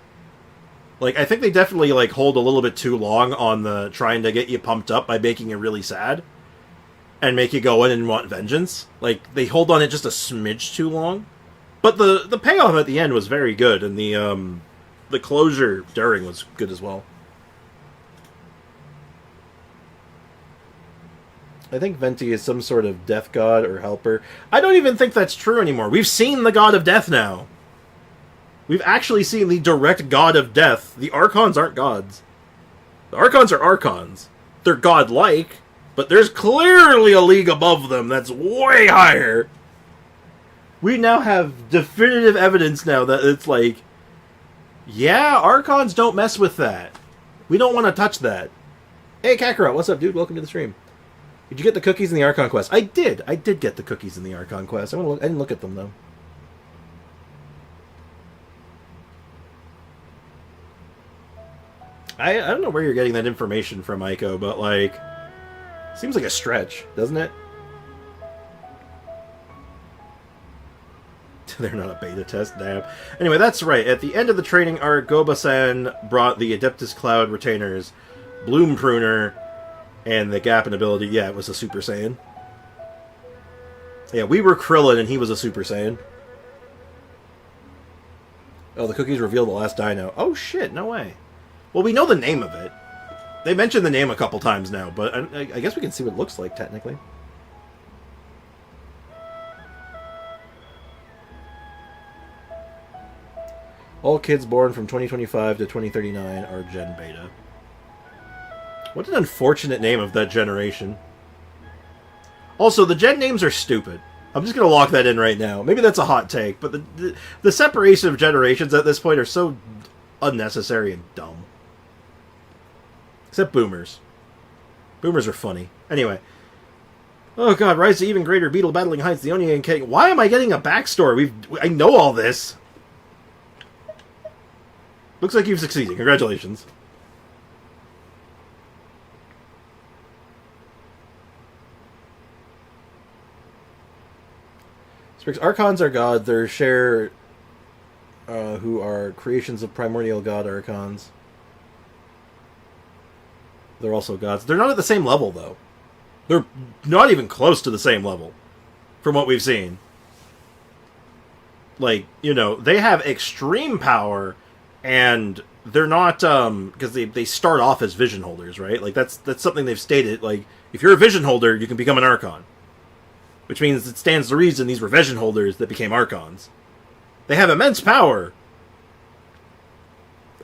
Like, I think they definitely, like, hold a little bit too long on the trying to get you pumped up by making you really sad. And make you go in and want vengeance. Like, they hold on it just a smidge too long. But the payoff at the end was very good, and the the closure during was good as well. I think Venti is some sort of death god or helper. I don't even think that's true anymore. We've seen the god of death now. We've actually seen the direct god of death. The Archons aren't gods. The Archons are Archons. They're godlike, but there's clearly a league above them that's way higher. We now have definitive evidence now that it's like, yeah, Archons don't mess with that. We don't want to touch that. Hey, Kakarot, what's up, dude? Welcome to the stream. Did you get the cookies in the Archon quest? I did. I did get the cookies in the Archon quest. I didn't look at them, though. I don't know where you're getting that information from, Aiko, but, like, seems like a stretch, doesn't it? They're not a beta test, damn. Anyway, that's right. At the end of the training arc, Goba-san brought the Adeptus Cloud retainers, Bloom Pruner, and the Gap in ability. Yeah, it was a Super Saiyan. Yeah, we were Krillin, and he was a Super Saiyan. Oh, the cookies revealed the last dino. Oh, shit, no way. Well, we know the name of it. They mentioned the name a couple times now, but I guess we can see what it looks like, technically. All kids born from 2025 to 2039 are Gen Beta. What an unfortunate name of that generation. Also, the Gen names are stupid. I'm just going to lock that in right now. Maybe that's a hot take, but the separation of generations at this point are so unnecessary and dumb. Except boomers. Boomers are funny. Anyway. Oh god, rise to even greater beetle battling heights, the Onion King. Why am I getting a backstory? I know all this. Looks like you've succeeded. Congratulations. Archons are gods. They're share who are creations of primordial god Archons. They're also gods. They're not at the same level, though. They're not even close to the same level, from what we've seen. Like, you know, they have extreme power, and they're not, because they start off as vision holders, right? Like, that's something they've stated. Like, if you're a vision holder, you can become an Archon. Which means it stands to reason these were vision holders that became Archons. They have immense power.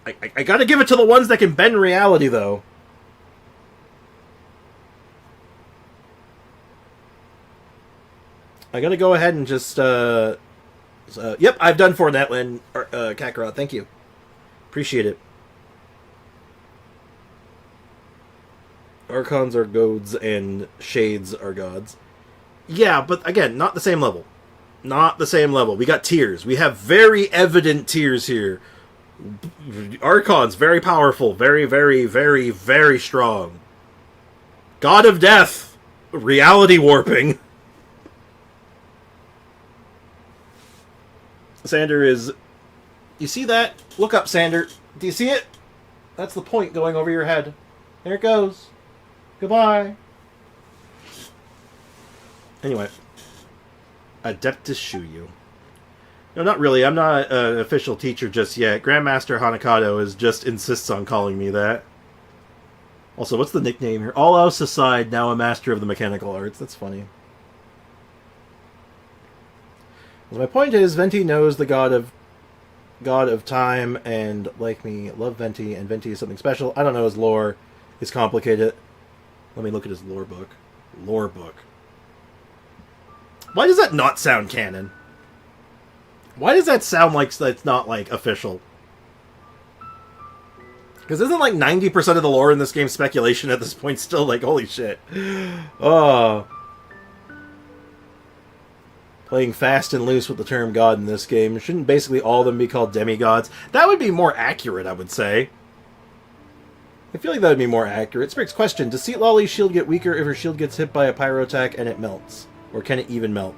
I gotta give it to the ones that can bend reality, though. I gotta go ahead and just, yep, I've done for Netland, Kakarot, thank you. Appreciate it. Archons are gods and shades are gods. Yeah, but again, not the same level. Not the same level. We got tiers. We have very evident tiers here. Archons, very powerful. Very, very, very, very strong. God of Death. Reality warping. Sander is... You see that? Look up, Sander. Do you see it? That's the point going over your head. There it goes. Goodbye. Anyway. Adeptus Shuyu. No, not really. I'm not an official teacher just yet. Grandmaster Hanakado just insists on calling me that. Also, what's the nickname here? All else aside, now a master of the mechanical arts. That's funny. Well, my point is, Venti knows the god of time, and like me, love Venti, and Venti is something special. I don't know his lore. It's complicated. Let me look at his lore book. Lore book. Why does that not sound canon? Why does that sound like it's not, like, official? Because isn't, like, 90% of the lore in this game speculation at this point still? Like, holy shit. Oh. Playing fast and loose with the term god in this game. Shouldn't basically all of them be called demigods? That would be more accurate, I would say. I feel like that would be more accurate. Sprig's question, does Seat Lolly's shield get weaker if her shield gets hit by a pyro attack and it melts? Or can it even melt?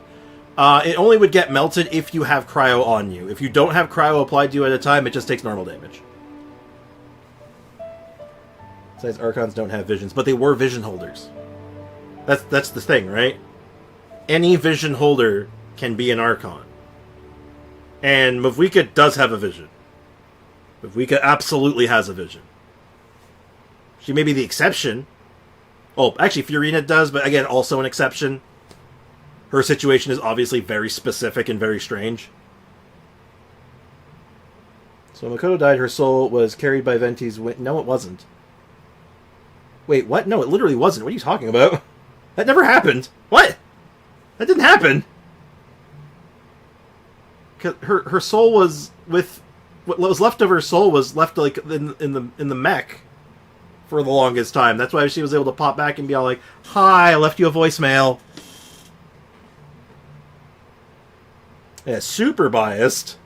It only would get melted if you have cryo on you. If you don't have cryo applied to you at a time, it just takes normal damage. Besides, Archons don't have visions, but they were vision holders. That's the thing, right? Any vision holder can be an Archon. And Mavwika does have a vision. Vika absolutely has a vision. She may be the exception. Oh, actually, Fiorina does, but again, also an exception. Her situation is obviously very specific and very strange. So when Makoto died, her soul was carried by Venti's wind. No, it wasn't. Wait, what? No, it literally wasn't. What are you talking about? That never happened. What? That didn't happen. Her soul was with what was left of her soul was left like in the mech for the longest time. That's why she was able to pop back and be all like, "Hi, I left you a voicemail." Yeah, super biased.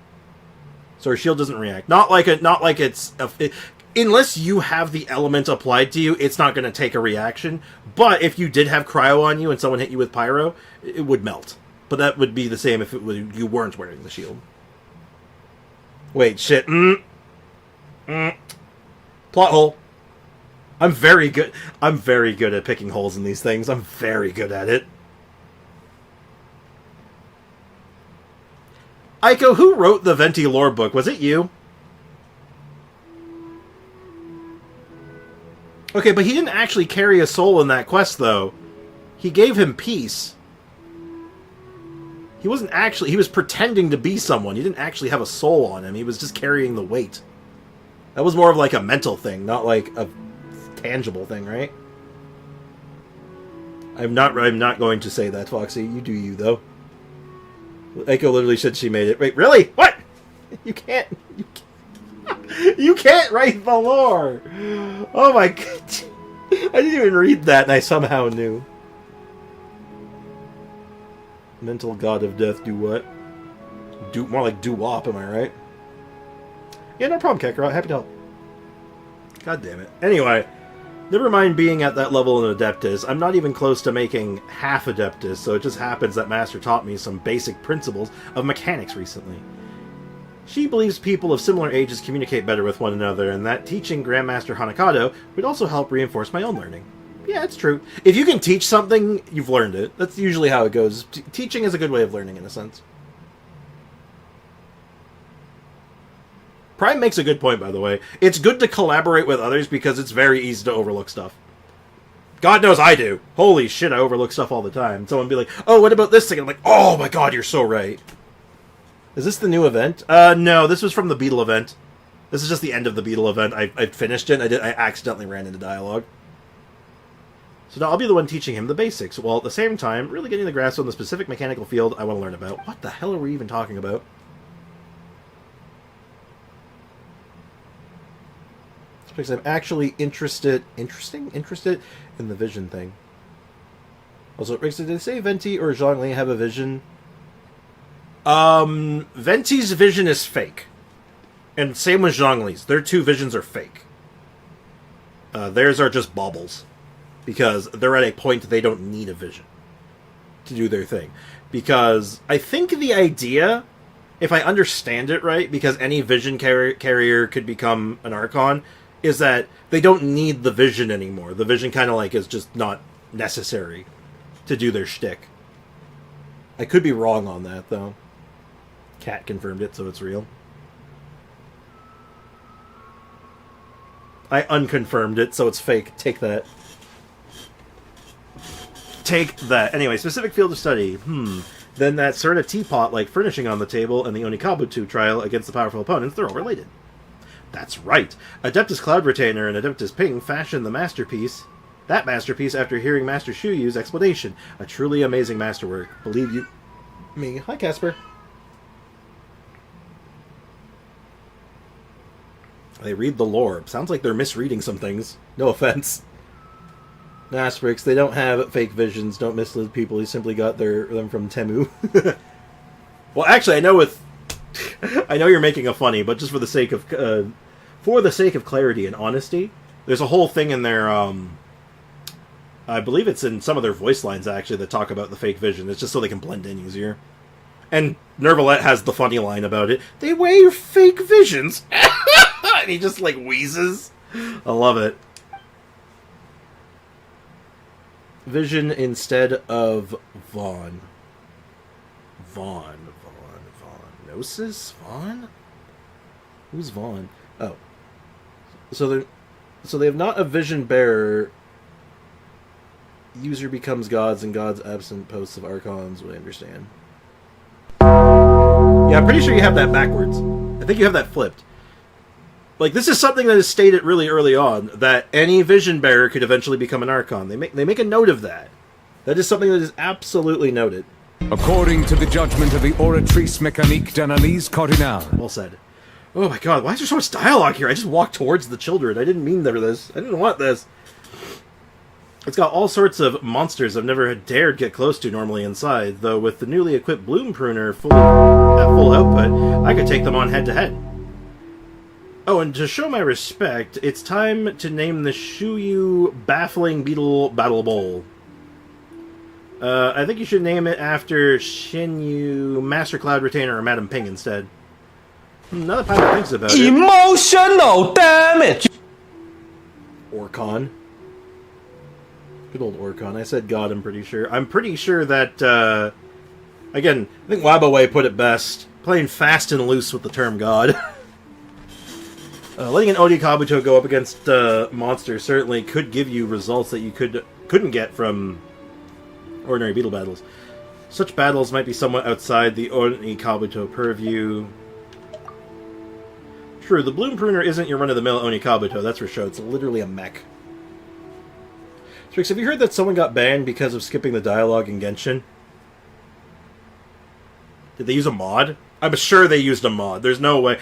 So her shield doesn't react. Not like it's unless you have the element applied to you, it's not going to take a reaction. But if you did have cryo on you and someone hit you with pyro, it would melt. But that would be the same if you weren't wearing the shield. Wait, shit. Plot hole. I'm very good at picking holes in these things. I'm very good at it. Aiko, who wrote the Venti lore book? Was it you? Okay, but he didn't actually carry a soul in that quest, though. He gave him peace. He wasn't actually... He was pretending to be someone. He didn't actually have a soul on him. He was just carrying the weight. That was more of like a mental thing, not like a tangible thing, right? I'm not going to say that, Foxy. You do you, though. Aiko literally said she made it. Wait, really? What? You can't write the lore! Oh my god. I didn't even read that and I somehow knew. Mental god of death, do what? More like do-wop, am I right? Yeah, no problem, Kakarot. Happy to help. God damn it. Anyway, never mind being at that level in Adeptus. I'm not even close to making half Adeptus, so it just happens that Master taught me some basic principles of mechanics recently. She believes people of similar ages communicate better with one another, and that teaching Grandmaster Hanakado would also help reinforce my own learning. Yeah, it's true. If you can teach something, you've learned it. That's usually how it goes. Teaching is a good way of learning, in a sense. Prime makes a good point, by the way. It's good to collaborate with others because it's very easy to overlook stuff. God knows I do. Holy shit, I overlook stuff all the time. Someone be like, oh, what about this thing? And I'm like, oh my god, you're so right. Is this the new event? No, this was from the Beetle event. This is just the end of the Beetle event. I finished it. I accidentally ran into dialogue. So now I'll be the one teaching him the basics, while at the same time, really getting the grasp on the specific mechanical field I want to learn about. What the hell are we even talking about? It's because I'm actually interested in the vision thing. Also, Riggs, did they say Venti or Zhongli have a vision? Venti's vision is fake. And same with Zhongli's. Their two visions are fake. Theirs are just baubles. Because they're at a point they don't need a vision to do their thing. Because I think the idea, if I understand it right, because any vision carrier could become an Archon, is that they don't need the vision anymore. The vision kind of like is just not necessary to do their shtick. I could be wrong on that, though. Cat confirmed it, so it's real. I unconfirmed it, so it's fake. Take that. Take that. Anyway, specific field of study. Then that sort of teapot-like furnishing on the table and the Onikabuto trial against the powerful opponents, they're all related. That's right. Adeptus Cloud Retainer and Adeptus Ping fashioned the masterpiece. That masterpiece after hearing Master Shuyu's explanation. A truly amazing masterwork. Believe you me. Hi, Casper. They read the lore. Sounds like they're misreading some things. No offense. Nasprix, they don't have fake visions. Don't mislead people. He simply got them from Temu. Well, actually, I know I know you're making a funny, but just for the sake of clarity and honesty, there's a whole thing in there. I believe it's in some of their voice lines actually that talk about the fake vision. It's just so they can blend in easier. And Nervalette has the funny line about it. They wear fake visions, and he just like wheezes. I love it. Vision instead of Vaughn. Gnosis? Vaughn? Who's Vaughn? Oh. So they have not a vision bearer. User becomes gods and gods absent posts of archons, what I understand. Yeah, I'm pretty sure you have that backwards. I think you have that flipped. Like, this is something that is stated really early on, that any vision bearer could eventually become an archon. They make a note of that. That is something that is absolutely noted. According to the judgment of the oratrice mécanique d'analyse cardinale. Well said. Oh my god, why is there so much dialogue here? I just walked towards the children. I didn't mean for this. I didn't want this. It's got all sorts of monsters I've never dared get close to normally inside, though with the newly equipped bloom pruner at full output, I could take them on head to head. Oh, and to show my respect, it's time to name the Shuyu Baffling Beetle Battle Bowl. I think you should name it after Shinyu, Master Cloud Retainer, or Madam Ping instead. Now that Pyro thinks about it. Emotional damage! Orcon. Good old Orcon. I said God, I'm pretty sure. I'm pretty sure that, again, I think Wabaway put it best. Playing fast and loose with the term God. Letting an Odi Kabuto go up against monsters certainly could give you results that you couldn't get from ordinary beetle battles. Such battles might be somewhat outside the Odi Kabuto purview. True, the Bloom Pruner isn't your run-of-the-mill Oni Kabuto, that's for sure. It's literally a mech. Strix, have you heard that someone got banned because of skipping the dialogue in Genshin? Did they use a mod? I'm sure they used a mod. There's no way.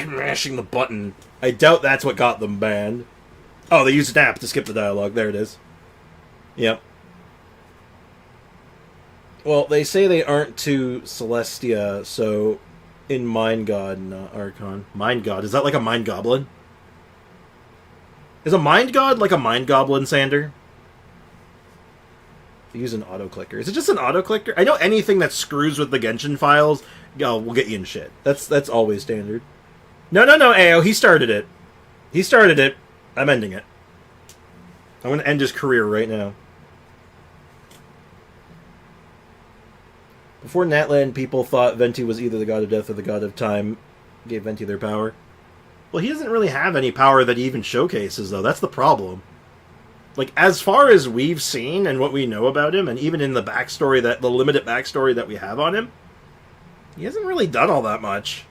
Mashing the button. I doubt that's what got them banned. Oh, they used an app to skip the dialogue. There it is. Yep. Well, they say they aren't to Celestia, so in Mind God, not Archon. Mind God. Is that like a Mind Goblin? Is a Mind God like a Mind Goblin, Sander? They use an auto-clicker. Is it just an auto-clicker? I know anything that screws with the Genshin files, will get you in shit. That's always standard. No, Ao, he started it. He started it. I'm ending it. I'm going to end his career right now. Before Natlan, people thought Venti was either the god of death or the god of time. Gave Venti their power. Well, he doesn't really have any power that he even showcases, though. That's the problem. Like, as far as we've seen and what we know about him, and even in the backstory, the limited backstory that we have on him, he hasn't really done all that much.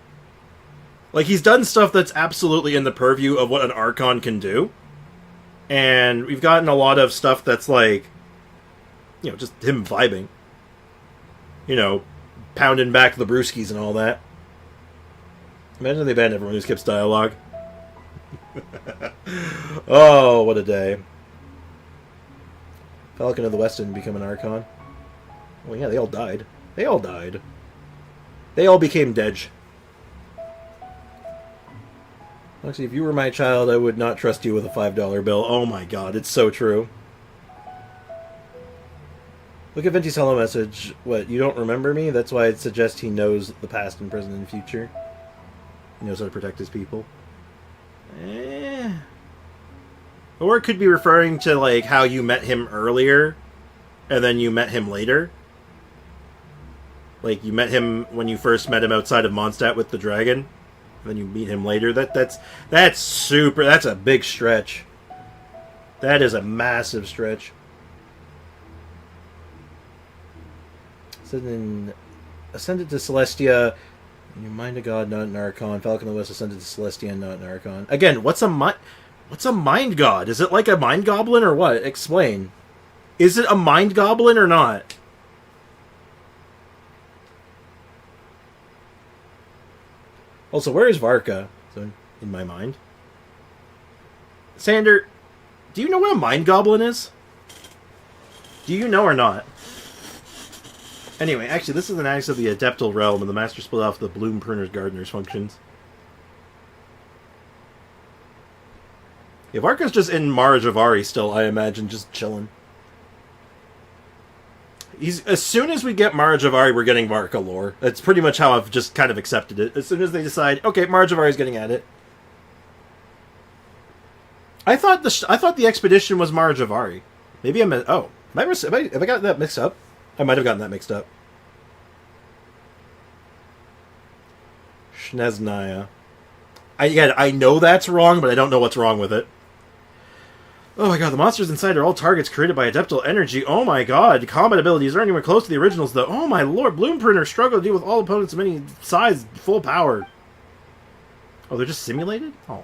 Like, he's done stuff that's absolutely in the purview of what an Archon can do. And we've gotten a lot of stuff that's like, just him vibing. Pounding back the brewskis and all that. Imagine they banned everyone who skips dialogue. Oh, what a day. Falcon of the West didn't become an Archon. Well, yeah, they all died. They all died. They all became dead. Actually, if you were my child, I would not trust you with a $5 bill. Oh my god, it's so true. Look at Venti's hello message. What, you don't remember me? That's why I'd suggest he knows the past and present and future. He knows how to protect his people. Or it could be referring to, like, how you met him earlier, and then you met him later. Like, you met him when you first met him outside of Mondstadt with the dragon, and then you meet him later. That's a big stretch. That is a massive stretch. Ascended to Celestia. You mind a god, not an Archon. Falcon of the West ascended to Celestia, not an Archon. Again, what's a mind god? Is it like a mind goblin or what? Explain. Is it a mind goblin or not? Also, where is Varka? So, in my mind. Sander, do you know what a mind goblin is? Do you know or not? Anyway, actually, this is an axe of the Adeptal Realm, and the Master split off the Bloom Pruner's Gardener's functions. Yeah, Varka's just in Mara Javari still, I imagine, just chilling. As soon as we get Mara Javari, we're getting Varka lore. That's pretty much how I've just kind of accepted it. As soon as they decide, okay, Mara Javari's getting at it. I thought the expedition was Mara Javari. Maybe have I got that mixed up? I might have gotten that mixed up. Shneznaya. I know that's wrong, but I don't know what's wrong with it. Oh my god, the monsters inside are all targets created by Adeptal energy. Oh my god, combat abilities aren't even close to the originals, though. Oh my lord, Bloomprinters struggle to deal with all opponents of any size, full power. Oh, they're just simulated? Oh.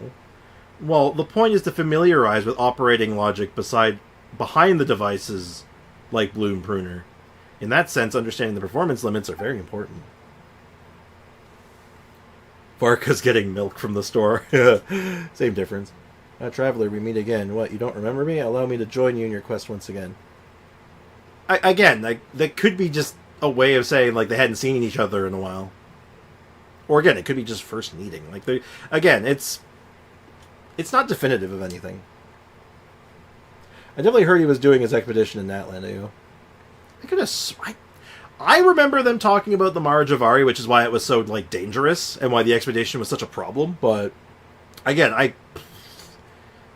Well, the point is to familiarize with operating logic behind the devices like Bloom-Pruner. In that sense, understanding the performance limits are very important. Varka's getting milk from the store. Same difference. Traveler, we meet again. What, you don't remember me? Allow me to join you in your quest once again. That could be just a way of saying, like, they hadn't seen each other in a while. Or again, it could be just first meeting. Like, again, it's not definitive of anything. I definitely heard he was doing his expedition in Natlan. I remember them talking about the Mara Javari, which is why it was so, like, dangerous, and why the expedition was such a problem, but again,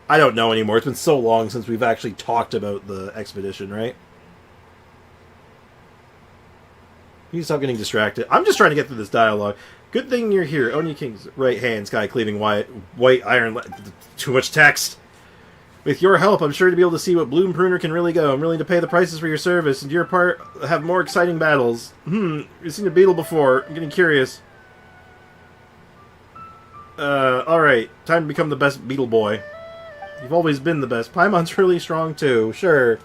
I don't know anymore. It's been so long since we've actually talked about the expedition, right? You stop getting distracted. I'm just trying to get through this dialogue. Good thing you're here. Oni King's right hand, sky cleaving white iron. Too much text. With your help, I'm sure to be able to see what Bloom-Pruner can really go. I'm willing to pay the prices for your service, and your part have more exciting battles. You've seen a beetle before. I'm getting curious. Alright. Time to become the best beetle boy. You've always been the best. Paimon's really strong, too. Sure.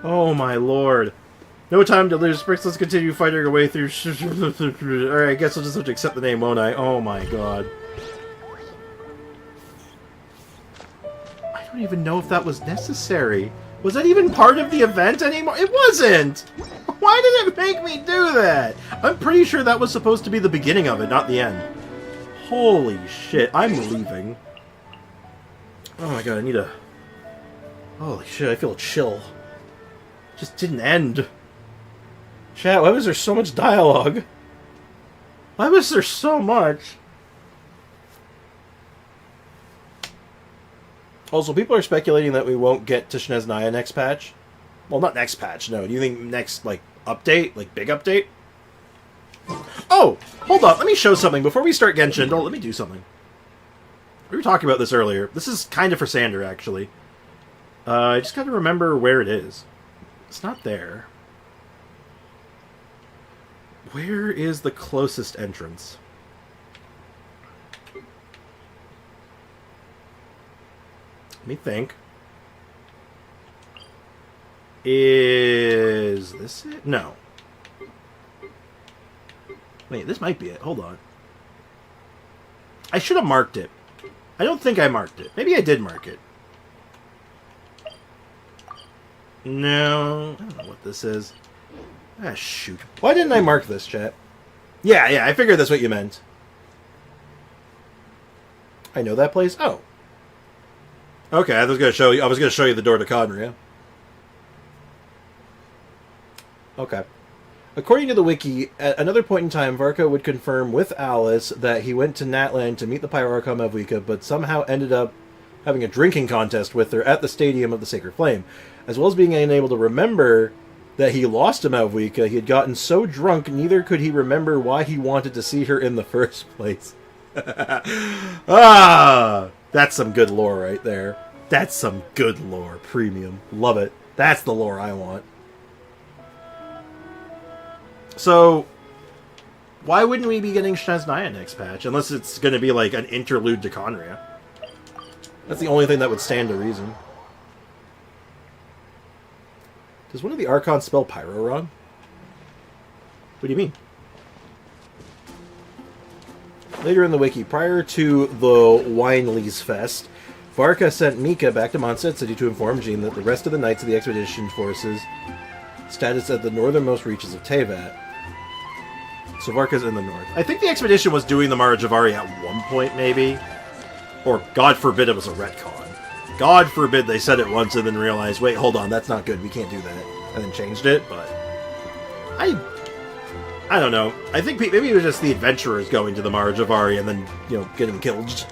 Oh, my lord. No time to lose. Sprix, let's continue fighting our way through. Alright, I guess I'll just have to accept the name, won't I? Oh, my god. I don't even know if that was necessary. Was that even part of the event anymore? It wasn't! Why did it make me do that? I'm pretty sure that was supposed to be the beginning of it, not the end. Holy shit, I'm leaving. Oh my god, I need a... Holy shit, I feel a chill. Just didn't end. Chat, why was there so much dialogue? Why was there so much? Also, people are speculating that we won't get to Shneznaya next patch. Well, not next patch, no. Do you think next, like, update? Like, big update? Oh! Hold on, let me show something. Before we start Genshin, let me do something. We were talking about this earlier. This is kind of for Sander, actually. I just gotta remember where it is. It's not there. Where is the closest entrance? Let me think. Is this it? No. Wait, this might be it. Hold on. I should have marked it. I don't think I marked it. Maybe I did mark it. No. I don't know what this is. Ah, shoot. Why didn't I mark this, chat? Yeah, I figured that's what you meant. I know that place? Oh. Okay, I was gonna show you the door to Conria. Okay. According to the wiki, at another point in time, Varka would confirm with Alice that he went to Natlan to meet the Pyro Mavwika, but somehow ended up having a drinking contest with her at the Stadium of the Sacred Flame. As well as being unable to remember that he lost to Mavwika, he had gotten so drunk neither could he remember why he wanted to see her in the first place. Ah! That's some good lore right there. That's some good lore. Premium. Love it. That's the lore I want. So, why wouldn't we be getting Shneznaya next patch? Unless it's going to be like an interlude to Conria. That's the only thing that would stand to reason. Does one of the Archons spell Pyro wrong? What do you mean? Later in the wiki, prior to the Wineleys Fest, Varka sent Mika back to Mondstadt City to inform Jean that the rest of the Knights of the Expedition Forces status at the northernmost reaches of Teyvat. So Varka's in the north. I think the expedition was doing the Mara Javari at one point, maybe. Or, God forbid, it was a retcon. God forbid they said it once and then realized, wait, hold on, that's not good, we can't do that. And then changed it, but... I don't know. I think maybe it was just the adventurers going to the Mara Javari and then, you know, getting killed.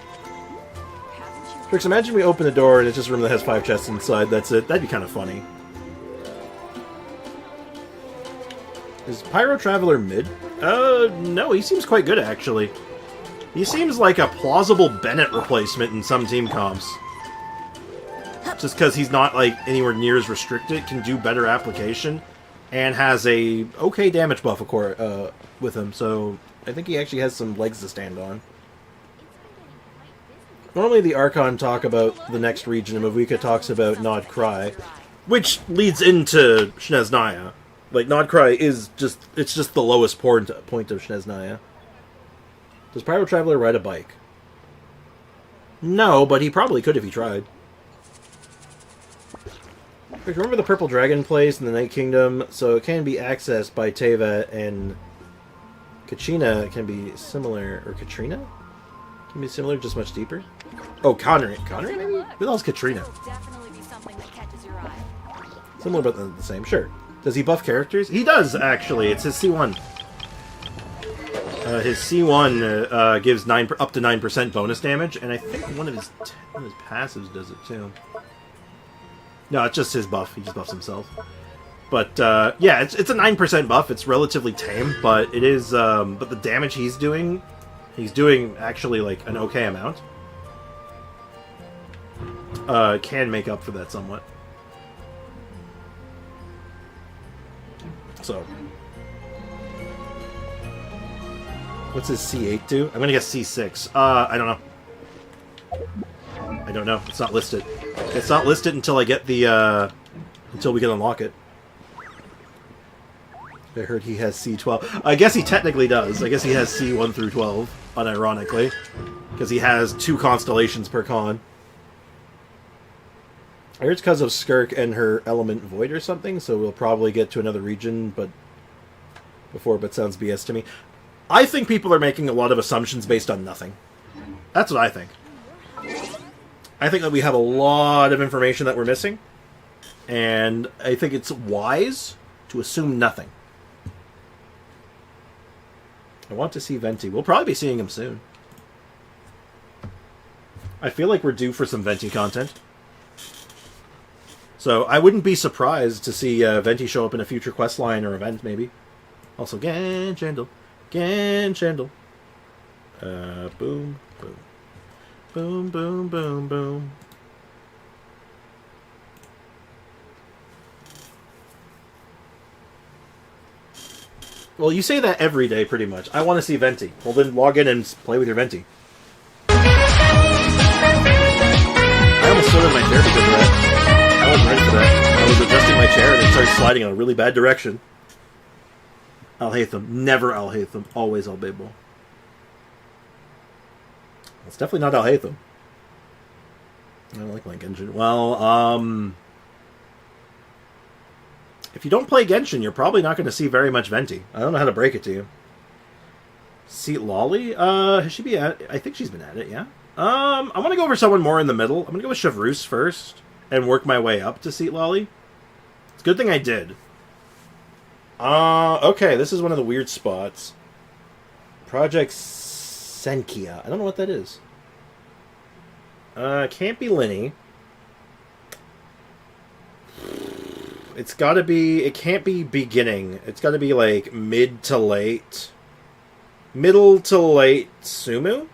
Trix, imagine we open the door and it's just a room that has 5 chests inside, that's it. That'd be kind of funny. Is Pyro Traveler mid? No, he seems quite good, actually. He seems like a plausible Bennett replacement in some team comps. Just because he's not like anywhere near as restricted, can do better application, and has a okay damage buff with him. So I think he actually has some legs to stand on. Normally the Archon talk about the next region, and Mavuika talks about Nod Cry, which leads into Snezhnaya. Like, Nod Cry is just, it's just the lowest point of Snezhnaya. Does Pyro Traveler ride a bike? No, but he probably could if he tried. Remember the Purple Dragon place in the Night Kingdom? So it can be accessed by Teva, and Kachina can be similar, or Katrina? Can be similar, just much deeper. Oh, Connery. Connery, maybe? Who the hell's Katrina? Similar, but the same. Sure. Does he buff characters? He does, actually. It's his C1. His C1 gives up to 9% bonus damage, and I think one of his passives does it too. No, it's just his buff. He just buffs himself. But yeah, it's a 9% buff. It's relatively tame, but it is. But the damage he's doing actually like an okay amount. Can make up for that somewhat. So, what's his C8 do? I'm gonna guess C6. I don't know. I don't know. It's not listed. It's not listed until I get the, until we can unlock it. I heard he has C12. I guess he technically does. I guess he has C1 through 12, unironically. Because he has 2 constellations per con. I heard it's because of Skirk and her element Void or something, so we'll probably get to another region, but sounds BS to me. I think people are making a lot of assumptions based on nothing. That's what I think. I think that we have a lot of information that we're missing, and I think it's wise to assume nothing. I want to see Venti. We'll probably be seeing him soon. I feel like we're due for some Venti content. So I wouldn't be surprised to see Venti show up in a future questline or event, maybe. Also, Ganchandle. Ganchandle. Boom, boom. Boom, boom, boom, boom. Well, you say that every day, pretty much. I want to see Venti. Well, then log in and play with your Venti. I almost stood in my chair because of that. I wasn't ready for that. I was adjusting my chair and it started sliding in a really bad direction. I'll hate them. Never I'll hate them. Always I'll Babel. It's definitely not I'll hate them. I don't like my Genshin. Well, if you don't play Genshin, you're probably not going to see very much Venti. I don't know how to break it to you. See Lolly? Has she been at it? I think she's been at it, yeah. I want to go over someone more in the middle. I'm going to go with Chevreuse first and work my way up to Seat Lolly. It's a good thing I did. Okay, this is one of the weird spots. Project Senkia. I don't know what that is. Can't be Linny. It's gotta be... It can't be beginning. It's gotta be, like, mid to late... Middle to late Sumu?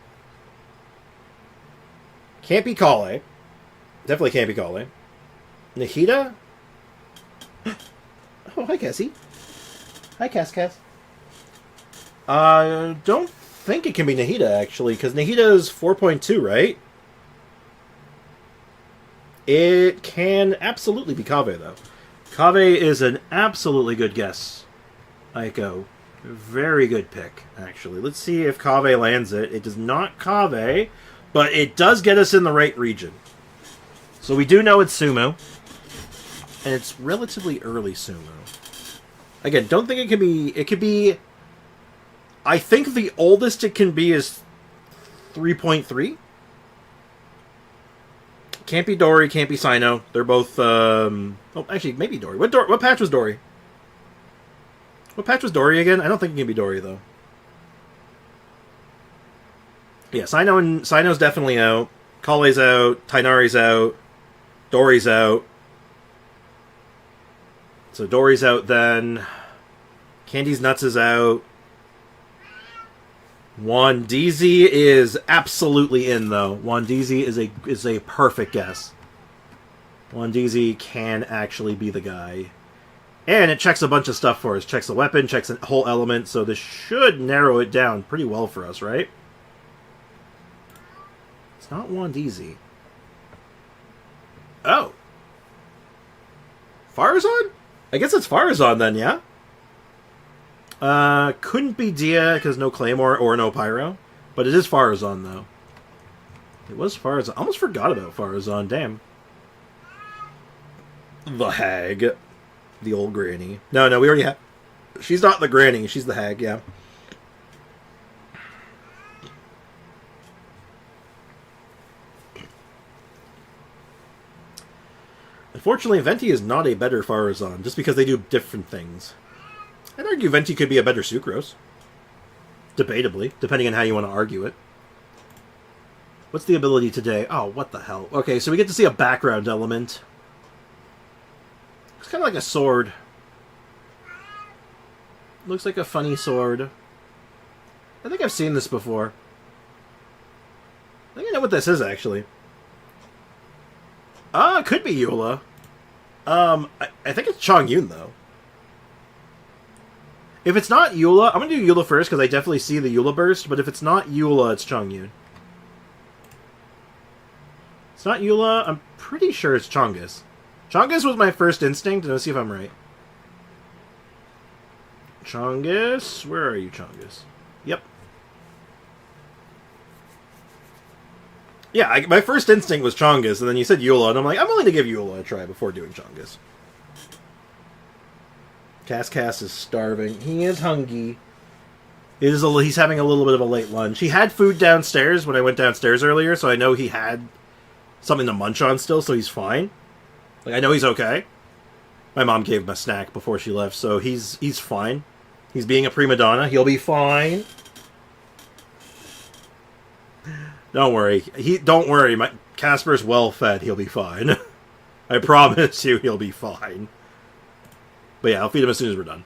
Can't be Kale. Definitely can't be Kale. Nahida? Oh, hi, Cassie. Hi, Cass. Don't think it can be Nahida, actually, because Nahida is 4.2, right? It can absolutely be Kaveh, though. Kaveh is an absolutely good guess. Aiko. Very good pick, actually. Let's see if Kaveh lands it. It does not Kaveh, but it does get us in the right region. So we do know it's Sumo. And it's relatively early Sumo. Again, don't think it can be... It could be... I think the oldest it can be is 3.3. Can't be Dory, can't be Sino. They're both... Oh, actually, maybe Dory. What patch was Dory? What patch was Dory again? I don't think it can be Dory, though. Yeah, Sino's definitely out. Kale's out. Tainari's out. Dory's out. So Dory's out then. Candy's Nuts is out. Wandeezy is absolutely in, though. Wandeezy is a perfect guess. Wandeezy can actually be the guy. And it checks a bunch of stuff for us. Checks a weapon, checks a whole element, so this should narrow it down pretty well for us, right? It's not Wandeezy. Oh. Farazan? I guess it's Farazan then, yeah? Couldn't be Dehya because no Claymore or no Pyro. But it is Farazan, though. It was Farazan. I almost forgot about Farazan, damn. The hag. The old granny. No, we already have... She's not the granny, she's the hag, yeah. Unfortunately, Venti is not a better Farazan, just because they do different things. I'd argue Venti could be a better Sucrose. Debatably, depending on how you want to argue it. What's the ability today? Oh, what the hell. Okay, so we get to see a background element. It's kind of like a sword. Looks like a funny sword. I think I've seen this before. I think I know what this is, actually. It could be Eula. I think it's Chongyun, though. If it's not Eula, I'm going to do Eula first, because I definitely see the Eula burst, but if it's not Eula, it's Chongyun. It's not Eula, I'm pretty sure it's Chongus. Chongus was my first instinct, and let's see if I'm right. Chongus? Where are you, Chongus? Yep. Yeah, my first instinct was Chongus, and then you said Eula, and I'm like, I'm willing to give Eula a try before doing Chongus. Cass is starving. He is hungry. He's having a little bit of a late lunch. He had food downstairs when I went downstairs earlier, so I know he had something to munch on still, so he's fine. Like, I know he's okay. My mom gave him a snack before she left, so he's fine. He's being a prima donna. He'll be fine. Don't worry. Don't worry. Casper's well fed. He'll be fine. I promise you, he'll be fine. But yeah, I'll feed him as soon as we're done.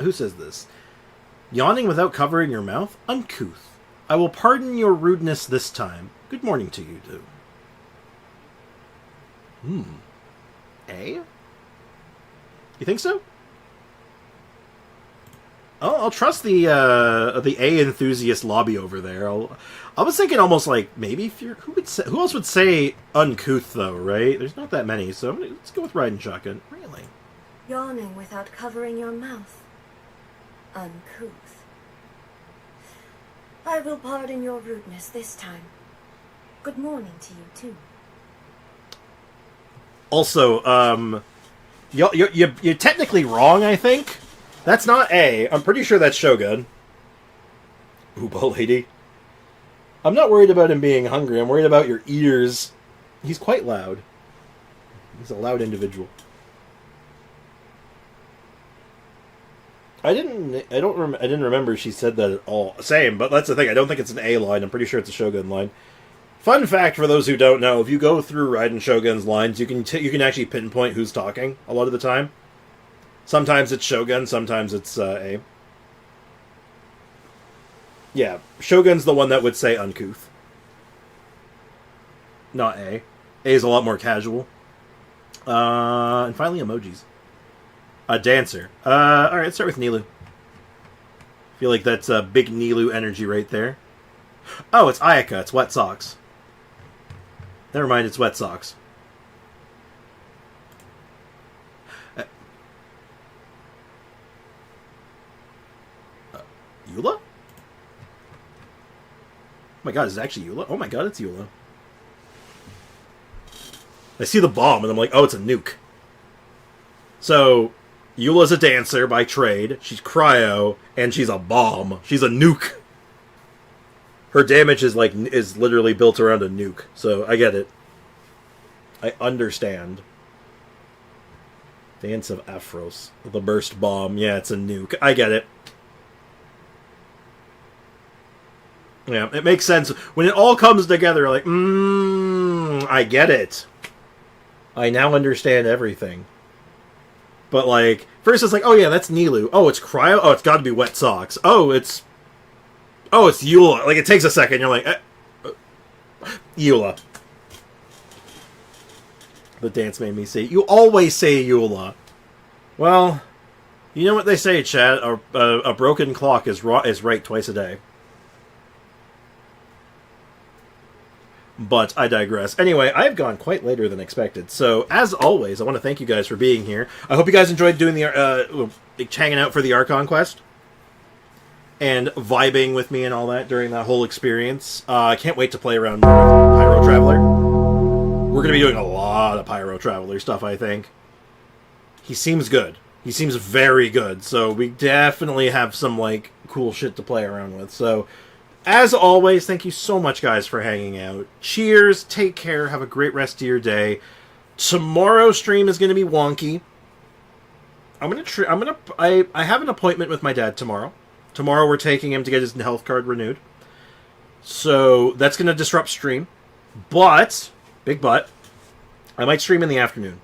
Who says this? Yawning without covering your mouth? Uncouth. I will pardon your rudeness this time. Good morning to you, too. A? You think so? Oh, I'll trust the A enthusiast lobby over there. I was thinking almost like maybe who else would say uncouth though, right? There's not that many, so let's go with riding shotgun. Really? Yawning without covering your mouth. Uncouth. I will pardon your rudeness this time. Good morning to you too. Also, you're technically wrong, I think. That's not A. I'm pretty sure that's Shogun. Ooba lady. I'm not worried about him being hungry. I'm worried about your ears. He's quite loud. He's a loud individual. I didn't remember she said that at all. Same, but that's the thing. I don't think it's an A line. I'm pretty sure it's a Shogun line. Fun fact for those who don't know: if you go through Raiden Shogun's lines, you can actually pinpoint who's talking a lot of the time. Sometimes it's Shogun, sometimes it's A. Yeah, Shogun's the one that would say uncouth. Not A. A is a lot more casual. And finally, emojis. A dancer. Alright, let's start with Nilou. Feel like that's a big Nilou energy right there. Oh, it's Ayaka. It's Wet Socks. Never mind, it's Wet Socks. Eula? Oh my god, is it actually Eula? Oh my god, it's Eula. I see the bomb and I'm like, oh, it's a nuke. So, Eula's a dancer by trade. She's cryo, and she's a bomb. She's a nuke. Her damage is literally built around a nuke. So, I get it. I understand. Dance of Aphros. The burst bomb. Yeah, it's a nuke. I get it. Yeah, it makes sense. When it all comes together, like, I get it. I now understand everything. But, like, First it's like, oh yeah, that's Nilu. Oh, it's Cryo. Oh, it's got to be Wet Socks. Oh, it's Eula. Like, it takes a second. You're like, Eula. The dance made me say, you always say Eula. Well, you know what they say, Chad? A broken clock is right twice a day. But I digress. Anyway, I've gone quite later than expected. So, as always, I want to thank you guys for being here. I hope you guys enjoyed doing the hanging out for the Archon quest and vibing with me and all that during that whole experience. I can't wait to play around more with Pyro Traveler. We're going to be doing a lot of Pyro Traveler stuff, I think. He seems good. He seems very good. So, we definitely have some, like, cool shit to play around with. So, as always, thank you so much, guys, for hanging out. Cheers, take care, have a great rest of your day. Tomorrow's stream is going to be wonky. I have an appointment with my dad tomorrow. Tomorrow we're taking him to get his health card renewed. So that's going to disrupt stream. But, big but, I might stream in the afternoon.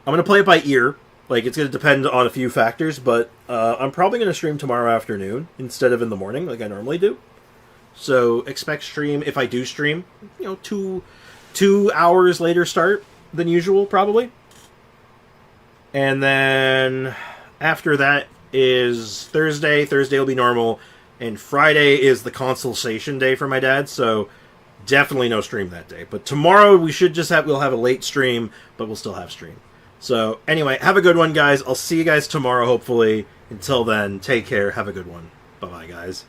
I'm going to play it by ear. Like, it's going to depend on a few factors, but I'm probably going to stream tomorrow afternoon instead of in the morning like I normally do. So expect stream, if I do stream, 2 hours later start than usual, probably. And then after that is Thursday. Thursday will be normal. And Friday is the consultation day for my dad, so definitely no stream that day. But tomorrow we'll have a late stream, but we'll still have stream. So anyway, have a good one, guys. I'll see you guys tomorrow, hopefully. Until then, take care. Have a good one. Bye-bye, guys.